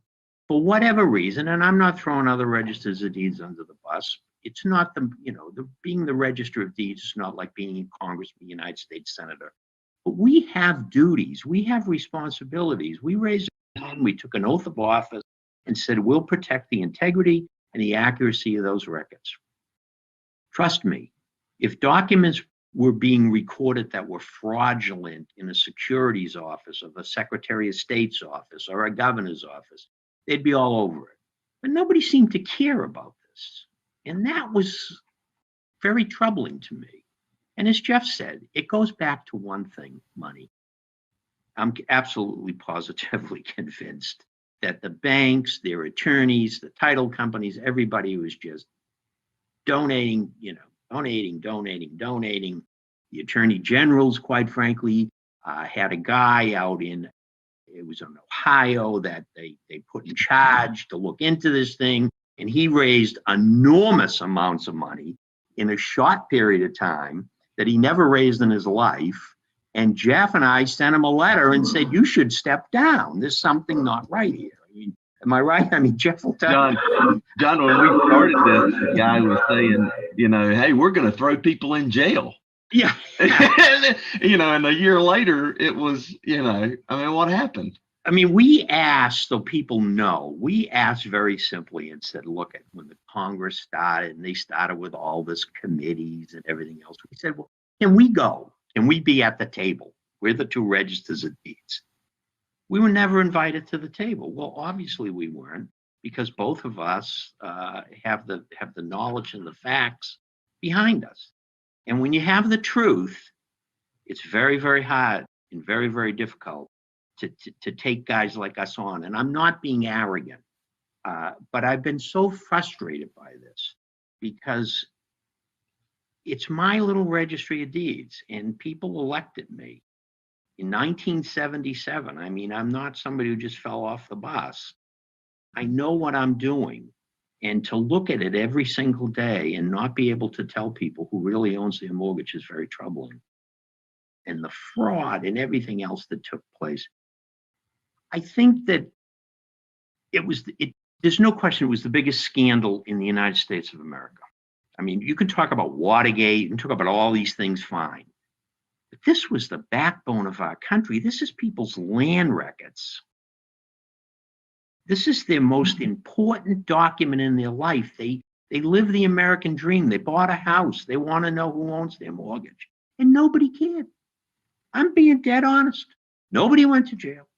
for whatever reason, and I'm not throwing other registers of deeds under the bus, it's not being the register of deeds is not like being in Congress, being a United States Senator. But we have duties, we have responsibilities. We raised a hand, we took an oath of office and said, we'll protect the integrity and the accuracy of those records. Trust me, if documents were being recorded that were fraudulent in a securities office of a Secretary of State's office or a governor's office, they'd be all over it. But nobody seemed to care about this. And that was very troubling to me. And as Jeff said, it goes back to one thing, money. I'm absolutely positively convinced that the banks, their attorneys, the title companies, everybody was just donating. The attorney generals, quite frankly, had a guy out in Ohio that they put in charge to look into this thing. And he raised enormous amounts of money in a short period of time that he never raised in his life. And Jeff and I sent him a letter and said, you should step down. There's something not right here. I mean, am I right? I mean, Jeff will tell you.
John, when we started this, the guy was saying, hey, we're going to throw people in jail.
Yeah.
And a year later, it was, what happened?
I mean, we asked, so people know, we asked very simply and said, look, when the Congress started and they started with all this committees and everything else, we said, well, can we go? Can we be at the table? We're the two registers of deeds. We were never invited to the table. Well, obviously we weren't, because both of us have the knowledge and the facts behind us. And when you have the truth, it's very, very hard and very, very difficult to take guys like us on. And I'm not being arrogant, but I've been so frustrated by this because it's my little registry of deeds and people elected me in 1977. I mean, I'm not somebody who just fell off the bus. I know what I'm doing. And to look at it every single day and not be able to tell people who really owns their mortgage is very troubling. And the fraud and everything else that took place. I think that there's no question it was the biggest scandal in the United States of America. I mean, you can talk about Watergate, you can talk about all these things, fine. But this was the backbone of our country. This is people's land records. This is their most important document in their life. They live the American dream. They bought a house. They want to know who owns their mortgage. And nobody cared. I'm being dead honest. Nobody went to jail.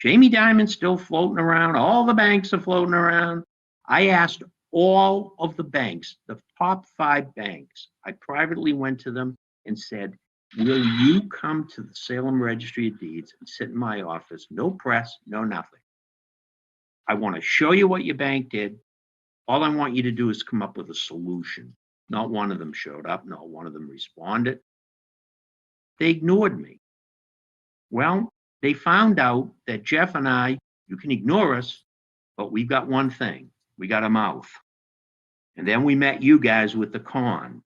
Jamie Dimon's still floating around. All the banks are floating around. I asked all of the banks, the top 5 banks, I privately went to them and said, will you come to the Salem Registry of Deeds and sit in my office? No press, no nothing. I want to show you what your bank did. All I want you to do is come up with a solution. Not one of them showed up. Not one of them responded. They ignored me. Well, they found out that Jeff and I, you can ignore us, but we've got one thing. We got a mouth. And then we met you guys with the con.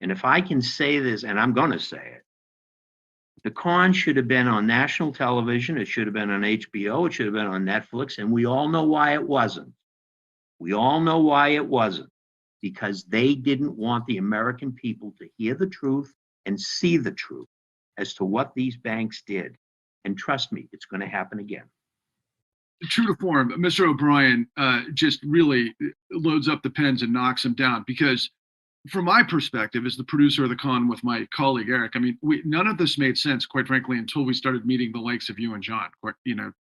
And if I can say this, and I'm going to say it, the con should have been on national television. It should have been on HBO. It should have been on Netflix. And we all know why it wasn't. We all know why it wasn't. Because they didn't want the American people to hear the truth and see the truth as to what these banks did. And trust me, it's going to happen again.
True to form, Mr. O'Brien just really loads up the pens and knocks them down, because from my perspective as the producer of the con with my colleague Eric, I mean, none of this made sense, quite frankly, until we started meeting the likes of you and John,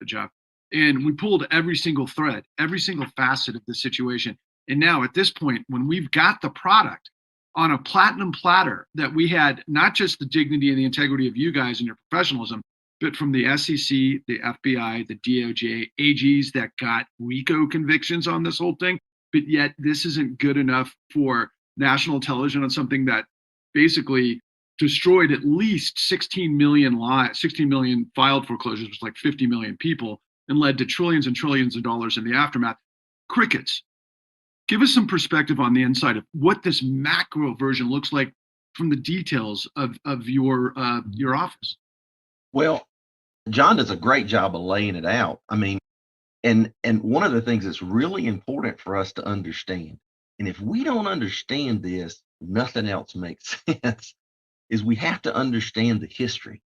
Jeff. And we pulled every single thread, every single facet of the situation. And now at this point, when we've got the product on a platinum platter, that we had not just the dignity and the integrity of you guys and your professionalism, but from the SEC, the FBI, the DOJ, AGs that got RICO convictions on this whole thing, but yet this isn't good enough for national television on something that basically destroyed at least 16 million filed foreclosures, which was like 50 million people, and led to trillions and trillions of dollars in the aftermath. Crickets. Give us some perspective on the inside of what this macro version looks like from the details of your office.
Well, John does a great job of laying it out. I mean, and one of the things that's really important for us to understand, and if we don't understand this, nothing else makes sense, is we have to understand the history.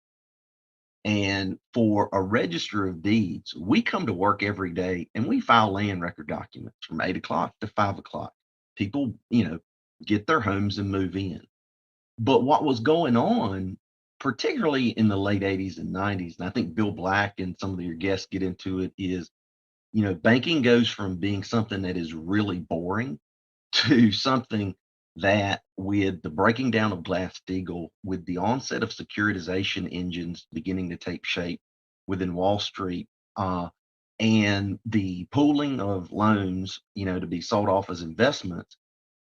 And for a register of deeds, we come to work every day and we file land record documents from 8 o'clock to 5 o'clock. People, get their homes and move in. But what was going on, particularly in the late 80s and 90s, and I think Bill Black and some of your guests get into it, is, banking goes from being something that is really boring to something that, with the breaking down of Glass-Steagall, with the onset of securitization engines beginning to take shape within Wall Street, and the pooling of loans, to be sold off as investments,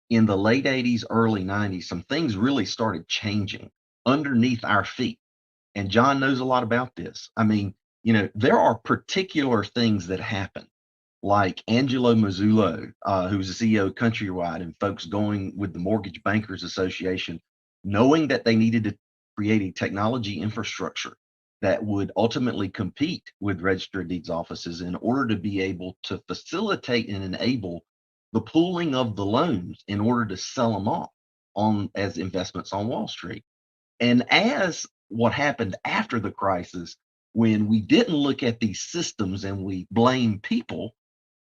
in the late 80s, early 90s, some things really started changing underneath our feet. And John knows a lot about this. I mean, there are particular things that happen, like Angelo Mazzullo, who was the CEO of Countrywide, and folks going with the Mortgage Bankers Association, knowing that they needed to create a technology infrastructure that would ultimately compete with Register of Deeds offices in order to be able to facilitate and enable the pooling of the loans in order to sell them off as investments on Wall Street. And as what happened after the crisis, when we didn't look at these systems and we blame people,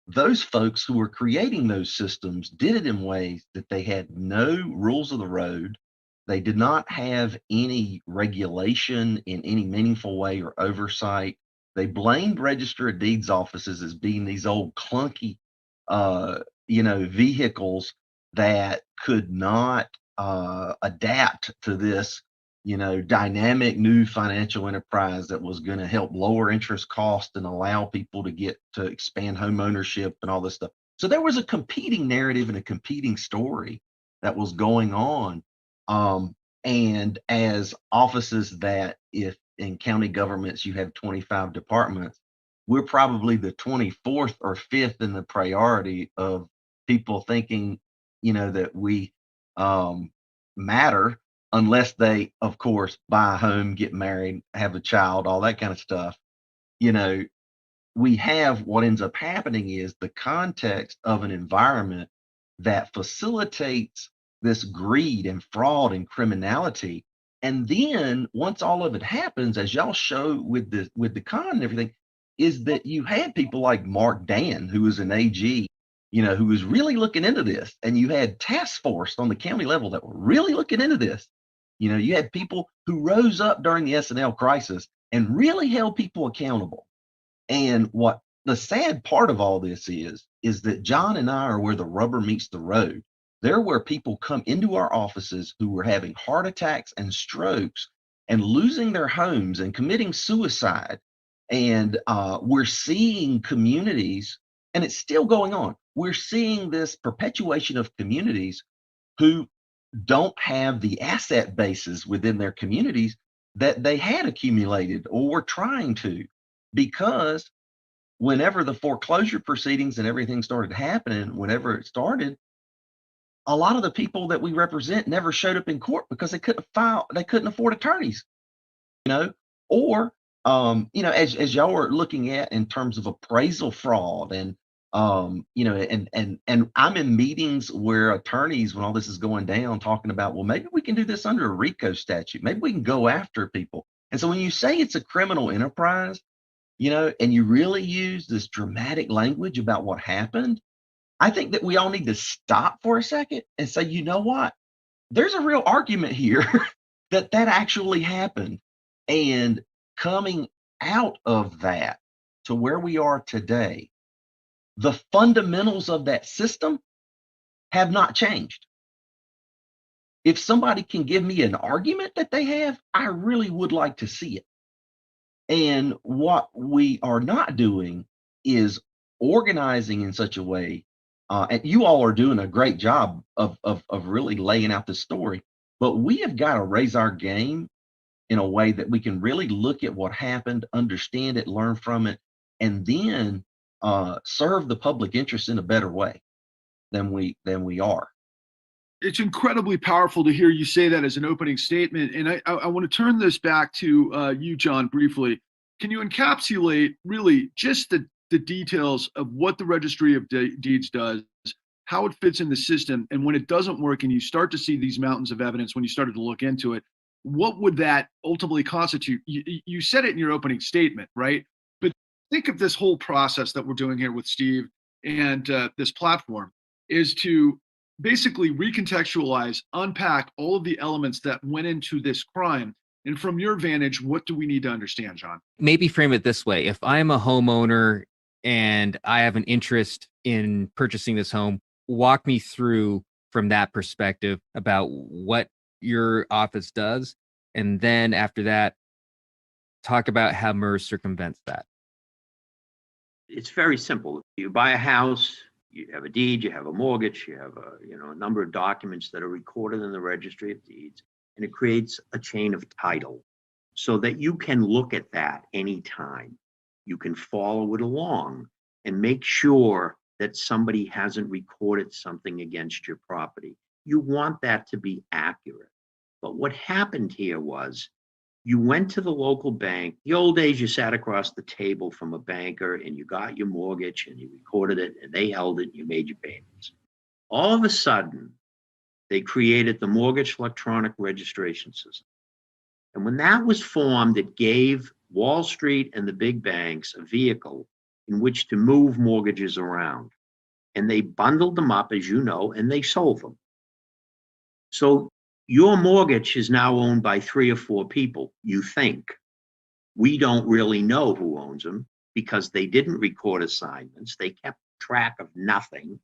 those folks who were creating those systems did it in ways that they had no rules of the road. They did not have any regulation in any meaningful way or oversight. They blamed Register of Deeds offices as being these old clunky, vehicles that could not adapt to this, dynamic new financial enterprise that was going to help lower interest costs and allow people to get to expand home ownership and all this stuff. So there was a competing narrative and a competing story that was going on. And as offices that, if in county governments you have 25 departments, we're probably the 24th or 5th in the priority of people thinking, that we matter, unless they, of course, buy a home, get married, have a child, all that kind of stuff. We have, what ends up happening is the context of an environment that facilitates this greed and fraud and criminality. And then once all of it happens, as y'all show with the con and everything, is that you had people like Mark Dan, who was an AG, who was really looking into this, and you had task force on the county level that were really looking into this. You had people who rose up during the S&L crisis and really held people accountable. And what the sad part of all this is that John and I are where the rubber meets the road. They're where people come into our offices who were having heart attacks and strokes and losing their homes and committing suicide. And we're seeing communities, and it's still going on. We're seeing this perpetuation of communities who don't have the asset bases within their communities that they had accumulated or were trying to, because whenever the foreclosure proceedings and everything started happening, whenever it started, a lot of the people that we represent never showed up in court because they couldn't afford attorneys, or as y'all were looking at in terms of appraisal fraud and and I'm in meetings where attorneys, when all this is going down, talking about, well, maybe we can do this under a RICO statute. Maybe we can go after people. And so when you say it's a criminal enterprise, and you really use this dramatic language about what happened, I think that we all need to stop for a second and say, you know what? There's a real argument here that actually happened. And coming out of that to where we are today, the fundamentals of that system have not changed. If somebody can give me an argument that they have, I really would like to see it. And what we are not doing is organizing in such a way, and you all are doing a great job of really laying out the story, but we have got to raise our game in a way that we can really look at what happened, understand it, learn from it, and then serve the public interest in a better way than we are.
It's incredibly powerful to hear you say that as an opening statement. And I want to turn this back to you, John, briefly. Can you encapsulate really just the details of what the Registry of Deeds does, how it fits in the system, and when it doesn't work and you start to see these mountains of evidence, when you started to look into it, what would that ultimately constitute? You said it in your opening statement, right? But think of this whole process that we're doing here with Steve and this platform is to basically recontextualize, unpack all of the elements that went into this crime. And from your vantage, what do we need to understand, John?
Maybe frame it this way. If I'm a homeowner and I have an interest in purchasing this home, walk me through from that perspective about what your office does. And then after that, talk about how MERS circumvents that.
It's very simple. You buy a house, you have a deed, you have a mortgage, you have a number of documents that are recorded in the Registry of Deeds, and it creates a chain of title so that you can look at that anytime. You can follow it along and make sure that somebody hasn't recorded something against your property. You want that to be accurate. But what happened here was you went to the local bank. The old days, you sat across the table from a banker and you got your mortgage and you recorded it and they held it and you made your payments. All of a sudden, they created the mortgage electronic registration system. And when that was formed, it gave Wall Street and the big banks a vehicle in which to move mortgages around. And they bundled them up, as you know, and they sold them. So your mortgage is now owned by 3 or 4 people, you think. We don't really know who owns them because they didn't record assignments. They kept track of nothing.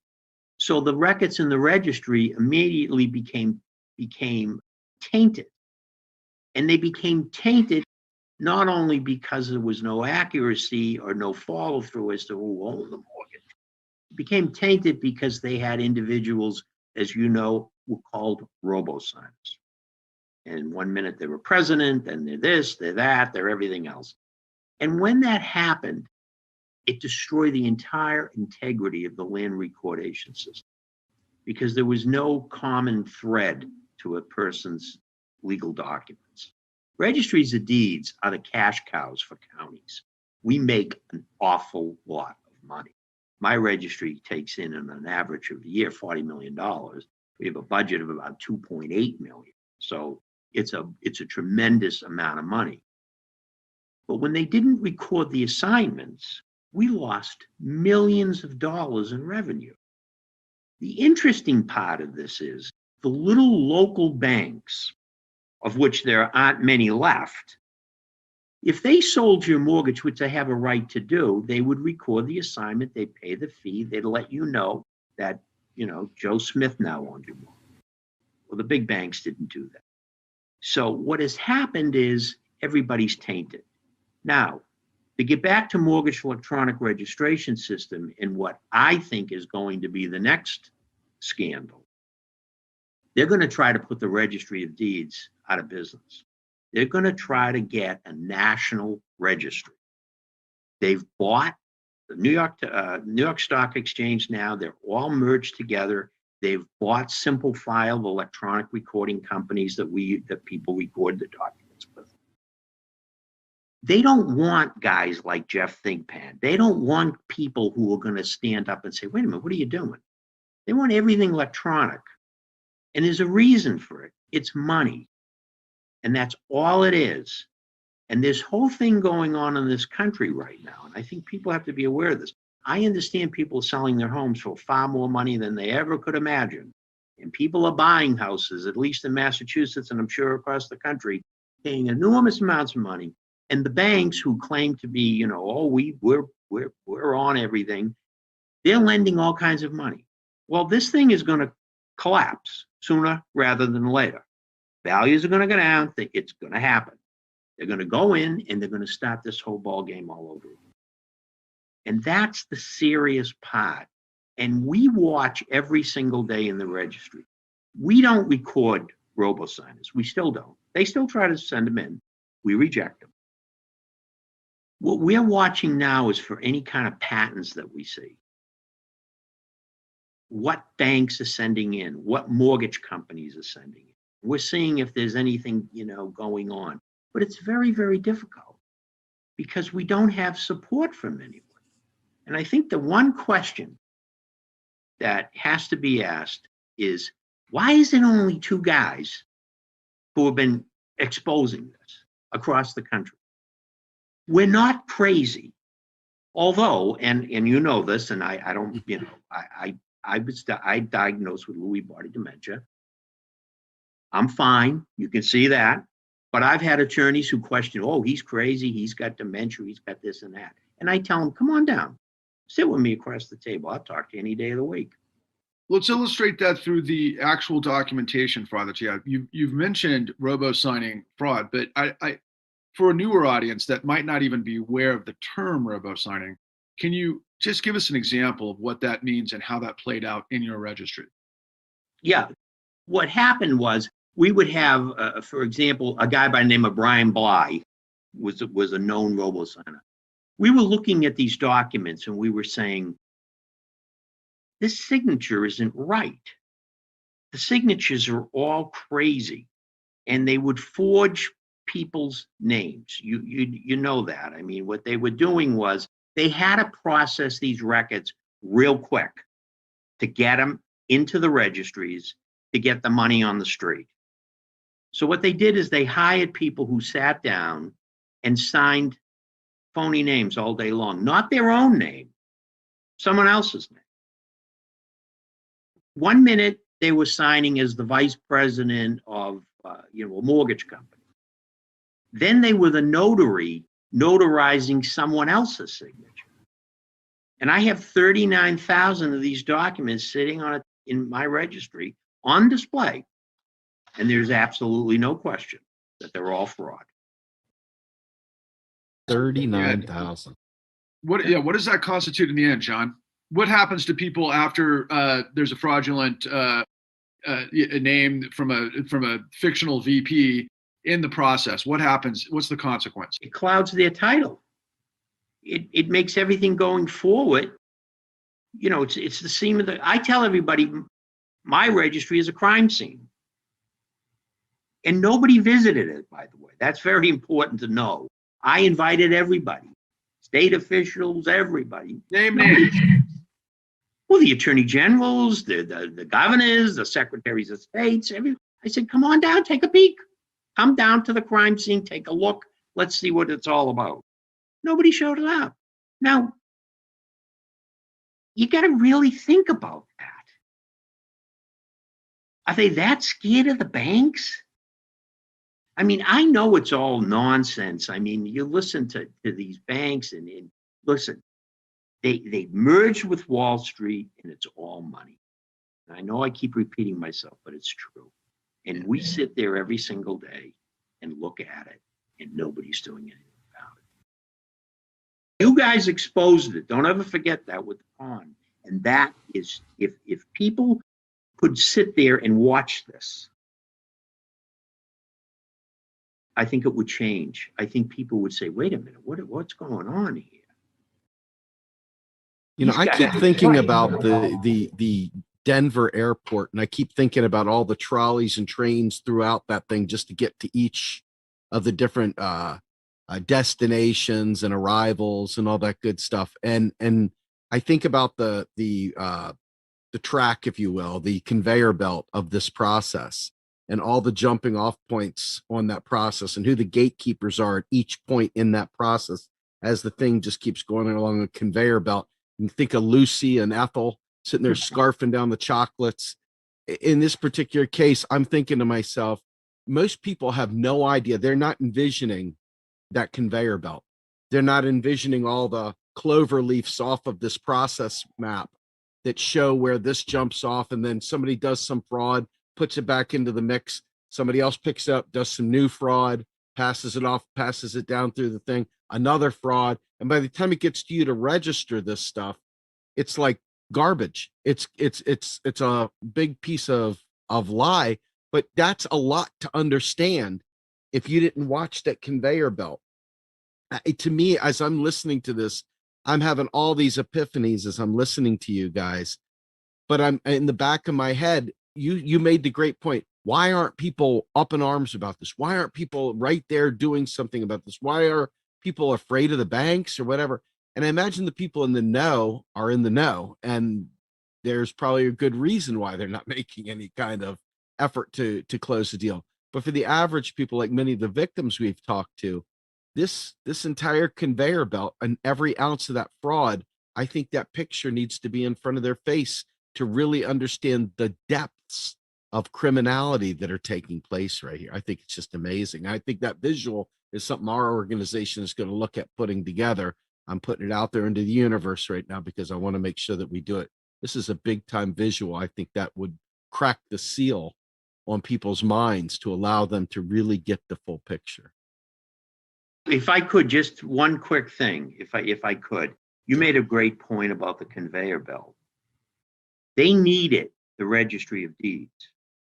So the records in the registry immediately became tainted. And they became tainted not only because there was no accuracy or no follow through as to who owned the mortgage. It became tainted because they had individuals, as you know, were called robo-signers. And 1 minute they were president, and they're this, they're that, they're everything else. And when that happened, it destroyed the entire integrity of the land recordation system because there was no common thread to a person's legal documents. Registries of deeds are the cash cows for counties. We make an awful lot of money. My registry takes in on an average of a year $40 million. We have a budget of about $2.8 million. So It's a tremendous amount of money. But when they didn't record the assignments, we lost millions of dollars in revenue. The interesting part of this is the little local banks, of which there aren't many left, if they sold your mortgage, which they have a right to do, they would record the assignment, they'd pay the fee, they'd let you know that, Joe Smith now owns your mortgage. Well, the big banks didn't do that. So what has happened is everybody's tainted. Now, to get back to mortgage electronic registration system and what I think is going to be the next scandal, they're going to try to put the registry of deeds out of business. They're going to try to get a national registry. They've bought the New York Stock Exchange now. They're all merged together. They've bought Simple File, the electronic recording companies that people record the documents with. They don't want guys like Jeff Thinkpan. They don't want people who are going to stand up and say, wait a minute, what are you doing? They want everything electronic. And there's a reason for it. It's money. And that's all it is. And this whole thing going on in this country right now, and I think people have to be aware of this. I understand people are selling their homes for far more money than they ever could imagine. And people are buying houses, at least in Massachusetts, and I'm sure across the country, paying enormous amounts of money. And the banks who claim to be, we're on everything, they're lending all kinds of money. Well, this thing is going to collapse sooner rather than later. Values are going to go down. It's going to happen. They're going to go in and they're going to start this whole ball game all over again. And that's the serious part. And we watch every single day in the registry. We don't record robo-signers. We still don't. They still try to send them in. We reject them. What we're watching now is for any kind of patterns that we see. What banks are sending in, what mortgage companies are sending in. We're seeing if there's anything, going on. But it's very, very difficult because we don't have support from anyone. And I think the one question that has to be asked is, why is it only 2 guys who have been exposing this across the country? We're not crazy. Although, and you know this, and I don't, I diagnosed with Lewy body dementia. I'm fine. You can see that. But I've had attorneys who question, oh, he's crazy. He's got dementia. He's got this and that. And I tell them, come on down. Sit with me across the table. I'll talk to you any day of the week.
Let's illustrate that through the actual documentation fraud that you have. You've mentioned robo-signing fraud, but I for a newer audience that might not even be aware of the term robo-signing, can you just give us an example of what that means and how that played out in your registry?
Yeah. What happened was we would have, for example, a guy by the name of Brian Bly was a known robo-signer. We were looking at these documents and we were saying, this signature isn't right. The signatures are all crazy and they would forge people's names. You know that. I mean, what they were doing was they had to process these records real quick to get them into the registries to get the money on the street. So what they did is they hired people who sat down and signed phony names all day long, not their own name, someone else's name. 1 minute they were signing as the vice president of a mortgage company. Then they were the notary notarizing someone else's signature. And I have 39,000 of these documents sitting in my registry on display. And there's absolutely no question that they're all fraud.
39,000.
What does that constitute in the end, John? What happens to people after there's a fraudulent name from a fictional VP in the process? What happens? What's the consequence?
It clouds their title. It makes everything going forward. It's the scene of I tell everybody, my registry is a crime scene. And nobody visited it, by the way. That's very important to know. I invited everybody, state officials, everybody.
Name names.
Well, the attorney generals, the governors, the secretaries of states. I said, come on down, take a peek. Come down to the crime scene, take a look. Let's see what it's all about. Nobody showed up. Now, you got to really think about that. Are they that scared of the banks? I mean, I know it's all nonsense. I mean, you listen to these banks and listen, they merged with Wall Street and it's all money. And I know I keep repeating myself, but it's true. And we sit there every single day and look at it and nobody's doing anything about it. You guys exposed it. Don't ever forget that with the pond. And that is, if people could sit there and watch this, I think it would change. I think people would say, wait a minute, what's going on here?
You know, I keep thinking about the Denver airport, and I keep thinking about all the trolleys and trains throughout that thing just to get to each of the different destinations and arrivals and all that good stuff. And I think about the track, if you will, the conveyor belt of this process and all the jumping off points on that process and who the gatekeepers are at each point in that process as the thing just keeps going along a conveyor belt. You can think of Lucy and Ethel sitting there scarfing down the chocolates. In this particular case, I'm thinking to myself, most people have no idea. They're not envisioning that conveyor belt. They're not envisioning all the clover leaves off of this process map that show where this jumps off, and then somebody does some fraud, puts it back into the mix. Somebody else picks it up, does some new fraud, passes it off, passes it down through the thing, another fraud. And by the time it gets to you to register this stuff, it's like garbage. It's a big piece of lie, but that's a lot to understand if you didn't watch that conveyor belt. To me, as I'm listening to this, I'm having all these epiphanies as I'm listening to you guys, but I'm in the back of my head. You made the great point. Why aren't people up in arms about this? Why aren't people right there doing something about this? Why are people afraid of the banks or whatever? And I imagine the people in the know are in the know, and there's probably a good reason why they're not making any kind of effort to close the deal. But for the average people, like many of the victims we've talked to, this entire conveyor belt and every ounce of that fraud, I think that picture needs to be in front of their face to really understand the depths of criminality that are taking place right here. I think it's just amazing. I think that visual is something our organization is going to look at putting together. I'm putting it out there into the universe right now because I want to make sure that we do it. This is a big time visual. I think that would crack the seal on people's minds to allow them to really get the full picture.
If I could, just one quick thing, if I could, you made a great point about the conveyor belt. They needed the registry of deeds.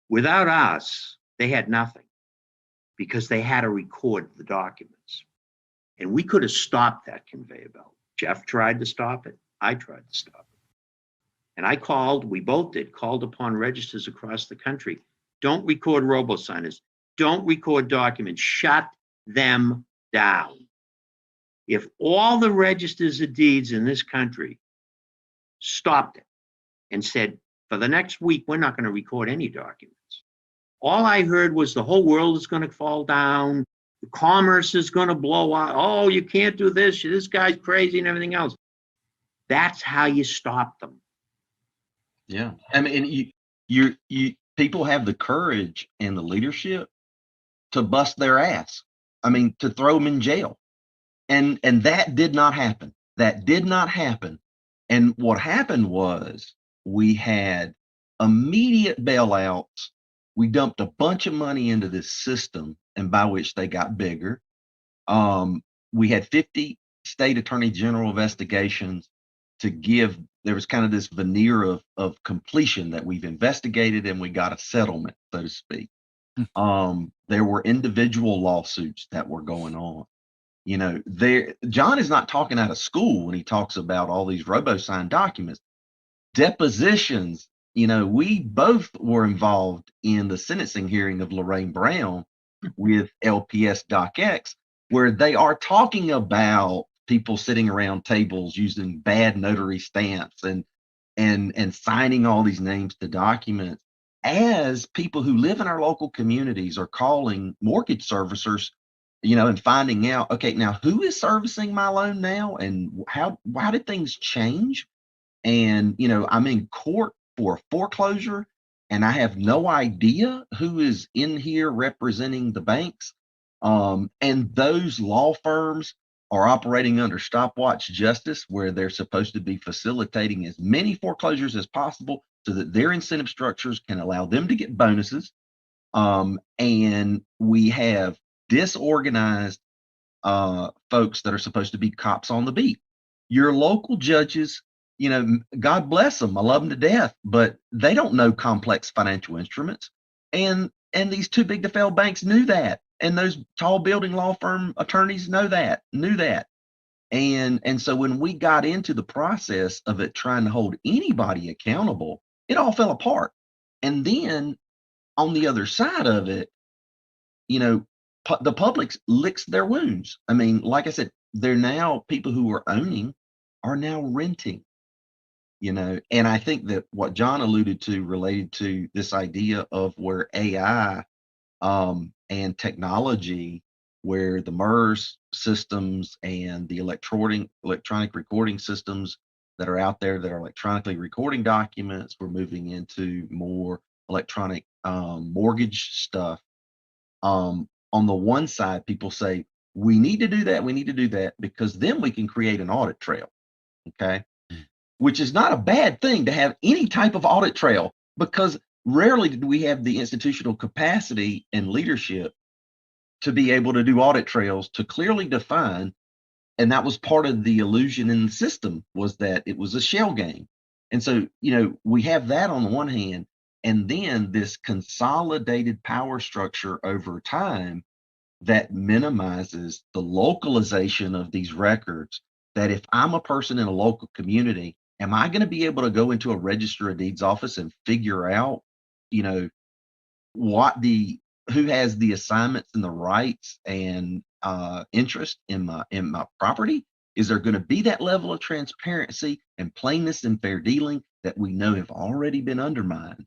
Without us, they had nothing because they had to record the documents. And we could have stopped that conveyor belt. Jeff tried to stop it. I tried to stop it. And we both did, called upon registers across the country. Don't record robo-signers. Don't record documents. Shut them down. If all the registers of deeds in this country stopped it and said, for the next week, we're not going to record any documents. All I heard was the whole world is going to fall down. The commerce is going to blow out. Oh, you can't do this. This guy's crazy and everything else. That's how you stop them.
Yeah. I mean, you people have the courage and the leadership to bust their ass. I mean, to throw them in jail. And that did not happen. That did not happen. And what happened was we had immediate bailouts. We dumped a bunch of money into this system, and by which they got bigger. We had 50 state attorney general investigations to give. There was kind of this veneer of completion that we've investigated and we got a settlement, so to speak. There were individual lawsuits that were going on. You know, John is not talking out of school when he talks about all these robo-signed documents. Depositions, you know, we both were involved in the sentencing hearing of Lorraine Brown with LPS Doc X, where they are talking about people sitting around tables using bad notary stamps and signing all these names to documents. as people who live in our local communities are calling mortgage servicers, and finding out, okay, now who is servicing my loan now, and how did things change? And I'm in court for a foreclosure, and I have no idea who is in here representing the banks. And those law firms are operating under stopwatch justice, where they're supposed to be facilitating as many foreclosures as possible so that their incentive structures can allow them to get bonuses. And we have disorganized folks that are supposed to be cops on the beat. Your local judges, God bless them, I love them to death, but they don't know complex financial instruments. And these too big to fail banks knew that. And those tall building law firm attorneys knew that. And so when we got into the process of it trying to hold anybody accountable, it all fell apart. And then on the other side of it, the public licks their wounds. I mean, like I said, they're now, people who are owning are now renting, and I think that what John alluded to related to this idea of where AI and technology, where the MERS systems and the electronic recording systems that are out there that are electronically recording documents, we're moving into more electronic mortgage stuff. On the one side, people say, we need to do that because then we can create an audit trail, okay? Which is not a bad thing to have any type of audit trail, because rarely did we have the institutional capacity and leadership to be able to do audit trails to clearly define. And that was part of the illusion in the system, was that it was a shell game. And so, we have that on the one hand, and then this consolidated power structure over time that minimizes the localization of these records. That if I'm a person in a local community, am I going to be able to go into a register of deeds office and figure out, who has the assignments and the rights and interest in my property? Is there going to be that level of transparency and plainness and fair dealing that we know have already been undermined?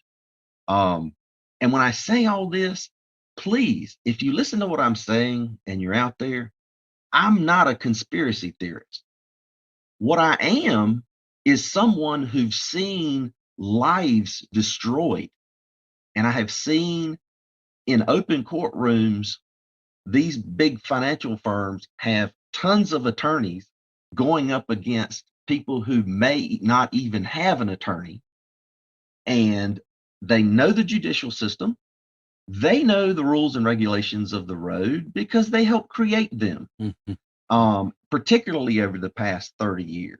And when I say all this, please, if you listen to what I'm saying and you're out there, I'm not a conspiracy theorist. What I am is someone who's seen lives destroyed. And I have seen in open courtrooms, these big financial firms have tons of attorneys going up against people who may not even have an attorney. And they know the judicial system. They know the rules and regulations of the road because they helped create them, particularly over the past 30 years.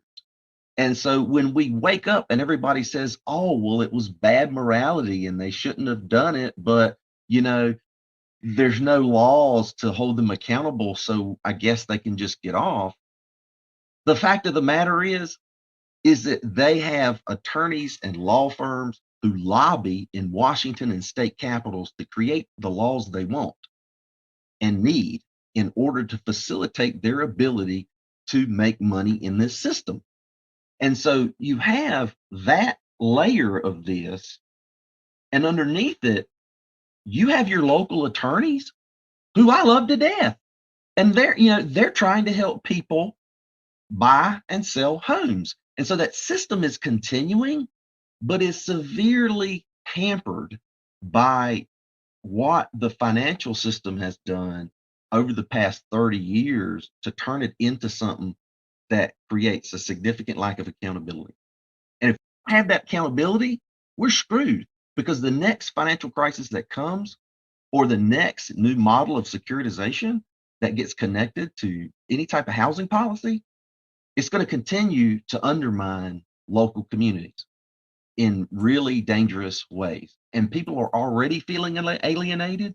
And so when we wake up and everybody says, oh, well, it was bad morality and they shouldn't have done it, but, there's no laws to hold them accountable, so I guess they can just get off. The fact of the matter is that they have attorneys and law firms who lobby in Washington and state capitals to create the laws they want and need in order to facilitate their ability to make money in this system. And so you have that layer of this, and underneath it, you have your local attorneys who I love to death. And they're trying to help people buy and sell homes. And so that system is continuing, but is severely hampered by what the financial system has done over the past 30 years to turn it into something that creates a significant lack of accountability. And if we have that accountability, we're screwed, because the next financial crisis that comes, or the next new model of securitization that gets connected to any type of housing policy, it's going to continue to undermine local communities in really dangerous ways. And people are already feeling alienated.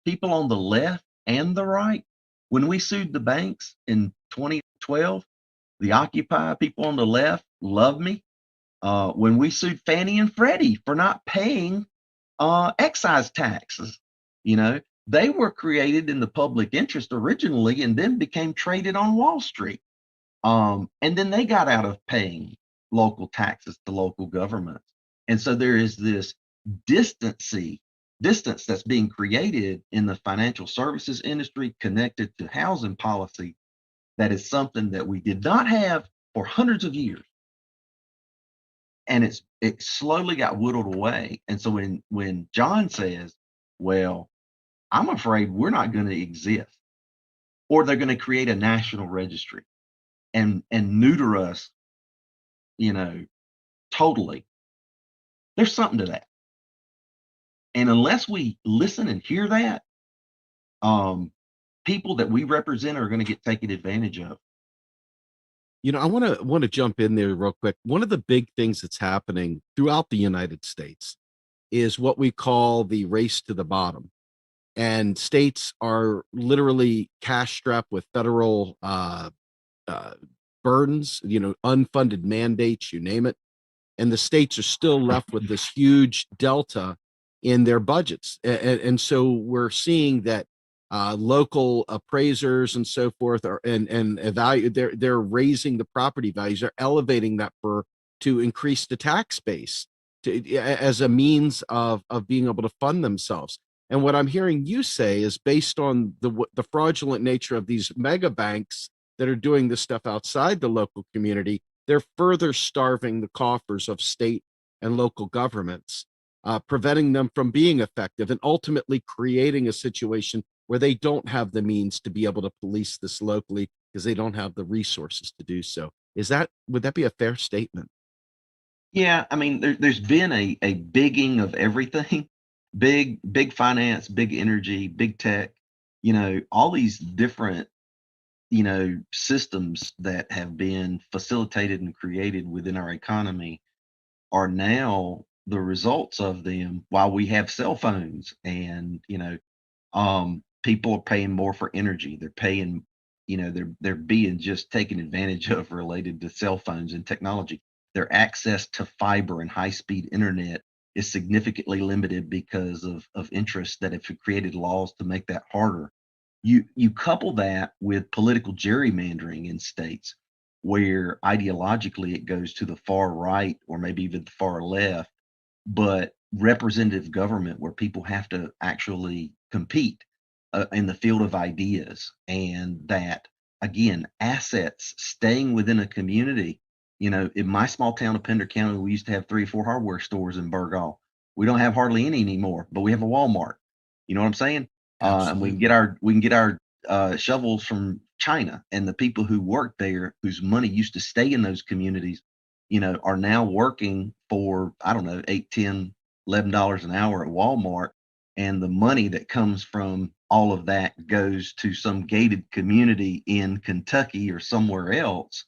People on the left and the right. When we sued the banks in 2012, the Occupy people on the left loved me. When we sued Fannie and Freddie for not paying excise taxes, they were created in the public interest originally and then became traded on Wall Street. And then they got out of paying local taxes to local governments. And so there is this distance that's being created in the financial services industry connected to housing policy that is something that we did not have for hundreds of years. And it slowly got whittled away. And so when John says, well, I'm afraid we're not going to exist, or they're going to create a national registry and neuter us, totally. There's something to that. And unless we listen and hear that, people that we represent are going to get taken advantage of.
I want to jump in there real quick. One of the big things that's happening throughout the United States is what we call the race to the bottom. And states are literally cash strapped with federal burdens, unfunded mandates, you name it. And the states are still left with this huge delta in their budgets. And so we're seeing that local appraisers and so forth they're raising the property values, they're elevating that to increase the tax base as a means of being able to fund themselves. And what I'm hearing you say is based on the fraudulent nature of these mega banks that are doing this stuff outside the local community, they're further starving the coffers of state and local governments, preventing them from being effective and ultimately creating a situation where they don't have the means to be able to police this locally because they don't have the resources to do so. Would that be a fair statement?
Yeah, I mean, there's been a bigging of everything, big finance, big energy, big tech, all these different, systems that have been facilitated and created within our economy are now the results of them while we have cell phones and, people are paying more for energy. They're paying, they're being just taken advantage of related to cell phones and technology. Their access to fiber and high-speed internet is significantly limited because of interests that have created laws to make that harder. You couple that with political gerrymandering in states where ideologically it goes to the far right or maybe even the far left, but representative government where people have to actually compete in the field of ideas, and that, again, assets staying within a community. In my small town of Pender County, we used to have 3 or 4 hardware stores in Burgaw. We don't have hardly any anymore, but we have a Walmart. You know what I'm saying? And we can get our shovels from China, and the people who work there, whose money used to stay in those communities, are now working for, I don't know, $8, $10, $11 an hour at Walmart. And the money that comes from all of that goes to some gated community in Kentucky or somewhere else.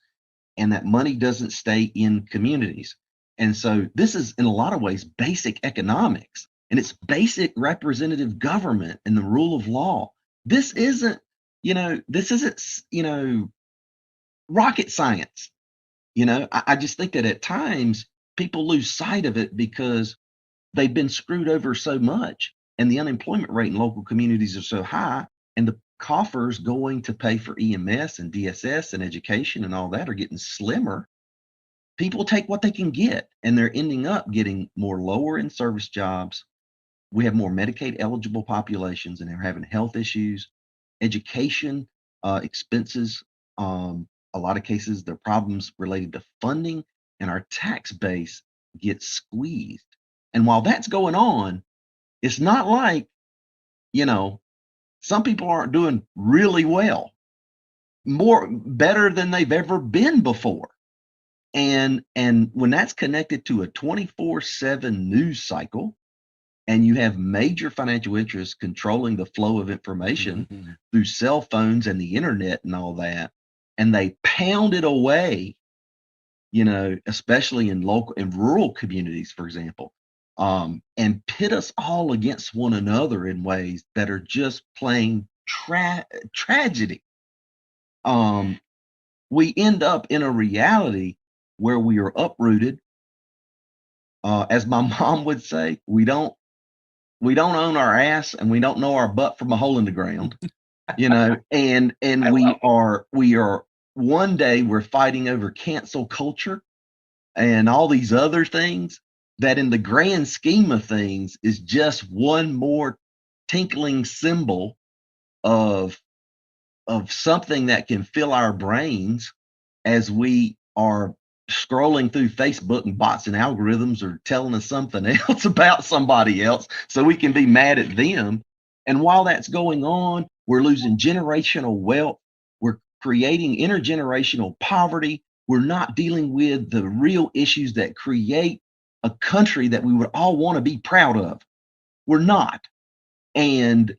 And that money doesn't stay in communities. And so this is, in a lot of ways, basic economics, and it's basic representative government and the rule of law. This isn't, rocket science. I just think that at times people lose sight of it because they've been screwed over so much, and the unemployment rate in local communities are so high, and the coffers going to pay for EMS and DSS and education and all that are getting slimmer. People take what they can get, and they're ending up getting more lower in service jobs. We have more Medicaid eligible populations, and they're having health issues, education expenses. A lot of cases, there are problems related to funding, and our tax base gets squeezed. And while that's going on, it's not like, some people aren't doing really well, better than they've ever been before. And when that's connected to a 24/7 news cycle, and you have major financial interests controlling the flow of information through cell phones and the internet and all that, and they pound it away, especially in rural communities, for example, and pit us all against one another in ways that are just plain tragedy. We end up in a reality where we are uprooted. As my mom would say, we don't own our ass, and we don't know our butt from a hole in the ground, and we are one day we're fighting over cancel culture and all these other things, that in the grand scheme of things is just one more tinkling symbol of something that can fill our brains as we are scrolling through Facebook, and bots and algorithms are telling us something else about somebody else so we can be mad at them. And while that's going on, we're losing generational wealth. We're creating intergenerational poverty. We're not dealing with the real issues that create a country that we would all want to be proud of. We're not. And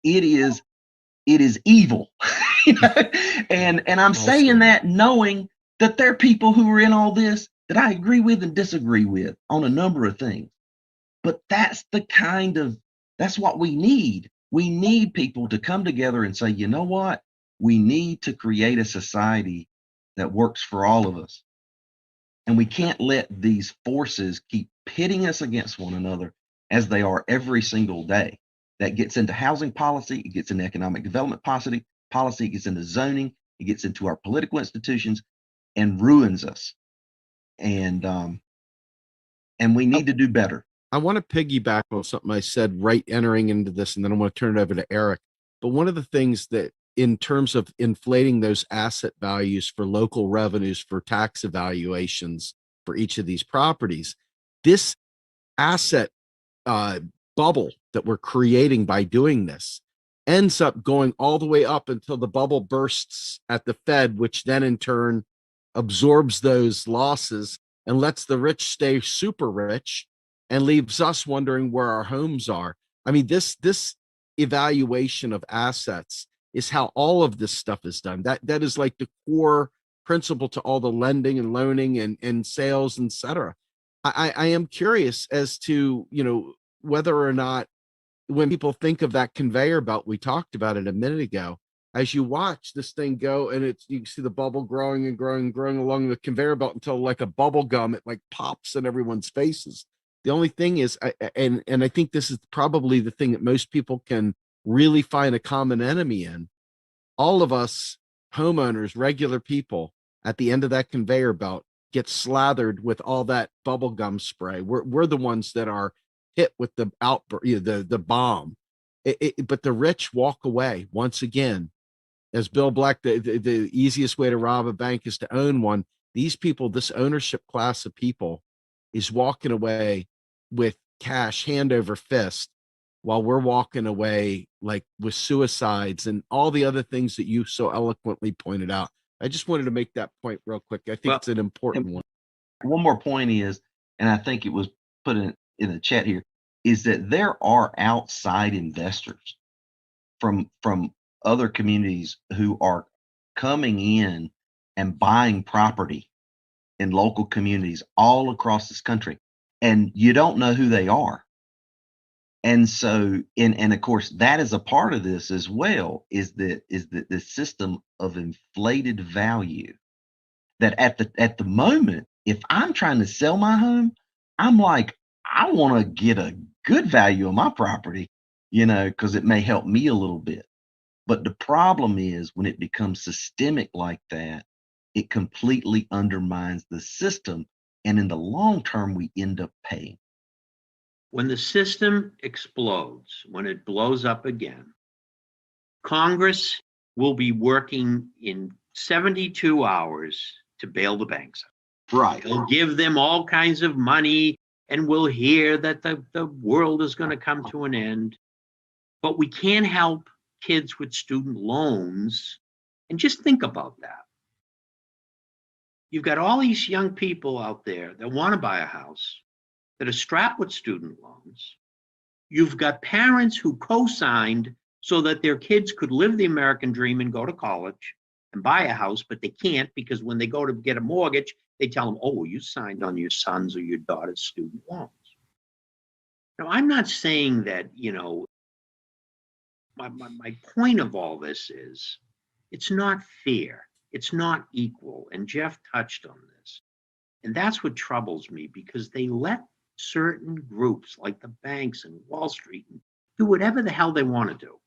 it is evil. You know? And I'm saying that knowing that there are people who are in all this that I agree with and disagree with on a number of things. But that's what we need. We need people to come together and say, you know what? We need to create a society that works for all of us. And we can't let these forces keep pitting us against one another as they are every single day. That gets into housing policy, it gets into economic development policy, it gets into zoning, it gets into our political institutions and ruins us. And we need to do better.
I want to piggyback on something I said right entering into this, and then I want to turn it over to Eric. But one of the things that, in terms of inflating those asset values for local revenues for tax evaluations for each of these properties, this asset bubble that we're creating by doing this ends up going all the way up until the bubble bursts at the Fed, which then in turn absorbs those losses and lets the rich stay super rich and leaves us wondering where our homes are. I mean, this evaluation of assets is how all of this stuff is done. That is like the core principle to all the lending and loaning and sales, et cetera. I am curious as to, whether or not when people think of that conveyor belt, we talked about it a minute ago, as you watch this thing go and you can see the bubble growing and growing and growing along the conveyor belt until like a bubble gum, it like pops in everyone's faces. The only thing is, and I think this is probably the thing that most people can really find a common enemy in. All of us homeowners, regular people at the end of that conveyor belt get slathered with all that bubble gum spray. We're the ones that are hit with the outburst, the bomb. But the rich walk away once again. As Bill Black, the easiest way to rob a bank is to own one. These people, this ownership class of people, is walking away with cash hand over fist, while we're walking away like with suicides and all the other things that you so eloquently pointed out. I just wanted to make that point real quick. I think it's an important one.
One more point is, and I think it was put in the chat here, is that there are outside investors from other communities who are coming in and buying property in local communities all across this country, and you don't know who they are. And so, and of course, that is a part of this as well, is that the system of inflated value that at the moment, if I'm trying to sell my home, I'm like, I want to get a good value on my property, because it may help me a little bit. But the problem is when it becomes systemic like that, it completely undermines the system. And in the long term, we end up paying.
When the system explodes, when it blows up again, Congress will be working in 72 hours to bail the banks out.
Right.
They'll give them all kinds of money, and we'll hear that the world is going to come to an end. But we can't help kids with student loans. And just think about that. You've got all these young people out there that want to buy a house, that are strapped with student loans. You've got parents who co-signed so that their kids could live the American dream and go to college and buy a house, but they can't because when they go to get a mortgage, they tell them, oh, well, you signed on your son's or your daughter's student loans. Now, I'm not saying that, my point of all this is it's not fair. It's not equal. And Jeff touched on this. And that's what troubles me, because they let certain groups like the banks and Wall Street do whatever the hell they want to do.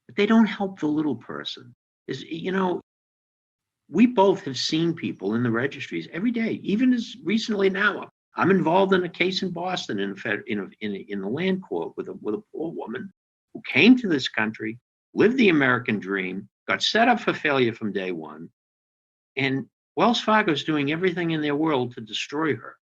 But they don't help the little person. we both have seen people in the registries every day, even as recently now. I'm involved in a case in Boston in the land court with a poor woman who came to this country, lived the American dream, got set up for failure from day one, and Wells Fargo is doing everything in their world to destroy her.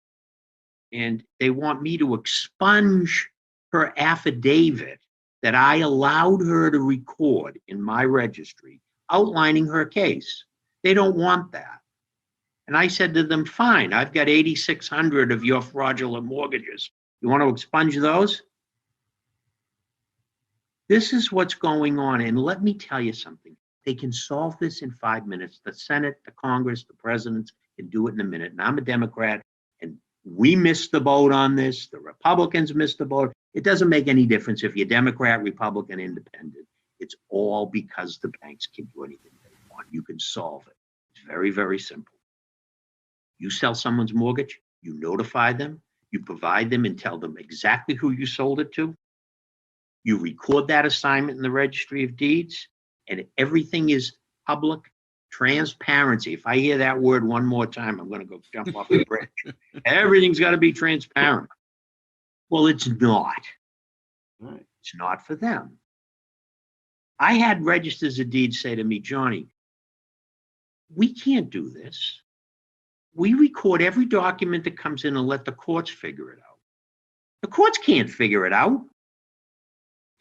And they want me to expunge her affidavit that I allowed her to record in my registry, outlining her case. They don't want that. And I said to them, fine, I've got 8,600 of your fraudulent mortgages. You want to expunge those? This is what's going on. And let me tell you something. They can solve this in 5 minutes. The Senate, the Congress, the presidents can do it in a minute. And I'm a Democrat, and we missed the boat on this. The Republicans missed the boat. It doesn't make any difference if you're Democrat, Republican, Independent. It's all because the banks can do anything they want. You can solve it. It's very, very simple. You sell someone's mortgage, you notify them, you provide them and tell them exactly who you sold it to. You record that assignment in the registry of deeds, and everything is public transparency. If I hear that word one more time, I'm going to go jump off the bridge. Everything's got to be transparent. Well, it's not. It's not for them. I had registers of deeds say to me, Johnny, we can't do this. We record every document that comes in and let the courts figure it out. The courts can't figure it out.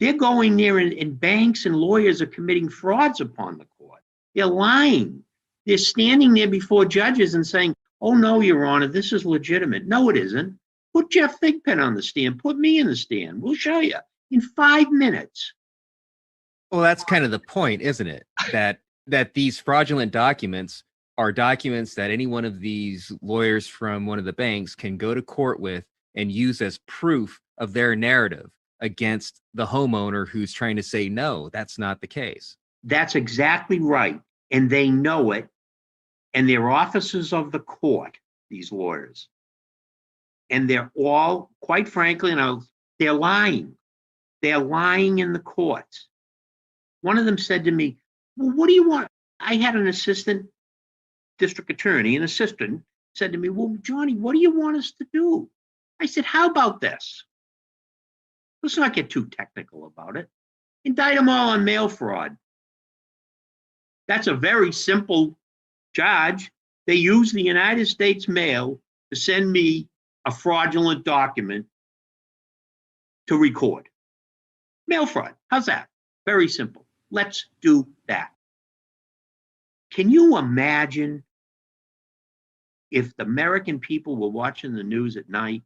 They're going there and banks and lawyers are committing frauds upon the court. They're lying. They're standing there before judges and saying, oh, no, Your Honor, this is legitimate. No, it isn't. Put Jeff Thigpen on the stand. Put me in the stand. We'll show you in 5 minutes.
Well, that's kind of the point, isn't it? That these fraudulent documents are documents that any one of these lawyers from one of the banks can go to court with and use as proof of their narrative against the homeowner who's trying to say, no, that's not the case.
That's exactly right. And they know it. And they're officers of the court, these lawyers. And they're all, quite frankly, they're lying. They're lying in the courts. One of them said to me, well, what do you want? I had an assistant district attorney, an assistant, said to me, well, Johnny, what do you want us to do? I said, how about this? Let's not get too technical about it. Indict them all on mail fraud. That's a very simple charge. They use the United States mail to send me a fraudulent document to record. Mail fraud. How's that? Very simple. Let's do that. Can you imagine if the American people were watching the news at night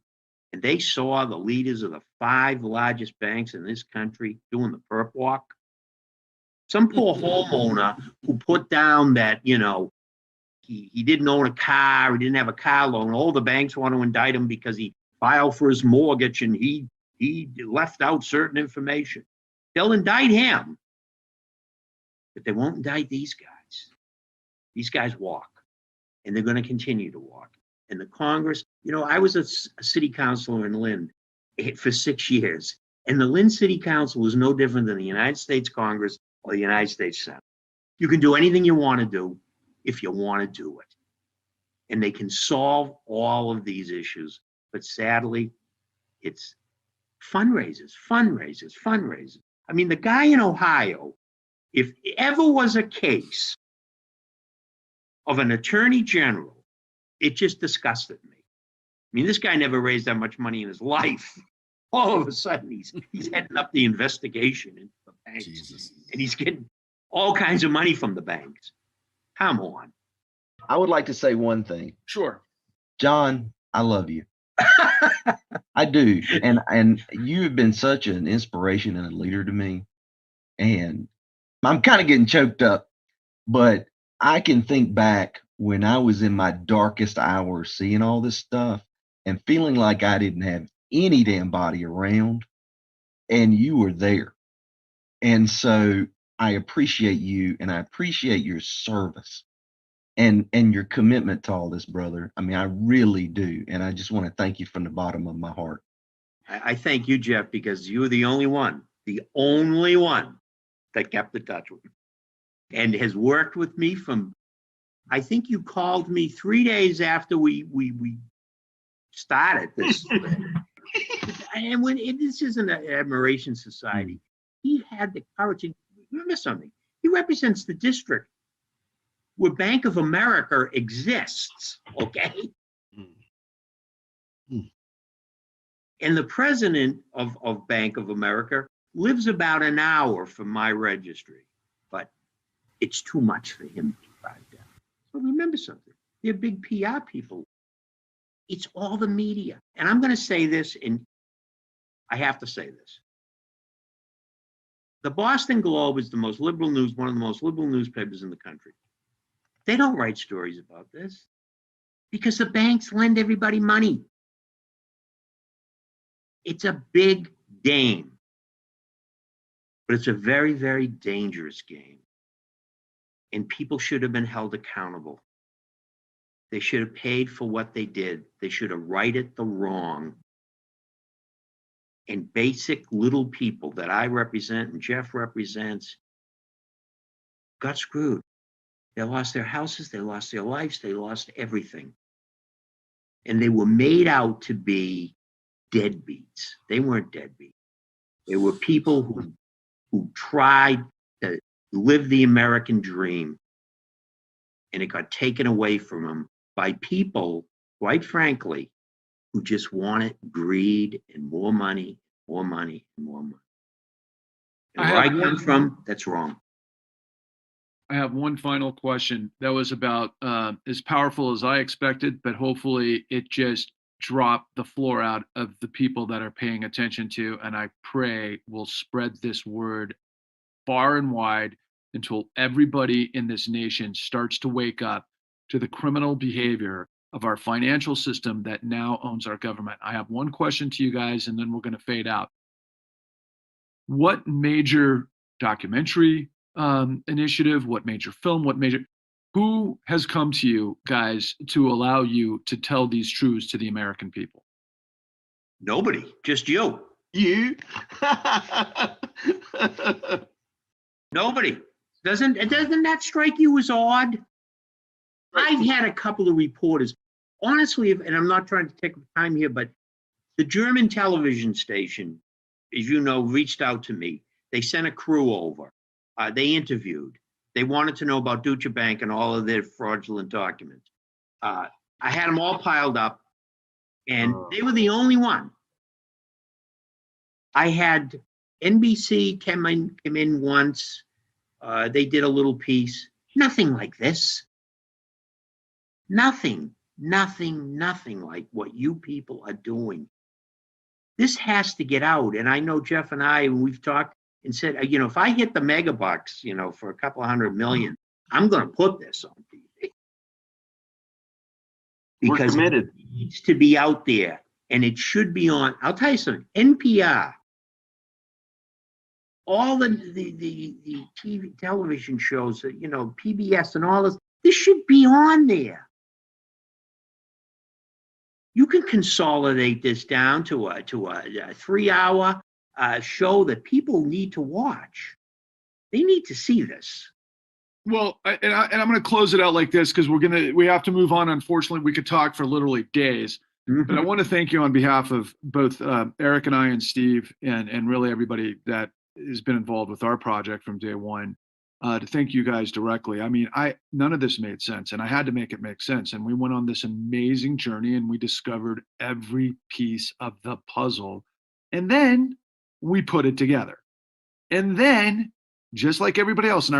and they saw the leaders of the 5 largest banks in this country doing the perp walk? Some poor homeowner who put down that, he didn't own a car, he didn't have a car loan. All the banks want to indict him because he filed for his mortgage and he left out certain information. They'll indict him, but they won't indict these guys. These guys walk, and they're going to continue to walk. And the Congress, I was a city councilor in Lynn for 6 years, and the Lynn City Council is no different than the United States Congress or the United States Senate. You can do anything you want to do if you want to do it. And they can solve all of these issues. But sadly, it's fundraisers. I mean, the guy in Ohio, if ever was a case of an attorney general, it just disgusted me. I mean, this guy never raised that much money in his life. All of a sudden, he's heading up the investigation into the banks. Jesus. And he's getting all kinds of money from the banks. Come on.
I would like to say one thing.
Sure.
John, I love you. I do. And you have been such an inspiration and a leader to me. And I'm kind of getting choked up, but I can think back when I was in my darkest hours, seeing all this stuff and feeling like I didn't have any damn body around, and you were there. And so I appreciate you, and I appreciate your service and your commitment to all this, brother. I mean, I really do. And I just want to thank you from the bottom of my heart.
I thank you, Jeff, because you're the only one that kept in touch with me and has worked with me from I think you called me 3 days after we started this. And this isn't an admiration society. He had the courage. And remember something. He represents the district where Bank of America exists, okay? And the president of Bank of America lives about an hour from my registry, but it's too much for him to drive down. So remember something. They're big PR people. It's all the media. And I'm going to say this, and I have to say this. The Boston Globe is the most liberal news, one of the most liberal newspapers in the country. They don't write stories about this because the banks lend everybody money. It's a big game, but it's a very, very dangerous game. And people should have been held accountable. They should have paid for what they did. They should have righted the wrong. And basic little people that I represent and Jeff represents got screwed. They lost their houses, they lost their lives, they lost everything. And they were made out to be deadbeats. They weren't deadbeats. They were people who tried to live the American dream, and it got taken away from them by people, quite frankly, who just wanted greed and more money, more money, and more money. And where I come from, that's wrong.
I have one final question that was about as powerful as I expected, but hopefully it just dropped the floor out of the people that are paying attention to, and I pray will spread this word far and wide until everybody in this nation starts to wake up to the criminal behavior of our financial system that now owns our government. I have one question to you guys, and then we're going to fade out. What major documentary initiative, what major film, who has come to you guys to allow you to tell these truths to the American people?
Nobody, just you.
You?
Nobody. Doesn't that strike you as odd? I've had a couple of reporters, honestly, and I'm not trying to take time here, but the German television station, as you know, reached out to me. They sent a crew over. They interviewed. They wanted to know about Deutsche Bank and all of their fraudulent documents. I had them all piled up, and they were the only one. I had NBC come in once. They did a little piece. Nothing like this. Nothing like what you people are doing. This has to get out. And I know Jeff and I, we've talked and said, if I hit the mega bucks, for a couple of $100 million, I'm going to put this on TV. Because it needs to be out there, and it should be on. I'll tell you something. NPR, all the TV television shows, PBS and all this should be on there. You can consolidate this down to a 3-hour show that people need to watch. They need to see this.
Well, and I'm going to close it out like this because we have to move on. Unfortunately, we could talk for literally days. Mm-hmm. But I want to thank you on behalf of both Eric and I and Steve and really everybody that has been involved with our project from day one. To thank you guys directly. I mean, none of this made sense, and I had to make it make sense. And we went on this amazing journey, and we discovered every piece of the puzzle, and then we put it together. And then, just like everybody else, and I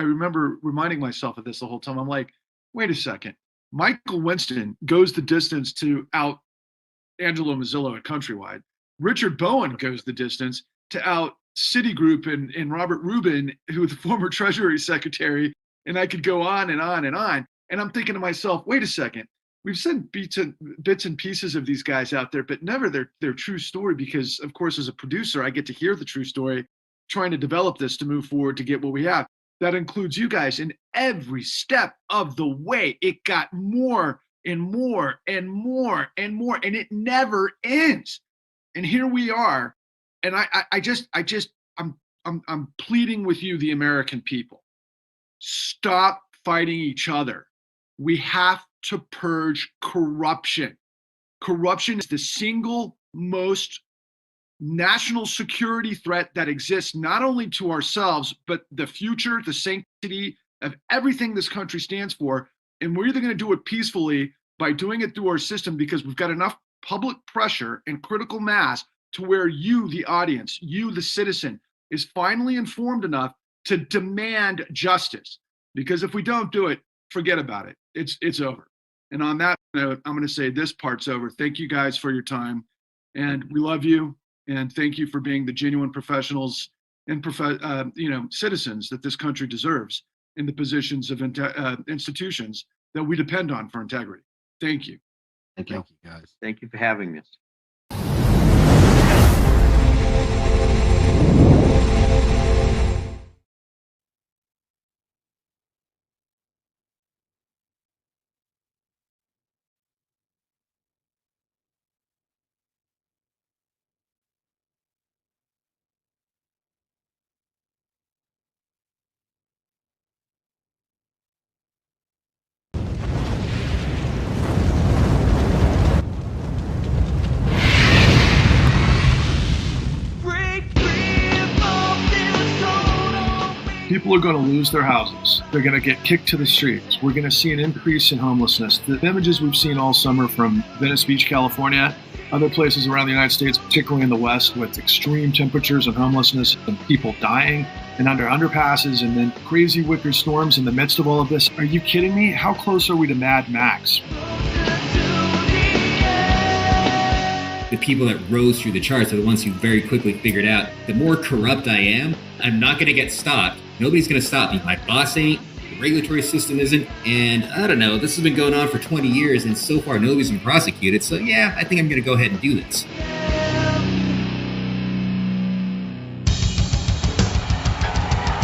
remember reminding myself of this the whole time. I'm like, wait a second. Michael Winston goes the distance to out Angelo Mazzillo at Countrywide. Richard Bowen goes the distance to out Citigroup and Robert Rubin, who was the former Treasury Secretary, and I could go on and on and on. And I'm thinking to myself, wait a second, we've sent bits and pieces of these guys out there, but never their true story, because, of course, as a producer, I get to hear the true story, trying to develop this to move forward to get what we have. That includes you guys. And every step of the way, it got more and more and more and more, and it never ends. And here we are. And I'm pleading with you, the American people, stop fighting each other.
We have to purge corruption. Corruption is the single most national security threat that exists, not only to ourselves, but the future, the sanctity of everything this country stands for. And we're either going to do it peacefully by doing it through our system, because we've got enough public pressure and critical mass to where you, the audience, you, the citizen, is finally informed enough to demand justice. Because if we don't do it, forget about it. It's over. And on that note, I'm going to say this part's over. Thank you guys for your time. And we love you. And thank you for being the genuine professionals and citizens that this country deserves in the positions of institutions that we depend on for integrity. Thank you.
Thank you.
Thank you, guys.
Thank you for having us.
People are going to lose their houses. They're going to get kicked to the streets. We're going to see an increase in homelessness. The images we've seen all summer from Venice Beach, California, other places around the United States, particularly in the West, with extreme temperatures and homelessness and people dying and under underpasses and then crazy wicked storms in the midst of all of this. Are you kidding me? How close are we to Mad Max?
The people that rose through the charts are the ones who very quickly figured out, the more corrupt I am, I'm not going to get stopped. Nobody's going to stop me. My boss ain't, the regulatory system isn't, and I don't know, this has been going on for 20 years and so far nobody's been prosecuted, so yeah, I think I'm going to go ahead and do this.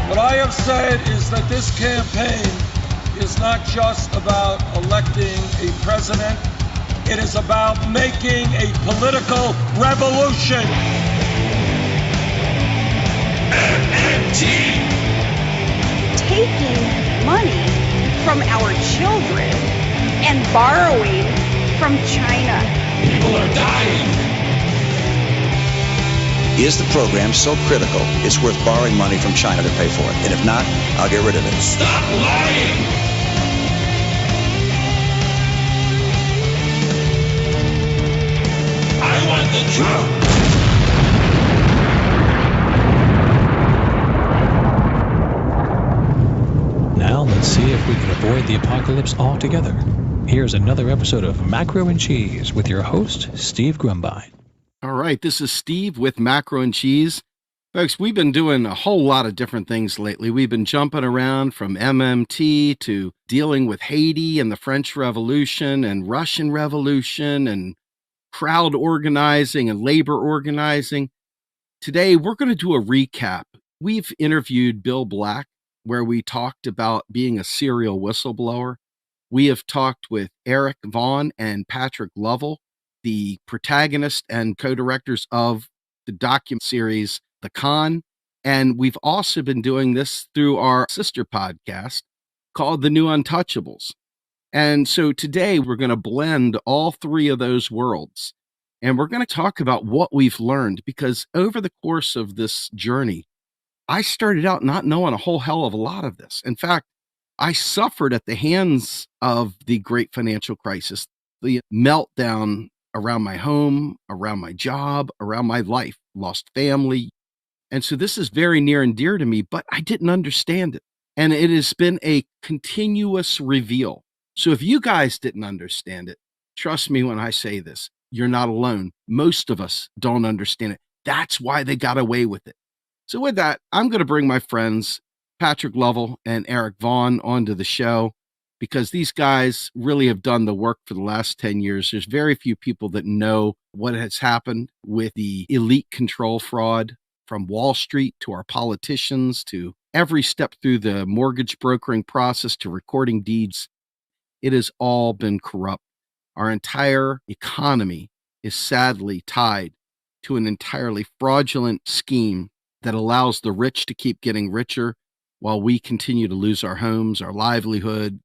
What I have said is that this campaign is not just about electing a president, it is about making a political revolution.
MMT. Taking money from our children and borrowing from China.
People are dying.
Is the program so critical it's worth borrowing money from China to pay for it? And if not, I'll get rid of it.
Stop lying! I want the truth!
Now let's see if we can avoid the apocalypse altogether. Here's another episode of Macro and Cheese with your host, Steve Grumbine.
All right, this is Steve with Macro and Cheese. Folks, we've been doing a whole lot of different things lately. We've been jumping around from MMT to dealing with Haiti and the French Revolution and Russian Revolution and crowd organizing and labor organizing. Today, we're going to do a recap. We've interviewed Bill Black, where we talked about being a serial whistleblower. We have talked with Eric Vaughan and Patrick Lovell, the protagonist and co-directors of the docu-series The Con. And we've also been doing this through our sister podcast called The New Untouchables. And so today we're going to blend all three of those worlds. And we're going to talk about what we've learned, because over the course of this journey, I started out not knowing a whole hell of a lot of this. In fact, I suffered at the hands of the great financial crisis, the meltdown around my home, around my job, around my life, lost family. And so this is very near and dear to me, but I didn't understand it. And it has been a continuous reveal. So if you guys didn't understand it, trust me when I say this, you're not alone. Most of us don't understand it. That's why they got away with it. So with that, I'm going to bring my friends, Patrick Lovell and Eric Vaughan, onto the show, because these guys really have done the work for the last 10 years. There's very few people that know what has happened with the elite control fraud, from Wall Street to our politicians to every step through the mortgage brokering process to recording deeds. It has all been corrupt. Our entire economy is sadly tied to an entirely fraudulent scheme that allows the rich to keep getting richer while we continue to lose our homes, our livelihood,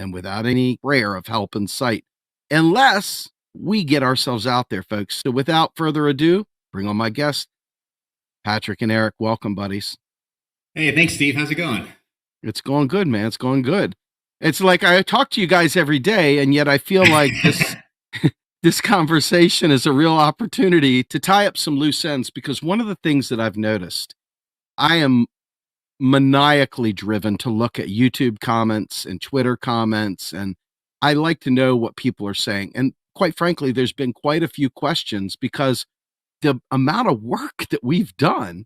and without any prayer of help in sight, unless we get ourselves out there, folks. So without further ado, bring on my guests, Patrick and Eric. Welcome, buddies.
Hey, thanks, Steve. How's it going?
It's going good, man. It's going good. It's like I talk to you guys every day, and yet I feel like this conversation is a real opportunity to tie up some loose ends, because one of the things that I've noticed, I am maniacally driven to look at YouTube comments and Twitter comments, and I like to know what people are saying. And quite frankly, there's been quite a few questions because the amount of work that we've done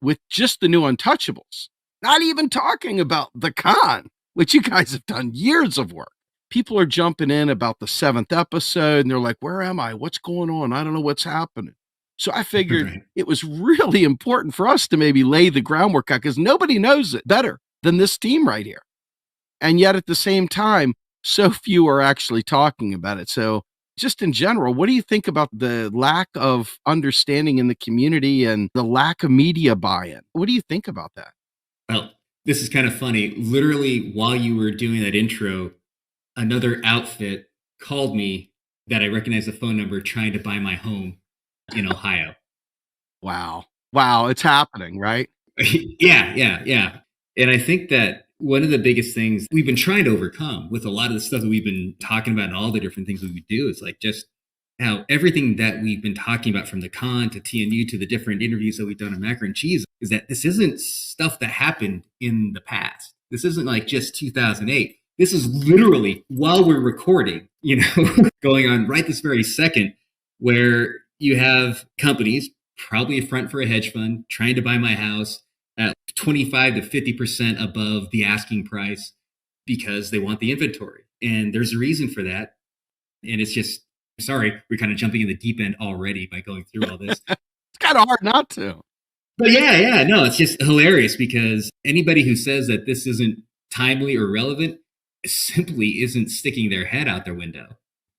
with just the new Untouchables, not even talking about the con, which you guys have done years of work. People are jumping in about the 7th episode and they're like, where am I? What's going on? I don't know what's happening. So I figured it was really important for us to maybe lay the groundwork out, because nobody knows it better than this team right here. And yet at the same time, so few are actually talking about it. So just in general, what do you think about the lack of understanding in the community and the lack of media buy-in? What do you think about that?
Well, this is kind of funny. Literally, while you were doing that intro, another outfit called me that I recognized the phone number, trying to buy my home in Ohio.
Wow. It's happening, right?
Yeah. And I think that one of the biggest things we've been trying to overcome with a lot of the stuff that we've been talking about and all the different things that we do is like just how everything that we've been talking about, from the con to TNU to the different interviews that we've done on Macaroni and Cheese, is that this isn't stuff that happened in the past. This isn't like just 2008. This is literally while we're recording, going on right this very second, where you have companies, probably a front for a hedge fund, trying to buy my house at 25 to 50% above the asking price because they want the inventory. And there's a reason for that. And it's just, sorry, we're kind of jumping in the deep end already by going through all this.
It's kind of hard not to.
But no, it's just hilarious, because anybody who says that this isn't timely or relevant simply isn't sticking their head out their window.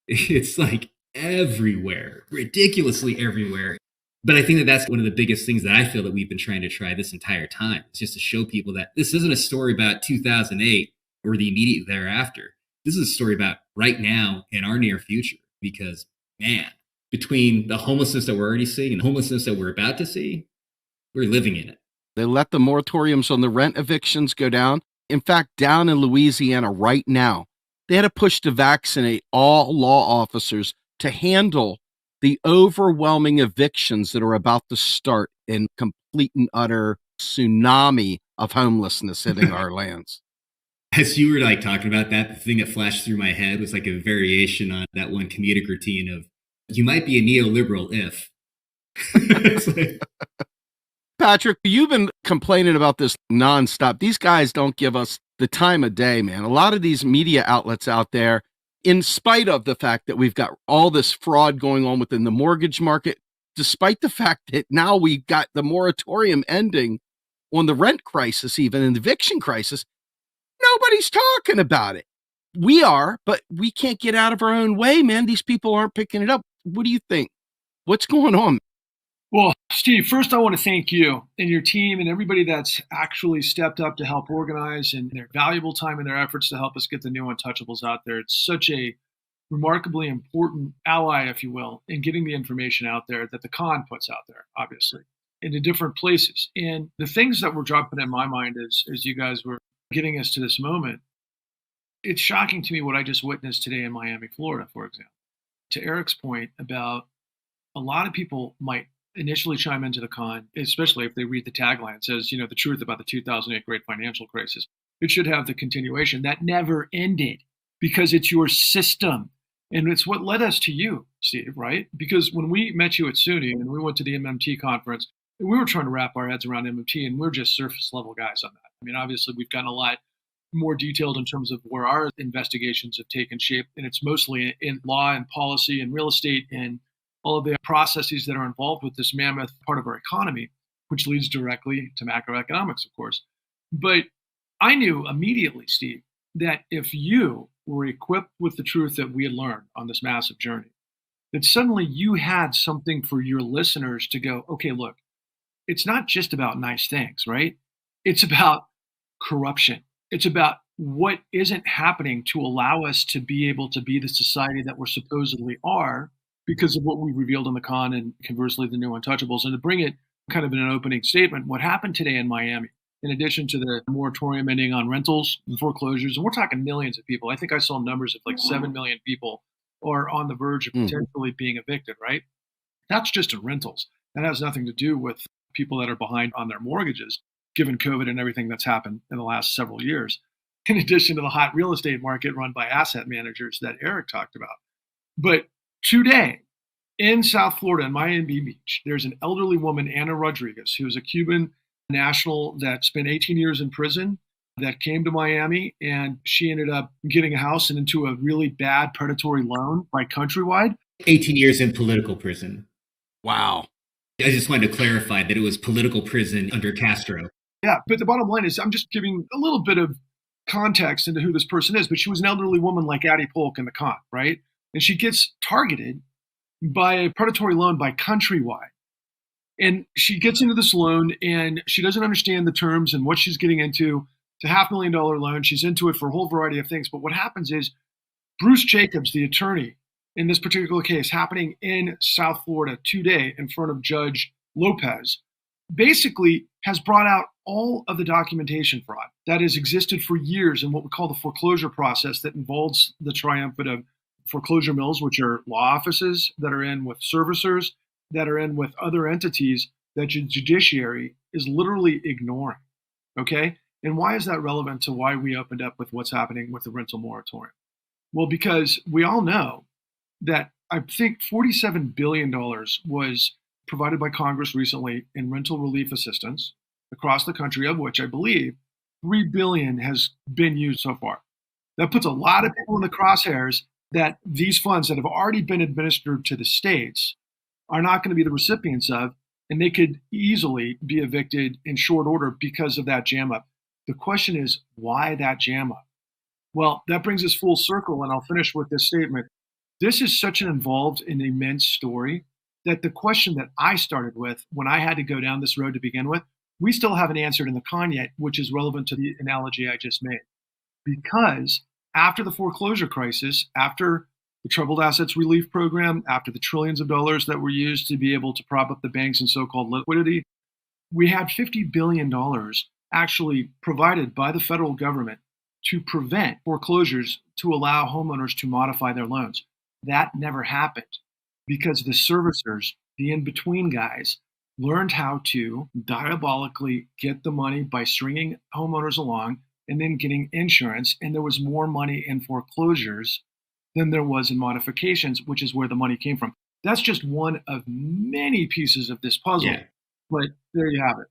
It's like everywhere, ridiculously everywhere. But I think that that's one of the biggest things that I feel that we've been trying to try this entire time. It's just to show people that this isn't a story about 2008 or the immediate thereafter. This is a story about right now in our near future, because, man, between the homelessness that we're already seeing and homelessness that we're about to see, we're living in it.
They let the moratoriums on the rent evictions go down. In fact, down in Louisiana right now, they had to push to vaccinate all law officers to handle the overwhelming evictions that are about to start in complete and utter tsunami of homelessness hitting our lands.
As you were like talking about that, the thing that flashed through my head was like a variation on that one comedic routine of, you might be a neoliberal if. It's like,
Patrick, you've been complaining about this nonstop. These guys don't give us the time of day, man. A lot of these media outlets out there, in spite of the fact that we've got all this fraud going on within the mortgage market, despite the fact that now we've got the moratorium ending on the rent crisis, even an eviction crisis, nobody's talking about it. We are, but we can't get out of our own way, man. These people aren't picking it up. What do you think? What's going on?
Well, Steve, first I want to thank you and your team and everybody that's actually stepped up to help organize, and their valuable time and their efforts to help us get the new Untouchables out there. It's such a remarkably important ally, if you will, in getting the information out there that the con puts out there, obviously, into different places. And the things that were dropping in my mind as you guys were getting us to this moment, it's shocking to me what I just witnessed today in Miami, Florida, for example. To Eric's point about a lot of people might initially chime into the con, especially if they read the tagline. It says, the truth about the 2008 great financial crisis. It should have the continuation. That never ended, because it's your system. And it's what led us to you, Steve, right? Because when we met you at SUNY and we went to the MMT conference, we were trying to wrap our heads around MMT, and we're just surface level guys on that. I mean, obviously we've gotten a lot more detailed in terms of where our investigations have taken shape. And it's mostly in law and policy and real estate and all of the processes that are involved with this mammoth part of our economy, which leads directly to macroeconomics, of course. But I knew immediately, Steve, that if you were equipped with the truth that we had learned on this massive journey, that suddenly you had something for your listeners to go, okay, look, it's not just about nice things, right? It's about corruption. It's about what isn't happening to allow us to be able to be the society that we're supposedly are because of what we revealed in the con and conversely the new Untouchables. And to bring it kind of in an opening statement, what happened today in Miami, in addition to the moratorium ending on rentals and foreclosures, and we're talking millions of people. I think I saw numbers of like 7 million people are on the verge of potentially being evicted, right? That's just in rentals. That has nothing to do with people that are behind on their mortgages, given COVID and everything that's happened in the last several years, in addition to the hot real estate market run by asset managers that Eric talked about. But today, in South Florida, in Miami Beach, there's an elderly woman, Ana Rodriguez, who's a Cuban national that spent 18 years in prison, that came to Miami, and she ended up getting a house and into a really bad predatory loan by Countrywide.
18 years in political prison.
Wow.
I just wanted to clarify that it was political prison under Castro.
Yeah, but the bottom line is I'm just giving a little bit of context into who this person is, but she was an elderly woman like Addie Polk in the con, right? And she gets targeted by a predatory loan by Countrywide. And she gets into this loan and she doesn't understand the terms and what she's getting into. It's a $500,000 loan. She's into it for a whole variety of things. But what happens is Bruce Jacobs, the attorney in this particular case happening in South Florida today in front of Judge Lopez, basically has brought out all of the documentation fraud that has existed for years in what we call the foreclosure process that involves the triumvirate of foreclosure mills, which are law offices that are in with servicers, that are in with other entities that the judiciary is literally ignoring, okay? And why is that relevant to why we opened up with what's happening with the rental moratorium? Well, because we all know that I think $47 billion was provided by Congress recently in rental relief assistance across the country, of which I believe $3 billion has been used so far. That puts a lot of people in the crosshairs that these funds that have already been administered to the states are not going to be the recipients of, and they could easily be evicted in short order because of that jam up. The question is, why that jam up? Well, that brings us full circle, and I'll finish with this statement. This is such an involved and immense story that the question that I started with when I had to go down this road to begin with, we still haven't answered in the con yet, which is relevant to the analogy I just made. Because after the foreclosure crisis, after the troubled assets relief program, after the trillions of dollars that were used to be able to prop up the banks and so-called liquidity, we had $50 billion actually provided by the federal government to prevent foreclosures, to allow homeowners to modify their loans. That never happened because the servicers, the in-between guys, learned how to diabolically get the money by stringing homeowners along and then getting insurance. And there was more money in foreclosures than there was in modifications, which is where the money came from. That's just one of many pieces of this puzzle. Yeah. But there you have it.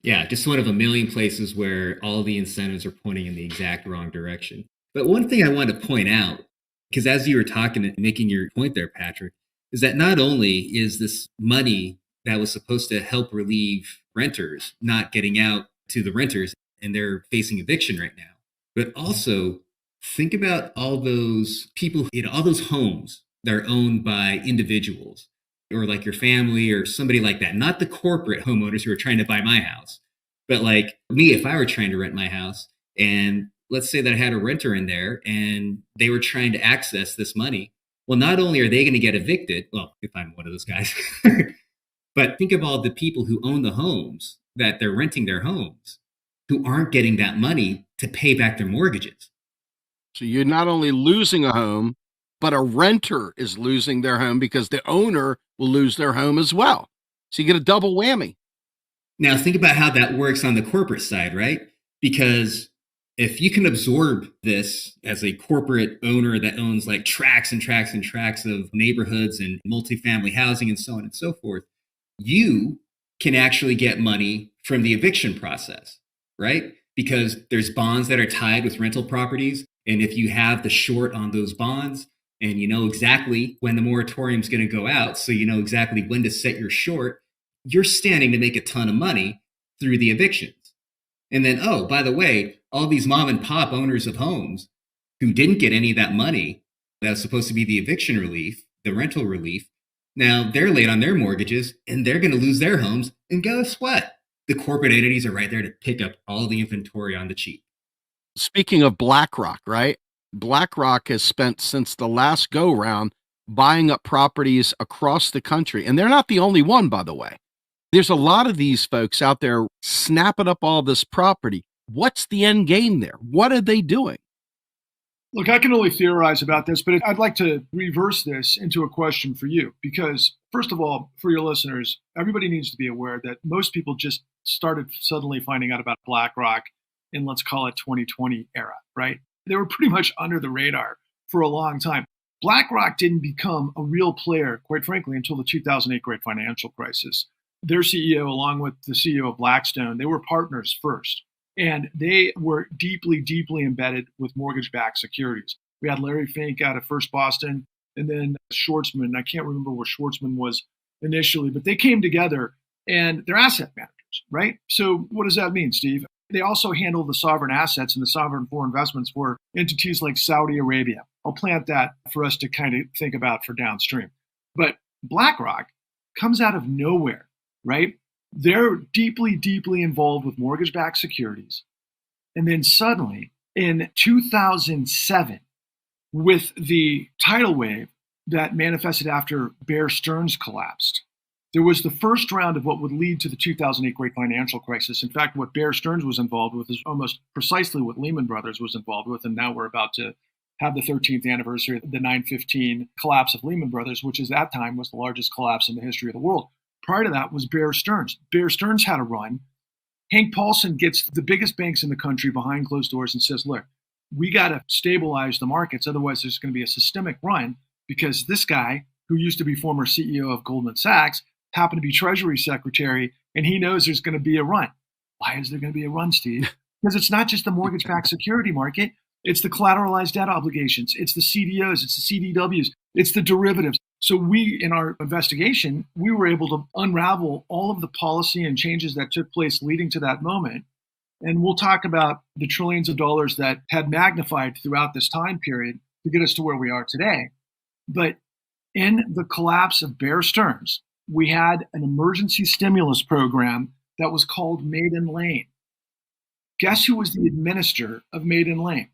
Yeah, just one of a million places where all the incentives are pointing in the exact wrong direction. But one thing I want to point out, because as you were talking and making your point there, Patrick, is that not only is this money that was supposed to help relieve renters not getting out to the renters and they're facing eviction right now, but also think about all those people, all those homes that are owned by individuals or like your family or somebody like that, not the corporate homeowners who are trying to buy my house, but like me, if I were trying to rent my house and let's say that I had a renter in there and they were trying to access this money. Well, not only are they going to get evicted, well, if I'm one of those guys, but think of all the people who own the homes that they're renting their homes who aren't getting that money to pay back their mortgages.
So you're not only losing a home, but a renter is losing their home because the owner will lose their home as well. So you get a double whammy.
Now think about how that works on the corporate side, right? Because if you can absorb this as a corporate owner that owns like tracts and tracts and tracts of neighborhoods and multifamily housing and so on and so forth, you can actually get money from the eviction process, right? Because there's bonds that are tied with rental properties. And if you have the short on those bonds and you know exactly when the moratorium is going to go out, so you know exactly when to set your short, you're standing to make a ton of money through the evictions. And then, oh, by the way, all these mom and pop owners of homes who didn't get any of that money that was supposed to be the eviction relief, the rental relief, now they're late on their mortgages and they're going to lose their homes. And guess what? The corporate entities are right there to pick up all the inventory on the cheap.
Speaking of BlackRock, right? BlackRock has spent since the last go round buying up properties across the country. And they're not the only one, by the way. There's a lot of these folks out there snapping up all this property. What's the end game there? What are they doing?
Look, I can only theorize about this, but I'd like to reverse this into a question for you. Because, first of all, for your listeners, everybody needs to be aware that most people just started suddenly finding out about BlackRock in, let's call it 2020 era, right? They were pretty much under the radar for a long time. BlackRock didn't become a real player, quite frankly, until the 2008 great financial crisis. Their CEO, along with the CEO of Blackstone, they were partners first. And they were deeply, deeply embedded with mortgage-backed securities. We had Larry Fink out of First Boston, and then Schwartzman. I can't remember where Schwartzman was initially, but they came together, and they're asset managers, right? So what does that mean, Steve? They also handle the sovereign assets and the sovereign foreign investments for entities like Saudi Arabia. I'll plant that for us to kind of think about for downstream. But BlackRock comes out of nowhere, right? They're deeply, deeply involved with mortgage-backed securities. And then suddenly, in 2007, with the tidal wave that manifested after Bear Stearns collapsed, there was the first round of what would lead to the 2008 great financial crisis. In fact, what Bear Stearns was involved with is almost precisely what Lehman Brothers was involved with. And now we're about to have the 13th anniversary of the 9/15 collapse of Lehman Brothers, which at that time was the largest collapse in the history of the world. Prior to that was Bear Stearns. Bear Stearns had a run. Hank Paulson gets the biggest banks in the country behind closed doors and says, look, we got to stabilize the markets. Otherwise, there's going to be a systemic run because this guy, who used to be former CEO of Goldman Sachs, happened to be Treasury Secretary, and he knows there's going to be a run. Why is there going to be a run, Steve? Because it's not just the mortgage-backed security market. It's the collateralized debt obligations. It's the CDOs. It's the CDWs. It's the derivatives. So we, in our investigation, we were able to unravel all of the policy and changes that took place leading to that moment. And we'll talk about the trillions of dollars that had magnified throughout this time period to get us to where we are today. But in the collapse of Bear Stearns, we had an emergency stimulus program that was called Maiden Lane. Guess who was the administrator of Maiden Lane?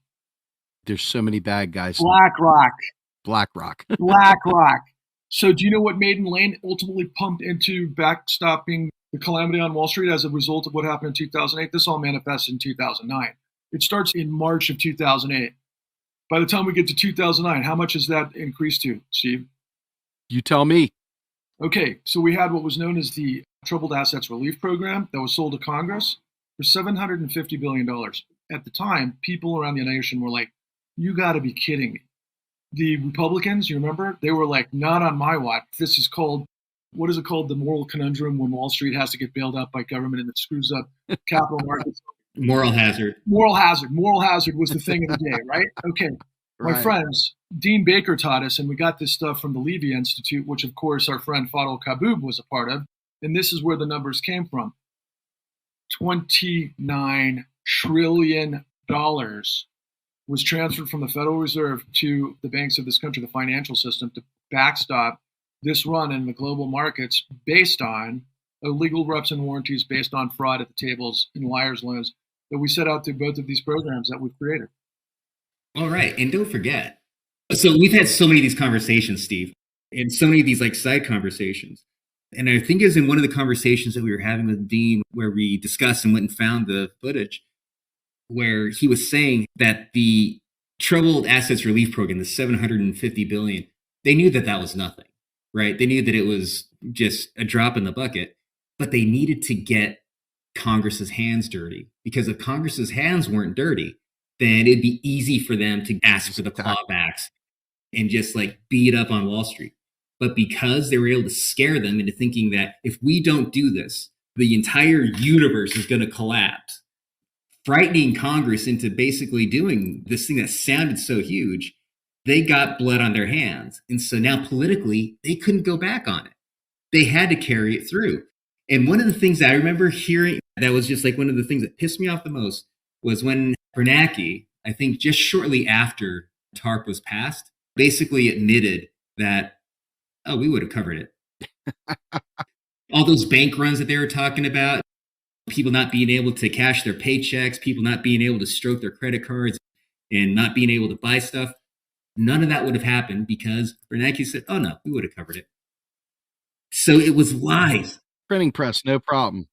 There's so many bad guys.
BlackRock.
BlackRock.
BlackRock. So do you know what Maiden Lane ultimately pumped into backstopping the calamity on Wall Street as a result of what happened in 2008? This all manifested in 2009. It starts in March of 2008. By the time we get to 2009, how much has that increased to, Steve?
You tell me.
Okay, so we had what was known as the Troubled Assets Relief Program that was sold to Congress for $750 billion. At the time, people around the nation were like, you got to be kidding me. The Republicans, you remember, they were like, not on my watch. This is called, what is it called? The moral conundrum when Wall Street has to get bailed out by government and it screws up capital markets.
Moral hazard.
Moral hazard. Moral hazard was the thing of the day, right? Okay. My
Right.
friends, Dean Baker taught us, and we got this stuff from the Levy Institute, which of course our friend Fadl Kaboub was a part of. And this is where the numbers came from. $29 trillion was transferred from the Federal Reserve to the banks of this country, the financial system, to backstop this run in the global markets based on illegal reps and warranties, based on fraud at the tables and liar's loans that we set out through both of these programs that we've created.
All right. And don't forget. So we've had so many of these conversations, Steve, and so many of these like side conversations. And I think it was in one of the conversations that we were having with Dean where we discussed and went and found the footage where he was saying that the Troubled Assets Relief Program, the $750 billion, they knew that that was nothing, right? They knew that it was just a drop in the bucket, but they needed to get Congress's hands dirty, because if Congress's hands weren't dirty, then it'd be easy for them to ask for the clawbacks and just like beat up on Wall Street. But because they were able to scare them into thinking that if we don't do this, the entire universe is going to collapse, frightening Congress into basically doing this thing that sounded so huge, they got blood on their hands. And so now politically, they couldn't go back on it. They had to carry it through. And one of the things that I remember hearing that was just like one of the things that pissed me off the most was when Bernanke, I think just shortly after TARP was passed, basically admitted that, oh, we would have covered it. All those bank runs that they were talking about, people not being able to cash their paychecks, people not being able to stroke their credit cards and not being able to buy stuff. None of that would have happened because Bernanke said, oh no, we would have covered it. So it was lies.
Printing press, no problem.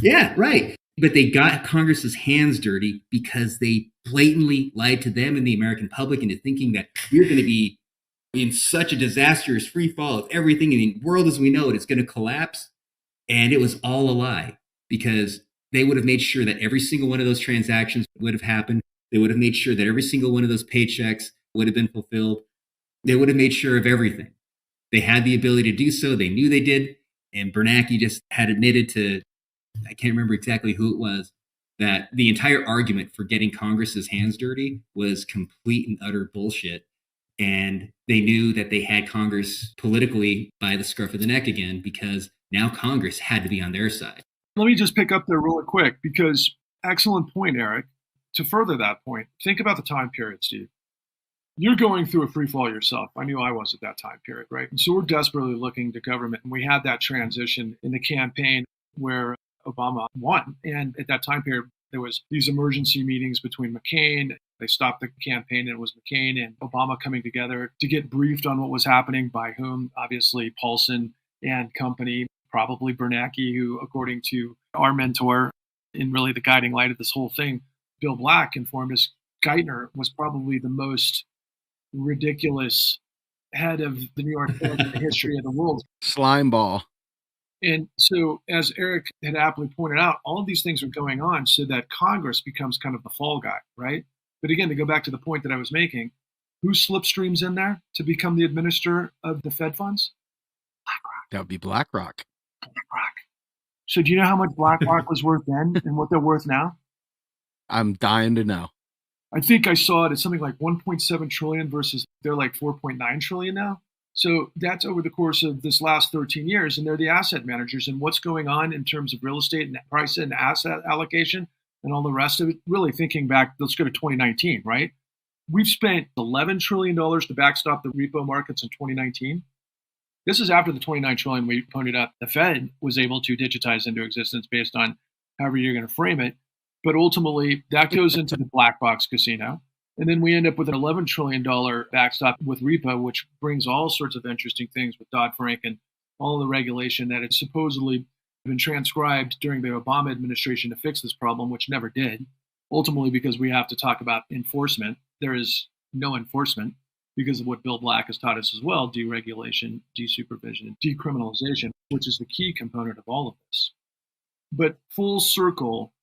Yeah, right. But they got Congress's hands dirty because they blatantly lied to them and the American public into thinking that we're going to be in such a disastrous free fall of everything in the world as we know it. It's going to collapse. And it was all a lie because they would have made sure that every single one of those transactions would have happened. They would have made sure that every single one of those paychecks would have been fulfilled. They would have made sure of everything. They had the ability to do so. They knew they did. And Bernanke just had admitted to, I can't remember exactly who it was, that the entire argument for getting Congress's hands dirty was complete and utter bullshit. And they knew that they had Congress politically by the scruff of the neck again because now Congress had to be on their side.
Let me just pick up there really quick because excellent point, Eric. To further that point, think about the time period, Steve. You're going through a free fall yourself. I knew I was at that time period, right? And so we're desperately looking to government. And we had that transition in the campaign where Obama won. And at that time period, there was these emergency meetings between McCain. They stopped the campaign and it was McCain and Obama coming together to get briefed on what was happening by whom, obviously Paulson and company, probably Bernanke, who, according to our mentor and really the guiding light of this whole thing, Bill Black, informed us Geithner was probably the most ridiculous head of the New York Fed in the history of the world.
Slime ball.
And so, as Eric had aptly pointed out, all of these things are going on so that Congress becomes kind of the fall guy, right? But again, to go back to the point that I was making, who slipstreams in there to become the administrator of the Fed funds? BlackRock.
That would be BlackRock.
BlackRock. So do you know how much BlackRock was worth then and what they're worth now?
I'm dying to know.
I think I saw it at something like 1.7 trillion versus they're like 4.9 trillion now. So that's over the course of this last 13 years. And they're the asset managers. And what's going on in terms of real estate and price and asset allocation and all the rest of it, really thinking back, let's go to 2019, right? We've spent $11 trillion to backstop the repo markets in 2019. This is after the 29 trillion we pointed out the Fed was able to digitize into existence based on however you're going to frame it. But ultimately, that goes into the black box casino. And then we end up with an $11 trillion backstop with repo, which brings all sorts of interesting things with Dodd-Frank and all the regulation that had supposedly been transcribed during the Obama administration to fix this problem, which never did. Ultimately, because we have to talk about enforcement. There is no enforcement because of what Bill Black has taught us as well, deregulation, desupervision, and decriminalization, which is the key component of all of this. But full circle,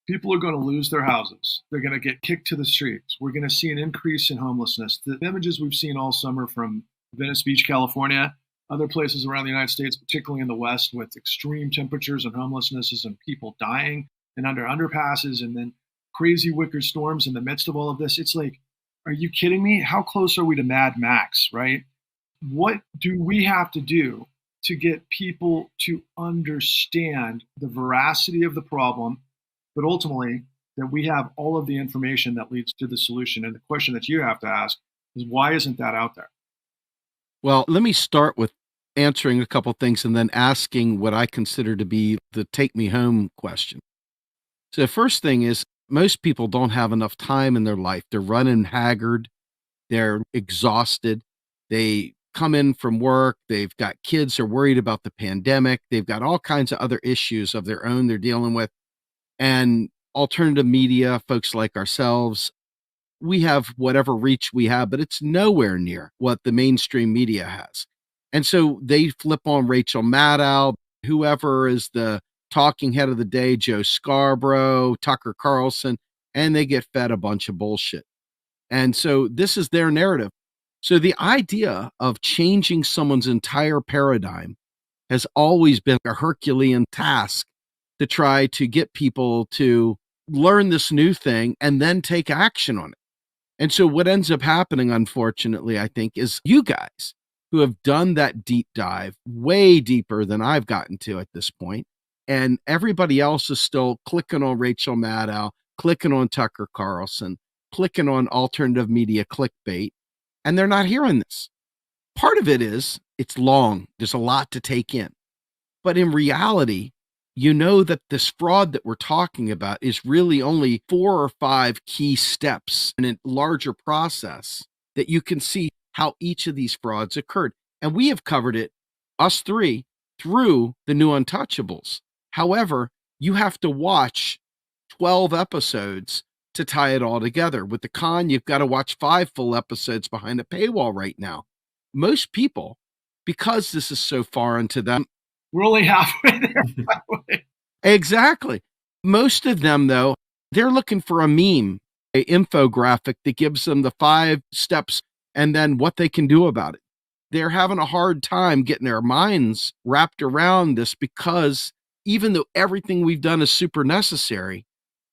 people are going to lose their houses. They're going to get kicked to the streets. We're going to see an increase in homelessness. The images we've seen all summer from Venice Beach, California, other places around the United States, particularly in the West, with extreme temperatures and homelessnesses and people dying and under underpasses and then crazy wicked storms in the midst of all of this. It's like, are you kidding me? How close are we to Mad Max, right? What do we have to do to get people to understand the veracity of the problem, but ultimately that we have all of the information that leads to the solution? And the question that you have to ask is, why isn't that out there?
Well, let me start with answering a couple things and then asking what I consider to be the take me home question. So the first thing is, most people don't have enough time in their life. They're running haggard. They're exhausted. They come in from work. They've got kids who are worried about the pandemic. They've got all kinds of other issues of their own they're dealing with. And alternative media, folks like ourselves, we have whatever reach we have, but it's nowhere near what the mainstream media has. And so they flip on Rachel Maddow, whoever is the talking head of the day, Joe Scarborough, Tucker Carlson, and they get fed a bunch of bullshit. And so this is their narrative. So the idea of changing someone's entire paradigm has always been a Herculean task to try to get people to learn this new thing and then take action on it. And so what ends up happening, unfortunately, I think, is you guys who have done that deep dive way deeper than I've gotten to at this point, and everybody else is still clicking on Rachel Maddow, clicking on Tucker Carlson, clicking on alternative media clickbait, and they're not hearing this. Part of it is it's long. There's a lot to take in. But in reality, you know that this fraud that we're talking about is really only 4 or 5 key steps in a larger process that you can see how each of these frauds occurred. And we have covered it, us three, through the new Untouchables. However, you have to watch 12 episodes to tie it all together. With the con, you've got to watch 5 full episodes behind a paywall right now. Most people, because this is so foreign to them,
we're only halfway there, by the way.
Exactly. Most of them, though, they're looking for a meme, an infographic that gives them the 5 steps and then what they can do about it. They're having a hard time getting their minds wrapped around this because even though everything we've done is super necessary,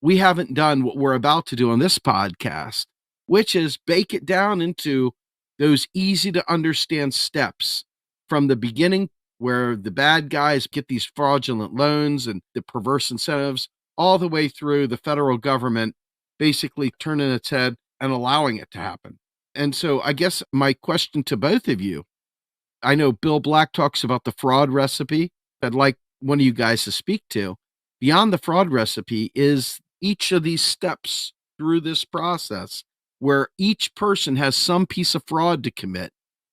we haven't done what we're about to do on this podcast, which is bake it down into those easy to understand steps from the beginning, where the bad guys get these fraudulent loans and the perverse incentives, all the way through the federal government basically turning its head and allowing it to happen. And so I guess my question to both of you, I know Bill Black talks about the fraud recipe. I'd like one of you guys to speak to. Beyond the fraud recipe is each of these steps through this process where each person has some piece of fraud to commit,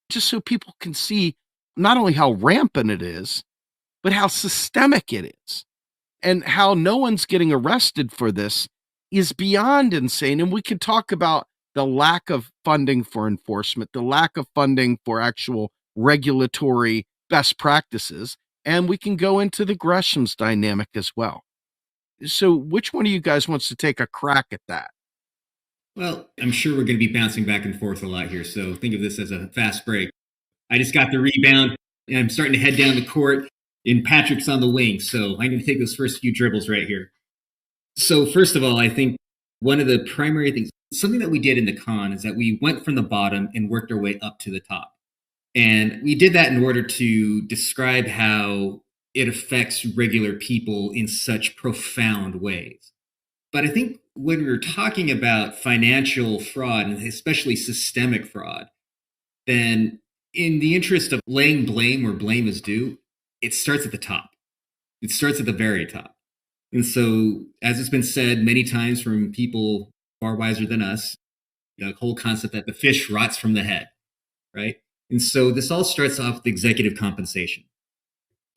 just so people can see not only how rampant it is, but how systemic it is, and how no one's getting arrested for this is beyond insane. And we could talk about the lack of funding for enforcement, the lack of funding for actual regulatory best practices, and we can go into the Gresham's dynamic as well. So which one of you guys wants to take a crack at that?
Well, I'm sure we're going to be bouncing back and forth a lot here, so think of this as a fast break. I just got the rebound, and I'm starting to head down the court, and Patrick's on the wing, so I'm going to take those first few dribbles right here. So first of all, I think one of the primary things, something that we did in the con, is that we went from the bottom and worked our way up to the top. And we did that in order to describe how it affects regular people in such profound ways. But I think when we're talking about financial fraud, and especially systemic fraud, then in the interest of laying blame where blame is due, it starts at the top. It starts at the very top. And so, as it's been said many times from people far wiser than us, the whole concept that the fish rots from the head, right? And so this all starts off with executive compensation.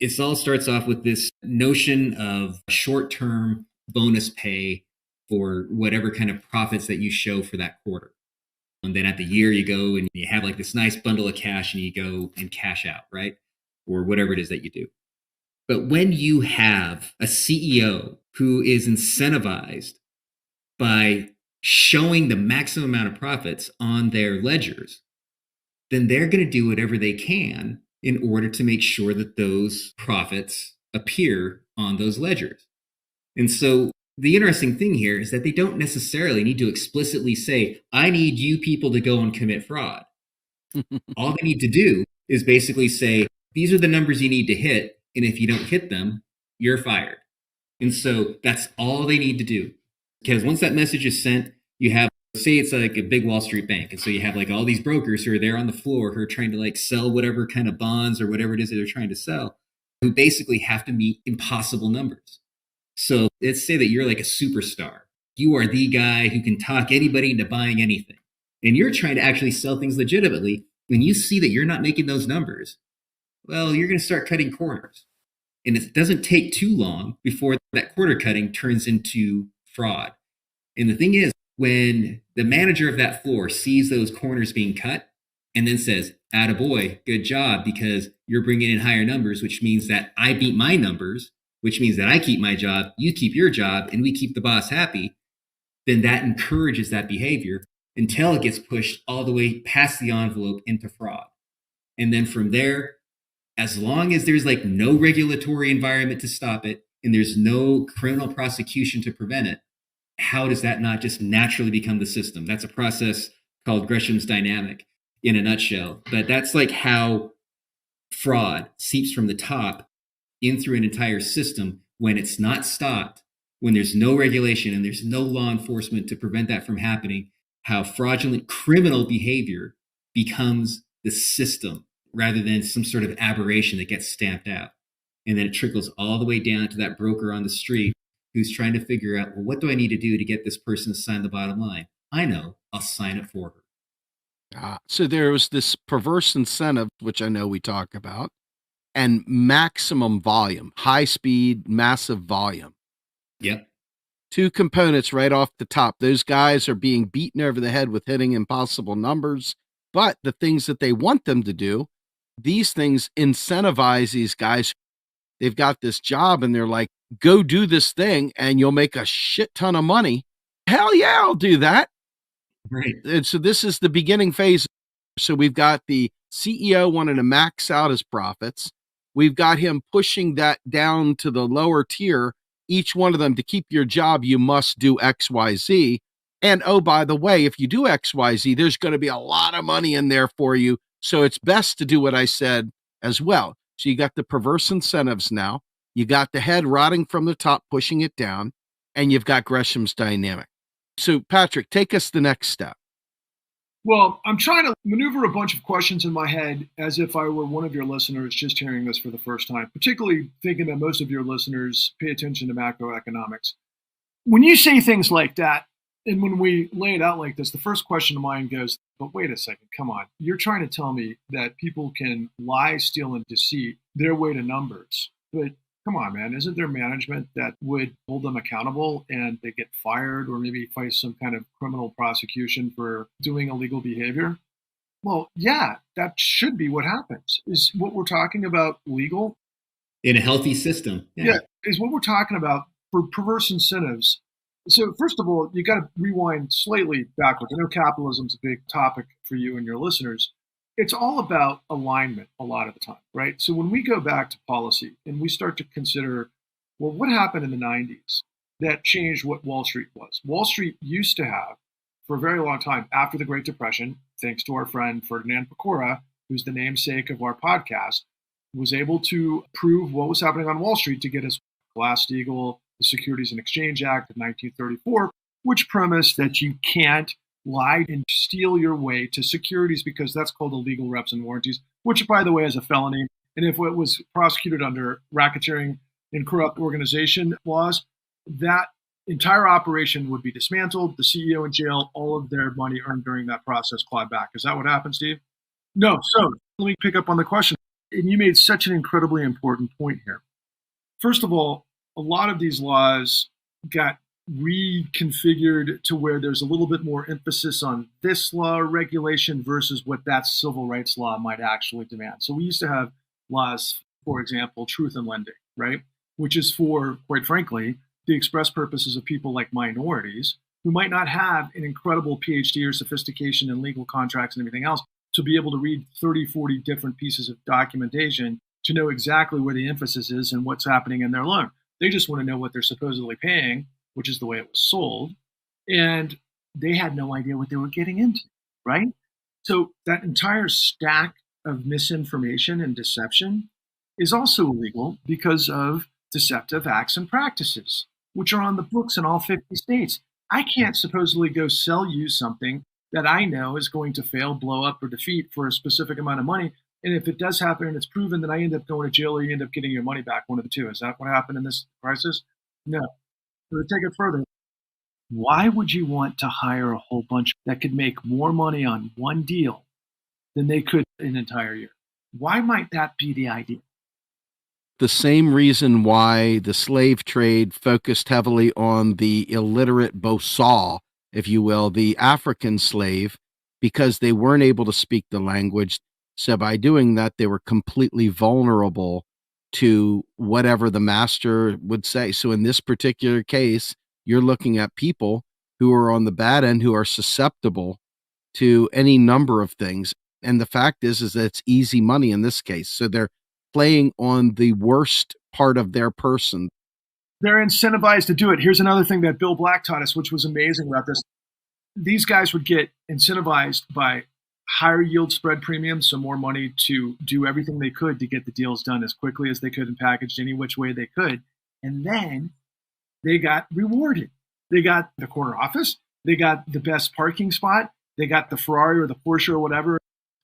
It all starts off with this notion of short-term bonus pay for whatever kind of profits that you show for that quarter. And then at the year you go and you have like this nice bundle of cash and you go and cash out, right? Or whatever it is that you do. But when you have a CEO who is incentivized by showing the maximum amount of profits on their ledgers, then they're going to do whatever they can in order to make sure that those profits appear on those ledgers. And so the interesting thing here is that they don't necessarily need to explicitly say, I need you people to go and commit fraud. All they need to do is basically say, these are the numbers you need to hit. And if you don't hit them, you're fired. And so that's all they need to do. Because once that message is sent, you have, say it's like a big Wall Street bank. And so you have like all these brokers who are there on the floor who are trying to like sell whatever kind of bonds or whatever it is that they're trying to sell, who basically have to meet impossible numbers. So let's say that you're like a superstar. You are the guy who can talk anybody into buying anything. And you're trying to actually sell things legitimately. When you see that you're not making those numbers, well, you're going to start cutting corners. And it doesn't take too long before that quarter cutting turns into fraud. And the thing is, when the manager of that floor sees those corners being cut and then says, attaboy, good job, because you're bringing in higher numbers, which means that I beat my numbers, which means that I keep my job, you keep your job, and we keep the boss happy, then that encourages that behavior until it gets pushed all the way past the envelope into fraud. And then from there, as long as there's like no regulatory environment to stop it and there's no criminal prosecution to prevent it, how does that not just naturally become the system? That's a process called Gresham's dynamic in a nutshell. But that's like how fraud seeps from the top in through an entire system when it's not stopped, when there's no regulation and there's no law enforcement to prevent that from happening, how fraudulent criminal behavior becomes the system rather than some sort of aberration that gets stamped out. And then it trickles all the way down to that broker on the street who's trying to figure out, well, what do I need to do to get this person to sign the bottom line? I know, I'll sign it for her.
So there was this perverse incentive, which I know we talk about, and maximum volume, high speed, massive volume.
Yep.
Two components right off the top. Those guys are being beaten over the head with hitting impossible numbers, but the things that they want them to do, these things incentivize these guys. They've got this job and they're like, go do this thing and you'll make a shit ton of money. Hell yeah, I'll do that.
Right.
And so this is the beginning phase. So we've got the CEO wanting to max out his profits. We've got him pushing that down to the lower tier. Each one of them, to keep your job, you must do X, Y, Z. And oh, by the way, if you do X, Y, Z, there's going to be a lot of money in there for you. So it's best to do what I said as well. So you got the perverse incentives now. You got the head rotting from the top, pushing it down, and you've got Gresham's dynamic. So Patrick, take us the next step.
Well, I'm trying to maneuver a bunch of questions in my head as if I were one of your listeners just hearing this for the first time, particularly thinking that most of your listeners pay attention to macroeconomics. When you say things like that, and when we lay it out like this, the first question to mind goes, but wait a second, come on. You're trying to tell me that people can lie, steal, and deceit their way to numbers. But come on, man, isn't there management that would hold them accountable and they get fired or maybe face some kind of criminal prosecution for doing illegal behavior? Well, yeah, that should be what happens. Is what we're talking about legal?
In a healthy system.
Yeah, is what we're talking about for perverse incentives. So first of all, you got to rewind slightly backwards. I know capitalism's a big topic for you and your listeners. It's all about alignment a lot of the time, right? So when we go back to policy and we start to consider, well, what happened in the 90s that changed what Wall Street was? Wall Street used to have, for a very long time after the Great Depression, thanks to our friend Ferdinand Pecora, who's the namesake of our podcast, was able to prove what was happening on Wall Street to get us Glass-Steagall, the Securities and Exchange Act of 1934, which premised that you can't lie and steal your way to securities because that's called illegal reps and warranties, which, by the way, is a felony. And if it was prosecuted under racketeering and corrupt organization laws, that entire operation would be dismantled, the CEO in jail, all of their money earned during that process clawed back. Is that what happened, Steve? No. So let me pick up on the question. And you made such an incredibly important point here. First of all, a lot of these laws got reconfigured to where there's a little bit more emphasis on this law or regulation versus what that civil rights law might actually demand. So we used to have laws, for example, truth in lending, right? Which is for, quite frankly, the express purposes of people like minorities who might not have an incredible PhD or sophistication in legal contracts and everything else to be able to read 30, 40 different pieces of documentation to know exactly where the emphasis is and what's happening in their loan. They just want to know what they're supposedly paying, which is the way it was sold. And they had no idea what they were getting into, right? So that entire stack of misinformation and deception is also illegal because of deceptive acts and practices, which are on the books in all 50 states. I can't supposedly go sell you something that I know is going to fail, blow up, or defeat for a specific amount of money. And if it does happen and it's proven, then I end up going to jail or you end up getting your money back, one of the two. Is that what happened in this crisis? No. So to take it further, why would you want to hire a whole bunch that could make more money on one deal than they could in an entire year? Why might that be the idea?
The same reason why the slave trade focused heavily on the illiterate bourgeois, if you will, the African slave, because they weren't able to speak the language. So by doing that, they were completely vulnerable to whatever the master would say. So in this particular case, you're looking at people who are on the bad end, who are susceptible to any number of things. And the fact is that it's easy money in this case. So they're playing on the worst part of their person.
They're incentivized to do it. Here's another thing that Bill Black taught us, which was amazing about this. These guys would get incentivized by higher yield spread premiums, so more money to do everything they could to get the deals done as quickly as they could and packaged any which way they could. And then they got rewarded. They got the corner office. They got the best parking spot. They got the Ferrari or the Porsche or whatever.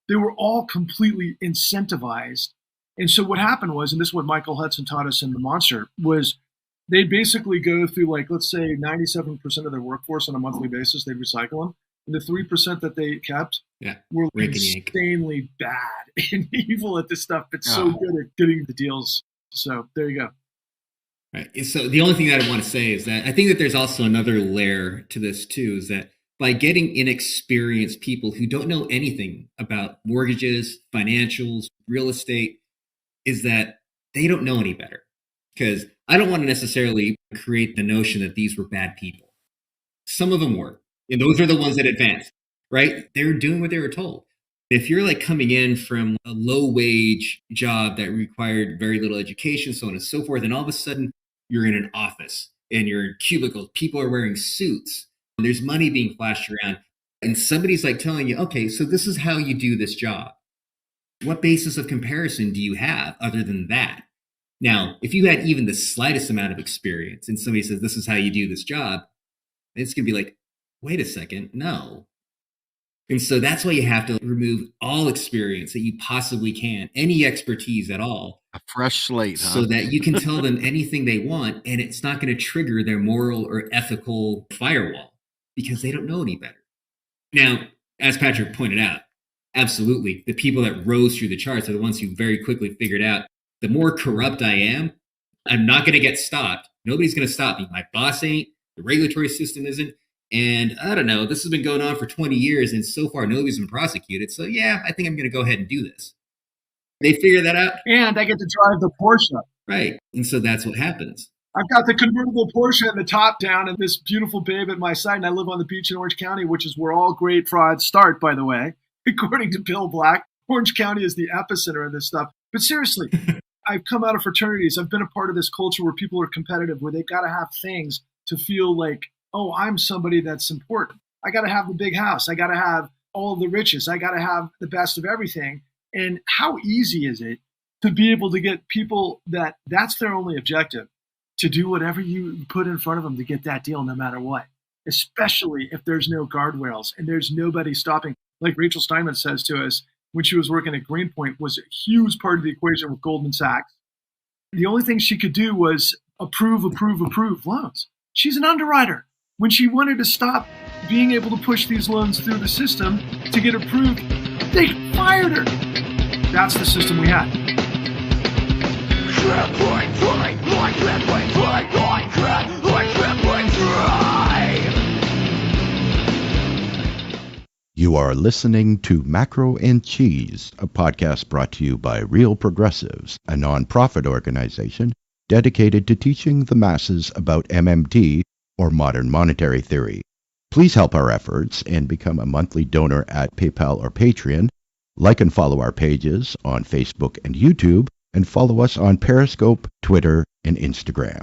They were all completely incentivized And so what happened was, and this is what Michael Hudson taught us in The Monster, was they'd basically go through, like, let's say 97% of their workforce on a monthly basis, they'd recycle them. And the 3% that they kept were insanely bad and evil at this stuff, but so good at getting the deals. So there you go.
Right. So the only thing that I want to say is that I think that there's also another layer to this too, is that by getting inexperienced people who don't know anything about mortgages, financials, real estate, is that they don't know any better. Because I don't want to necessarily create the notion that these were bad people. Some of them were. And those are the ones that advanced, right? They were doing what they were told. If you're like coming in from a low wage job that required very little education, so on and so forth, and all of a sudden you're in an office and you're in cubicles, people are wearing suits, and there's money being flashed around, and somebody's like telling you, okay, so this is how you do this job. What basis of comparison do you have other than that? Now, if you had even the slightest amount of experience and somebody says, this is how you do this job, it's going to be like, wait a second, no. And so that's why you have to remove all experience that you possibly can, any expertise at all.
A fresh slate, huh?
So that you can tell them anything they want, and it's not going to trigger their moral or ethical firewall because they don't know any better. Now, as Patrick pointed out, absolutely, the people that rose through the charts are the ones who very quickly figured out, the more corrupt I am, I'm not going to get stopped. Nobody's going to stop me. My boss ain't, the regulatory system isn't. And I don't know, this has been going on for 20 years and so far nobody's been prosecuted. So yeah, I think I'm going to go ahead and do this. They figure that out.
And I get to drive the Porsche.
Right. And so that's what happens.
I've got the convertible Porsche and the top down and this beautiful babe at my side. And I live on the beach in Orange County, which is where all great frauds start, by the way. According to Bill Black, Orange County is the epicenter of this stuff. But seriously, I've come out of fraternities. I've been a part of this culture where people are competitive, where they've got to have things to feel like, oh, I'm somebody that's important. I got to have the big house. I got to have all of the riches. I got to have the best of everything. And how easy is it to be able to get people that's their only objective, to do whatever you put in front of them to get that deal no matter what, especially if there's no guardrails and there's nobody stopping. Like Rachel Steinman says to us when she was working at Greenpoint, was a huge part of the equation with Goldman Sachs. The only thing she could do was approve loans. She's an underwriter. When she wanted to stop being able to push these loans through the system to get approved, they fired her. That's the system we had.
You are listening to Macro and Cheese, a podcast brought to you by Real Progressives, a nonprofit organization dedicated to teaching the masses about MMT, or modern monetary theory. Please help our efforts and become a monthly donor at PayPal or Patreon. Like and follow our pages on Facebook and YouTube, and follow us on Periscope, Twitter, and Instagram.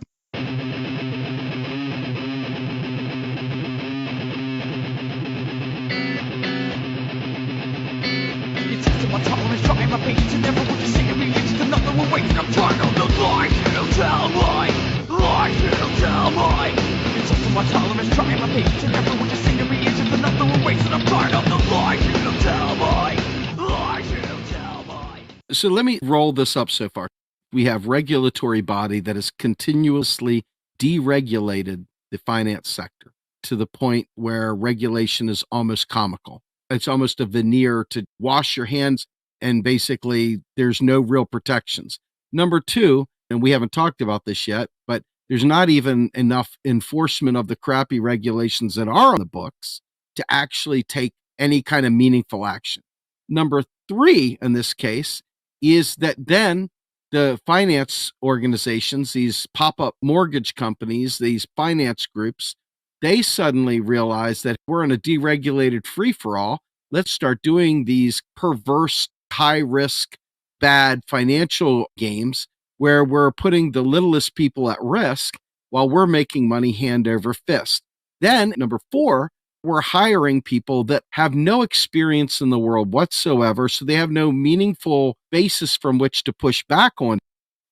So let me roll this up so far. We have regulatory body that has continuously deregulated the finance sector to the point where regulation is almost comical. It's almost a veneer to wash your hands, and basically there's no real protections. Number two, and we haven't talked about this yet, but there's not even enough enforcement of the crappy regulations that are on the books to actually take any kind of meaningful action. Number three, in this case, is that then the finance organizations, these pop-up mortgage companies, these finance groups, they suddenly realize that we're in a deregulated free-for-all. Let's start doing these perverse, high-risk, bad financial games where we're putting the littlest people at risk while we're making money hand over fist. Then, number four, we're hiring people that have no experience in the world whatsoever, so they have no meaningful basis from which to push back on.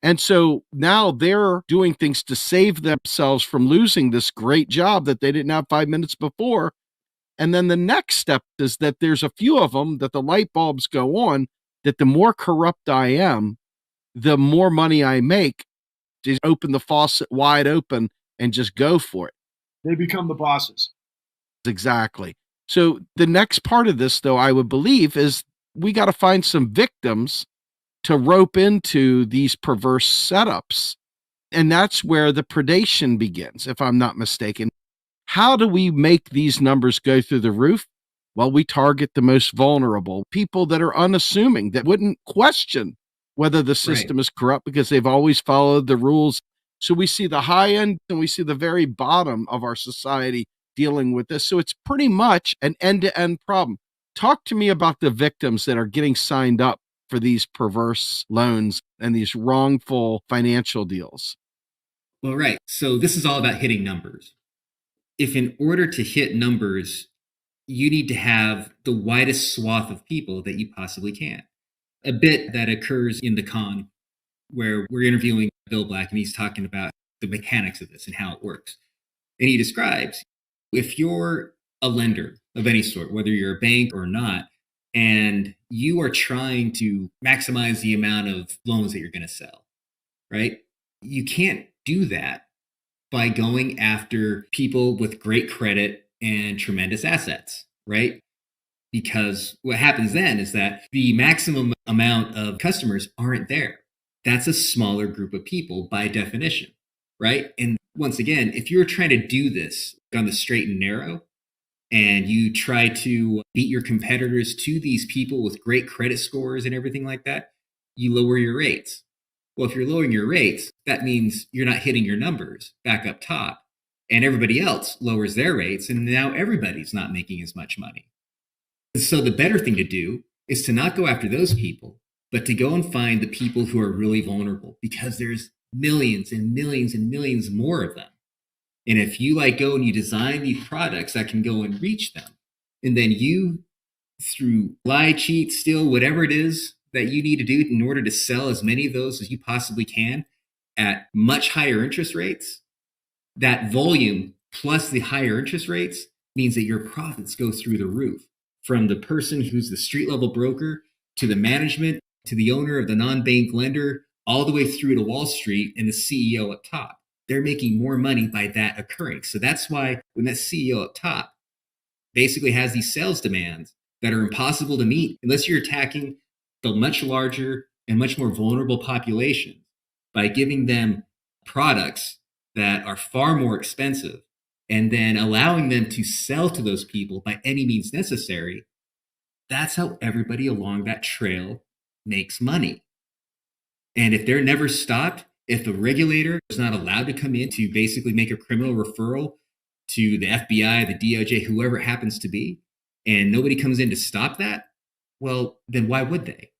And so now they're doing things to save themselves from losing this great job that they didn't have 5 minutes before. And then the next step is that there's a few of them that the light bulbs go on, that the more corrupt I am,
the more money I make, just open the faucet wide open and just go for it.
They become the bosses.
Exactly. So the next part of this, though, I would believe, is we got to find some victims to rope into these perverse setups. And that's where the predation begins, if I'm not mistaken. How do we make these numbers go through the roof? Well, we target the most vulnerable, people that are unassuming, that wouldn't question whether the system is corrupt because they've always followed the rules. So we see the high end and we see the very bottom of our society dealing with this. So it's pretty much an end-to-end problem. Talk to me about the victims that are getting signed up for these perverse loans and these wrongful financial deals.
Well, right. So this is all about hitting numbers. If in order to hit numbers, you need to have the widest swath of people that you possibly can. A bit that occurs in the con where we're interviewing Bill Black and he's talking about the mechanics of this and how it works. And he describes, if you're a lender of any sort, whether you're a bank or not, and you are trying to maximize the amount of loans that you're going to sell, right? You can't do that by going after people with great credit and tremendous assets, right? Because what happens then is that the maximum amount of customers aren't there. That's a smaller group of people by definition, right? And once again, if you're trying to do this on the straight and narrow, and you try to beat your competitors to these people with great credit scores and everything like that, you lower your rates. Well, if you're lowering your rates, that means you're not hitting your numbers back up top, and everybody else lowers their rates, and now everybody's not making as much money. So the better thing to do is to not go after those people, but to go and find the people who are really vulnerable, because there's millions and millions and millions more of them. And if you go and you design these products that can go and reach them, and then you, through lie, cheat, steal, whatever it is that you need to do in order to sell as many of those as you possibly can at much higher interest rates, that volume plus the higher interest rates means that your profits go through the roof. From the person who's the street level broker to the management, to the owner of the non-bank lender, all the way through to Wall Street and the CEO up top. They're making more money by that occurring. So that's why when that CEO up top basically has these sales demands that are impossible to meet unless you're attacking the much larger and much more vulnerable population by giving them products that are far more expensive and then allowing them to sell to those people by any means necessary. That's how everybody along that trail makes money. And if they're never stopped, if the regulator is not allowed to come in to basically make a criminal referral to the FBI, the DOJ, whoever it happens to be, and nobody comes in to stop that, well, then why would they?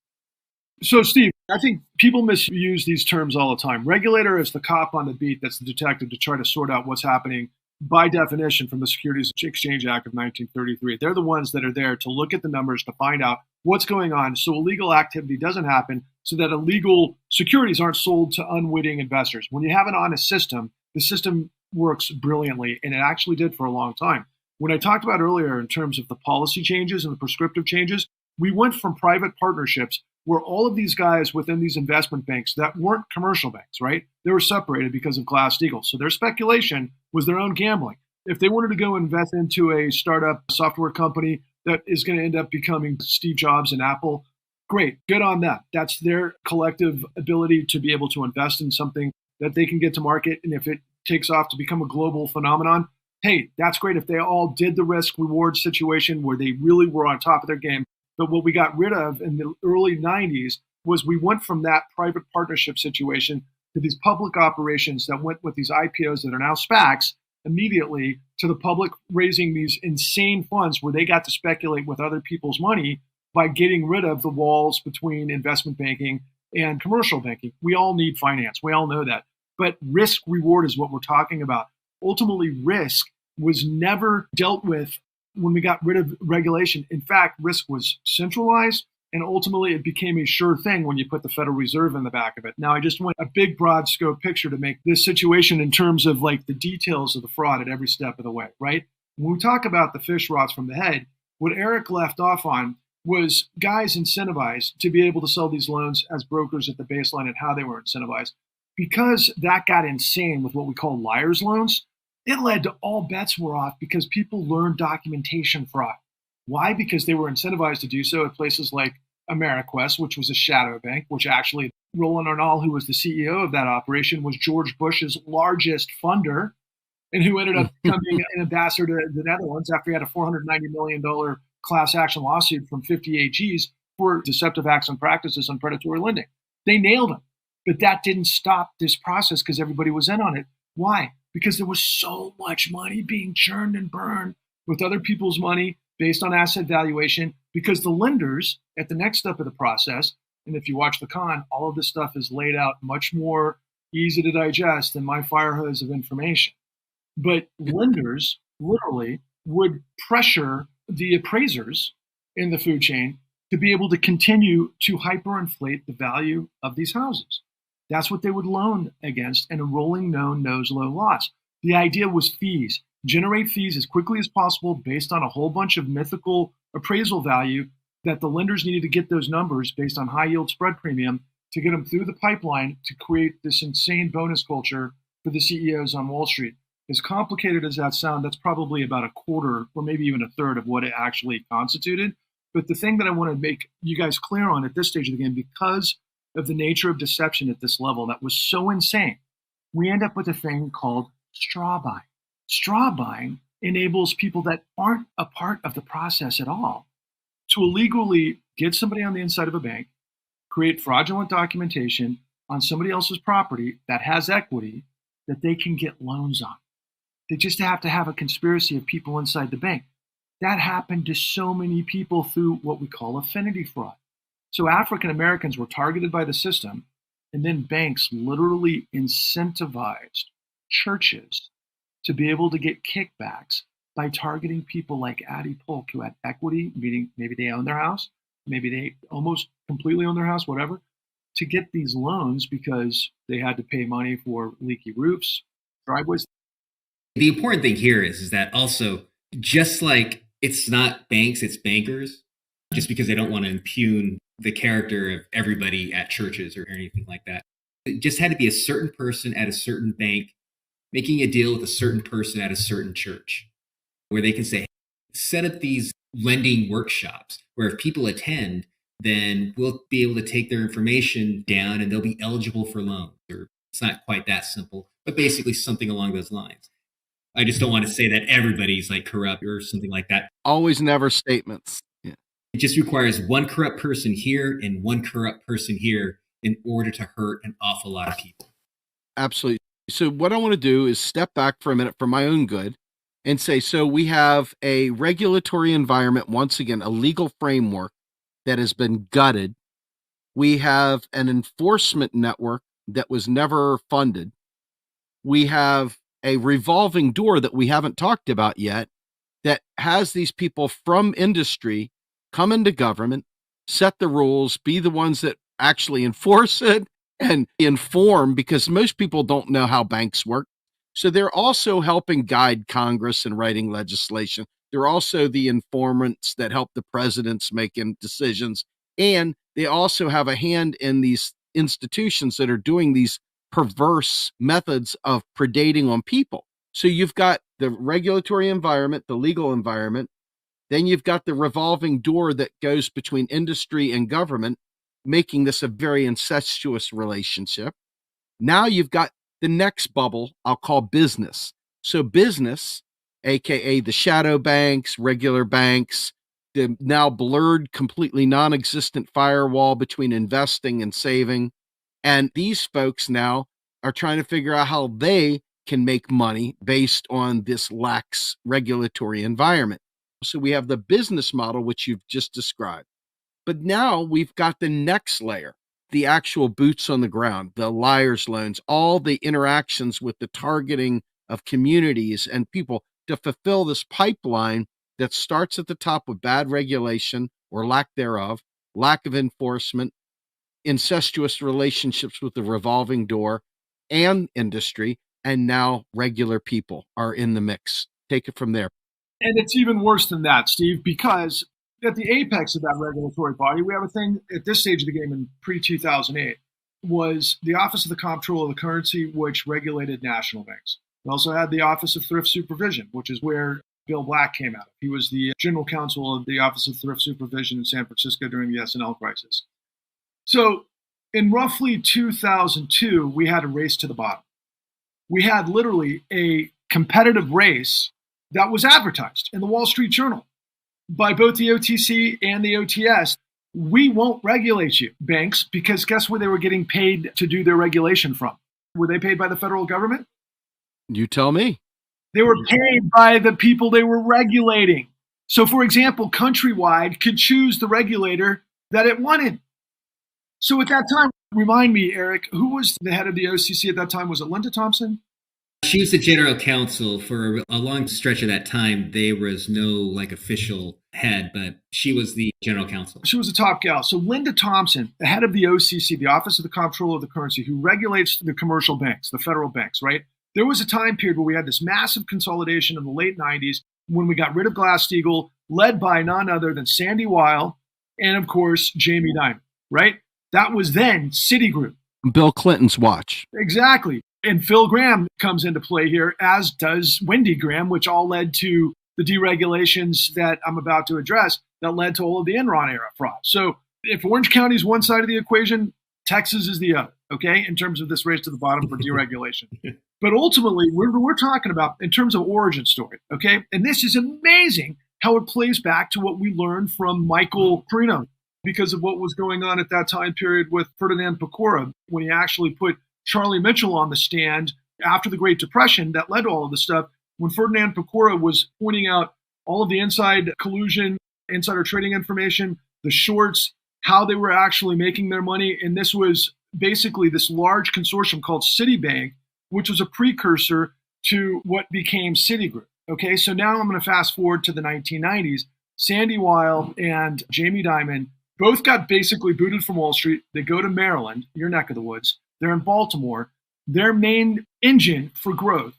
So, Steve, I think people misuse these terms all the time. Regulator is the cop on the beat that's the detective to try to sort out what's happening by definition from the Securities Exchange Act of 1933. They're the ones that are there to look at the numbers to find out what's going on so illegal activity doesn't happen, so that illegal securities aren't sold to unwitting investors. When you have an honest system, the system works brilliantly, and it actually did for a long time. When I talked about earlier in terms of the policy changes and the prescriptive changes, we went from private partnerships where all of these guys within these investment banks that weren't commercial banks, right? They were separated because of Glass-Steagall. So their speculation was their own gambling. If they wanted to go invest into a startup software company that is going to end up becoming Steve Jobs and Apple, great, good on them. That's their collective ability to be able to invest in something that they can get to market. And if it takes off to become a global phenomenon, hey, that's great if they all did the risk reward situation where they really were on top of their game. But what we got rid of in the early 90s was we went from that private partnership situation to these public operations that went with these IPOs that are now SPACs immediately to the public raising these insane funds where they got to speculate with other people's money by getting rid of the walls between investment banking and commercial banking. We all need finance. We all know that. But risk reward is what we're talking about. Ultimately, risk was never dealt with when we got rid of regulation. In fact, risk was centralized, and ultimately it became a sure thing when you put the Federal Reserve in the back of it. Now, I just want a big, broad scope picture to make this situation in terms of the details of the fraud at every step of the way, right? When we talk about the fish rots from the head, what Eric left off on was guys incentivized to be able to sell these loans as brokers at the baseline and how they were incentivized. Because that got insane with what we call liar's loans, it led to all bets were off because people learned documentation fraud. Why? Because they were incentivized to do so at places like Ameriquest, which was a shadow bank, which actually Roland Arnall, who was the CEO of that operation, was George Bush's largest funder and who ended up becoming an ambassador to the Netherlands after he had a $490 million class action lawsuit from 50 AGs for deceptive acts and practices on predatory lending. They nailed him. But that didn't stop this process because everybody was in on it. Why? Because there was so much money being churned and burned with other people's money based on asset valuation, because the lenders at the next step of the process, and if you watch the con, all of this stuff is laid out much more easy to digest than my fire hose of information. But lenders literally would pressure the appraisers in the food chain to be able to continue to hyperinflate the value of these houses. That's what they would loan against, and a rolling knows low loss. The idea was fees. Generate fees as quickly as possible based on a whole bunch of mythical appraisal value that the lenders needed to get those numbers based on high yield spread premium to get them through the pipeline to create this insane bonus culture for the CEOs on Wall Street. As complicated as that sounds, that's probably about a quarter or maybe even a third of what it actually constituted. But the thing that I want to make you guys clear on at this stage of the game, because of the nature of deception at this level that was so insane, we end up with a thing called straw buying. Straw buying enables people that aren't a part of the process at all to illegally get somebody on the inside of a bank, create fraudulent documentation on somebody else's property that has equity that they can get loans on. They just have to have a conspiracy of people inside the bank. That happened to so many people through what we call affinity fraud. So African Americans were targeted by the system, and then banks literally incentivized churches to be able to get kickbacks by targeting people like Addie Polk, who had equity, meaning maybe they own their house, maybe they almost completely own their house, whatever, to get these loans because they had to pay money for leaky roofs, driveways.
The important thing here is that also, just like it's not banks, it's bankers, just because they don't want to impugn the character of everybody at churches or anything like that. It just had to be a certain person at a certain bank making a deal with a certain person at a certain church, where they can say, set up these lending workshops where if people attend, then we'll be able to take their information down and they'll be eligible for loans. Or it's not quite that simple, but basically something along those lines. I just don't want to say that everybody's like corrupt or something like that.
Always never statements. Yeah.
It just requires one corrupt person here and one corrupt person here in order to hurt an awful lot of people.
Absolutely. So what I want to do is step back for a minute for my own good and say, so we have a regulatory environment, once again, a legal framework that has been gutted. We have an enforcement network that was never funded. We have a revolving door that we haven't talked about yet that has these people from industry come into government, set the rules, be the ones that actually enforce it and inform, because most people don't know how banks work. So they're also helping guide Congress in writing legislation. They're also the informants that help the presidents making decisions. And they also have a hand in these institutions that are doing these perverse methods of predating on people. So you've got the regulatory environment, the legal environment. Then you've got the revolving door that goes between industry and government, making this a very incestuous relationship. Now you've got the next bubble I'll call business. So business, AKA the shadow banks, regular banks, the now blurred, completely non-existent firewall between investing and saving. And these folks now are trying to figure out how they can make money based on this lax regulatory environment. So we have the business model, which you've just described. But now we've got the next layer, the actual boots on the ground, the liar's loans, all the interactions with the targeting of communities and people to fulfill this pipeline that starts at the top with bad regulation or lack thereof, lack of enforcement, incestuous relationships with the revolving door and industry, and now regular people are in the mix. Take it from there.
And it's even worse than that, Steve, because at the apex of that regulatory body, we have a thing at this stage of the game in pre-2008 was the Office of the Comptroller of the Currency, which regulated national banks. We also had the Office of Thrift Supervision, which is where Bill Black came out of. He was the general counsel of the Office of Thrift Supervision in San Francisco during the S&L crisis. So in roughly 2002, we had a race to the bottom. We had literally a competitive race that was advertised in the Wall Street Journal by both the OTC and the OTS. We won't regulate you, banks, because guess where they were getting paid to do their regulation from? Were they paid by the federal government?
You tell me.
They were paid by the people they were regulating. So, for example, Countrywide could choose the regulator that it wanted. So at that time, remind me, Eric, who was the head of the OCC at that time? Was it Linda Thompson?
She was the general counsel for a long stretch of that time. There was no official head, but she was the general counsel.
She was a top gal. So Linda Thompson, the head of the OCC, the Office of the Comptroller of the Currency, who regulates the commercial banks, the federal banks, right? There was a time period where we had this massive consolidation in the late 90s when we got rid of Glass-Steagall, led by none other than Sandy Weill and, of course, Jamie Dimon, right? That was then Citigroup.
Bill Clinton's watch.
Exactly. And Phil Graham comes into play here, as does Wendy Graham, which all led to the deregulations that I'm about to address that led to all of the Enron era fraud. So if Orange County is one side of the equation, Texas is the other, okay, in terms of this race to the bottom for deregulation. But ultimately, we're talking about in terms of origin story, okay? And this is amazing how it plays back to what we learned from Michael Perino because of what was going on at that time period with Ferdinand Pecora when he actually put Charlie Mitchell on the stand after the Great Depression that led to all of this stuff. When Ferdinand Pecora was pointing out all of the inside collusion, insider trading information, the shorts, how they were actually making their money. And this was basically this large consortium called Citibank, which was a precursor to what became Citigroup. Okay, so now I'm going to fast forward to the 1990s. Sandy Weill and Jamie Dimon both got basically booted from Wall Street. They go to Maryland, your neck of the woods. They're in Baltimore. Their main engine for growth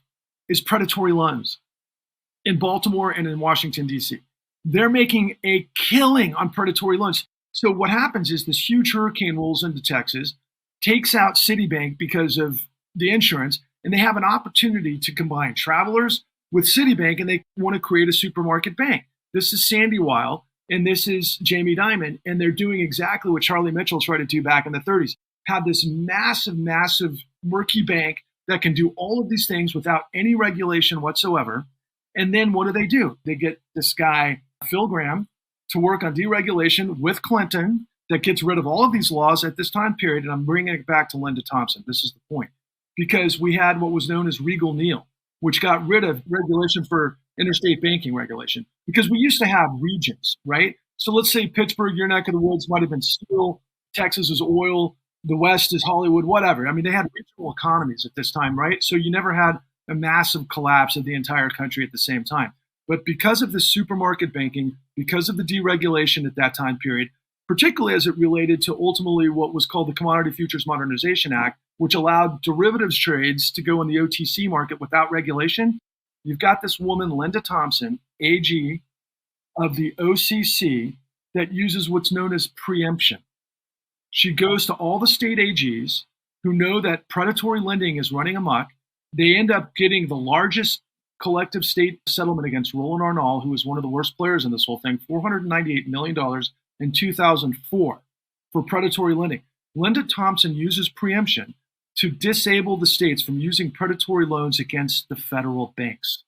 is predatory loans in Baltimore and in Washington, D.C. They're making a killing on predatory loans. So what happens is this huge hurricane rolls into Texas, takes out Citibank because of the insurance, and they have an opportunity to combine Travelers with Citibank, and they want to create a supermarket bank. This is Sandy Weill, and this is Jamie Dimon, and they're doing exactly what Charlie Mitchell tried to do back in the 30s. Have this massive, massive murky bank that can do all of these things without any regulation whatsoever. And then what do? They get this guy, Phil Graham, to work on deregulation with Clinton that gets rid of all of these laws at this time period. And I'm bringing it back to Linda Thompson. This is the point. Because we had what was known as Regal Neal, which got rid of regulation for interstate banking regulation. Because we used to have regions, right? So let's say Pittsburgh, your neck of the woods, might have been steel, Texas is oil, the West is Hollywood, whatever. I mean, they had regional economies at this time, right? So you never had a massive collapse of the entire country at the same time. But because of the supermarket banking, because of the deregulation at that time period, particularly as it related to ultimately what was called the Commodity Futures Modernization Act, which allowed derivatives trades to go in the OTC market without regulation, you've got this woman, Linda Thompson, AG of the OCC, that uses what's known as preemption. She goes to all the state AGs who know that predatory lending is running amok. They end up getting the largest collective state settlement against Roland Arnall, who was one of the worst players in this whole thing, $498 million in 2004 for predatory lending. Linda Thompson uses preemption to disable the states from using predatory loans against the federal banks.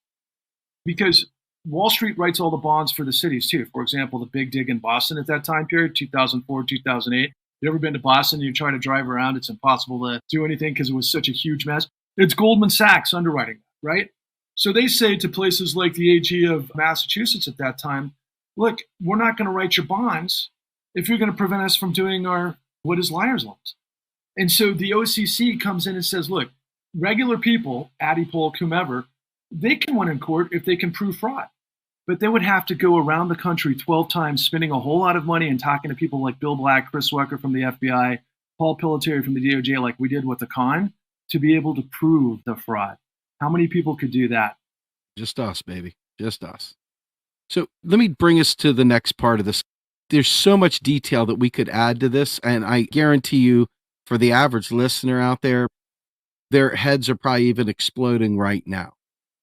Because Wall Street writes all the bonds for the cities too. For example, the Big Dig in Boston at that time period, 2004, 2008. You ever been to Boston and you try to drive around, it's impossible to do anything because it was such a huge mess. It's Goldman Sachs underwriting, right? So they say to places like the AG of Massachusetts at that time, look, we're not going to write your bonds if you're going to prevent us from doing our, what is liar's loans. And so the OCC comes in and says, look, regular people, Addie Polk, whomever, they can win in court if they can prove fraud. But they would have to go around the country 12 times, spending a whole lot of money and talking to people like Bill Black, Chris Wecker from the FBI, Paul Pillatieri from the DOJ, like we did with the con, to be able to prove the fraud. How many people could do that?
Just us, baby. Just us.
So let me bring us to the next part of this. There's so much detail that we could add to this, and I guarantee you, for the average listener out there, their heads are probably even exploding right now.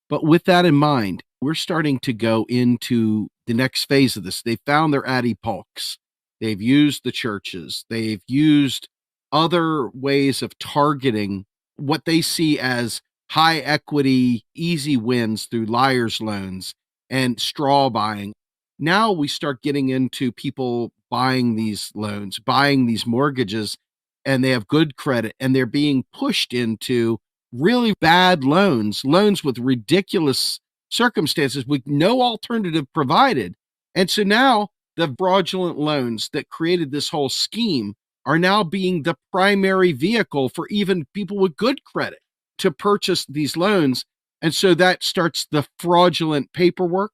But with that in mind, we're starting to go into the next phase of this. They found their Addy Polks. They've used the churches. They've used other ways of targeting what they see as high equity, easy wins through liar's loans and straw buying. Now we start getting into people buying these loans, buying these mortgages, and they have good credit, and they're being pushed into really bad loans with ridiculous circumstances with no alternative provided. And so now the fraudulent loans that created this whole scheme are now being the primary vehicle for even people with good credit to purchase these loans. And so that starts the fraudulent paperwork,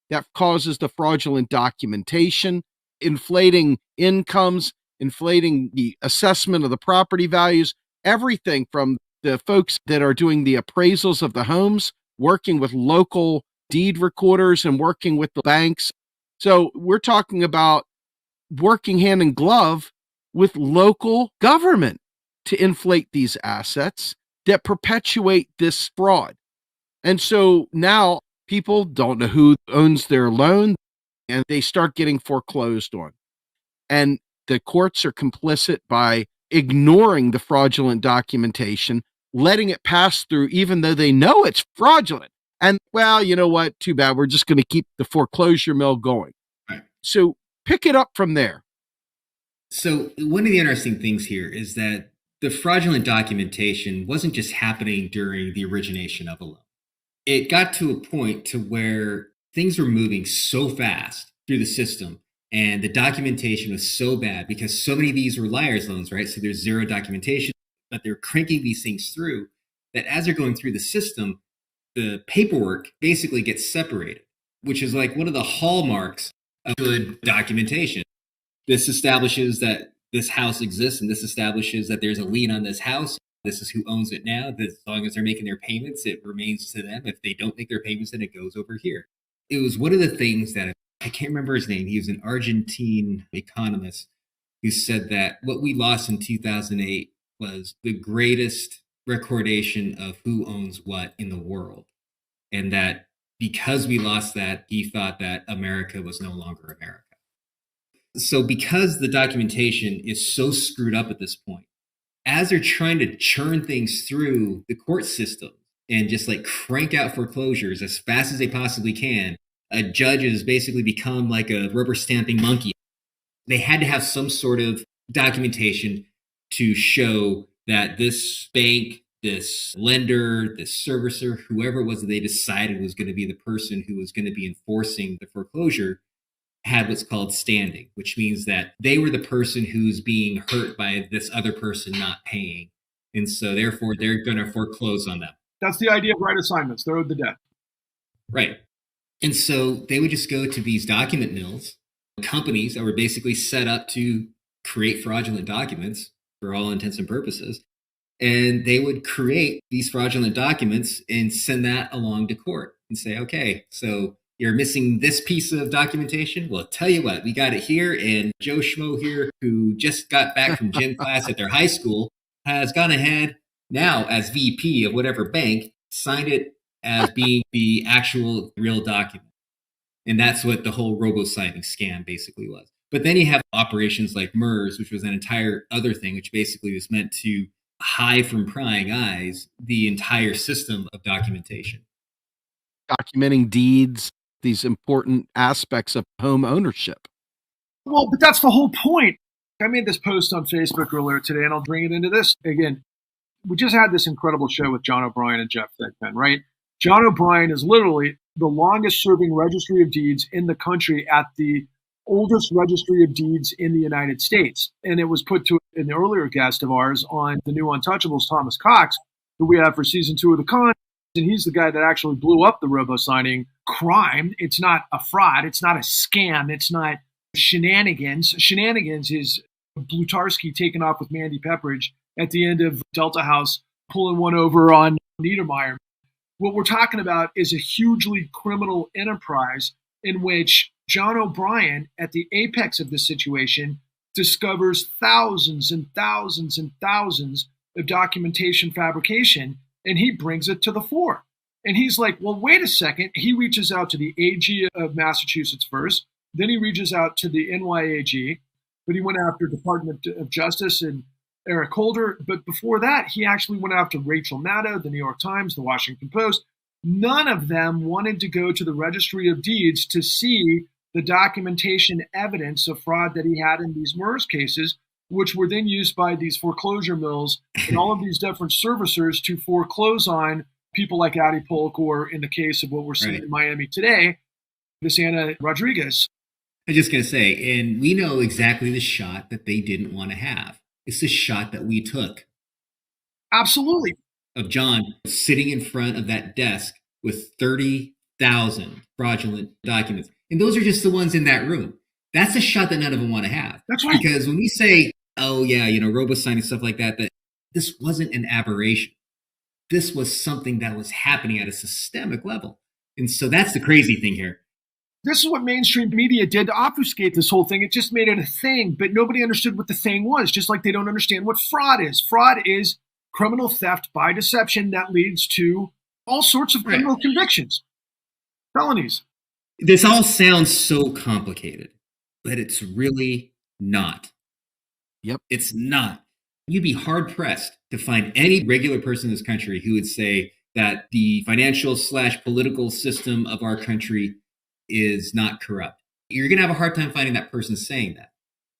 that causes the fraudulent documentation, inflating incomes, inflating the assessment of the property values, everything from the folks that are doing the appraisals of the homes, working with local deed recorders and working with the banks. So we're talking about working hand in glove with local government to inflate these assets that perpetuate this fraud. And so now people don't know who owns their loan, and they start getting foreclosed on. And the courts are complicit by ignoring the fraudulent documentation, letting it pass through, even though they know it's fraudulent. And, well, you know what? Too bad. We're just going to keep the foreclosure mill going.
Right.
So pick it up from there.
So one of the interesting things here is that the fraudulent documentation wasn't just happening during the origination of a loan. It got to a point to where things were moving so fast through the system, and the documentation was so bad because so many of these were liar's loans, right? So there's zero documentation, but they're cranking these things through, that as they're going through the system, the paperwork basically gets separated, which is like one of the hallmarks of good documentation. This establishes that this house exists, and this establishes that there's a lien on this house. This is who owns it now. As long as they're making their payments, it remains to them. If they don't make their payments, then it goes over here. It was one of the things that, I can't remember his name, he was an Argentine economist who said that what we lost in 2008 was the greatest recordation of who owns what in the world. And that because we lost that, he thought that America was no longer America. So because the documentation is so screwed up at this point, as they're trying to churn things through the court system and just like crank out foreclosures as fast as they possibly can, a judge has basically become like a rubber stamping monkey. They had to have some sort of documentation to show that this bank, this lender, this servicer, whoever it was that they decided was going to be the person who was going to be enforcing the foreclosure, had what's called standing, which means that they were the person who's being hurt by this other person not paying. And so therefore they're going to foreclose on them.
That's the idea of right assignments. They're owed the debt.
Right. And so they would just go to these document mills, companies that were basically set up to create fraudulent documents for all intents and purposes. And they would create these fraudulent documents and send that along to court and say, okay, so you're missing this piece of documentation? Well, tell you what, we got it here. And Joe Schmo here, who just got back from gym class at their high school, has gone ahead now as VP of whatever bank, signed it as being the actual real document. And that's what the whole robo-signing scam basically was. But then you have operations like MERS, which was an entire other thing, which basically was meant to hide from prying eyes the entire system of documentation.
Documenting deeds, these important aspects of home ownership.
Well, but that's the whole point. I made this post on Facebook earlier today, and I'll bring it into this. Again, we just had this incredible show with John O'Brien and Jeff Thigpen, right? John O'Brien is literally the longest serving registry of deeds in the country at the oldest registry of deeds in the United States. And it was put to an earlier guest of ours on the new Untouchables, Thomas Cox, who we have for season 2 of The Con. And he's the guy that actually blew up the robo-signing crime. It's not a fraud. It's not a scam. It's not shenanigans. Shenanigans is Blutarski taking off with Mandy Pepperidge at the end of Delta House, pulling one over on Niedermeyer. What we're talking about is a hugely criminal enterprise in which John O'Brien, at the apex of the situation, discovers thousands and thousands and thousands of documentation fabrication, and he brings it to the fore. And he's like, well, wait a second. He reaches out to the AG of Massachusetts first, then he reaches out to the NYAG, but he went after Department of Justice and Eric Holder. But before that, he actually went after Rachel Maddow, the New York Times, the Washington Post. None of them wanted to go to the Registry of Deeds to see the documentation evidence of fraud that he had in these MERS cases, which were then used by these foreclosure mills and all of these different servicers to foreclose on people like Addie Polk, or in the case of what we're seeing in Miami today, this Anna Rodriguez.
I'm just going to say, and we know exactly the shot that they didn't want to have. It's the shot that we took.
Absolutely.
Of John sitting in front of that desk with 30,000 fraudulent documents. And those are just the ones in that room. That's a shot that none of them want to have.
That's right.
Because when we say, oh yeah, robo-signing and stuff like that, that this wasn't an aberration. This was something that was happening at a systemic level. And so that's the crazy thing here.
This is what mainstream media did to obfuscate this whole thing. It just made it a thing, but nobody understood what the thing was, just like they don't understand what fraud is. Fraud is criminal theft by deception that leads to all sorts of criminal convictions, felonies.
This all sounds so complicated, but it's really not.
Yep.
It's not. You'd be hard-pressed to find any regular person in this country who would say that the financial/political system of our country is not corrupt. You're going to have a hard time finding that person saying that.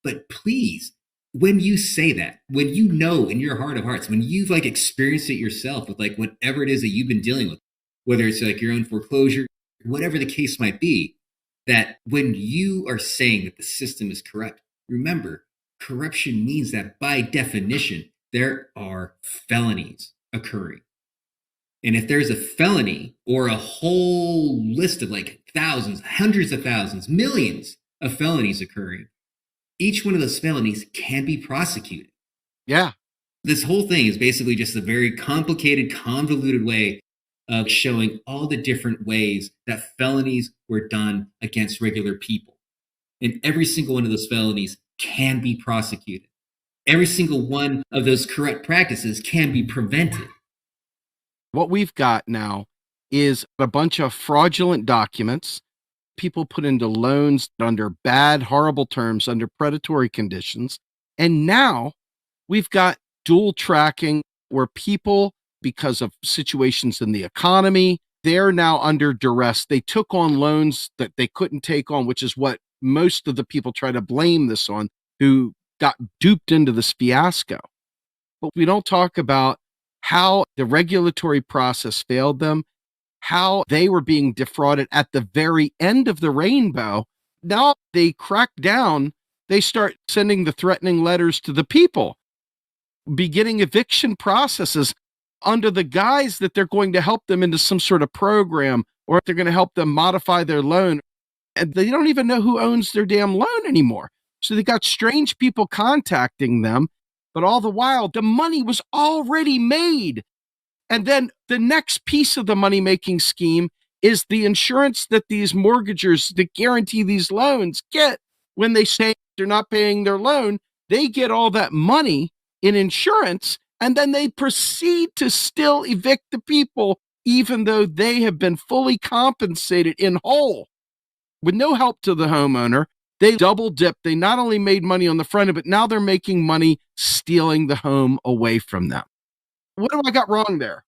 But please, when you say that, when you know in your heart of hearts, when you've experienced it yourself with whatever it is that you've been dealing with, whether it's your own foreclosure, whatever the case might be, that when you are saying that the system is corrupt, remember, corruption means that by definition, there are felonies occurring. And if there's a felony or a whole list of thousands, hundreds of thousands, millions of felonies occurring, each one of those felonies can be prosecuted.
Yeah.
This whole thing is basically just a very complicated, convoluted way of showing all the different ways that felonies were done against regular people. And every single one of those felonies can be prosecuted. Every single one of those corrupt practices can be prevented.
What we've got now is a bunch of fraudulent documents, people put into loans under bad, horrible terms, under predatory conditions. And now we've got dual tracking where people, because of situations in the economy, they're now under duress. They took on loans that they couldn't take on, which is what most of the people try to blame this on, who got duped into this fiasco. But we don't talk about how the regulatory process failed them, how they were being defrauded at the very end of the rainbow. Now they crack down, they start sending the threatening letters to the people, beginning eviction processes under the guise that they're going to help them into some sort of program, or they're going to help them modify their loan. And they don't even know who owns their damn loan anymore. So they got strange people contacting them, but all the while the money was already made. And then the next piece of the money-making scheme is the insurance that these mortgagers that guarantee these loans get when they say they're not paying their loan. They get all that money in insurance, and then they proceed to still evict the people, even though they have been fully compensated in whole. With no help to the homeowner, they double dip. They not only made money on the front end, but now they're making money stealing the home away from them. What have I got wrong there?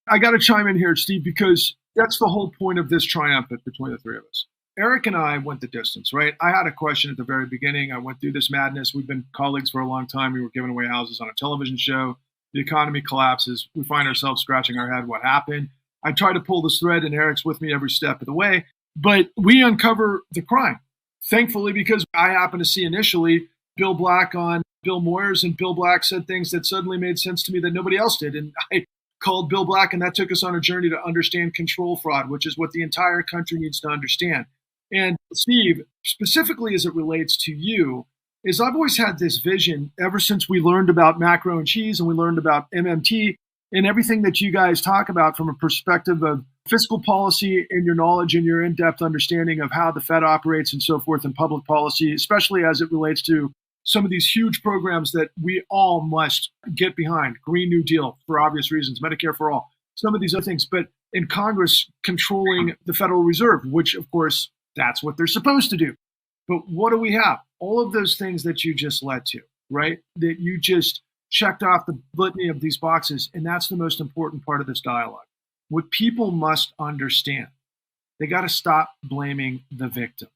I got to chime in here, Steve, because that's the whole point of this triumvirate between the three of us. Eric and I went the distance, right? I had a question at the very beginning. I went through this madness. We've been colleagues for a long time. We were giving away houses on a television show. The economy collapses. We find ourselves scratching our head. What happened? I try to pull this thread, and Eric's with me every step of the way. But we uncover the crime, thankfully, because I happened to see initially Bill Black on Bill Moyers, and Bill Black said things that suddenly made sense to me that nobody else did. And I called Bill Black, and that took us on a journey to understand control fraud, which is what the entire country needs to understand. And Steve, specifically as it relates to you, is I've always had this vision ever since we learned about macro and cheese and we learned about MMT and everything that you guys talk about from a perspective of fiscal policy and your knowledge and your in-depth understanding of how the Fed operates and so forth, and public policy, especially as it relates to some of these huge programs that we all must get behind. Green New Deal, for obvious reasons, Medicare for all, some of these other things. But in Congress controlling the Federal Reserve, which, of course, that's what they're supposed to do. But what do we have? All of those things that you just led to, right? That you just checked off the litany of these boxes. And that's the most important part of this dialogue. What people must understand, they got to stop blaming the victim.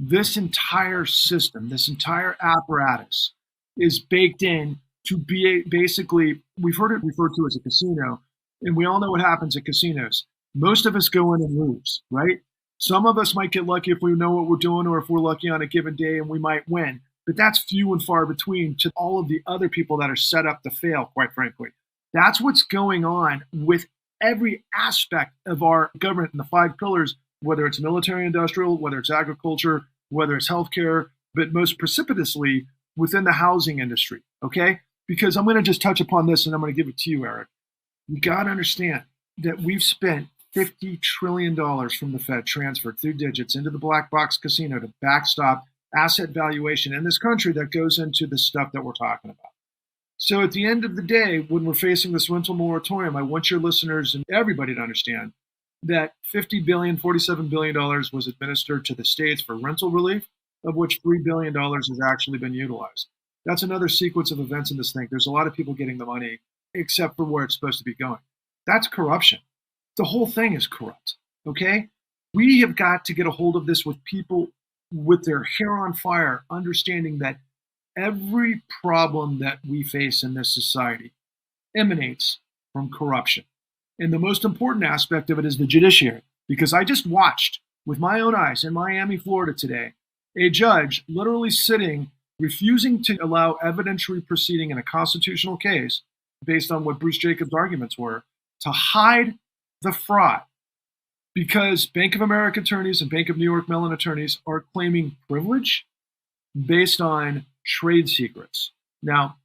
This entire system, this entire apparatus is baked in to be basically, we've heard it referred to as a casino, and we all know what happens at casinos. Most of us go in and lose, right? Some of us might get lucky if we know what we're doing, or if we're lucky on a given day and we might win. But that's few and far between to all of the other people that are set up to fail, quite frankly. That's what's going on with every aspect of our government and the 5 pillars, whether it's military industrial, whether it's agriculture, whether it's healthcare, but most precipitously within the housing industry, okay? Because I'm going to just touch upon this and I'm going to give it to you, Eric. You got to understand that we've spent $50 trillion from the Fed transferred through digits into the black box casino to backstop asset valuation in this country that goes into the stuff that we're talking about. So at the end of the day, when we're facing this rental moratorium, I want your listeners and everybody to understand that $47 billion was administered to the states for rental relief, of which $3 billion has actually been utilized. That's another sequence of events in this thing. There's a lot of people getting the money, except for where it's supposed to be going. That's corruption. The whole thing is corrupt, okay? We have got to get a hold of this with people with their hair on fire, understanding that every problem that we face in this society emanates from corruption. And the most important aspect of it is the judiciary, because I just watched with my own eyes in Miami, Florida today, a judge literally sitting, refusing to allow evidentiary proceeding in a constitutional case based on what Bruce Jacobs' arguments were, to hide the fraud, because Bank of America attorneys and Bank of New York Mellon attorneys are claiming privilege based on trade secrets. Now,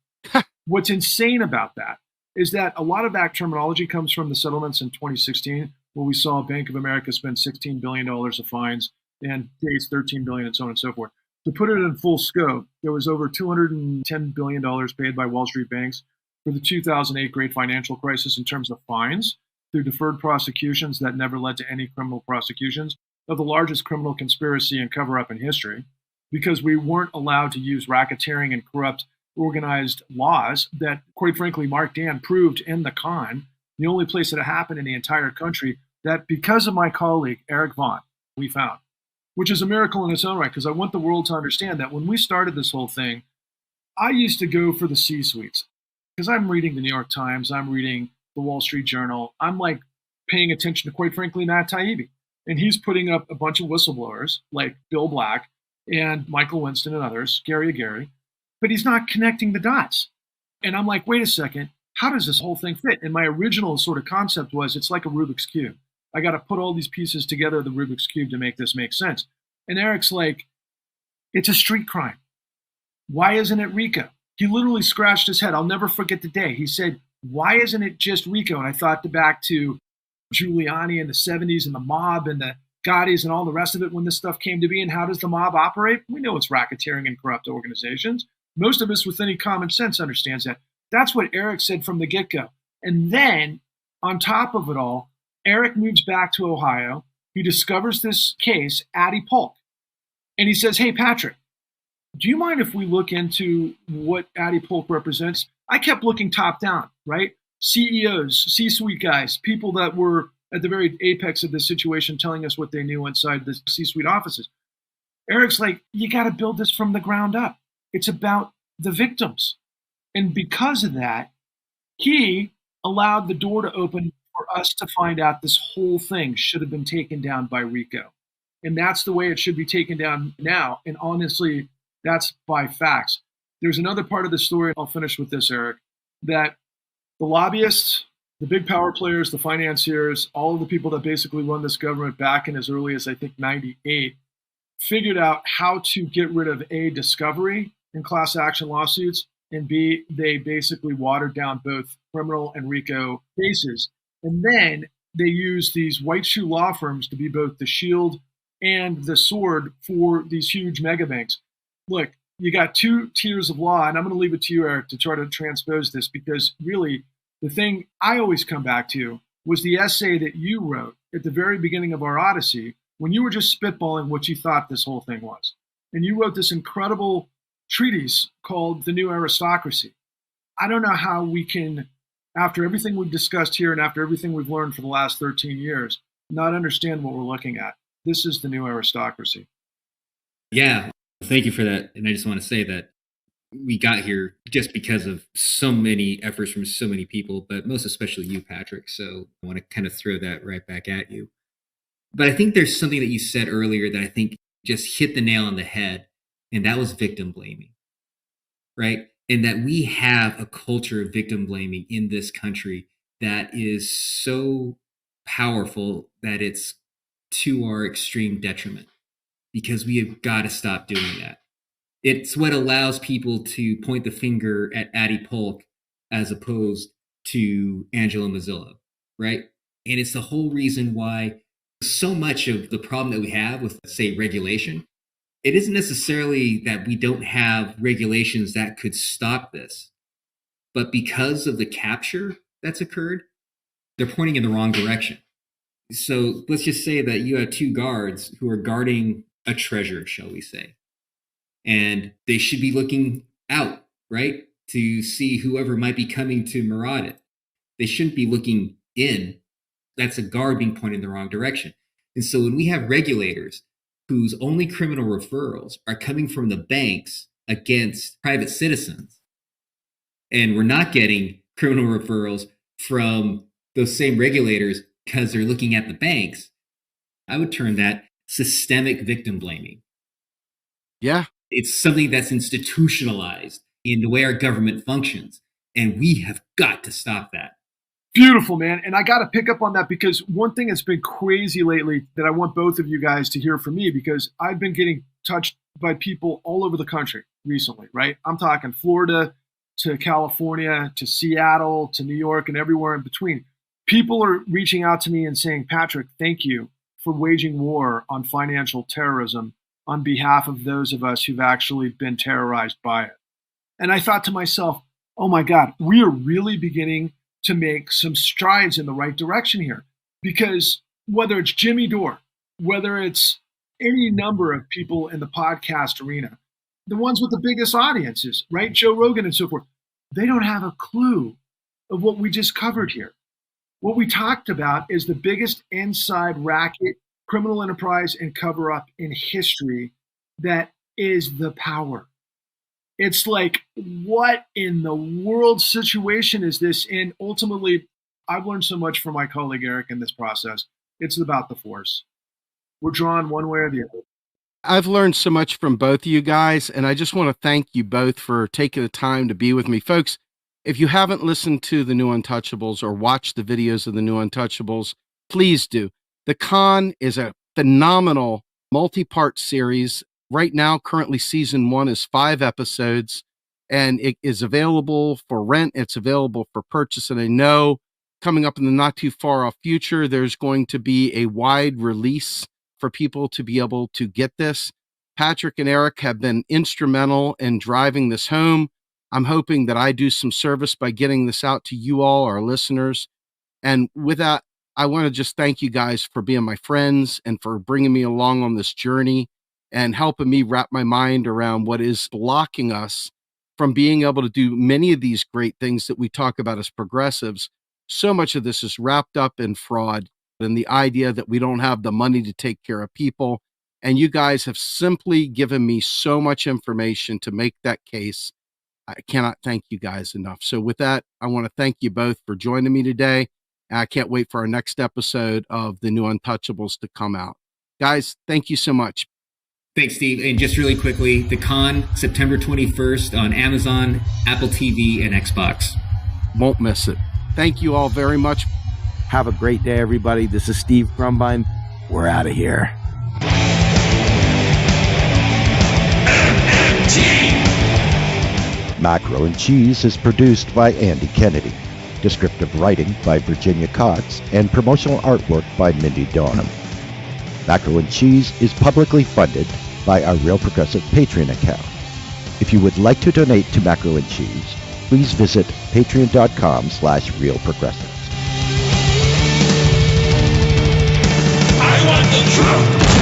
what's insane about that is that a lot of that terminology comes from the settlements in 2016, where we saw Bank of America spend $16 billion of fines and Chase $13 billion and so on and so forth. To put it in full scope, there was over $210 billion paid by Wall Street banks for the 2008 great financial crisis in terms of fines through deferred prosecutions that never led to any criminal prosecutions of the largest criminal conspiracy and cover-up in history, because we weren't allowed to use racketeering and corrupt organized laws that, quite frankly, Mark Dan proved in the con, the only place that it happened in the entire country, that because of my colleague, Eric Vaughan, we found, which is a miracle in its own right, because I want the world to understand that when we started this whole thing, I used to go for the C-suites, because I'm reading the New York Times, I'm reading the Wall Street Journal, I'm like paying attention to, quite frankly, Matt Taibbi, and he's putting up a bunch of whistleblowers like Bill Black and Michael Winston and others, Gary Agari, but he's not connecting the dots. And I'm like, wait a second, how does this whole thing fit? And my original sort of concept was, it's like a Rubik's Cube. I got to put all these pieces together, the Rubik's Cube, to make this make sense. And Eric's like, it's a street crime. Why isn't it RICO? He literally scratched his head. I'll never forget the day. He said, why isn't it just RICO? And I thought back to Giuliani in the 70s and the mob and the Gottis and all the rest of it when this stuff came to be. And how does the mob operate? We know it's racketeering and corrupt organizations. Most of us with any common sense understands that. That's what Eric said from the get-go. And then, on top of it all, Eric moves back to Ohio. He discovers this case, Addie Polk. And he says, hey, Patrick, do you mind if we look into what Addie Polk represents? I kept looking top down, right? CEOs, C-suite guys, people that were at the very apex of this situation telling us what they knew inside the C-suite offices. Eric's like, you got to build this from the ground up. It's about the victims. And because of that, he allowed the door to open for us to find out this whole thing should have been taken down by RICO. And that's the way it should be taken down now. And honestly, that's by facts. There's another part of the story, I'll finish with this, Eric, that the lobbyists, the big power players, the financiers, all of the people that basically run this government back in as early as, I think, 98, figured out how to get rid of A, discovery in class action lawsuits, and B, they basically watered down both criminal and RICO cases. And then they use these white shoe law firms to be both the shield and the sword for these huge mega banks. Look, you got two tiers of law, and I'm going to leave it to you, Eric, to try to transpose this, because really the thing I always come back to was the essay that you wrote at the very beginning of our Odyssey when you were just spitballing what you thought this whole thing was. And you wrote this incredible treatise called The New Aristocracy. I don't know how we can, after everything we've discussed here and after everything we've learned for the last 13 years, not understand what we're looking at. This is the new aristocracy.
Yeah, thank you for that. And I just want to say that we got here just because of so many efforts from so many people, but most especially you, Patrick. So I want to kind of throw that right back at you. But I think there's something that you said earlier that I think just hit the nail on the head, and that was victim blaming, right? And that we have a culture of victim blaming in this country that is so powerful that it's to our extreme detriment, because we have got to stop doing that. It's what allows people to point the finger at Addie Polk as opposed to Angela Mazzillo, right? And it's the whole reason why so much of the problem that we have with, say, regulation, it isn't necessarily that we don't have regulations that could stop this, but because of the capture that's occurred, they're pointing in the wrong direction. So let's just say that you have two guards who are guarding a treasure, shall we say, and they should be looking out, right, to see whoever might be coming to maraud it. They shouldn't be looking in. That's a guard being pointed in the wrong direction. And so when we have regulators whose only criminal referrals are coming from the banks against private citizens, and we're not getting criminal referrals from those same regulators because they're looking at the banks, I would term that systemic victim blaming.
Yeah.
It's something that's institutionalized in the way our government functions, and we have got to stop that.
Beautiful, man. And I got to pick up on that, because one thing that's been crazy lately that I want both of you guys to hear from me, because I've been getting touched by people all over the country recently, right? I'm talking Florida to California to Seattle to New York and everywhere in between. People are reaching out to me and saying, Patrick, thank you for waging war on financial terrorism on behalf of those of us who've actually been terrorized by it. And I thought to myself, oh my God, we are really beginning to make some strides in the right direction here. Because whether it's Jimmy Dore, whether it's any number of people in the podcast arena, the ones with the biggest audiences, right? Joe Rogan and so forth, they don't have a clue of what we just covered here. What we talked about is the biggest inside racket, criminal enterprise, and cover-up in history that is the power. It's like, what in the world situation is this? And ultimately, I've learned so much from my colleague Eric in this process. It's about the force. We're drawn one way or the other.
I've learned so much from both of you guys, and I just want to thank you both for taking the time to be with me. Folks, if you haven't listened to The New Untouchables or watched the videos of The New Untouchables, please do. The Con is a phenomenal multi-part series. Right now, currently season 1 is 5 episodes, and it is available for rent. It's available for purchase. And I know coming up in the not too far off future, there's going to be a wide release for people to be able to get this. Patrick and Eric have been instrumental in driving this home. I'm hoping that I do some service by getting this out to you all, our listeners. And with that, I want to just thank you guys for being my friends and for bringing me along on this journey and helping me wrap my mind around what is blocking us from being able to do many of these great things that we talk about as progressives. So much of this is wrapped up in fraud and the idea that we don't have the money to take care of people. And you guys have simply given me so much information to make that case. I cannot thank you guys enough. So with that, I want to thank you both for joining me today. And I can't wait for our next episode of The New Untouchables to come out. Guys, thank you so much.
Thanks, Steve. And just really quickly, The Con, September 21st on Amazon, Apple TV, and Xbox.
Won't miss it. Thank you all very much.
Have a great day, everybody. This is Steve Grumbine. We're out of here.
Macro and Cheese is produced by Andy Kennedy. descriptive writing by Virginia Cox, and promotional artwork by Mindy Donham. Macro and Cheese is publicly funded by our Real Progressive Patreon account. If you would like to donate to Macro and Cheese, please visit patreon.com/realprogressives.
I want the truth.